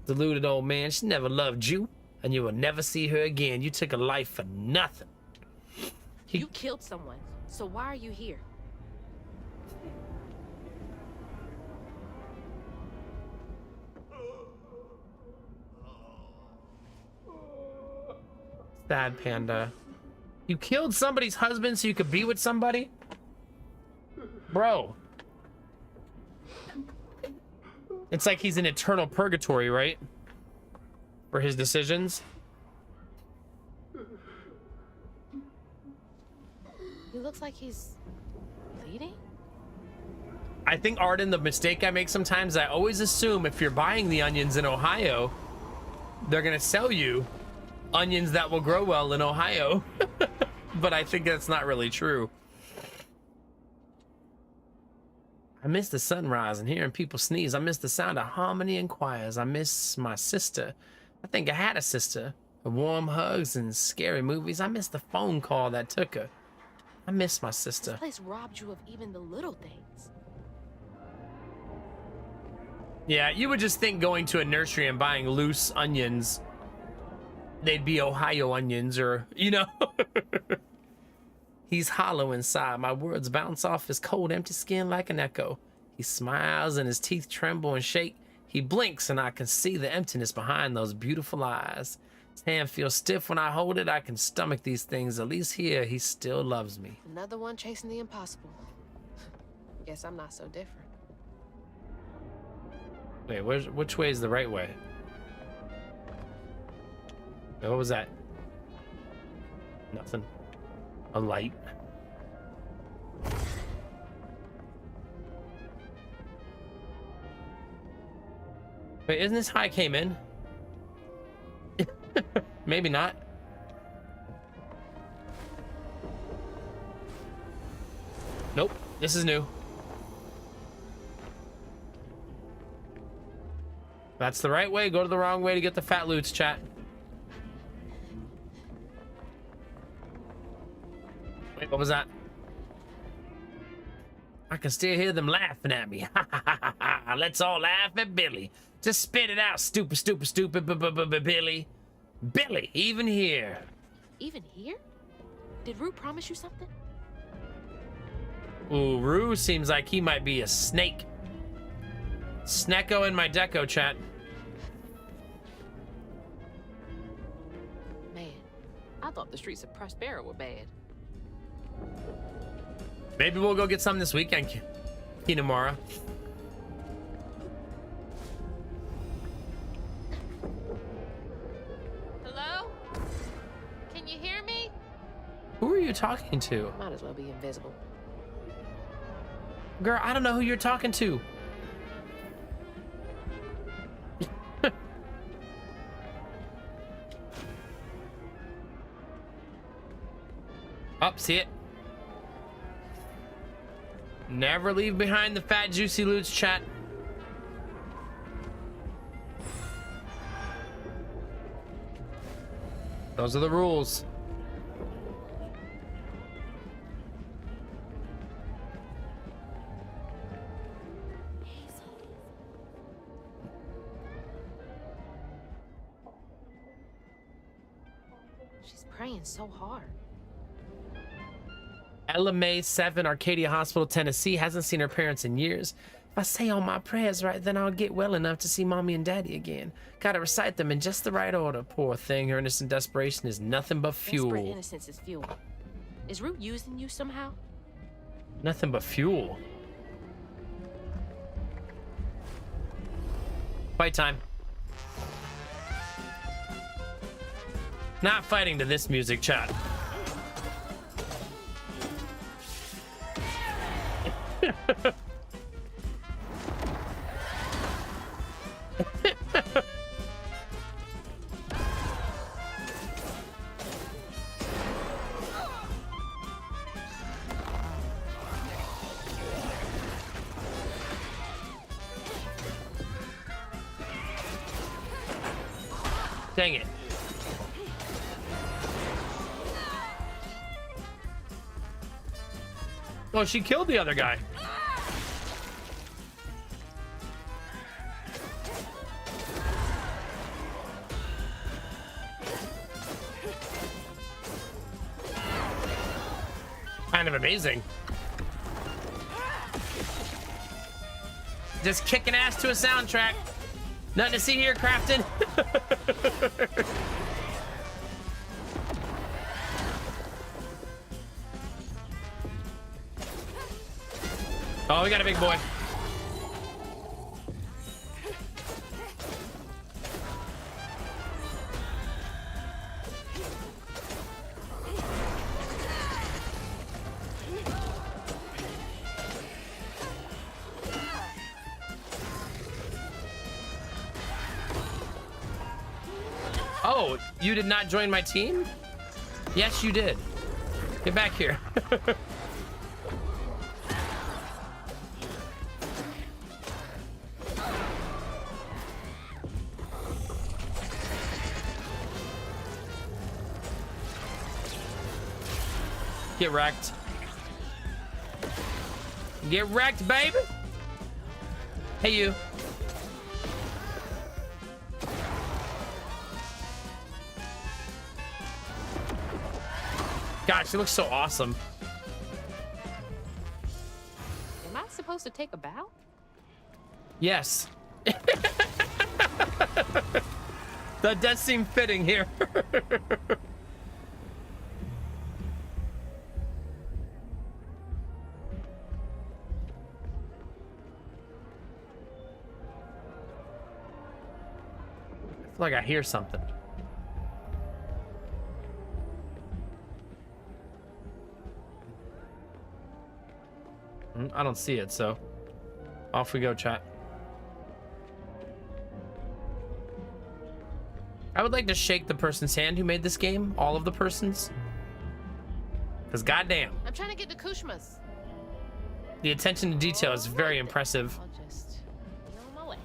Deluded old man, she never loved you, and you will never see her again. You took a life for nothing. You killed someone, so why are you here? Sad panda. You killed somebody's husband so you could be with somebody? Bro. It's like he's in eternal purgatory, right? For his decisions. He looks like he's bleeding? I think, Arden, the mistake I make sometimes, I always assume if you're buying the onions in Ohio, they're gonna sell you onions that will grow well in Ohio. But I think that's not really true. I miss the sunrise and hearing people sneeze. I miss the sound of harmony and choirs. I miss my sister. I think I had a sister. Warm hugs and scary movies. I miss the phone call that took her. I miss my sister. This place robbed you of even the little things. Yeah, you would just think going to a nursery and buying loose onions, they'd be Ohio onions, or, you know. He's hollow inside. My words bounce off his cold, empty skin like an echo. He smiles and his teeth tremble and shake. He blinks and I can see the emptiness behind those beautiful eyes. His hand feels stiff when I hold it. I can stomach these things. At least here, he still loves me. Another one chasing the impossible. Guess I'm not so different. Wait, which way is the right way? What was that? Nothing. A light. Wait, isn't this how I came in? Maybe not. Nope, this is new. That's the right way. Go to the wrong way to get the fat loots, chat. Wait, what was that? I can still hear them laughing at me. Let's all laugh at Billy. Just spit it out, stupid, stupid, stupid, Billy. Billy, even here. Even here? Did Rue promise you something? Ooh, Rue seems like he might be a snake. Snecko in my deco chat. Man, I thought the streets of Prospera were bad. Maybe we'll go get some this weekend, Kinemura. Hello? Can you hear me? Who are you talking to? Might as well be invisible. Girl, I don't know who you're talking to. Up, see it? Never leave behind the fat, juicy loots, chat. Those are the rules. She's praying so hard. Ella May 7, Arcadia Hospital, Tennessee, hasn't seen her parents in years. If I say all my prayers right, then I'll get well enough to see mommy and daddy again. Gotta recite them in just the right order. Poor thing, her innocent desperation is nothing but fuel. Desperate innocence is fuel. Is Rue using you somehow? Nothing but fuel. Fight time. Not fighting to this music, chat. Dang it. Oh, she killed the other guy. Kind of amazing. Just kicking ass to a soundtrack. Nothing to see here, Crafton. Oh, we got a big boy. Oh, you did not join my team? Yes, you did. Get back here. Get wrecked. Get wrecked, baby. Hey, you. God, she looks so awesome. Am I supposed to take a bow? Yes. That does seem fitting here. I feel like I hear something. I don't see it, so off we go, chat. I would like to shake the person's hand who made this game, all of the persons. Because goddamn, I'm trying to get to Kushma's. the attention to detail is very impressive. I'll just be on my way.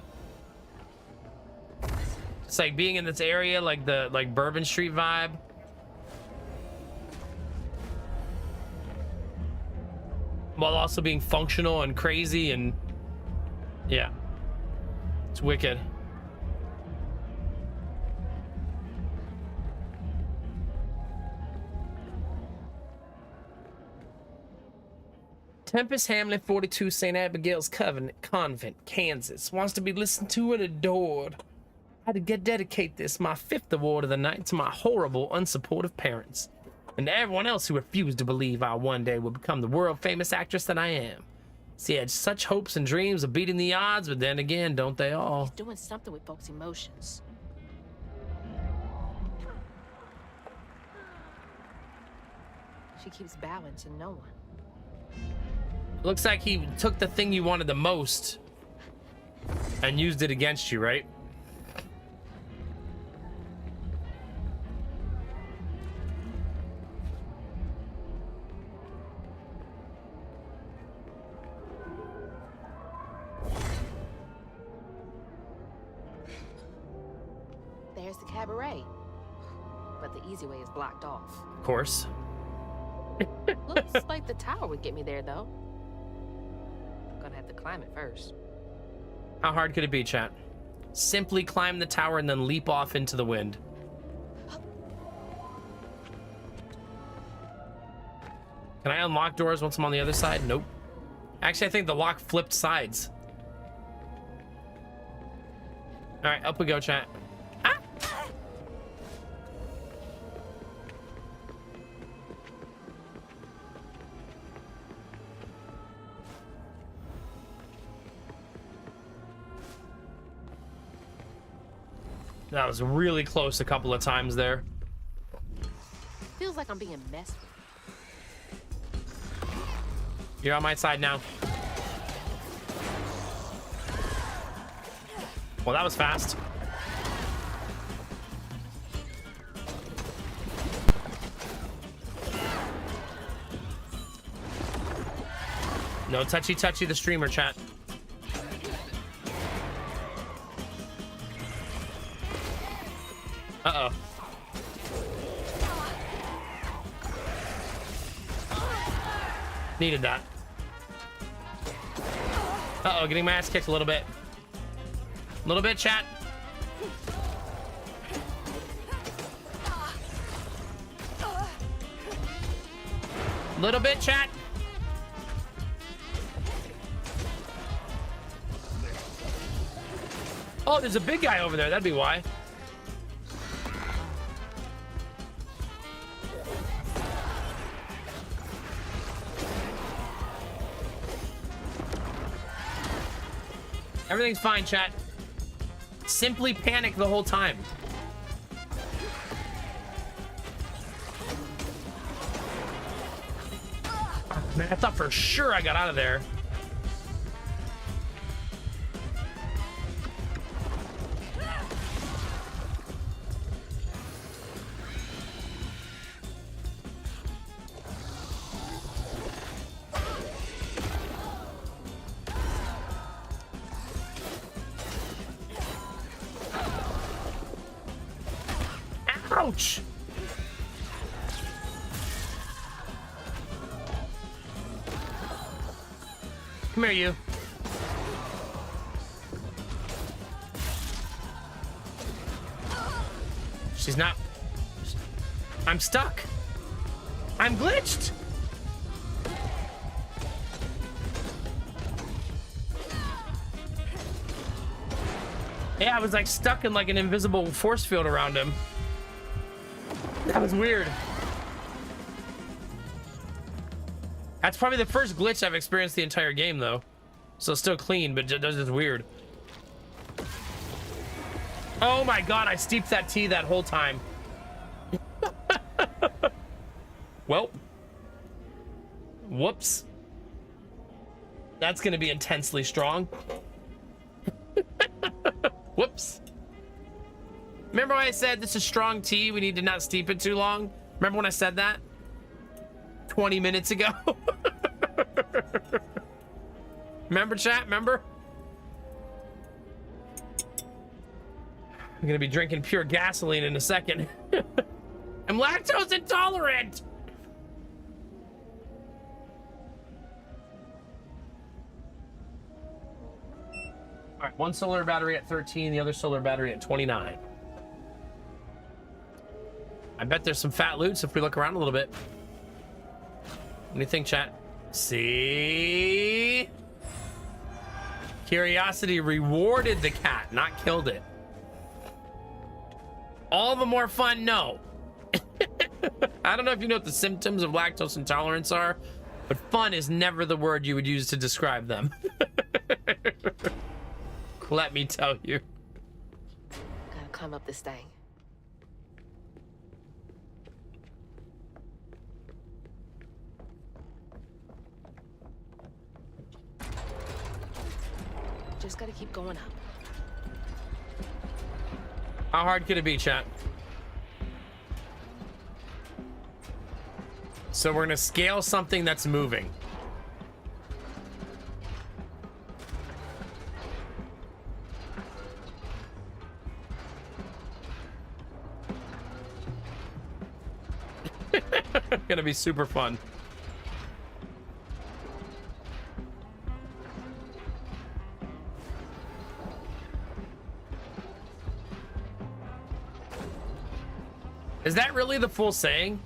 It's like being in this area, like the Bourbon Street vibe. while also being functional and crazy, and yeah, it's wicked. Tempest Hamlet, 42, St. Abigail's Convent, Kansas. Wants to be listened to and adored. I had to dedicate this, my 5th award of the night, to my horrible, unsupportive parents. And to everyone else who refused to believe I one day would become the world-famous actress that I am. See, I had such hopes and dreams of beating the odds, but then again, don't they all? He's doing something with folks' emotions. She keeps bowing to no one. Looks like he took the thing you wanted the most and used it against you, right? There's the cabaret. But the easy way is blocked off. Of course. Looks like the tower would get me there, though. Gonna have to climb it first. How hard could it be, chat? Simply climb the tower and then leap off into the wind. Can I unlock doors once I'm on the other side? Nope. Actually, I think the lock flipped sides. All right, up we go, chat. Ah! That was really close a couple of times there. Feels like I'm being messed with. You're on my side now. Well, that was fast. No touchy the streamer, chat. Uh-oh. Needed that. Uh-oh, getting my ass kicked a little bit. A little bit, chat. Little bit, chat. Oh, there's a big guy over there. That'd be why. Everything's fine, chat. Simply panic the whole time. Oh, man, I thought for sure I got out of there. Ouch! Come here, you. She's not... I'm stuck. I'm glitched. Yeah, I was like stuck in like an invisible force field around him. That was weird. That's probably the first glitch I've experienced the entire game, though. So still clean, but just weird. Oh my god, I steeped that tea that whole time. Well. Whoops. That's gonna be intensely strong. Whoops. Remember when I said this is strong tea, we need to not steep it too long? Remember when I said that? 20 minutes ago? Remember, chat? Remember? I'm gonna be drinking pure gasoline in a second. I'm lactose intolerant! One solar battery at 13, the other solar battery at 29. I bet there's some fat loots if we look around a little bit. What do you think, chat? See? Curiosity rewarded the cat, not killed it. All the more fun, no. I don't know if you know what the symptoms of lactose intolerance are, but fun is never the word you would use to describe them. Let me tell you. Gotta climb up this thing. Just gotta keep going up. How hard could it be, chat? So we're gonna scale something that's moving. Gonna be super fun. Is that really the full saying?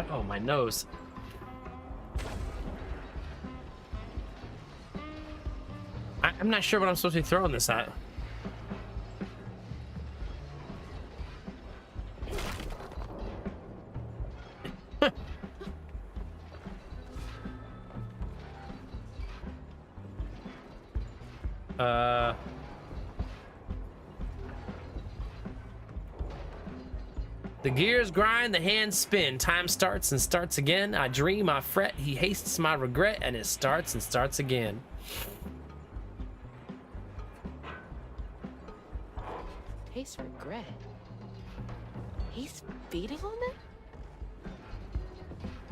Oh, my nose. I'm not sure what I'm supposed to be throwing this at. The gears grind, the hands spin. Time starts and starts again. I dream, I fret. He hastes my regret, and it starts and starts again. Taste regret. He's feeding on them?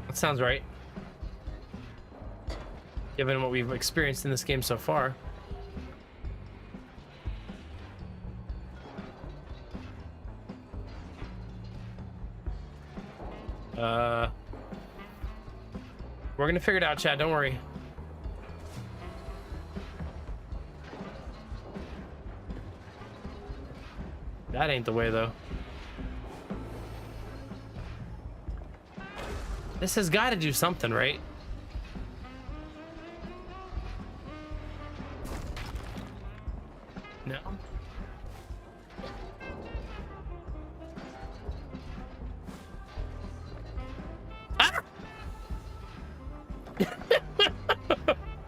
That sounds right. Given what we've experienced in this game so far. We're gonna figure it out, Chad. Don't worry. That ain't the way, though. This has got to do something, right? No. Ah!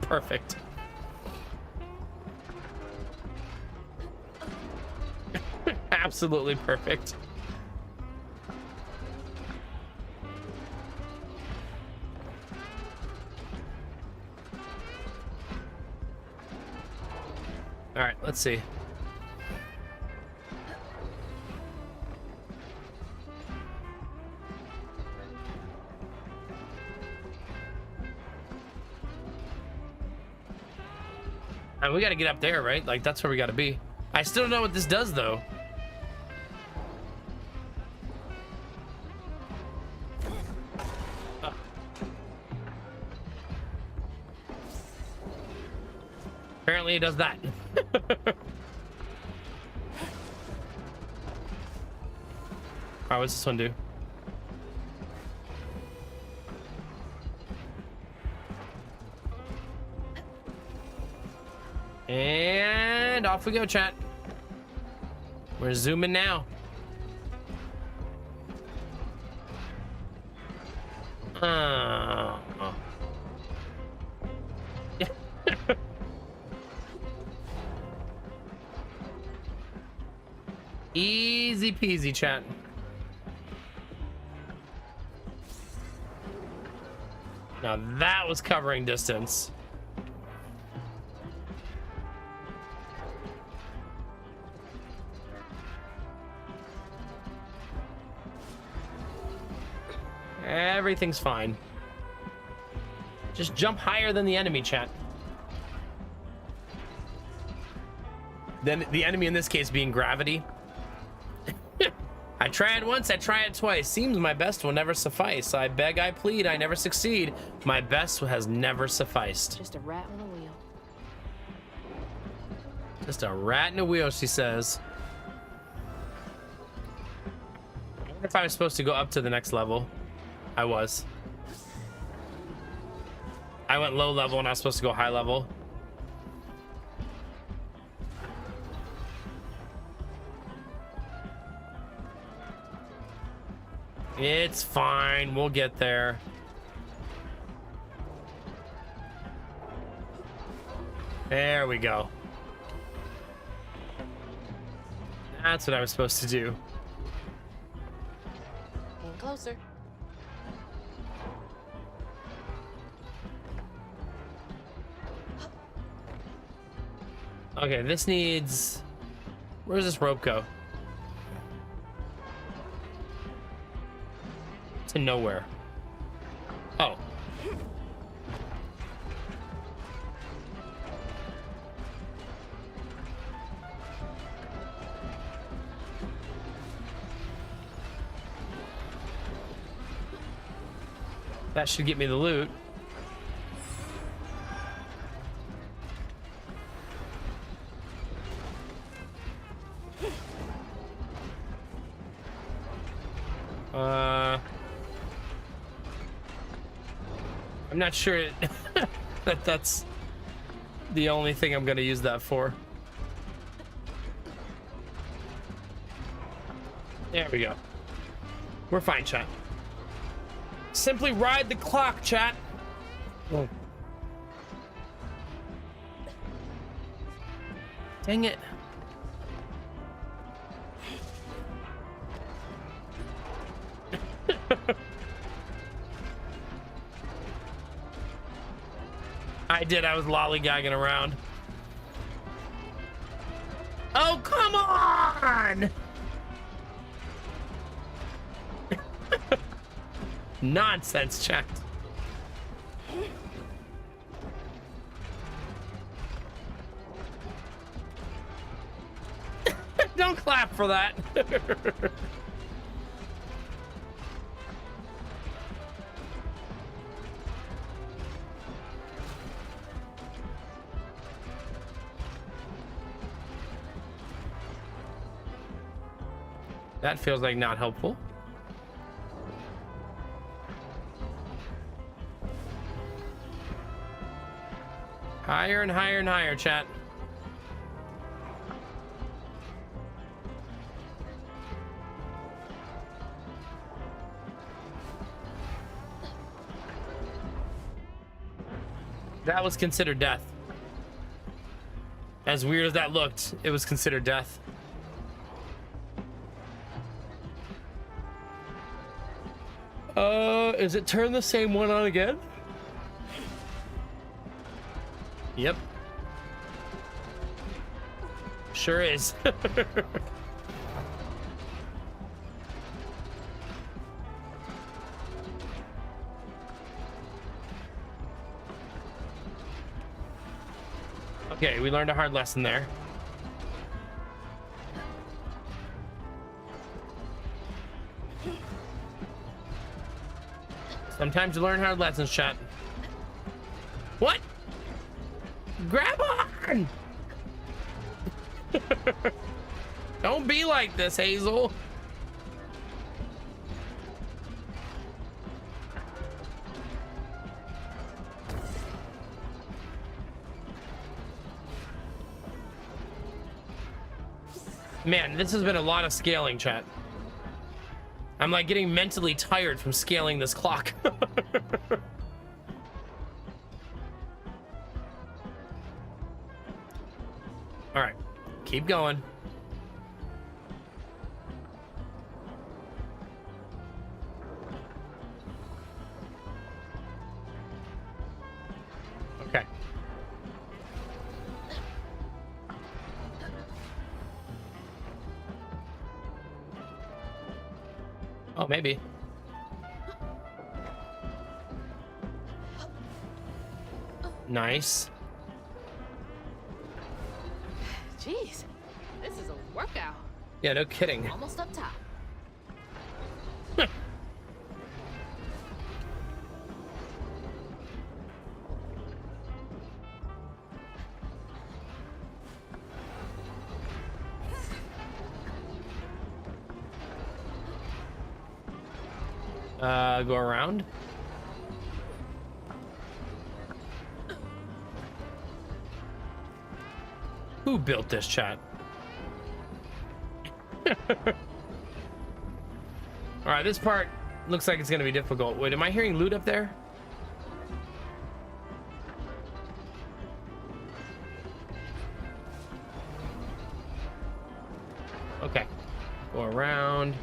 Perfect. Absolutely perfect. All right, let's see. And we got to get up there, right? Like, that's where we got to be. I still don't know what this does, though. Apparently it does that. Alright, what's this one do? And off we go, chat. We're zooming now. Yeah. Easy peasy, chat. Now that was covering distance. Everything's fine. Just jump higher than the enemy, chat. Then the enemy in this case being gravity. I try it once, I try it twice. Seems my best will never suffice. I beg, I plead, I never succeed. My best has never sufficed. Just a rat on a wheel. Just a rat in a wheel, she says. I wonder if I was supposed to go up to the next level. I was. I went low level and I was supposed to go high level. It's fine. We'll get there. There we go. That's what I was supposed to do. Getting closer. Okay, this needs... Where's this rope go? To nowhere. Oh. That should get me the loot. I'm not sure that's the only thing I'm gonna use that for. There we go. We're fine, chat. Simply ride the clock, chat. Oh. Dang it. I did. I was lollygagging around. Oh, come on! Nonsense, chat. Don't clap for that. That feels like not helpful. Higher and higher and higher, chat. That was considered death. As weird as that looked, it was considered death. Is it turn the same one on again? Yep. Sure is. Okay, we learned a hard lesson there. Sometimes you learn hard lessons, chat. What? Grab on! Don't be like this, Hazel. Man, this has been a lot of scaling, chat. I'm like getting mentally tired from scaling this clock. All right, keep going. Okay. Oh, maybe. Nice. Jeez, this is a workout. Yeah, no kidding. Almost up top. Go around. Who built this, chat? All right, this part looks like it's gonna be difficult. Wait, am I hearing loot up there? Okay, go around.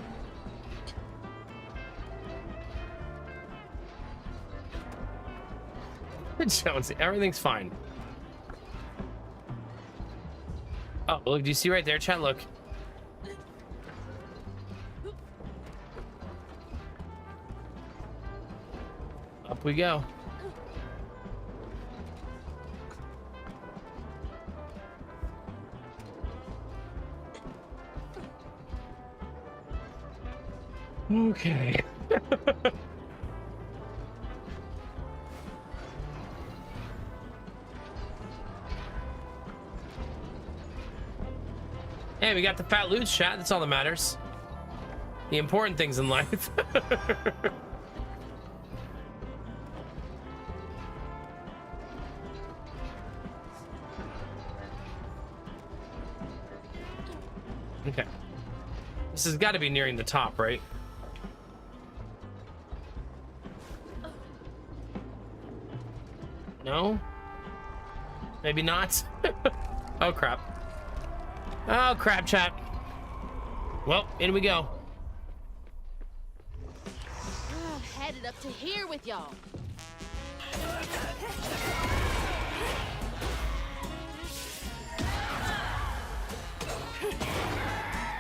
Jones, everything's fine. Oh, look, do you see right there, chat? Look. Up we go. Okay. Hey, we got the fat loot, chat. That's all that matters. The important things in life. Okay. This has got to be nearing the top, right? No? Maybe not? Oh, crap. Oh, crap, chat. Well, in we go. I'm headed up to here with y'all.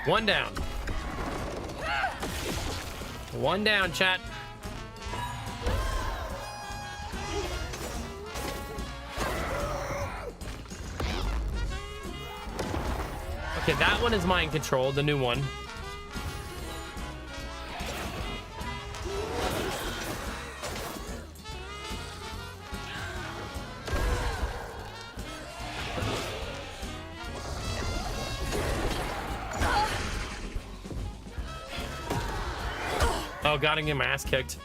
One down. One down, chat. Okay, that one is mind control, the new one. Oh, God, I'm getting my ass kicked.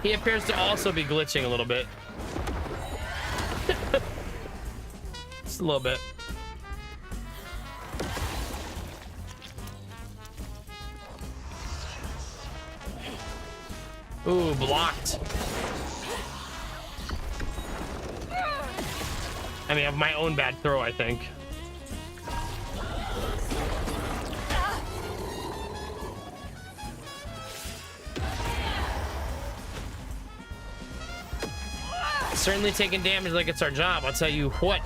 He appears to also be glitching a little bit. Just a little bit. Ooh, blocked. I mean, I have my own bad throw, I think. Certainly taking damage like it's our job, I'll tell you what.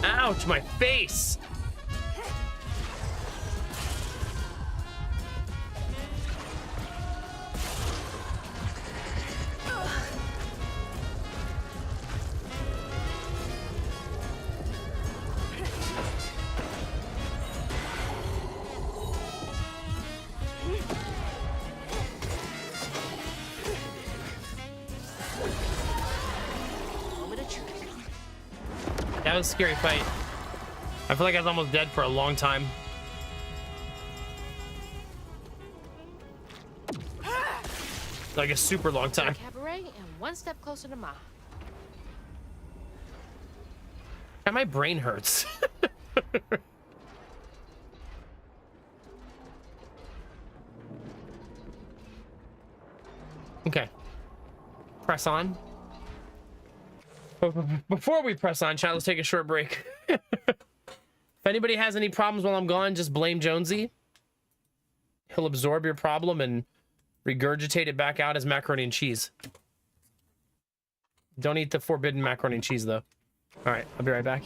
Ouch, my face. That was a scary fight. I feel like I was almost dead for a long time. Like a super long time. Cabaret and one step closer to Ma. And my brain hurts. press on. Before we press on, chat, let's take a short break. If anybody has any problems while I'm gone, just blame Jonesy. He'll absorb your problem and regurgitate it back out as macaroni and cheese. Don't eat the forbidden macaroni and cheese, though. All right, I'll be right back.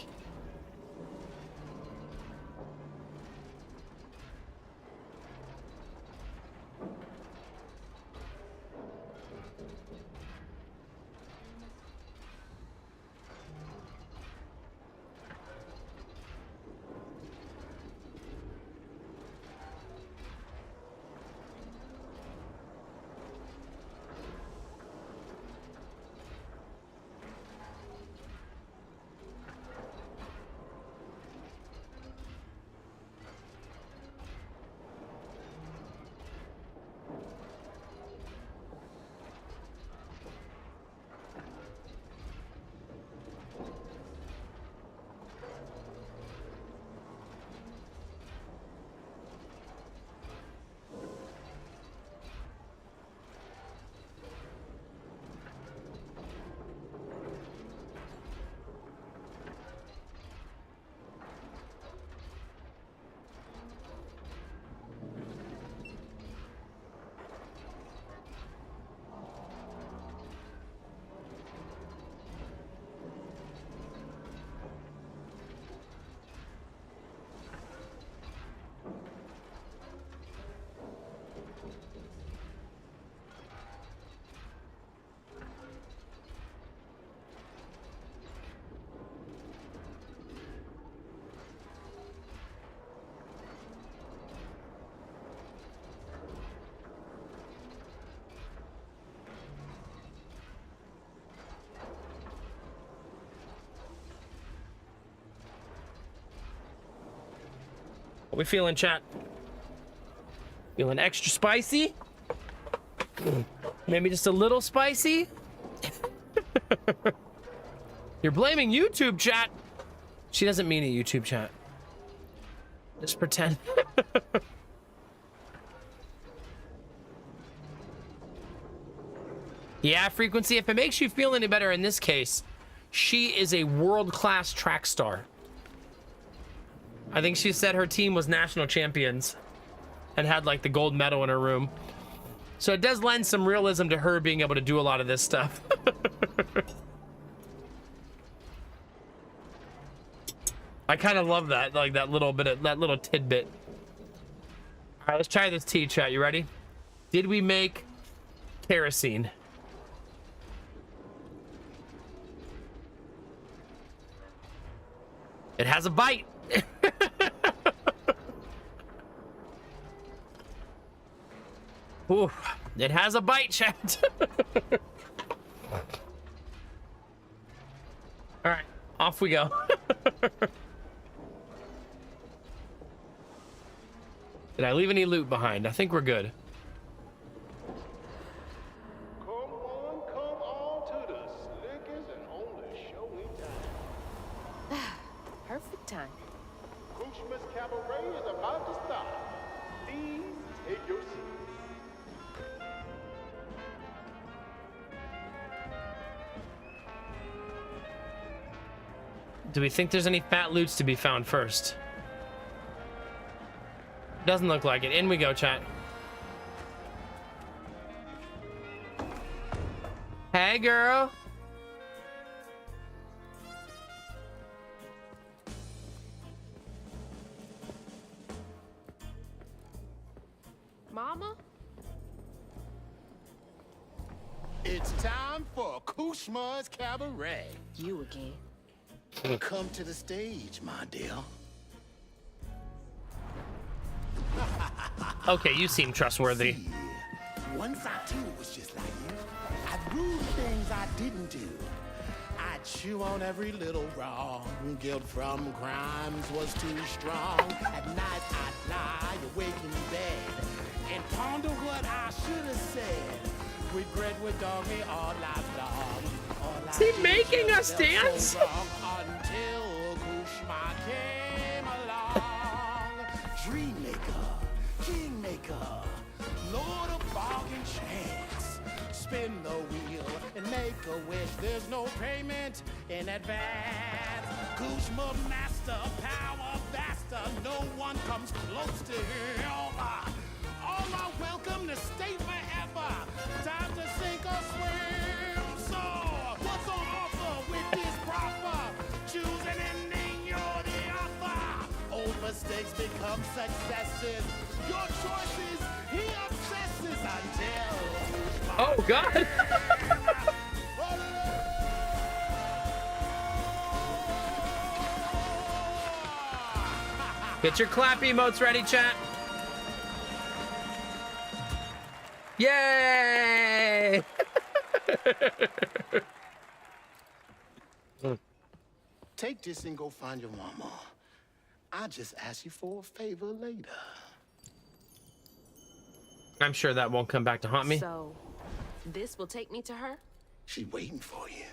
What we feeling, chat? Feeling extra spicy? Maybe just a little spicy? You're blaming YouTube, chat. She doesn't mean it, YouTube, chat. Just pretend. Yeah, Frequency, if it makes you feel any better in this case, she is a world-class track star. I think she said her team was national champions and had like the gold medal in her room. So it does lend some realism to her being able to do a lot of this stuff. I kind of love that, like that little bit of that little tidbit. All right, let's try this tea, chat. You ready? Did we make kerosene? It has a bite. Ooh, it has a bite, chat. All right, off we go. Did I leave any loot behind? I think we're good. Come on to the slickest and only show in town. Perfect time. Kushma's Cabaret is about to start. Please take your seat. Do we think there's any fat loots to be found first? Doesn't look like it. In we go, chat. Hey, girl. Mama? It's time for Kushma's Cabaret. You again. Come to the stage, my dear. Okay, you seem trustworthy. Once I too was just like you. I'd rule things I didn't do. I'd chew on every little wrong. Guilt from crimes was too strong. At night I'd lie awake in bed and ponder what I should have said. Regret would dog me all life long. Is he making us dance? Until Kushma came along. Dreammaker, kingmaker, Lord of bargain chance. spin the wheel and make a wish. There's no payment in advance. Kushma master, power faster. No one comes close to him. All are welcome to stay forever. Time to sink or swim. So, what's on offer with this proffer? Choose an ending, you're the author. Old mistakes become successes. Your choices, he obsesses until. Oh, God. Get your clap emotes ready, chat. Yay! Take this and go find your mama. I'll just ask you for a favor later. I'm sure that won't come back to haunt me. So, this will take me to her? She waiting for you.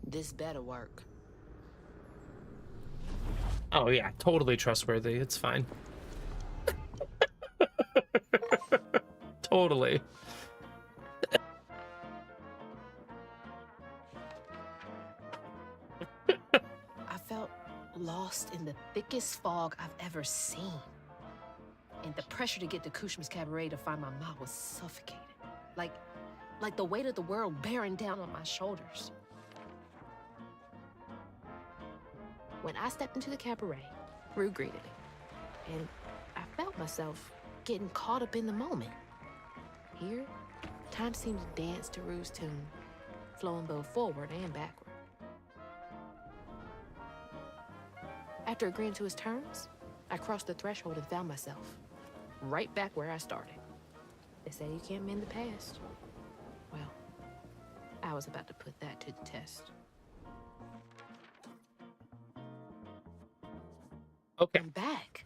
This better work. Oh, yeah, totally trustworthy. It's fine. Totally. I felt lost in the thickest fog I've ever seen. And the pressure to get to Kushma's Cabaret to find my mom was suffocating. Like the weight of the world bearing down on my shoulders. When I stepped into the cabaret, Rue greeted me. And I felt myself getting caught up in the moment. Here, time seemed to dance to Rue's tune, flowing both forward and backward. After agreeing to his terms, I crossed the threshold and found myself right back where I started. They say you can't mend the past. Well, I was about to put that to the test. Okay. I'm back.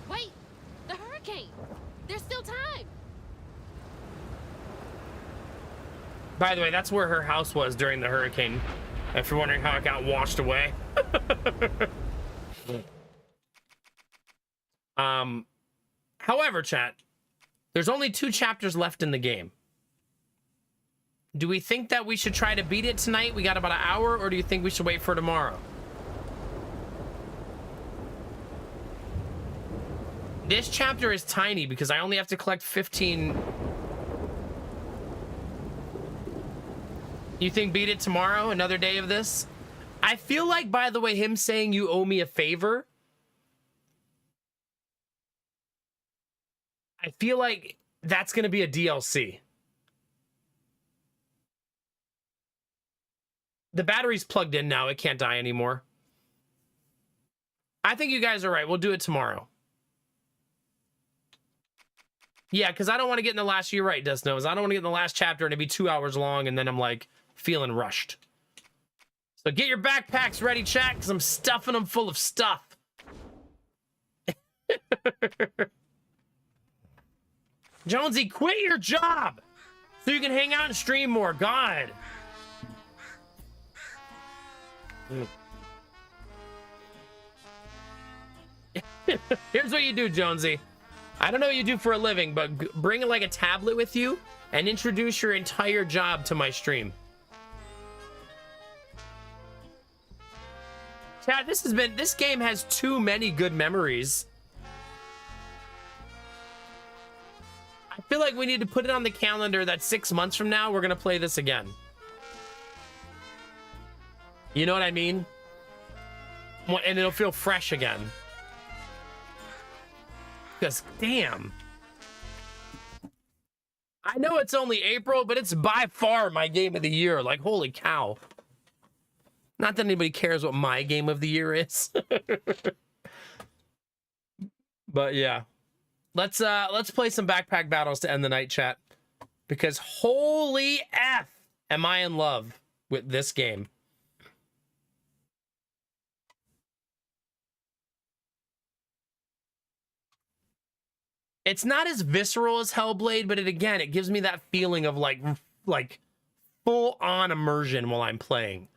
Wait! The hurricane! There's still time! By the way, that's where her house was during the hurricane. If you're wondering how it got washed away. However, chat, there's only 2 chapters left in the game. Do we think that we should try to beat it tonight? We got about an hour, or do you think we should wait for tomorrow? This chapter is tiny because I only have to collect 15. You think beat it tomorrow? Another day of this? I feel like, by the way, him saying you owe me a favor, I feel like that's going to be a DLC. The battery's plugged in now. It can't die anymore. I think you guys are right. We'll do it tomorrow. Yeah, because I don't want to get in the last... You're right, Dust Knows. I don't want to get in the last chapter and it'd be 2 hours long and then I'm like feeling rushed. So get your backpacks ready, chat, because I'm stuffing them full of stuff. Jonesy, quit your job so you can hang out and stream more. God. Here's what you do, Jonesy. I don't know what you do for a living, but bring like a tablet with you and introduce your entire job to my stream. Chad, this game has too many good memories. I feel like we need to put it on the calendar that 6 months from now, we're going to play this again. You know what I mean? And it'll feel fresh again. Because, damn. I know it's only April, but it's by far my game of the year. Like, holy cow. Not that anybody cares what my game of the year is. But, yeah. Let's play some backpack battles to end the night, chat. Because holy F am I in love with this game. It's not as visceral as Hellblade, but it gives me that feeling of like full on immersion while I'm playing.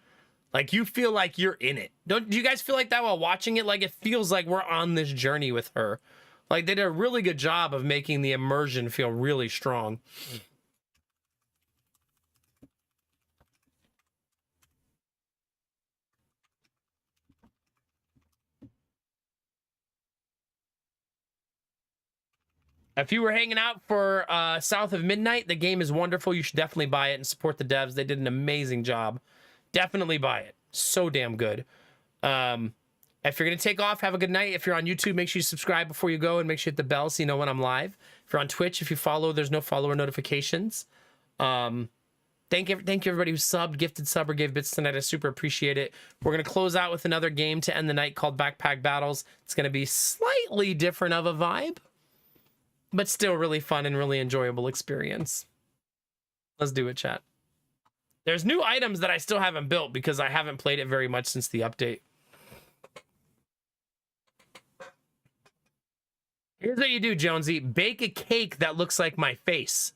Like you feel like you're in it. Do you guys feel like that while watching it? Like it feels like we're on this journey with her. Like they did a really good job of making the immersion feel really strong. If you were hanging out for South of Midnight, the game is wonderful. You should definitely buy it and support the devs. They did an amazing job. Definitely buy it. So damn good. If you're going to take off, have a good night. If you're on YouTube, make sure you subscribe before you go and make sure you hit the bell so you know when I'm live. If you're on Twitch, if you follow, there's no follower notifications. Thank you everybody who subbed, gifted sub, or gave bits tonight. I super appreciate it. We're going to close out with another game to end the night called Backpack Battles. It's going to be slightly different of a vibe, but still really fun and really enjoyable experience. Let's do it, chat. There's new items that I still haven't built because I haven't played it very much since the update. Here's what you do, Jonesy. Bake a cake that looks like my face.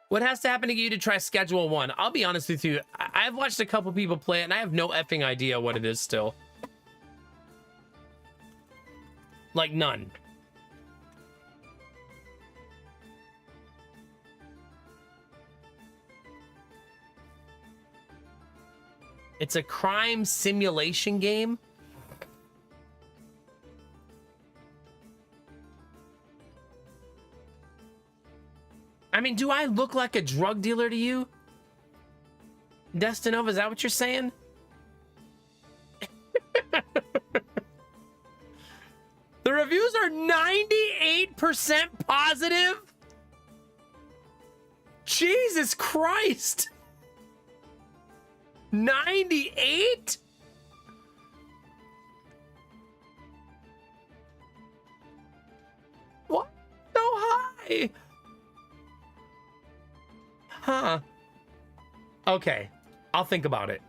What has to happen to you to try Schedule 1? I'll be honest with you. I've watched a couple people play it, and I have no effing idea what it is still. Like, none. It's a crime simulation game. I mean, do I look like a drug dealer to you? Destinova, is that what you're saying? The reviews are 98% positive. Jesus Christ. 98? What? So high? Huh. Okay. I'll think about it.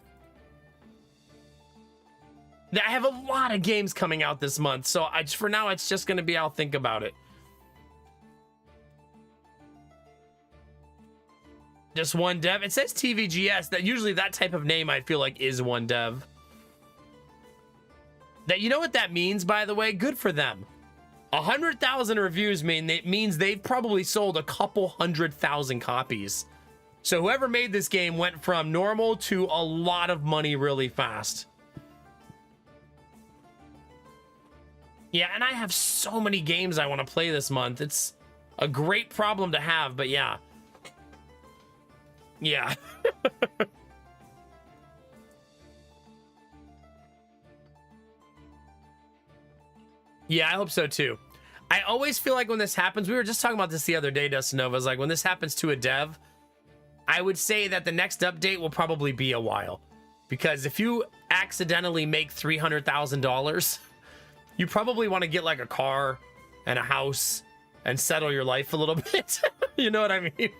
I have a lot of games coming out this month, so for now, it's just going to be I'll think about it. Just one dev? It says TVGS. That usually that type of name I feel like is one dev. That, you know what that means, by the way? Good for them. 100,000 reviews means they've probably sold a couple 100,000 copies. So whoever made this game went from normal to a lot of money really fast. Yeah, and I have so many games I want to play this month. It's a great problem to have, but yeah. Yeah. Yeah, I hope so too. I always feel like when this happens, we were just talking about this the other day, Dustin Nova, like when this happens to a dev, I would say that the next update will probably be a while. Because if you accidentally make $300,000, you probably want to get like a car and a house and settle your life a little bit. You know what I mean?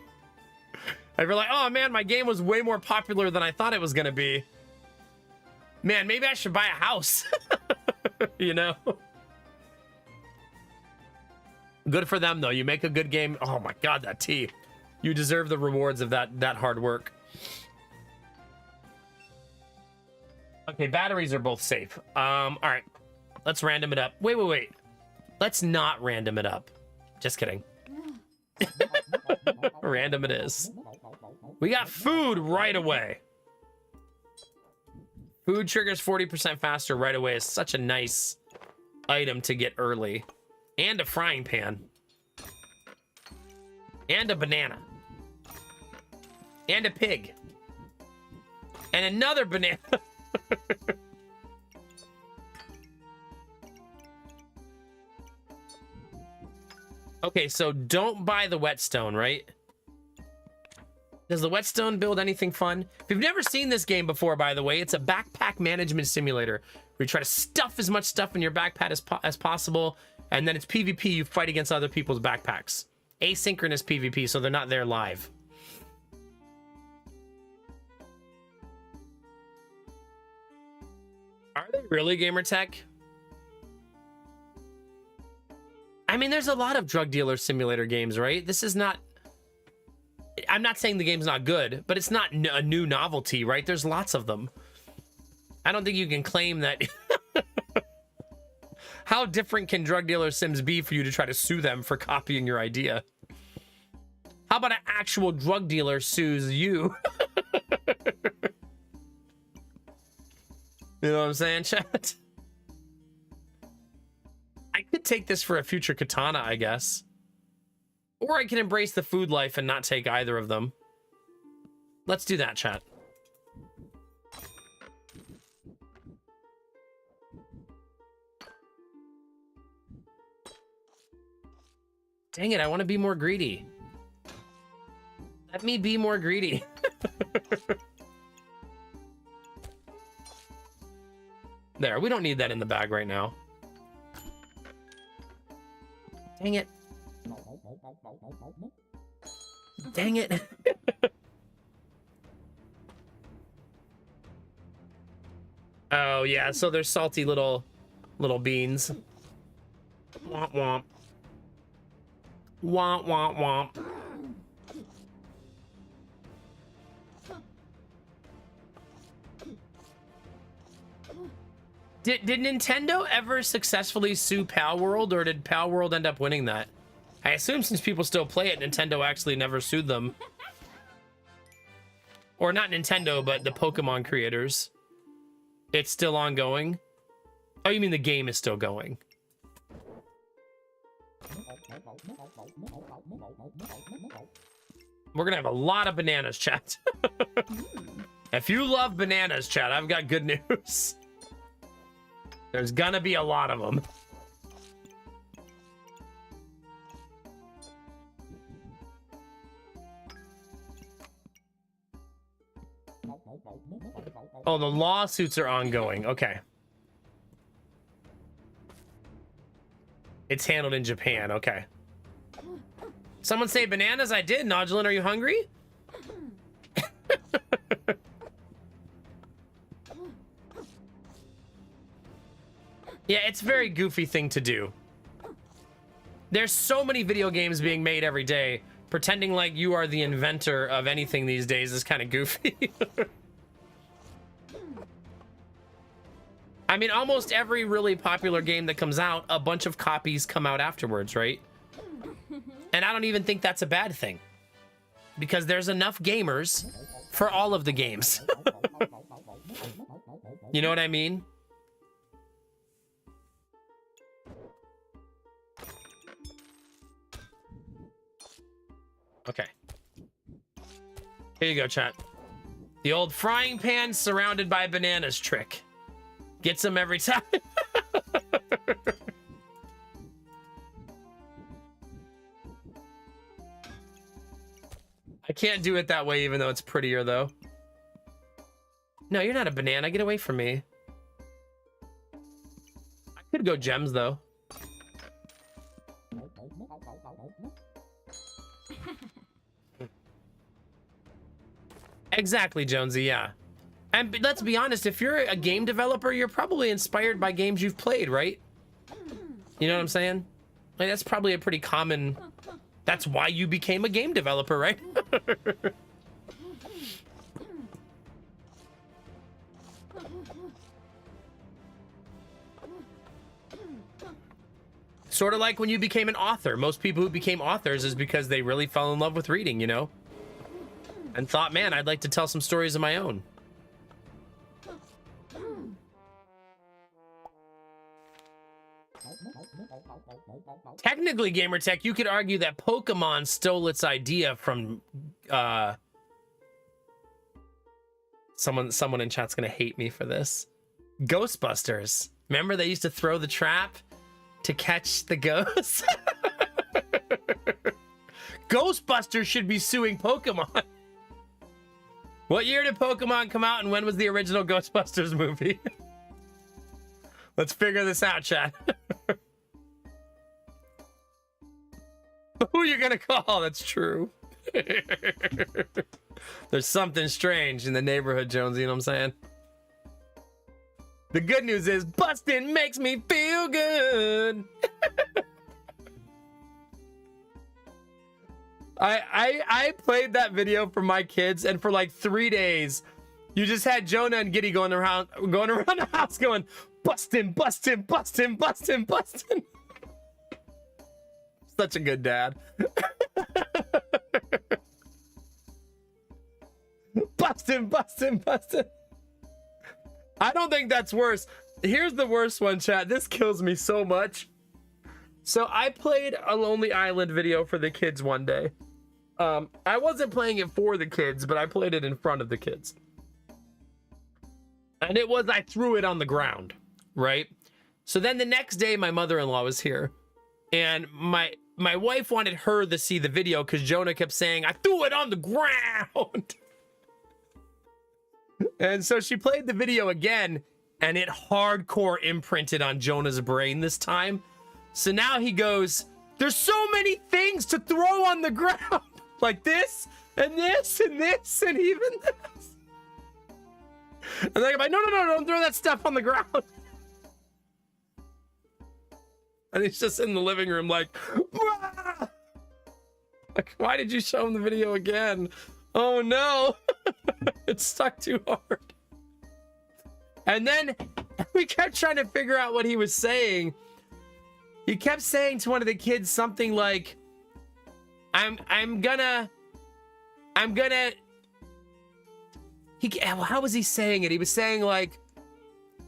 I'd be like, oh man, my game was way more popular than I thought it was going to be. Man, maybe I should buy a house. You know? Good for them, though. You make a good game. Oh my God, that tea. You deserve the rewards of that hard work. Okay, batteries are both safe. All right. Let's random it up. Wait. Let's not random it up. Just kidding. Random it is. We got food right away. Food triggers 40% faster right away is such a nice item to get early. And a frying pan. And a banana. And a pig. And another banana. Okay, so don't buy the whetstone, right? Does the whetstone build anything fun? If you've never seen this game before, by the way, it's a backpack management simulator where you try to stuff as much stuff in your backpack as possible, and then it's PvP. You fight against other people's backpacks. Asynchronous PvP, so they're not there live. Are they really, Gamertech? mean, there's a lot of drug dealer simulator games, right? This is not... I'm not saying the game's not good, but it's not a new novelty, right? There's lots of them. I don't think you can claim that... How different can drug dealer sims be for you to try to sue them for copying your idea? How about an actual drug dealer sues you? You know what I'm saying, chat? I could take this for a future katana, I guess. Or I can embrace the food life and not take either of them. Let's do that, chat. Dang it, I want to be more greedy. Let me be more greedy. There, we don't need that in the bag right now. Dang it. Dang it. Oh, yeah, so they're salty little beans. Womp womp. Womp womp womp. Did Nintendo ever successfully sue Palworld, or did Palworld end up winning that? I assume since people still play it, Nintendo actually never sued them. Or not Nintendo, but the Pokemon creators. It's still ongoing? Oh, you mean the game is still going? We're gonna have a lot of bananas, chat. If you love bananas, chat, I've got good news. There's gonna be a lot of them. Oh, the lawsuits are ongoing. Okay. It's handled in Japan. Okay. Someone say bananas? I did. Nodulin, are you hungry? Yeah, it's a very goofy thing to do. There's so many video games being made every day. Pretending like you are the inventor of anything these days is kind of goofy. I mean, almost every really popular game that comes out, a bunch of copies come out afterwards, right? And I don't even think that's a bad thing. Because there's enough gamers for all of the games. You know what I mean? Okay. Here you go, chat. The old frying pan surrounded by bananas trick. Gets them every time. I can't do it that way, even though it's prettier, though. No, you're not a banana. Get away from me. I could go gems, though. Exactly, Jonesy, yeah. And let's be honest, if you're a game developer, you're probably inspired by games you've played, right? You know what I'm saying? Like, that's probably a pretty common... That's why you became a game developer, right? Sort of like when you became an author. Most people who became authors is because they really fell in love with reading, you know? And thought, man, I'd like to tell some stories of my own. Technically, Gamertech, you could argue that Pokemon stole its idea from someone in chat's gonna hate me for this. Ghostbusters. Remember they used to throw the trap to catch the ghosts? Ghostbusters should be suing Pokemon. What year did Pokemon come out and when was the original Ghostbusters movie? Let's figure this out, chat. Who are you gonna call? That's true. There's something strange in the neighborhood, Jonesy, you know what I'm saying? The good news is busting makes me feel good. I played that video for my kids, and for like 3 days, you just had Jonah and Giddy going around the house going, bustin', bustin', bustin', bustin', bustin'. Such a good dad. Bustin', bustin', bustin'. I don't think that's worse. Here's the worst one, chat. This kills me so much. So I played a Lonely Island video for the kids one day. I wasn't playing it for the kids, but I played it in front of the kids. And it was, I threw it on the ground, right? So then the next day, my mother-in-law was here. And my wife wanted her to see the video because Jonah kept saying, I threw it on the ground. And so she played the video again, and it hardcore imprinted on Jonah's brain this time. So now he goes, there's so many things to throw on the ground. Like this, and this, and this, and even this. And then I'm like, no, don't throw that stuff on the ground. And he's just in the living room like, "Wah!" Like, why did you show him the video again? Oh no, it stuck too hard. And then we kept trying to figure out what he was saying. He kept saying to one of the kids something like, I'm gonna, how was he saying it? He was saying like,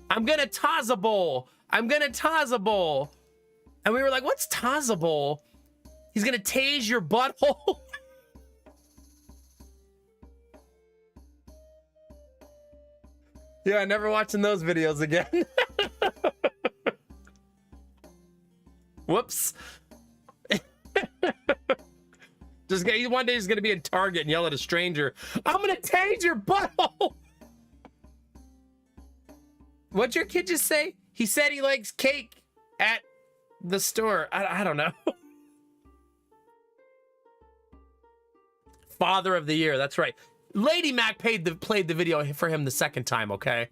I'm gonna toss a bowl. I'm gonna toss a bowl. And we were like, what's toss a bowl? He's gonna tase your butthole. Yeah, never watching those videos again. Whoops. Just one day he's gonna be in Target and yell at a stranger, I'm gonna tase your butthole. What'd your kid just say? He said he likes cake at the store. I don't know. Father of the year, that's right. Lady Mac played the video for him the second time, okay?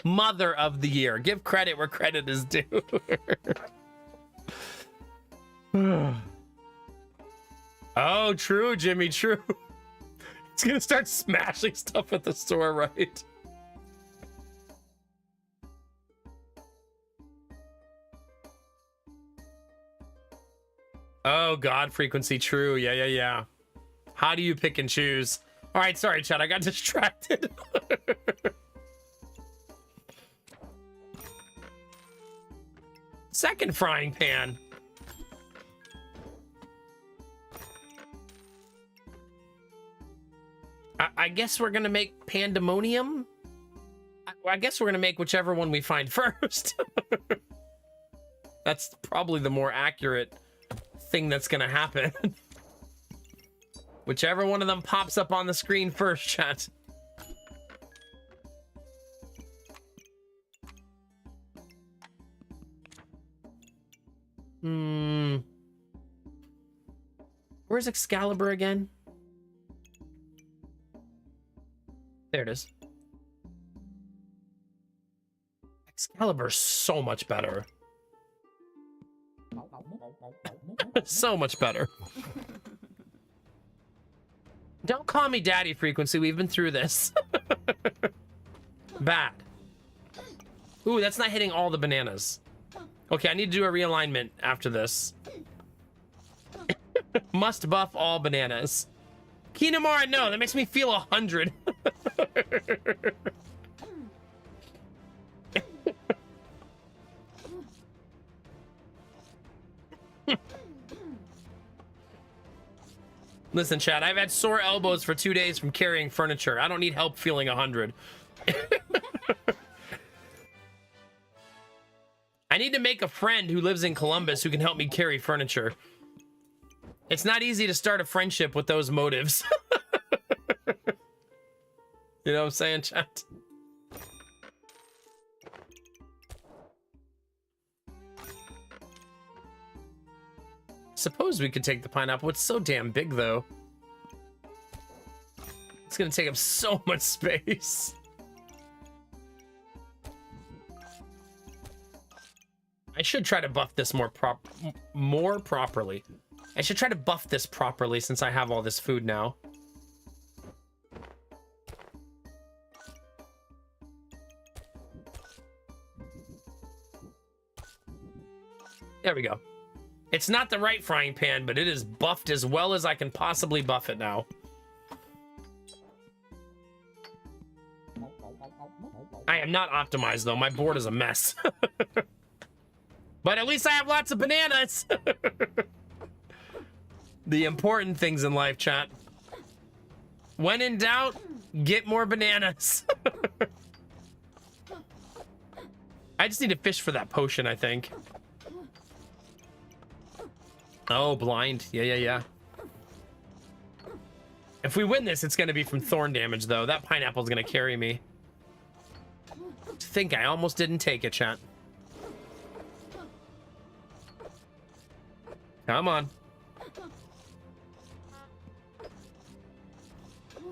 Mother of the year. Give credit where credit is due. Oh, true, Jimmy, true. He's gonna start smashing stuff at the store, right? Oh, God, frequency, true. Yeah. How do you pick and choose? All right, sorry, Chad, I got distracted. Second frying pan. I guess we're gonna make pandemonium. I guess we're gonna make whichever one we find first. That's probably the more accurate thing that's gonna happen. Whichever one of them pops up on the screen first, chat. Where's Excalibur again? There it is. Excalibur's so much better. So much better. Don't call me daddy, frequency. We've been through this. Bad. Ooh, that's not hitting all the bananas. Okay, I need to do a realignment after this. Must buff all bananas. Kinemara, no, that makes me feel 100. Listen, Chad, I've had sore elbows for 2 days from carrying furniture. I don't need help feeling 100. I need to make a friend who lives in Columbus who can help me carry furniture. It's not easy to start a friendship with those motives. You know what I'm saying, chat? Suppose we could take the pineapple. It's so damn big, though. It's gonna take up so much space. I should try to buff this more properly. I should try to buff this properly since I have all this food now. There we go. It's not the right frying pan, but it is buffed as well as I can possibly buff it now. I am not optimized, though. My board is a mess. But at least I have lots of bananas. The important things in life, chat. When in doubt, get more bananas. I just need to fish for that potion, I think. Oh, blind. Yeah. If we win this, it's going to be from thorn damage, though. That pineapple's going to carry me. I think I almost didn't take it, chat. Come on.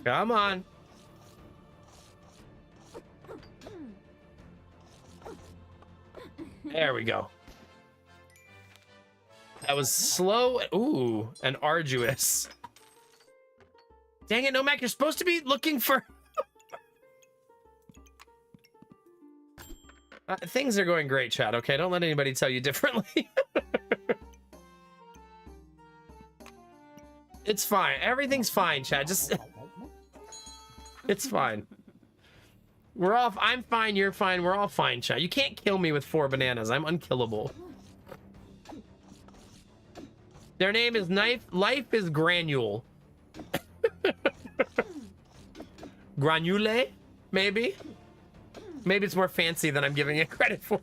Come on. There we go. That was slow. Ooh, and arduous. Dang it, Nomak, you're supposed to be looking for... things are going great, chat, okay? Don't let anybody tell you differently. It's fine. Everything's fine, chat. Just... It's fine. We're all... I'm fine, you're fine, we're all fine, chat. You can't kill me with 4 bananas. I'm unkillable. Their name is Life is Granule. Granule? Maybe? Maybe it's more fancy than I'm giving it credit for.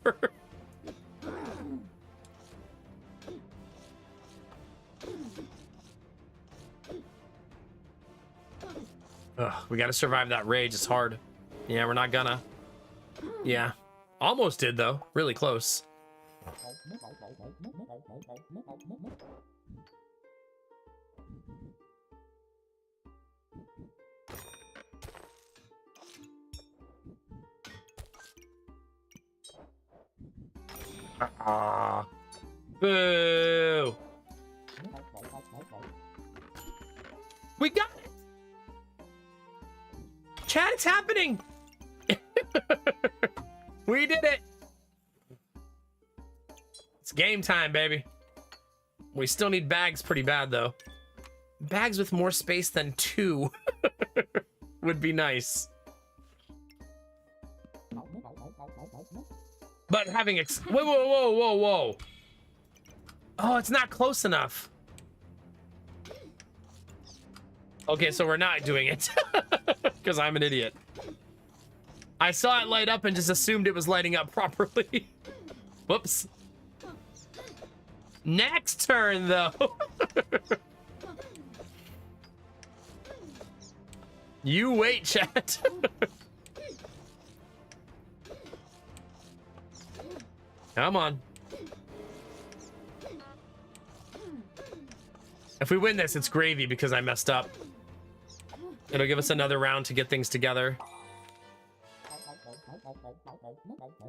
Ugh, we gotta survive that rage. It's hard. Yeah, we're not gonna. Yeah. Almost did, though. Really close. Boo! We got it! Chat, it's happening! We did it! It's game time, baby. We still need bags pretty bad, though. Bags with more space than 2 would be nice. But having whoa. Oh, it's not close enough. Okay, so we're not doing it. Because I'm an idiot. I saw it light up and just assumed it was lighting up properly. Whoops. Next turn, though. You wait, chat. Come on. If we win this, it's gravy because I messed up. It'll give us another round to get things together.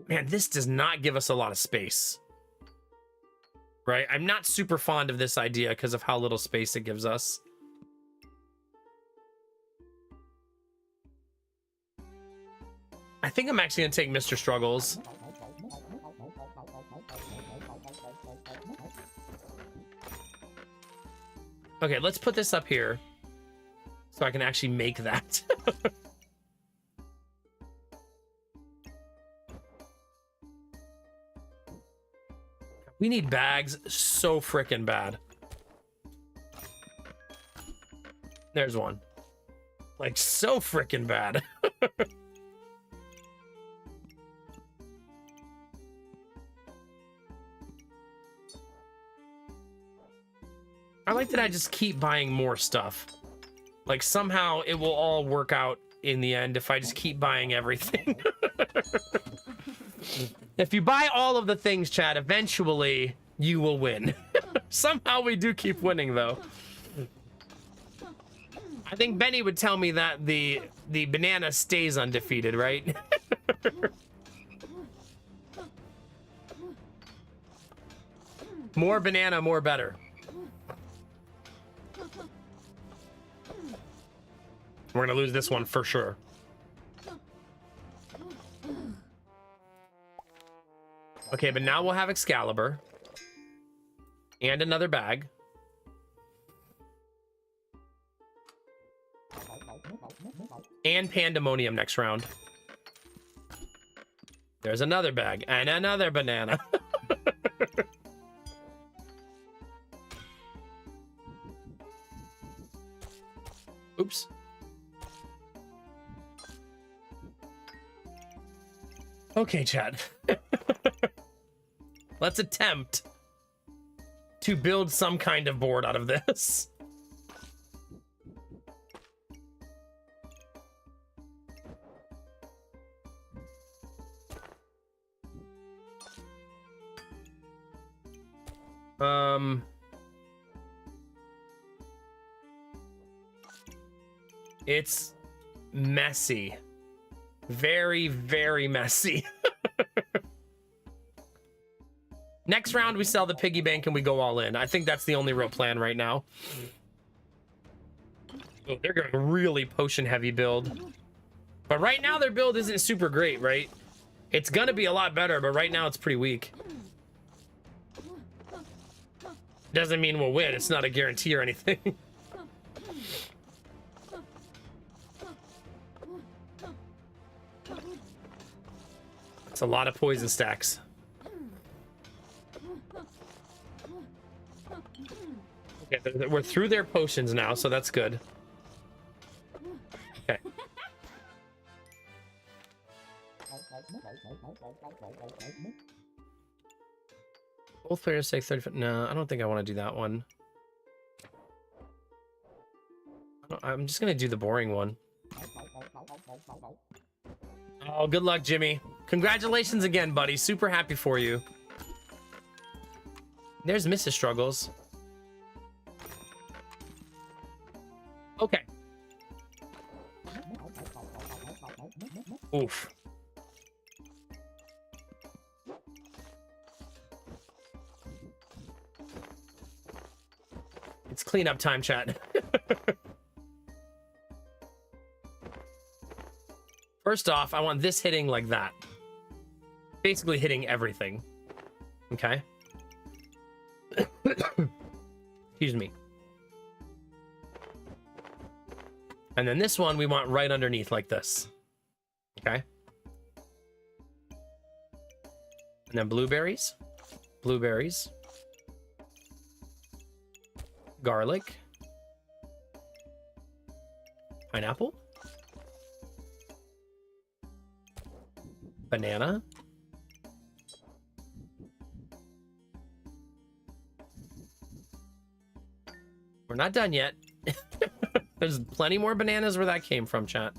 Man, this does not give us a lot of space. Right? I'm not super fond of this idea because of how little space it gives us. I think I'm actually going to take Mr. Struggles. Okay, let's put this up here so I can actually make that. We need bags so freaking bad. There's one. Like, so freaking bad. I like that I just keep buying more stuff. Like, somehow it will all work out in the end if I just keep buying everything. If you buy all of the things, chat, eventually you will win. Somehow we do keep winning, though. I think Benny would tell me that the banana stays undefeated, right? More banana, more better. We're gonna lose this one for sure. Okay, but now we'll have Excalibur. And another bag. And Pandemonium next round. There's another bag and another banana. Oops. Okay, chat. Let's attempt to build some kind of board out of this. It's messy. Very, very messy. Next round, we sell the piggy bank and we go all in. I think that's the only real plan right now. Oh, they're going really potion heavy build. But right now, their build isn't super great, right? It's going to be a lot better, but right now it's pretty weak. Doesn't mean we'll win. It's not a guarantee or anything. It's a lot of poison stacks. Okay, we're through their potions now, so that's good. Okay. Both players take 30. No, I don't think I want to do that one. I'm just gonna do the boring one. Oh, good luck, Jimmy. Congratulations again, buddy. Super happy for you. There's Mrs. Struggles. Okay. Oof. It's cleanup time, chat. First off, I want this hitting like that. Basically hitting everything. Okay. Excuse me. And then this one we want right underneath like this. Okay. And then blueberries. Blueberries. Garlic. Pineapple. Banana. We're not done yet. There's plenty more bananas where that came from, chat.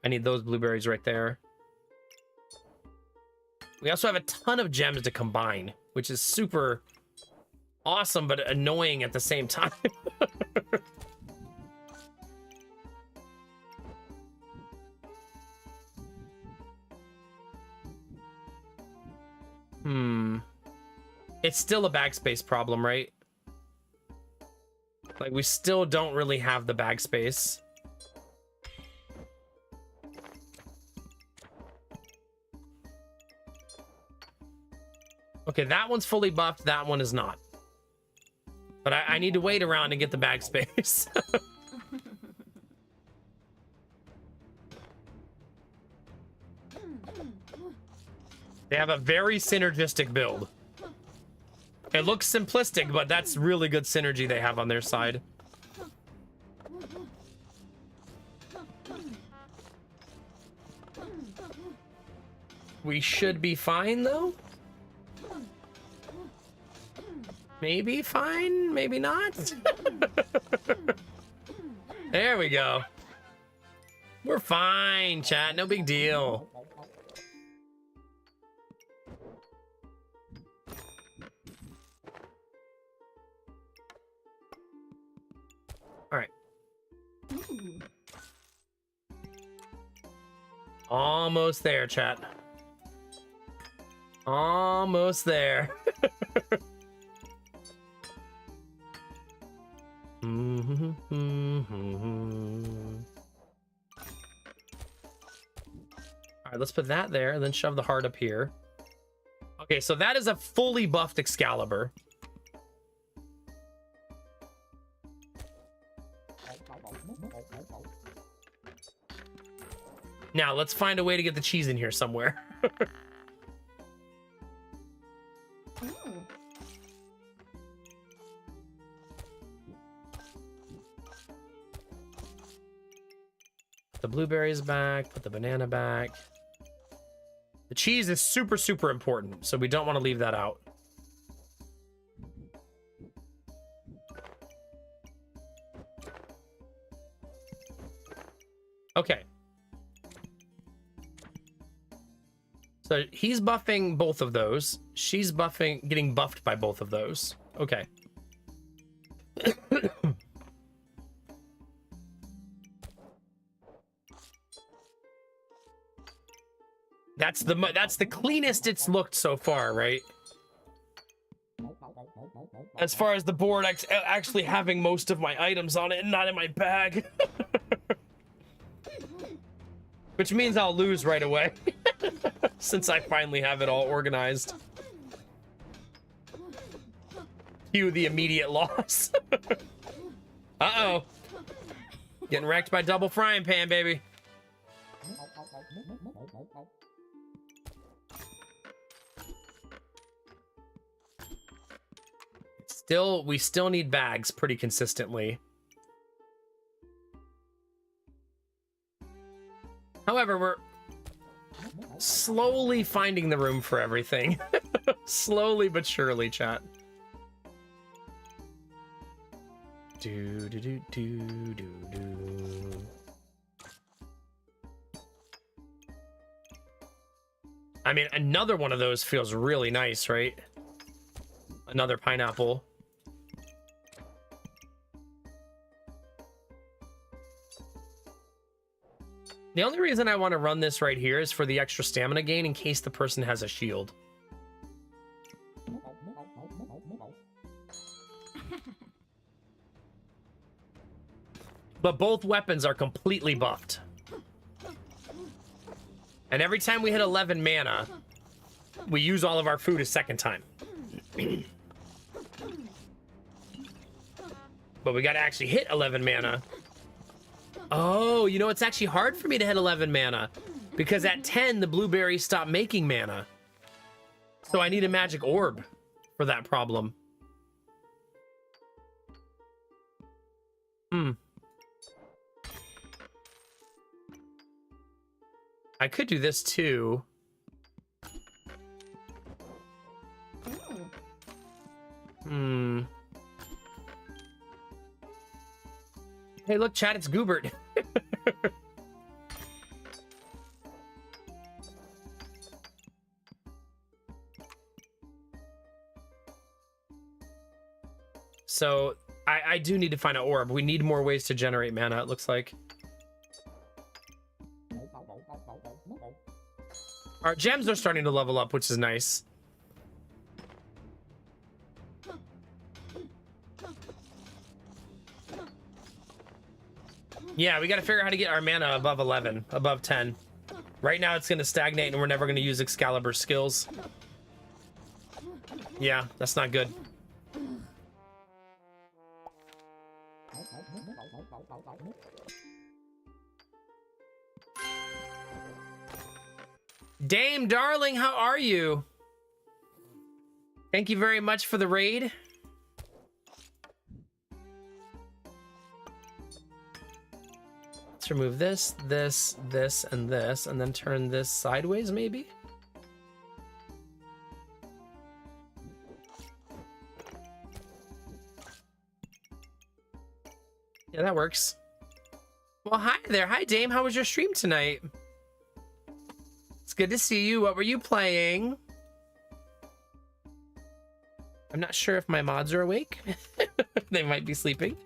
I need those blueberries right there. We also have a ton of gems to combine, which is super awesome, but annoying at the same time. It's still a bag space problem, right? Like, we still don't really have the bag space. Okay, that one's fully buffed. That one is not. But I need to wait around and get the bag space. They have a very synergistic build. It looks simplistic, but that's really good synergy they have on their side. We should be fine, though. Maybe fine, maybe not. There we go. We're fine, chat. No big deal. All right. Almost there, chat. Almost there. All right, let's put that there and then shove the heart up here. Okay, so that is a fully buffed Excalibur. Now, let's find a way to get the cheese in here somewhere. The blueberries back, put the banana back. The cheese is super, super important, so we don't want to leave that out. Okay. So he's buffing both of those. She's buffing, getting buffed by both of those. Okay. That's the cleanest it's looked so far, right? As far as the board actually having most of my items on it and not in my bag. Which means I'll lose right away. Since I finally have it all organized. Cue the immediate loss. Uh-oh. Getting wrecked by double frying pan, baby. We still need bags pretty consistently. However, we're slowly finding the room for everything. Slowly but surely, chat. Do do do do do do. I mean, another one of those feels really nice, right? Another pineapple. The only reason I want to run this right here is for the extra stamina gain in case the person has a shield. But both weapons are completely buffed. And every time we hit 11 mana, we use all of our food a second time. But we got to actually hit 11 mana. Oh, you know, it's actually hard for me to hit 11 mana. Because at 10, the blueberries stop making mana. So I need a magic orb for that problem. I could do this too. Hey, look, chat, it's Goobert. So, I do need to find an orb. We need more ways to generate mana, it looks like. Our gems are starting to level up, which is nice. Yeah, we got to figure out how to get our mana above 11, above 10. Right now it's going to stagnate and we're never going to use Excalibur skills. Yeah, that's not good. Dame, darling, how are you? Thank you very much for the raid. Let's remove this, this, this, and this, and then turn this sideways, maybe? Yeah, that works. Well, hi there. Hi, Dame. How was your stream tonight? It's good to see you. What were you playing? I'm not sure if my mods are awake. They might be sleeping.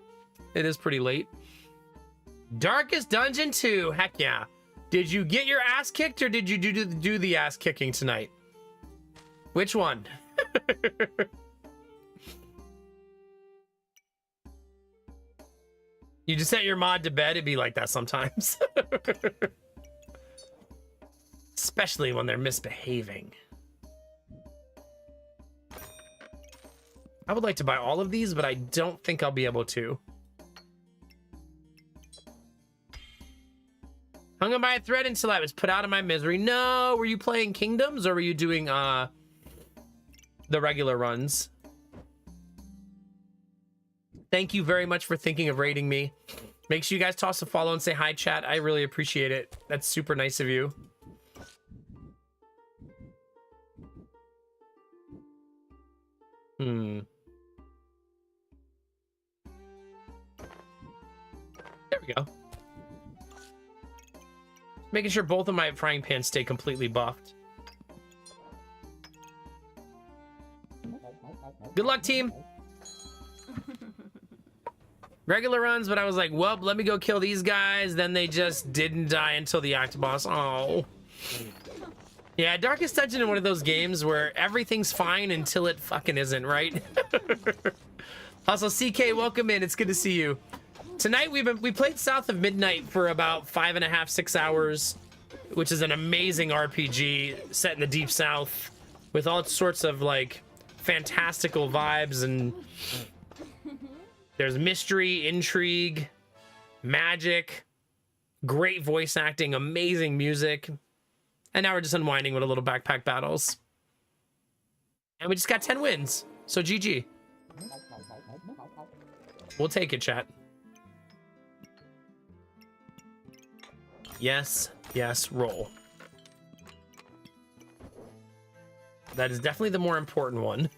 It is pretty late. Darkest Dungeon 2. Heck yeah. Did you get your ass kicked or did you do the ass kicking tonight? Which one? You just sent your mod to bed, it'd be like that sometimes. Especially when they're misbehaving. I would like to buy all of these, but I don't think I'll be able to. Hung on by a thread until I was put out of my misery. No, were you playing Kingdoms or were you doing the regular runs? Thank you very much for thinking of rating me. Make sure you guys toss a follow and say hi, chat. I really appreciate it. That's super nice of you. There we go. Making sure both of my frying pans stay completely buffed. Good luck, team. Regular runs, but I was like, well, let me go kill these guys. Then they just didn't die until the Octoboss. Oh. Yeah, Darkest Dungeon is one of those games where everything's fine until it fucking isn't, right? Also, CK, welcome in. It's good to see you. Tonight we played South of Midnight for about 5.5, 6 hours, which is an amazing RPG set in the Deep South with all sorts of like fantastical vibes, and there's mystery, intrigue, magic, great voice acting, amazing music. And now we're just unwinding with a little backpack battles. And we just got 10 wins. So GG. We'll take it, chat. Yes, yes, roll. That is definitely the more important one.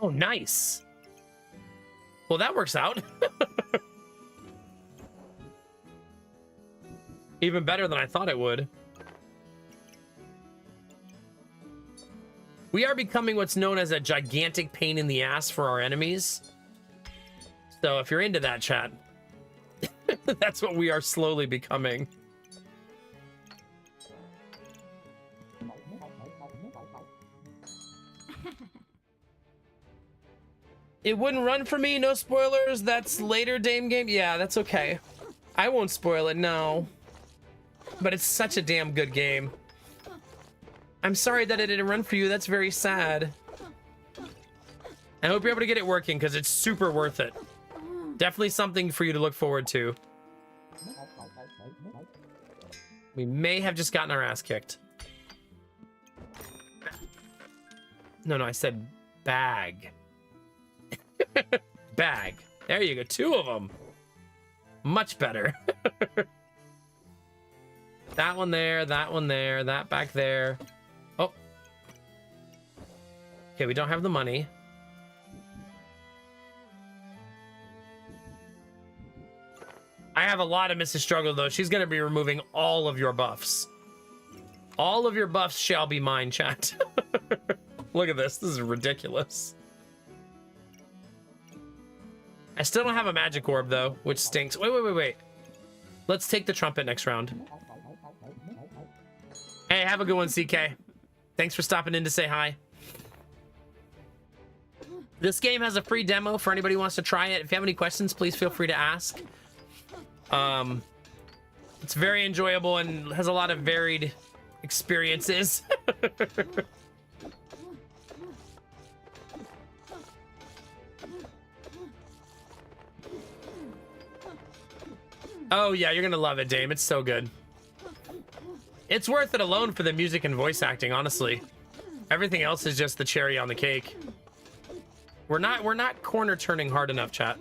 Oh, nice. Well, that works out. Even better than I thought it would. We are becoming what's known as a gigantic pain in the ass for our enemies. So if you're into that, chat, that's what we are slowly becoming. It wouldn't run for me, no spoilers. That's later Dame game. Yeah, that's okay. I won't spoil it, no. But it's such a damn good game. I'm sorry that it didn't run for you. That's very sad. I hope you're able to get it working because it's super worth it. Definitely something for you to look forward to. We may have just gotten our ass kicked. No, I said bag. Bag. There you go. 2 of them. Much better. That one there, that back there. Oh. Okay, we don't have the money. I have a lot of Mrs. Struggle, though. She's going to be removing all of your buffs. All of your buffs shall be mine, chat. Look at this. This is ridiculous. I still don't have a magic orb, though, which stinks. Wait. Let's take the trumpet next round. Hey, have a good one, CK. Thanks for stopping in to say hi. This game has a free demo for anybody who wants to try it. If you have any questions, please feel free to ask. It's very enjoyable and has a lot of varied experiences. Oh yeah, you're gonna love it, Dame. It's so good. It's worth it alone for the music and voice acting, honestly. Everything else is just the cherry on the cake. We're not corner turning hard enough, chat.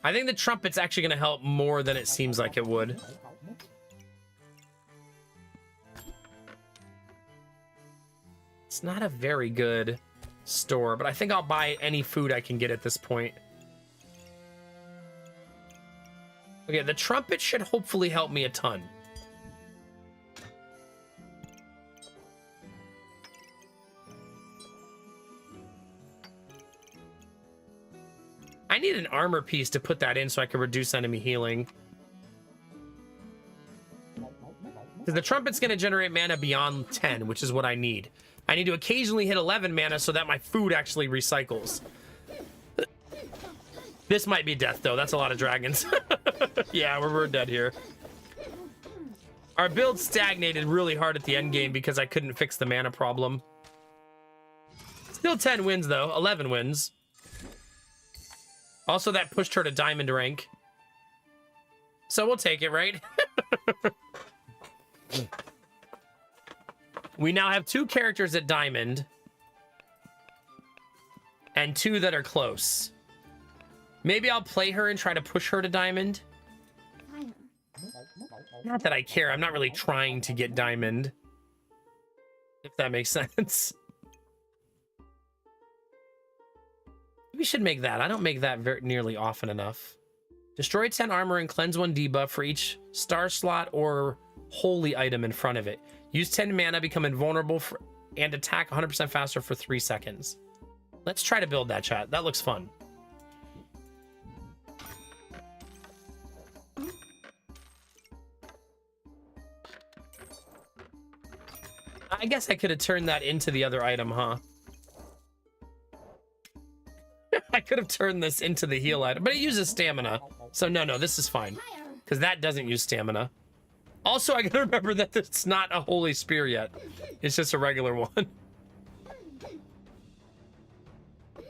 I think the trumpet's actually gonna help more than it seems like it would. It's not a very good store, but I think I'll buy any food I can get at this point. Okay, the trumpet should hopefully help me a ton. I need an armor piece to put that in so I can reduce enemy healing. Because the trumpet's going to generate mana beyond 10, which is what I need. I need to occasionally hit 11 mana so that my food actually recycles. This might be death, though. That's a lot of dragons. Yeah, we're dead here. Our build stagnated really hard at the end game because I couldn't fix the mana problem. Still 10 wins, though. 11 wins. Also, that pushed her to diamond rank. So we'll take it, right? We now have 2 characters at diamond. And 2 that are close. Maybe I'll play her and try to push her to diamond. Not that I care. I'm not really trying to get diamond. If that makes sense. We should make that. I don't make that very nearly often enough. Destroy 10 armor and cleanse 1 debuff for each star slot or holy item in front of it. Use 10 mana, become invulnerable and attack 100% faster for 3 seconds. Let's try to build that, chat. That looks fun. I guess I could have turned that into the other item, huh? I could have turned this into the heal item, but it uses stamina. So no, this is fine. Because that doesn't use stamina. Also, I gotta remember that it's not a holy spear yet. It's just a regular one.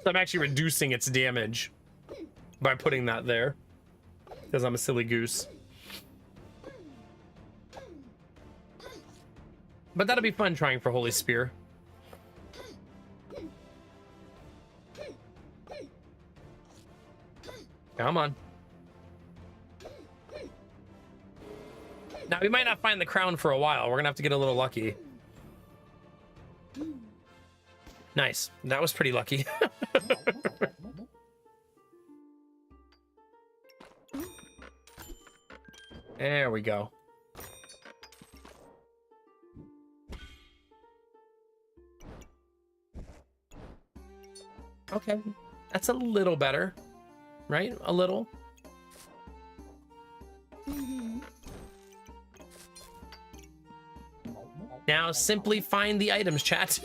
So I'm actually reducing its damage by putting that there. Because I'm a silly goose. But that'll be fun trying for Holy Spear. Come on. Now, we might not find the crown for a while. We're gonna have to get a little lucky. Nice. That was pretty lucky. There we go. Okay, that's a little better, right? A little. Now simply find the items, chat.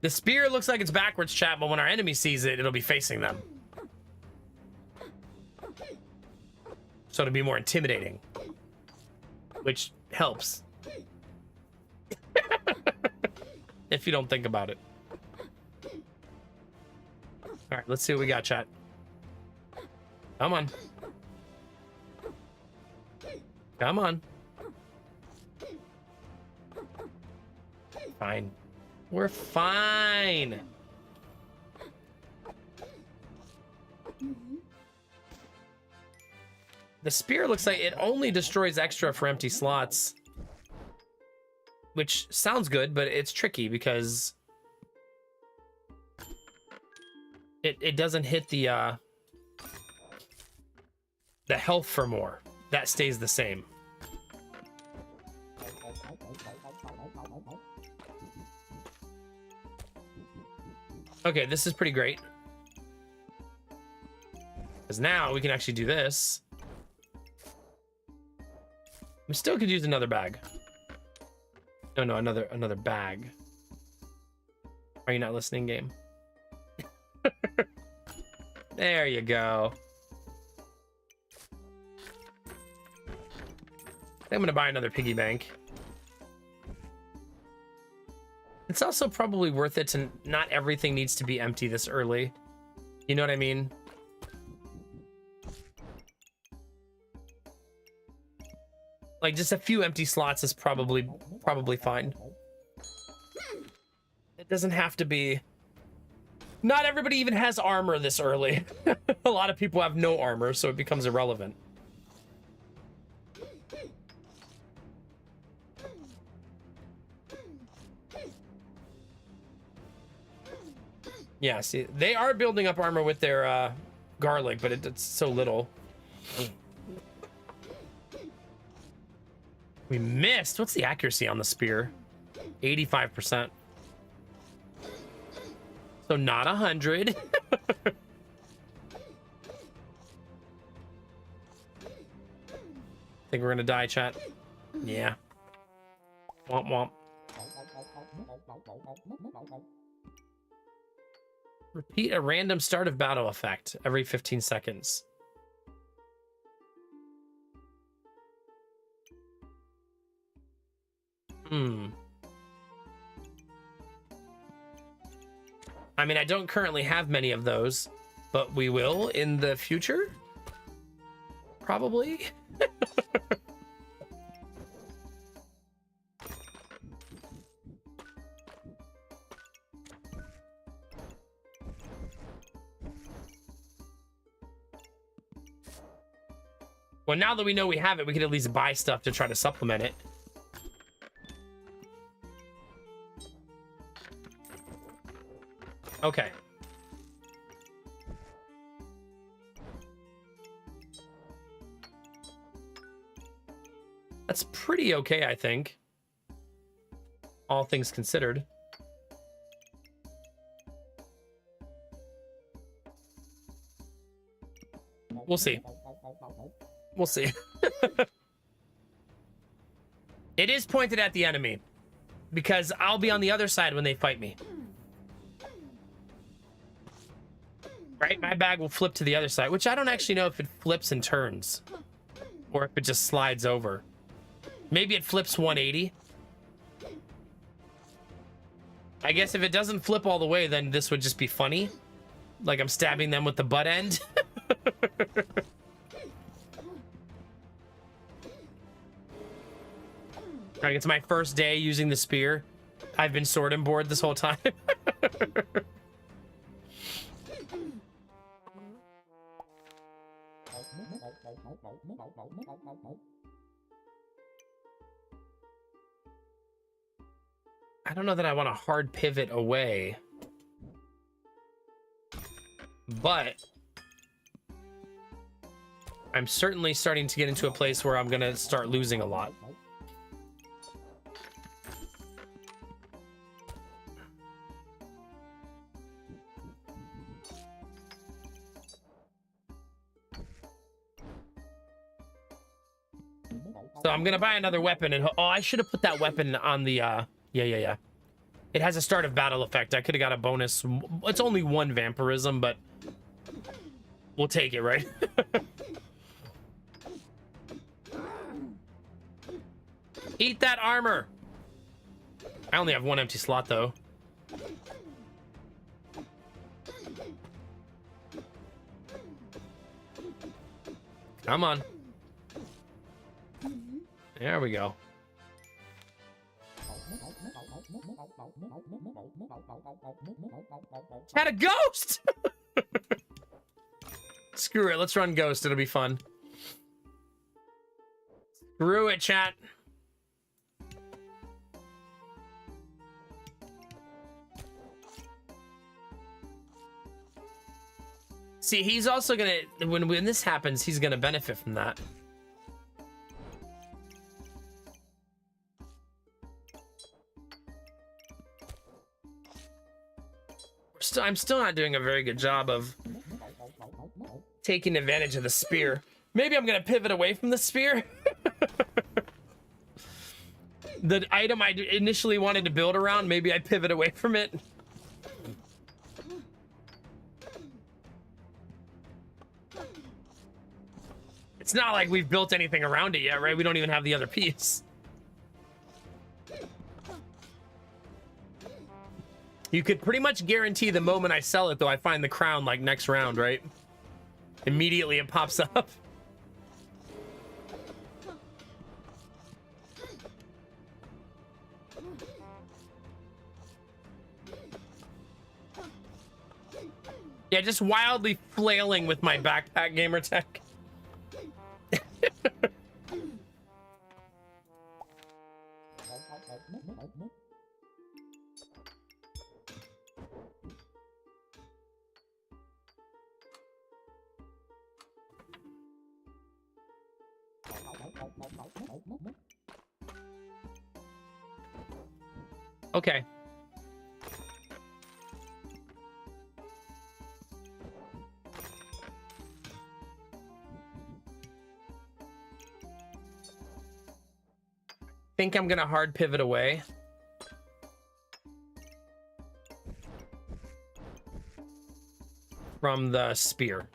The spear looks like it's backwards, chat, but when our enemy sees it, it'll be facing them. So it'll be more intimidating, which helps. If you don't think about it. All right, let's see what we got, chat. Come on. Come on. Fine. We're fine. The spear looks like it only destroys extra for empty slots. Which sounds good, but it's tricky because it doesn't hit the health for more. That stays the same. Okay, this is pretty great. Because now we can actually do this. We still could use another bag. No, another bag. Are you not listening, game? There you go. I'm gonna buy another piggy bank. It's also probably worth it to not everything needs to be empty this early. You know what I mean? Like just a few empty slots is probably fine. It doesn't have to be. Not everybody even has armor this early. A lot of people have no armor, so it becomes irrelevant. Yeah, see, they are building up armor with their garlic, but it's so little. We missed. What's the accuracy on the spear? 85%. So not 100. Think we're gonna die, chat? Yeah. Womp womp. Repeat a random start of battle effect every 15 seconds. I mean, I don't currently have many of those, but we will in the future. Probably. Well, now that we know we have it, we can at least buy stuff to try to supplement it. Okay. That's pretty okay, I think. All things considered. We'll see. We'll see. It is pointed at the enemy, because I'll be on the other side when they fight me. Right? My bag will flip to the other side, which I don't actually know if it flips and turns, or if it just slides over. Maybe it flips 180. I guess if it doesn't flip all the way, then this would just be funny. Like I'm stabbing them with the butt end. Like it's my first day using the spear. I've been sword and board this whole time. I don't know that I want a hard pivot away, but I'm certainly starting to get into a place where I'm gonna start losing a lot. So I'm gonna buy another weapon, and oh, I should have put that weapon on the yeah. It has a start of battle effect. I could have got a bonus. It's only one vampirism, but we'll take it, right? Eat that armor. I only have one empty slot though. Come on. There we go. Had a ghost! Screw it, let's run ghost. It'll be fun. Screw it, chat. See, he's also gonna, when this happens, he's gonna benefit from that. I'm still not doing a very good job of taking advantage of the spear. Maybe I'm gonna pivot away from the spear. The item I initially wanted to build around, maybe I pivot away from it. It's not like we've built anything around it yet, right? We don't even have the other piece. You could pretty much guarantee the moment I sell it, though, I find the crown, like, next round, right? Immediately it pops up. Yeah, just wildly flailing with my backpack, gamer tech. Okay. Think I'm gonna hard pivot away. From the spear.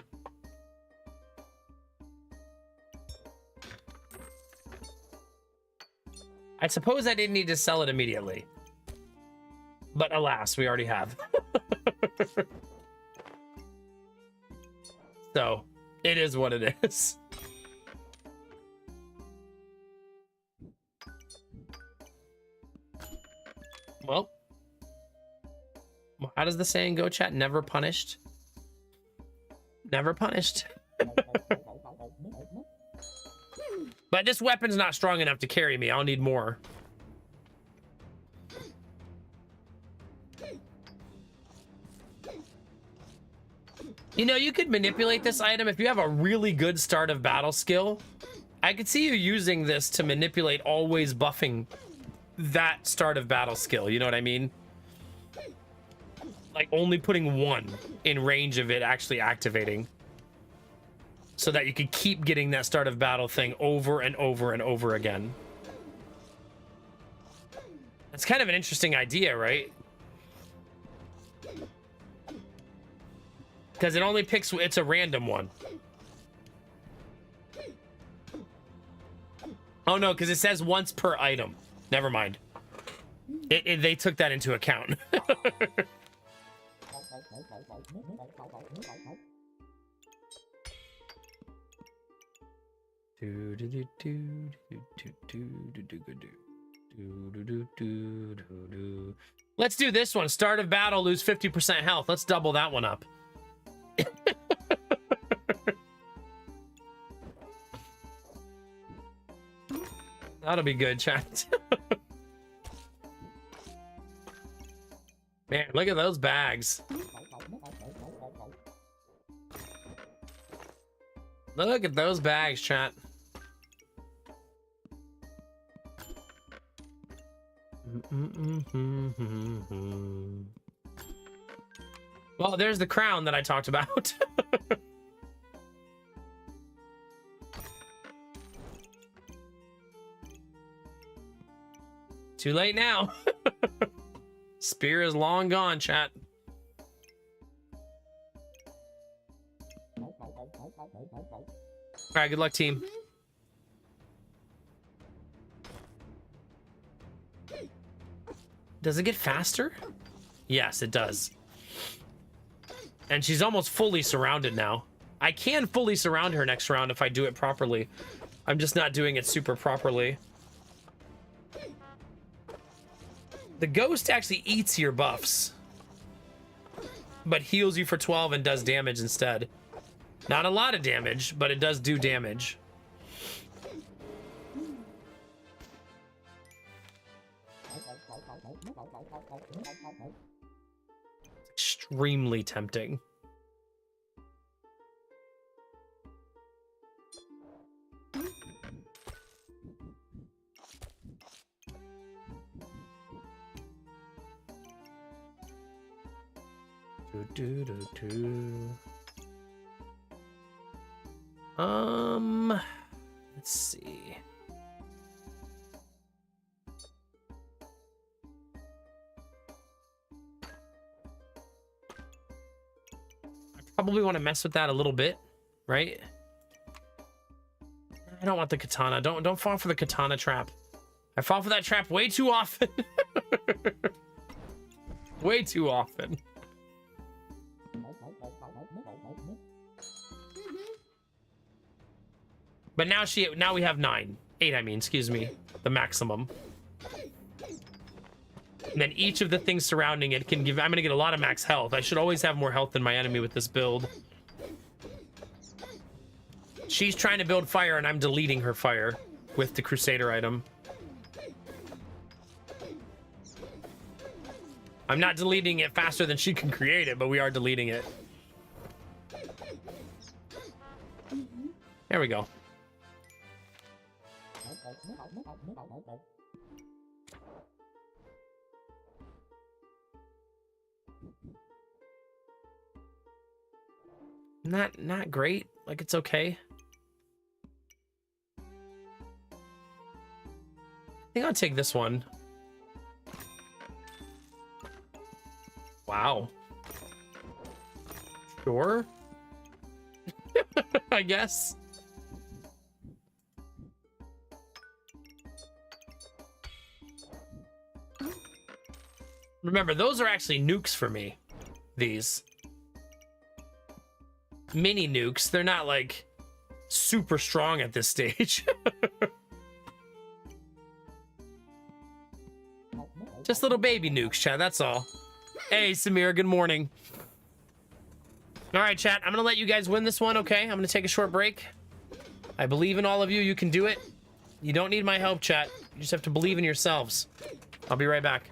I suppose I didn't need to sell it immediately. But alas, we already have. So, it is what it is. Well, how does the saying go, chat? Never punished. Never punished. But this weapon's not strong enough to carry me. I'll need more. You know, you could manipulate this item if you have a really good start of battle skill. I could see you using this to manipulate always buffing that start of battle skill. You know what I mean? Like only putting one in range of it actually activating. So that you could keep getting that start of battle thing over and over and over again. That's kind of an interesting idea, right? Because it only picks, it's a random one. Oh no, because it says once per item. Never mind. They took that into account. Let's do this one. Start of battle, lose 50% health. Let's double that one up. That'll be good, chat. Man, look at those bags. Look at those bags, chat. Well, there's the crown that I talked about. Too late now. Spear is long gone, chat. All right, good luck, team. Does it get faster? Yes, it does. And she's almost fully surrounded now. I can fully surround her next round if I do it properly. I'm just not doing it super properly. The ghost actually eats your buffs, but heals you for 12 and does damage instead. Not a lot of damage, but it does do damage. Extremely tempting. Let's see. I probably want to mess with that a little bit, right? I don't want the katana. Don't fall for the katana trap. I fall for that trap way too often. Way too often. But now we have 9. 8, I mean, excuse me. The maximum. And then each of the things surrounding it can give... I'm going to get a lot of max health. I should always have more health than my enemy with this build. She's trying to build fire, and I'm deleting her fire with the Crusader item. I'm not deleting it faster than she can create it, but we are deleting it. There we go. Not great. Like, it's okay. I think I'll take this one. Wow. Sure. I guess. Remember, those are actually nukes for me. These. Mini nukes. They're not, like, super strong at this stage. Just little baby nukes, chat. That's all. Hey, Samir. Good morning. All right, chat. I'm going to let you guys win this one, okay? I'm going to take a short break. I believe in all of you. You can do it. You don't need my help, chat. You just have to believe in yourselves. I'll be right back.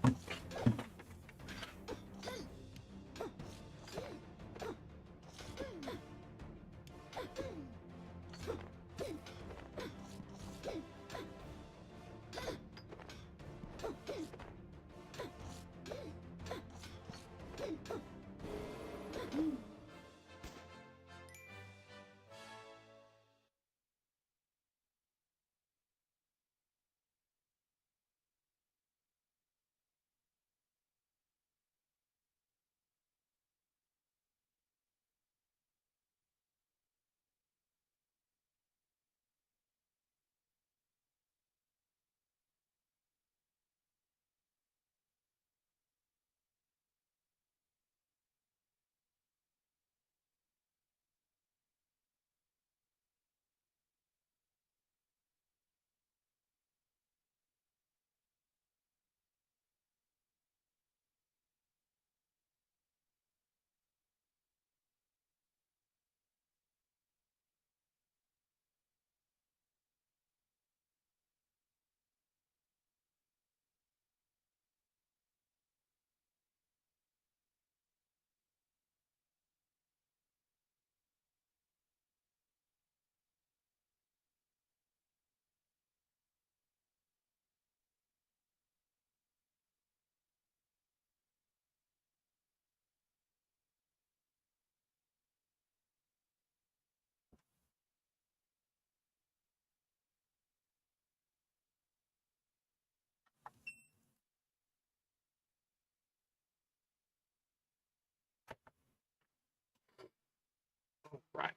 Right.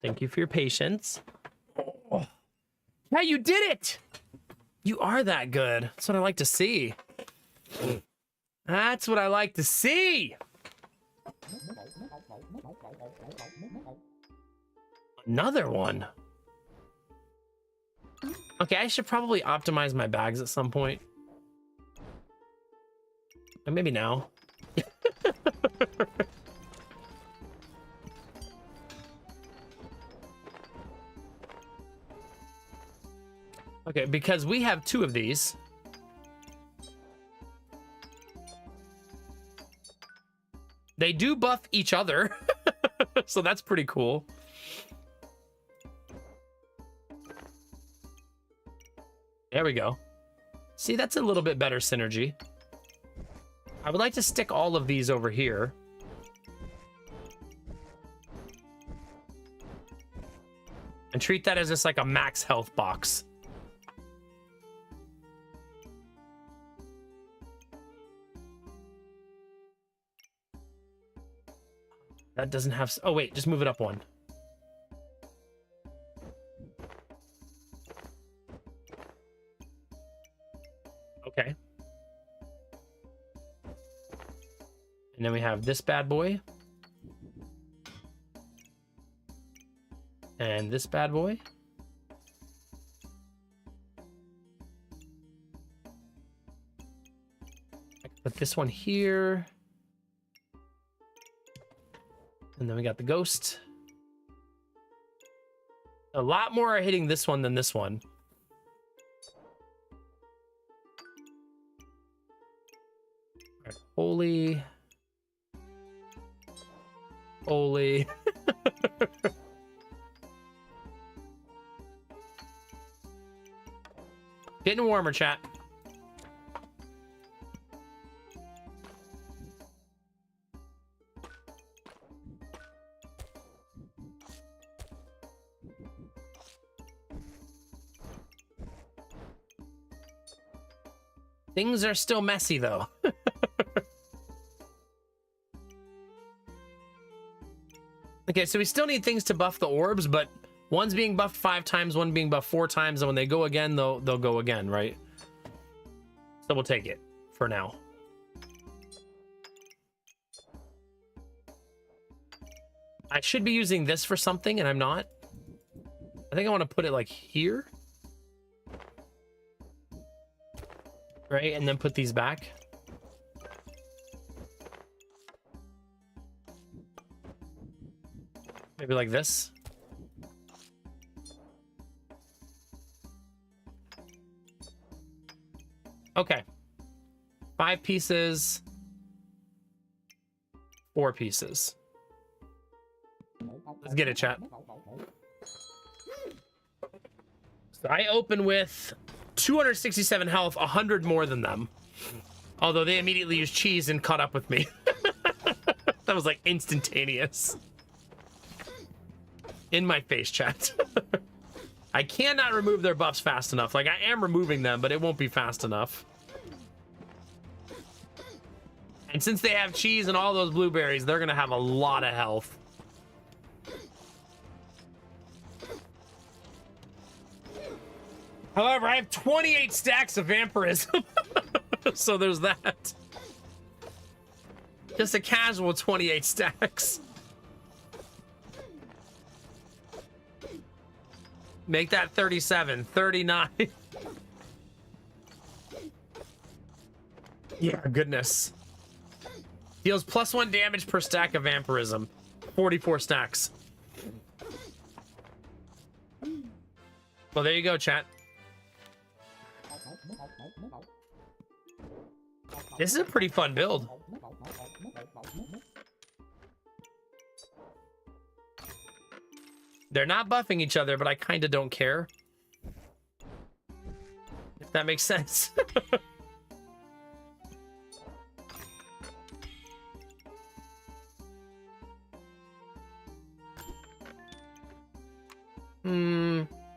Thank you for your patience. Oh. Yeah, you did it! You are that good. That's what I like to see. That's what I like to see! Another one. Okay, I should probably optimize my bags at some point. Or maybe now. Okay, because we have 2 of these. They do buff each other. So that's pretty cool. There we go. See, that's a little bit better synergy. I would like to stick all of these over here. And treat that as just like a max health box. That doesn't have... Oh, wait. Just move it up 1. Okay. And then we have this bad boy. And this bad boy. I can put this one here. And then we got the ghost. A lot more are hitting this one than this one. All right, holy. Holy. Getting warmer, chat. Things are still messy, though. Okay, so we still need things to buff the orbs, but one's being buffed 5 times, one being buffed 4 times, and when they go again, they'll go again, right? So we'll take it for now. I should be using this for something, and I'm not. I think I want to put it like here. Right, and then put these back. Maybe like this. Okay. 5 pieces. 4 pieces. Let's get it, chat. So I open with 267 health, 100 more than them. Although they immediately used cheese and caught up with me. That was like instantaneous. In my face, chat. I cannot remove their buffs fast enough. Like, I am removing them, but it won't be fast enough. And since they have cheese and all those blueberries, they're gonna have a lot of health. However, I have 28 stacks of vampirism. So there's that. Just a casual 28 stacks. Make that 37, 39. Yeah, goodness. Deals +1 damage per stack of vampirism. 44 stacks. Well, there you go, chat. This is a pretty fun build. They're not buffing each other, but I kind of don't care. If that makes sense.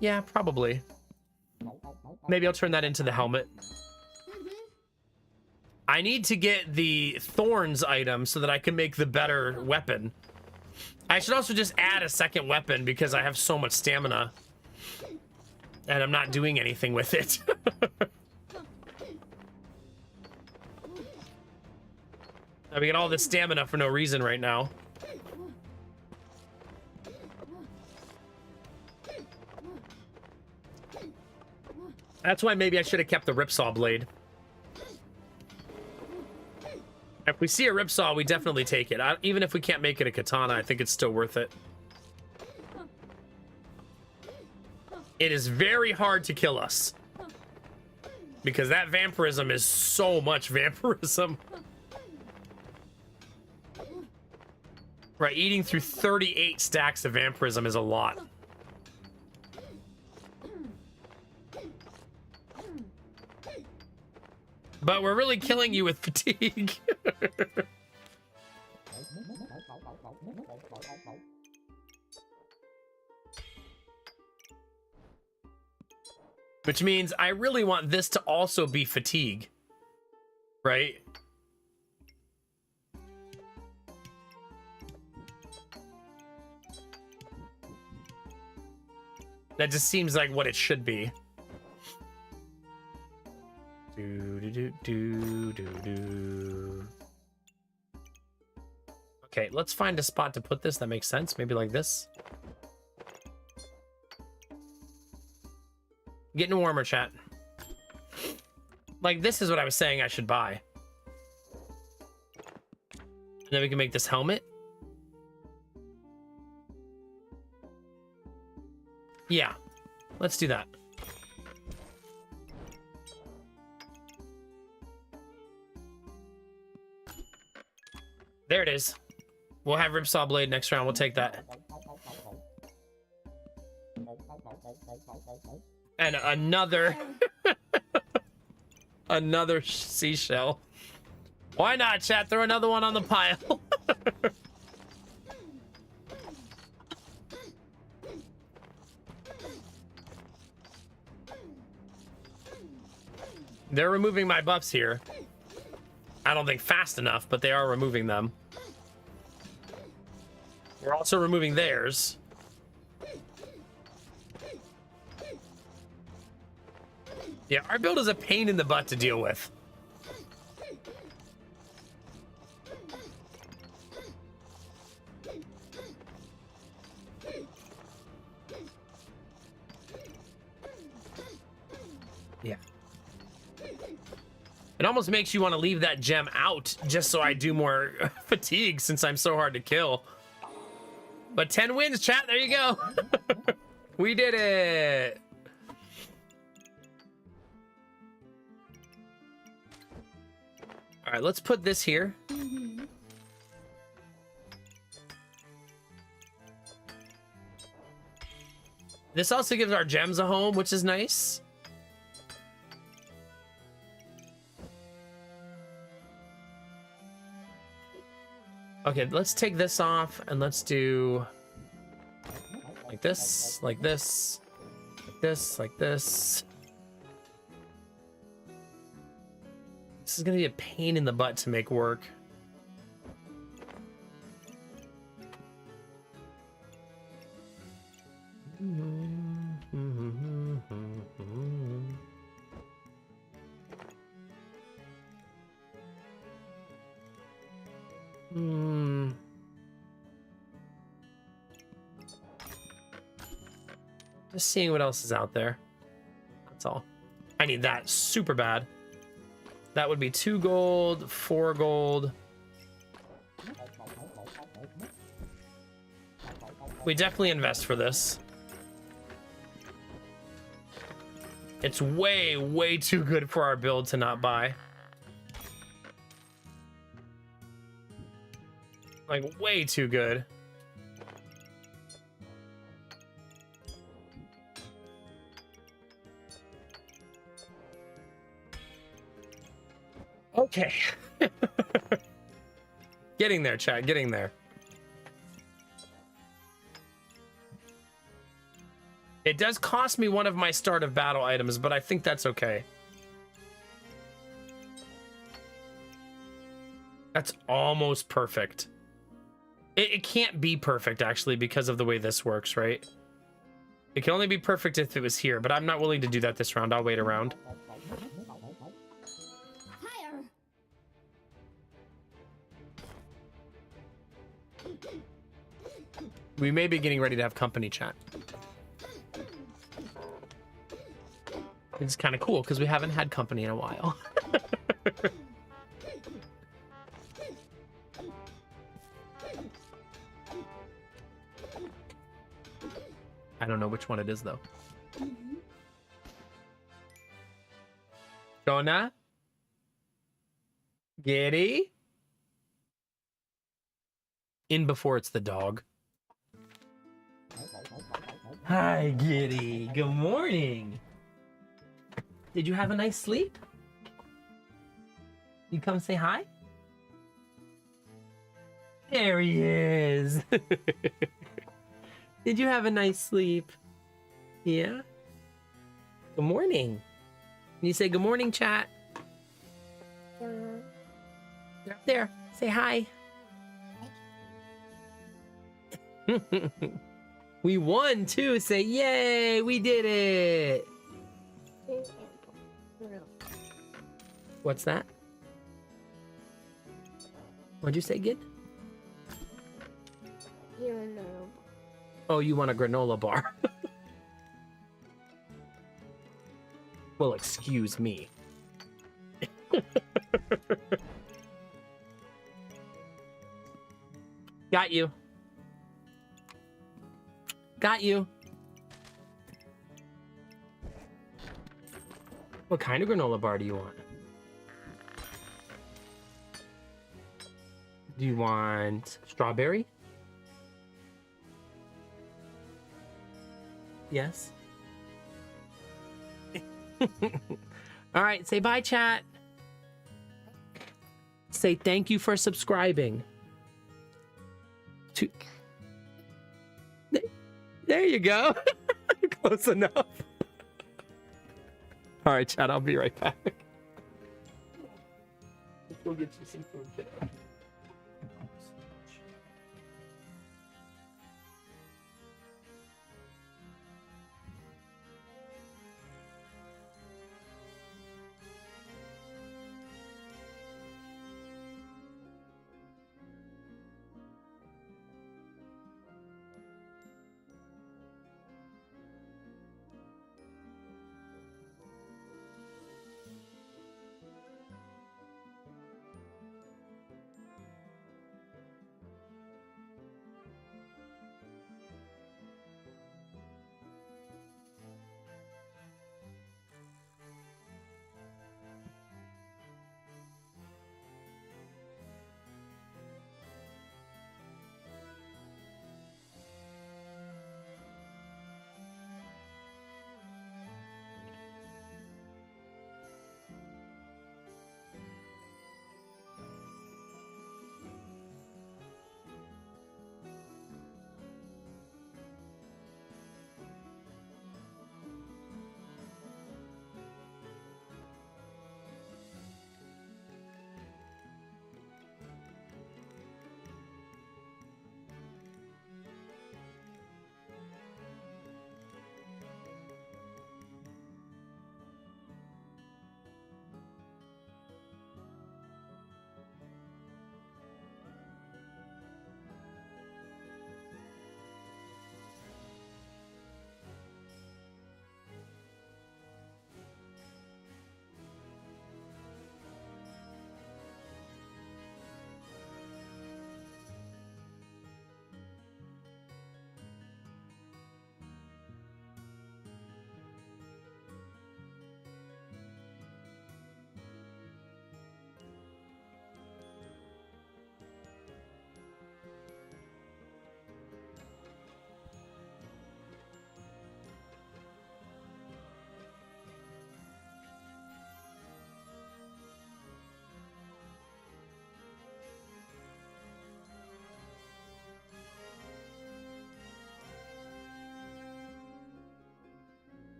Yeah, probably. Maybe I'll turn that into the helmet. I need to get the thorns item so that I can make the better weapon. I should also just add a second weapon because I have so much stamina. And I'm not doing anything with it. We get all this stamina for no reason right now. That's why maybe I should have kept the Ripsaw blade. If we see a Ripsaw, we definitely take it. Even if we can't make it a katana, I think it's still worth it. It is very hard to kill us. Because that vampirism is so much vampirism. Right, eating through 38 stacks of vampirism is a lot. But we're really killing you with fatigue. Which means I really want this to also be fatigue. Right? That just seems like what it should be. Okay, let's find a spot to put this that makes sense. Maybe like this. Getting warmer, chat. Like, this is what I was saying I should buy. And then we can make this helmet. Yeah, let's do that. There it is. We'll have Ripsaw Blade next round. We'll take that. And another Another seashell. Why not, chat? Throw another one on the pile. They're removing my buffs here. I don't think fast enough, but they are removing them. We're also removing theirs. Yeah, our build is a pain in the butt to deal with. Yeah. It almost makes you want to leave that gem out just so I do more fatigue since I'm so hard to kill. But 10 wins, chat. There you go. We did it. All right, let's put this here. This also gives our gems a home, which is nice. Okay, let's take this off and let's do like this, like this, like this, like this. This is gonna be a pain in the butt to make work. Just seeing what else is out there. That's all. I need that super bad. That would be 2 gold, 4 gold. We definitely invest for this. It's way, way too good for our build to not buy. Like, way too good. Okay. Getting there, chat. Getting there. It does cost me one of my start of battle items, but I think that's okay. That's almost perfect. It can't be perfect, actually, because of the way this works, right? It can only be perfect if it was here, but I'm not willing to do that this round. I'll wait around. We may be getting ready to have company chat. It's kind of cool because we haven't had company in a while. I don't know which one it is, though. Jonah? Giddy? In before it's the dog. Hi, Giddy. Good morning. Did you have a nice sleep? You come say hi? There he is. Did you have a nice sleep? Yeah? Good morning. Can you say good morning, chat? They're up there. Say hi. We won too. Say yay, we did it. What's that? What'd you say, Gid? Oh, you want a granola bar. Well, excuse me. Got you. Got you. What kind of granola bar do you want? Do you want strawberry? Yes. All right, say bye, chat. Say thank you for subscribing. There you go. Close enough. All right, chat, I'll be right back. Let's go get you some food.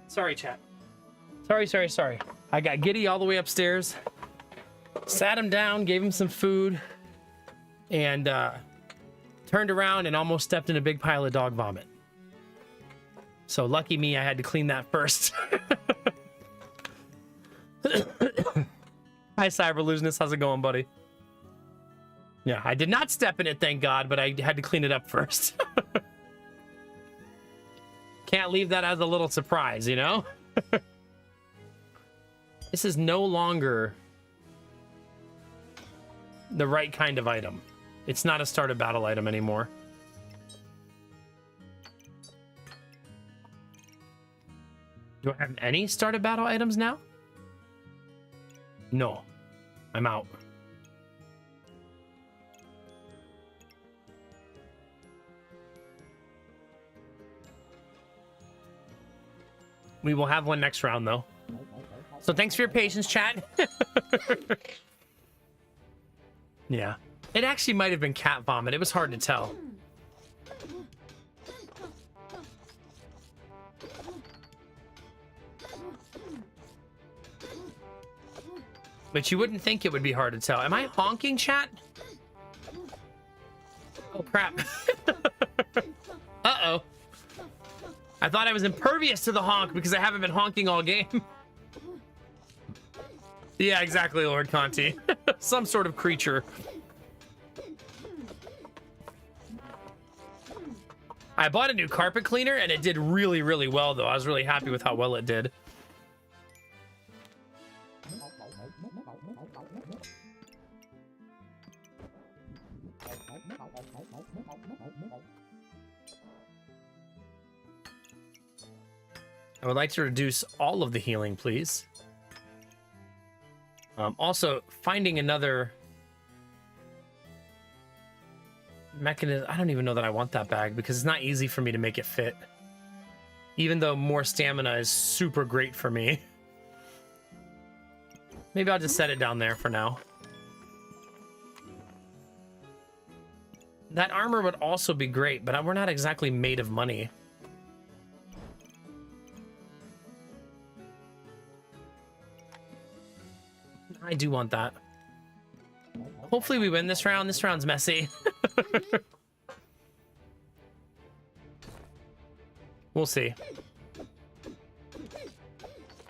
Sorry, chat. Sorry. I got Giddy all the way upstairs. Sat him down, gave him some food, and turned around and almost stepped in a big pile of dog vomit. So lucky me, I had to clean that first. Hi, Cyberlusionist. How's it going, buddy? Yeah, I did not step in it, thank God, but I had to clean it up first. Can't leave that as a little surprise, you know? This is no longer the right kind of item. It's not a start a battle item anymore. Do I have any start a battle items now? No. I'm out. We will have one next round, though. So thanks for your patience, chat. Yeah. It actually might have been cat vomit. It was hard to tell. But you wouldn't think it would be hard to tell. Am I honking, chat? Oh, crap. Uh-oh. I thought I was impervious to the honk because I haven't been honking all game. Yeah, exactly, Lord Conti. Some sort of creature. I bought a new carpet cleaner and it did really, really well, though. I was really happy with how well it did. I would like to reduce all of the healing, please. Also, finding another mechanism. I don't even know that I want that bag because it's not easy for me to make it fit. Even though more stamina is super great for me. Maybe I'll just set it down there for now. That armor would also be great, but we're not exactly made of money. I do want that. Hopefully we win this round. This round's messy. We'll see.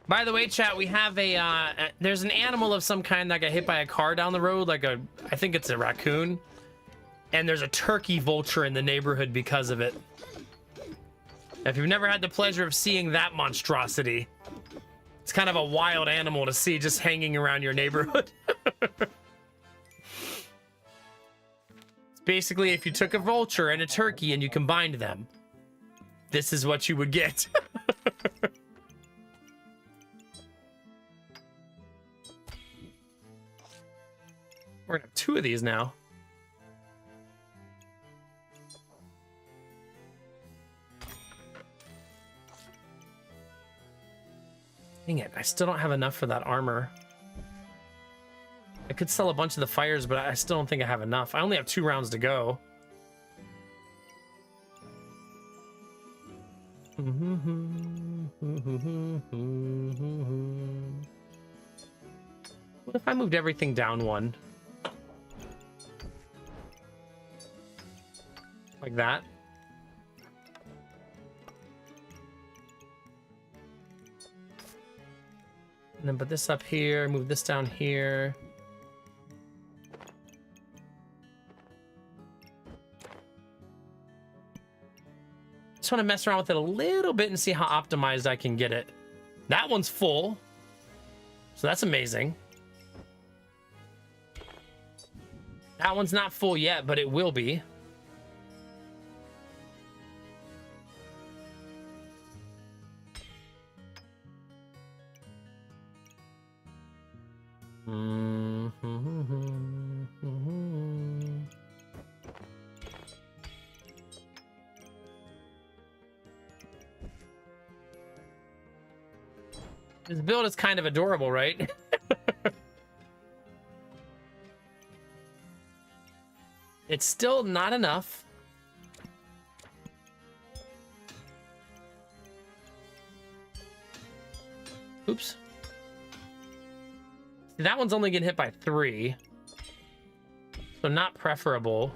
By the way, chat, we have there's an animal of some kind that got hit by a car down the road, I think it's a raccoon. And there's a turkey vulture in the neighborhood because of it. If you've never had the pleasure of seeing that monstrosity, it's kind of a wild animal to see just hanging around your neighborhood. It's basically if you took a vulture and a turkey and you combined them, this is what you would get. We're gonna have 2 of these now. Dang it, I still don't have enough for that armor. I could sell a bunch of the fires, but I still don't think I have enough. I only have 2 rounds to go. What if I moved everything down 1? Like that? And then put this up here, move this down here. Just want to mess around with it a little bit and see how optimized I can get it. That one's full. So that's amazing. That one's not full yet, but it will be. This build is kind of adorable, right? It's still not enough. Oops. That one's only getting hit by 3. So not preferable.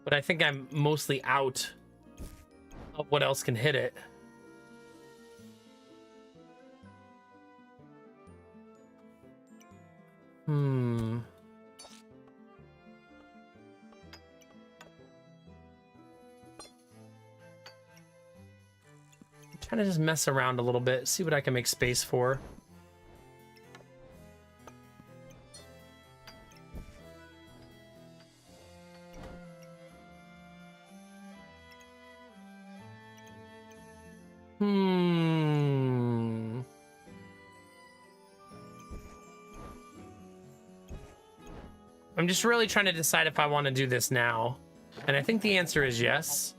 But I think I'm mostly out of what else can hit it. Trying to just mess around a little bit, see what I can make space for. I'm just really trying to decide if I want to do this now. And I think the answer is yes.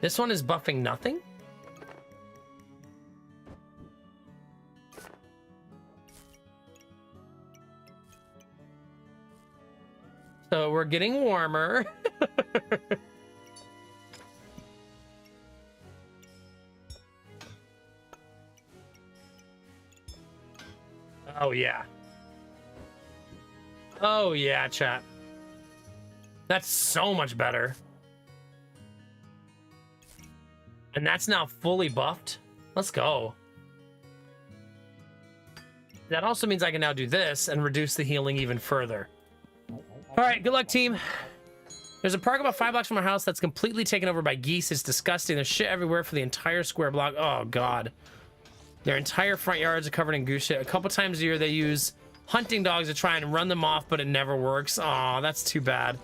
This one is buffing nothing? So we're getting warmer. Oh, yeah. Oh, yeah, chat. That's so much better. And that's now fully buffed. Let's go. That also means I can now do this and reduce the healing even further. All right, good luck, team. There's a park about 5 blocks from our house that's completely taken over by geese. It's disgusting. There's shit everywhere for the entire square block. Oh, God. Their entire front yards are covered in goose shit. A couple times a year, they use hunting dogs to try and run them off, but it never works. Oh, that's too bad.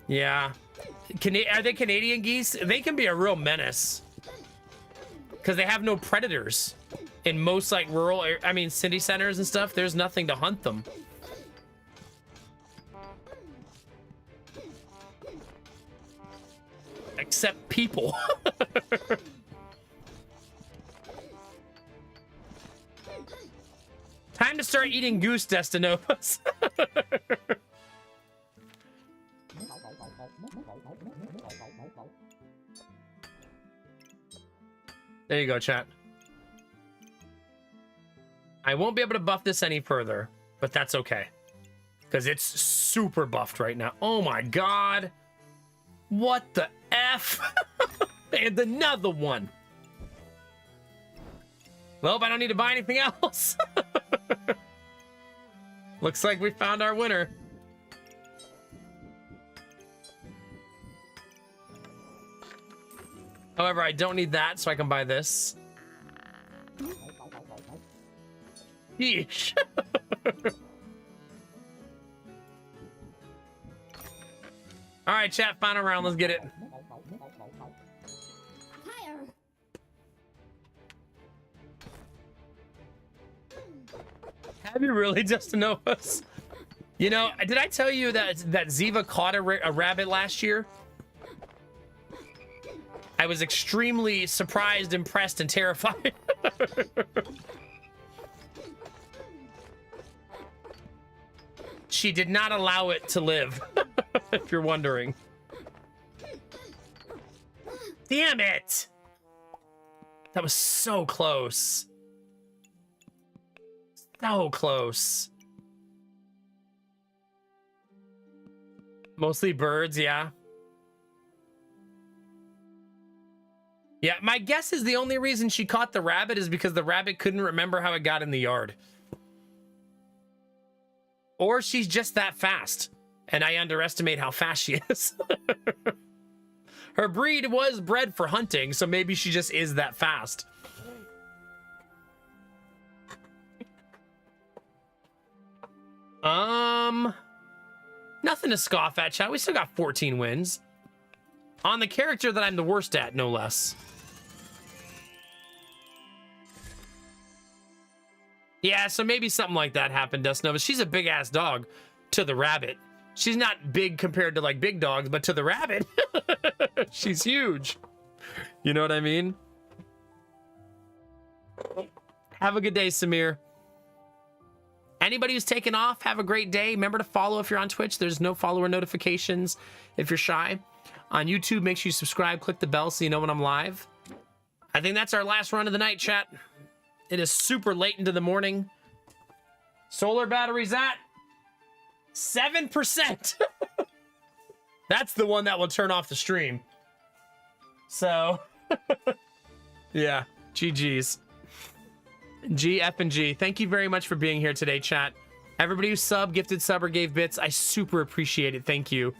Yeah. Are they Canadian geese? They can be a real menace. Because they have no predators. In most, like, rural, city centers and stuff, there's nothing to hunt them. Except people. Time to start eating goose, Destinovas. There you go, chat. I won't be able to buff this any further, but that's okay. Because it's super buffed right now. Oh my God. What the F? And another one. Well, I don't need to buy anything else. Looks like we found our winner. However, I don't need that, so I can buy this. Yeesh. All right, chat, final round. Let's get it. Higher. Have you really, Destinovas? You know, did I tell you that Ziva caught a rabbit last year? I was extremely surprised, impressed, and terrified. She did not allow it to live, if you're wondering. Damn it! That was so close. So close. Mostly birds, yeah. Yeah, my guess is the only reason she caught the rabbit is because the rabbit couldn't remember how it got in the yard. Or she's just that fast, and I underestimate how fast she is. Her breed was bred for hunting, so maybe she just is that fast. Nothing to scoff at, chat. We still got 14 wins. On the character that I'm the worst at, no less. Yeah, so maybe something like that happened, Dustnova. She's a big-ass dog to the rabbit. She's not big compared to, like, big dogs, but to the rabbit, she's huge. You know what I mean? Have a good day, Samir. Anybody who's taken off, have a great day. Remember to follow if you're on Twitch. There's no follower notifications if you're shy. On YouTube, make sure you subscribe, click the bell so you know when I'm live. I think that's our last run of the night, chat. It is super late into the morning. Solar battery's at 7%. That's the one that will turn off the stream. So, yeah, GG's. G, F, and G. Thank you very much for being here today, chat. Everybody who subbed, gifted sub, or gave bits, I super appreciate it. Thank you.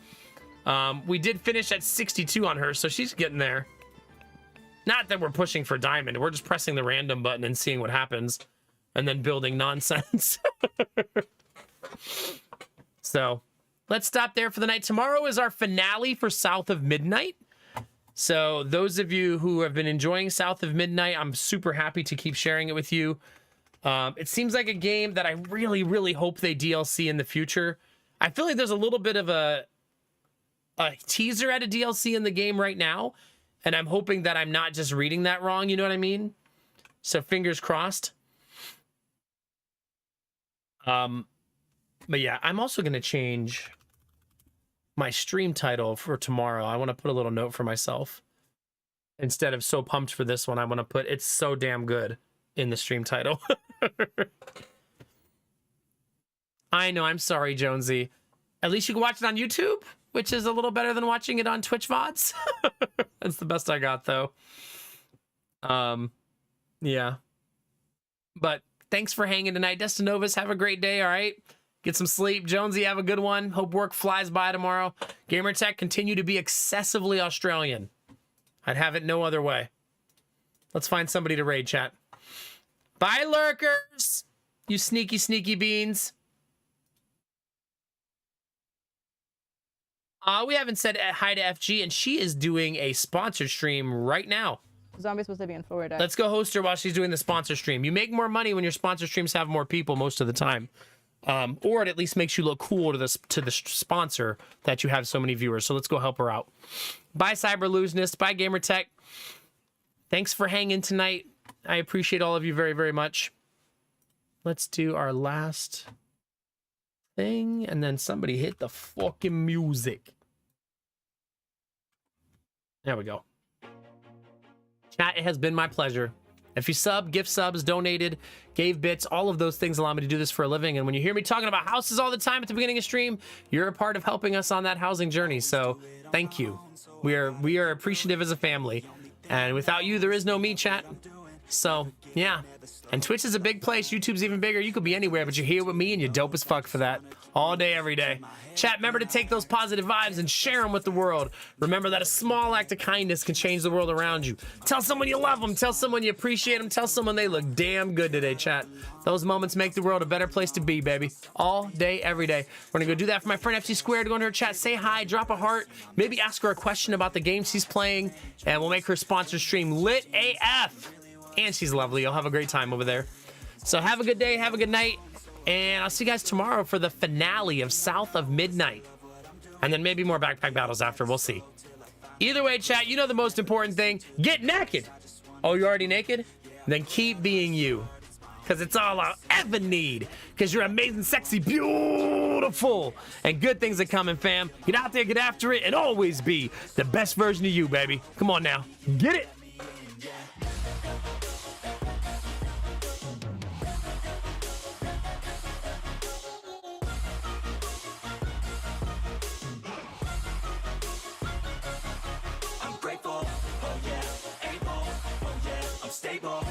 We did finish at 62 on her, so she's getting there. Not that we're pushing for diamond. We're just pressing the random button and seeing what happens. And then building nonsense. So, let's stop there for the night. Tomorrow is our finale for South of Midnight. So those of you who have been enjoying South of Midnight, I'm super happy to keep sharing it with you. It seems like a game that I really, really hope they DLC in the future. I feel like there's a little bit of a teaser at a DLC in the game right now, and I'm hoping that I'm not just reading that wrong, you know what I mean? So fingers crossed. But yeah, I'm also going to change my stream title for tomorrow. I want to put a little note for myself. Instead of so pumped for this one, I want to put it's so damn good in the stream title. I know, I'm sorry, Jonesy. At least you can watch it on YouTube, which is a little better than watching it on Twitch VODs. That's the best I got, though. Yeah. But thanks for hanging tonight. Destinovus, have a great day, all right? Get some sleep. Jonesy, have a good one. Hope work flies by tomorrow. Gamertech, continue to be excessively Australian. I'd have it no other way. Let's find somebody to raid, chat. Bye, lurkers! You sneaky, sneaky beans. We haven't said hi to FG, and she is doing a sponsored stream right now. Zombie supposed to be in Florida. Let's go host her while she's doing the sponsor stream. You make more money when your sponsor streams have more people most of the time. Or it at least makes you look cool to the sponsor that you have so many viewers. So let's go help her out. Bye, Cyberlooseness. Bye, Gamertech. Thanks for hanging tonight. I appreciate all of you very, very much. Let's do our last thing. And then somebody hit the fucking music. There we go. Chat, it has been my pleasure. If you sub, gift subs, donated, gave bits, all of those things allow me to do this for a living. And when you hear me talking about houses all the time at the beginning of stream, you're a part of helping us on that housing journey. So thank you. We are appreciative as a family. And without you, there is no me, chat. So yeah. And Twitch is a big place. YouTube's even bigger. You could be anywhere, but you're here with me and you're dope as fuck for that. All day, every day. Chat, remember to take those positive vibes and share them with the world. Remember that a small act of kindness can change the world around you. Tell someone you love them. Tell someone you appreciate them. Tell someone they look damn good today, chat. Those moments make the world a better place to be, baby. All day, every day. We're gonna go do that for my friend FC Squared. Go into her chat, say hi, drop a heart, maybe ask her a question about the game she's playing, and we'll make her sponsor stream lit AF. And she's lovely. You'll have a great time over there. So have a good day, have a good night. And I'll see you guys tomorrow for the finale of South of Midnight. And then maybe more backpack battles after. We'll see. Either way, chat, you know the most important thing. Get naked. Oh, you're already naked? Then keep being you. Because it's all I ever need. Because you're amazing, sexy, beautiful. And good things are coming, fam. Get out there, get after it, and always be the best version of you, baby. Come on now. Get it. Stable.